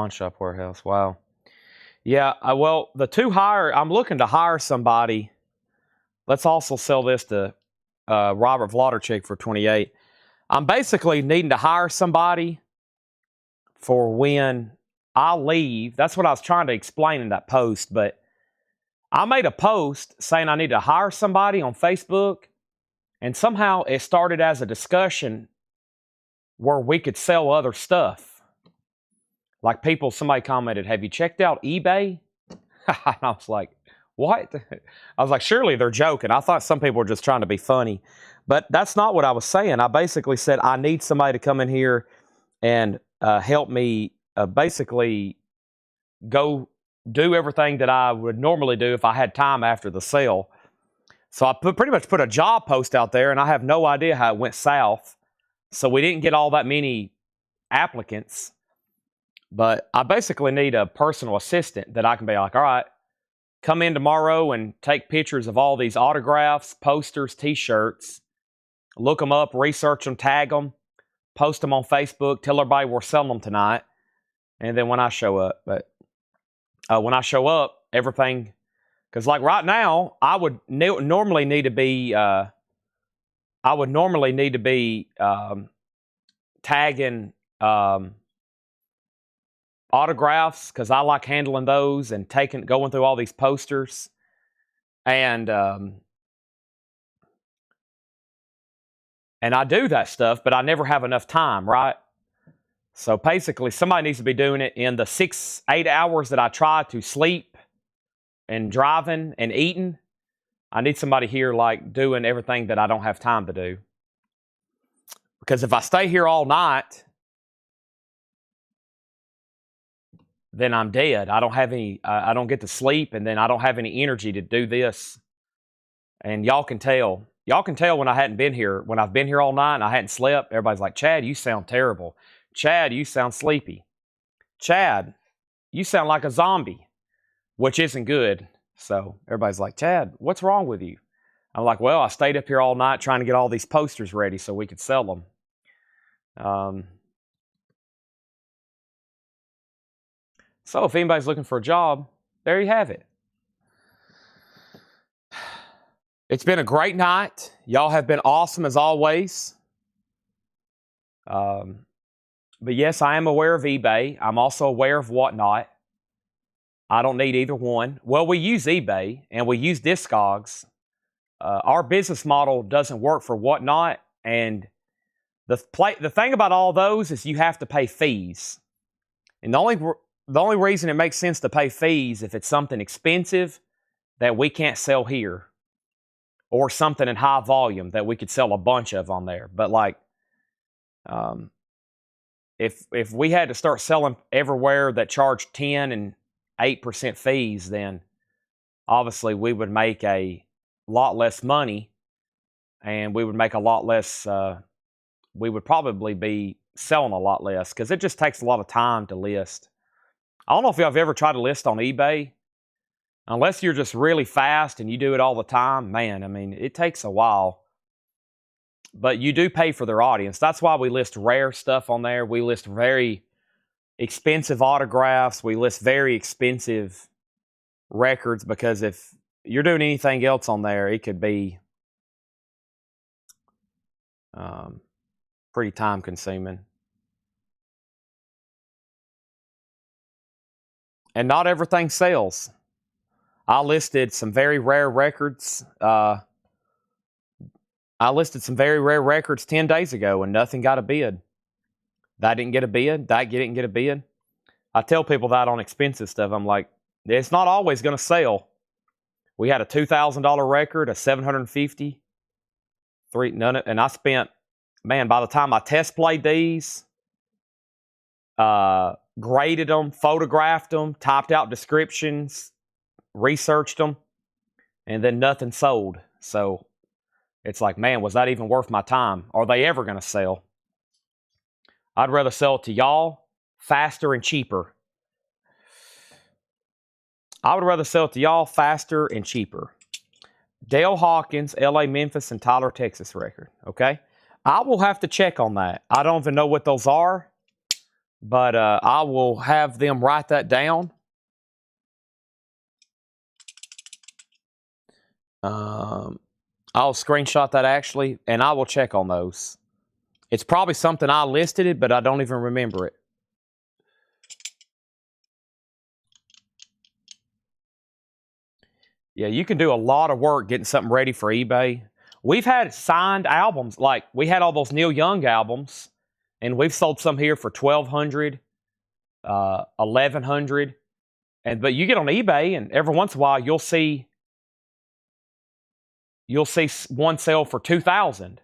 shop warehouse, wow. Yeah, well, I'm looking to hire somebody. Let's also sell this to Robert Vladerchik for 28. I'm basically needing to hire somebody for when I leave. That's what I was trying to explain in that post, but I made a post saying I need to hire somebody on Facebook, and somehow it started as a discussion where we could sell other stuff. Like somebody commented, have you checked out eBay? And I was like, what? I was like, surely they're joking. I thought some people were just trying to be funny. But that's not what I was saying. I basically said I need somebody to come in here and help me basically go do everything that I would normally do if I had time after the sale. So I pretty much put a job post out there, and I have no idea how it went south. So we didn't get all that many applicants. But I basically need a personal assistant that I can be like, all right, come in tomorrow and take pictures of all these autographs, posters, T-shirts, look them up, research them, tag them, post them on Facebook, tell everybody we're selling them tonight. And then when I show up, everything, because like right now, I would normally need to be tagging autographs because I like handling those and going through all these posters, and I do that stuff, but I never have enough time, right? So basically, somebody needs to be doing it in the 6-8 hours that I try to sleep and driving and eating. I need somebody here like doing everything that I don't have time to do. Because if I stay here all night, then I'm dead. I don't get to sleep, and then I don't have any energy to do this. And y'all can tell. Y'all can tell when I hadn't been here. When I've been here all night and I hadn't slept, everybody's like, Chad, you sound terrible. Chad, you sound sleepy. Chad, you sound like a zombie, which isn't good. So everybody's like, Chad, what's wrong with you? I'm like, well, I stayed up here all night trying to get all these posters ready so we could sell them. So if anybody's looking for a job, there you have it. It's been a great night. Y'all have been awesome as always. But yes, I am aware of eBay. I'm also aware of Whatnot. I don't need either one. Well, we use eBay and we use Discogs. Our business model doesn't work for Whatnot, and the thing about all those is you have to pay fees. And the only reason it makes sense to pay fees if it's something expensive that we can't sell here, or something in high volume that we could sell a bunch of on there. But like, if we had to start selling everywhere that charged 10 and 8% fees, then obviously we would make a lot less money, and we would make a lot less. We would probably be selling a lot less because it just takes a lot of time to list. I don't know if y'all have ever tried to list on eBay. Unless you're just really fast and you do it all the time, man, I mean, it takes a while. But you do pay for their audience. That's why we list rare stuff on there. We list very expensive autographs. We list very expensive records, because if you're doing anything else on there, it could be pretty time consuming. And not everything sells. I listed some very rare records. I listed some very rare records 10 days ago and nothing got a bid. That didn't get a bid. That didn't get a bid. I tell people that on expensive stuff. I'm like, it's not always going to sell. We had a $2,000 record, a $750, and I spent, man, by the time I test played these, graded them, photographed them, typed out descriptions, researched them, and then nothing sold. So it's like, man, was that even worth my time? Are they ever going to sell? I'd rather sell it to y'all faster and cheaper. I would rather sell it to y'all faster and cheaper. Dale Hawkins, LA, Memphis, and Tyler, Texas record. Okay? I will have to check on that. I don't even know what those are, but I will have them write that down. I'll screenshot that actually, and I will check on those. It's probably something I listed it, but I don't even remember it. Yeah, you can do a lot of work getting something ready for eBay. We've had signed albums, like we had all those Neil Young albums, and we've sold some here for $1,200, $1,100, but you get on eBay, and every once in a while you'll see one sell for $2,000,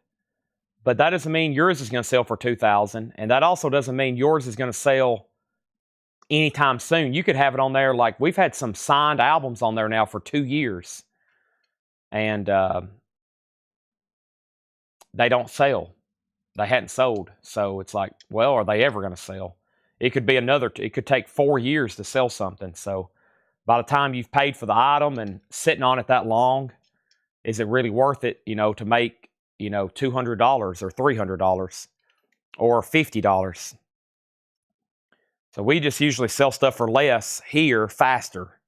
but that doesn't mean yours is going to sell for $2,000, and that also doesn't mean yours is going to sell anytime soon. You could have it on there, like we've had some signed albums on there now for 2 years, and they don't sell. They hadn't sold. So it's like, well, are they ever going to sell? It could be it could take 4 years to sell something. So by the time you've paid for the item and sitting on it that long, is it really worth it, to make, $200 or $300 or $50? So we just usually sell stuff for less here, faster.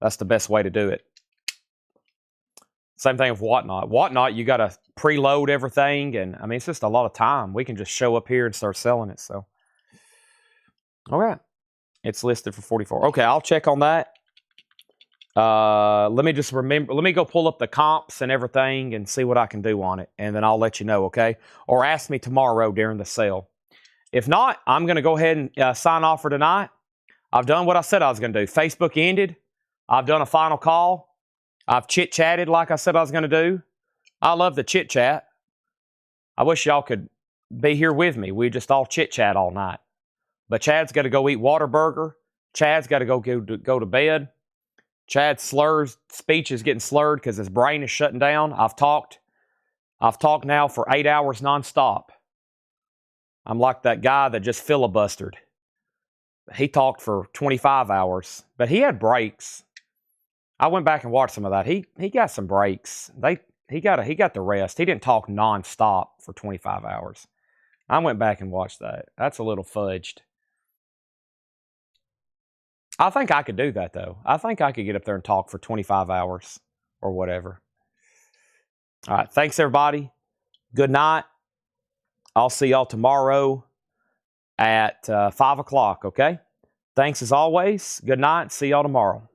That's the best way to do it. Same thing with Whatnot. Whatnot, you got to preload everything, and I mean, it's just a lot of time. We can just show up here and start selling it. So, all right, it's listed for 44. Okay, I'll check on that. Let me go pull up the comps and everything and see what I can do on it, and then I'll let you know. Okay, or ask me tomorrow during the sale. If not, I'm going to go ahead and sign off for tonight. I've done what I said I was going to do. Facebook ended. I've done a final call. I've chit-chatted like I said I was going to do. I love the chit-chat. I wish y'all could be here with me. We just all chit-chat all night. But Chad's got to go eat Whataburger. Chad's got to go to bed. Chad's speech is getting slurred because his brain is shutting down. I've talked now for 8 hours nonstop. I'm like that guy that just filibustered. He talked for 25 hours, but he had breaks. I went back and watched some of that. He got some breaks. He got the rest. He didn't talk nonstop for 25 hours. I went back and watched that. That's a little fudged. I think I could do that, though. I think I could get up there and talk for 25 hours or whatever. All right. Thanks, everybody. Good night. I'll see y'all tomorrow at 5 o'clock, okay? Thanks as always. Good night. See y'all tomorrow.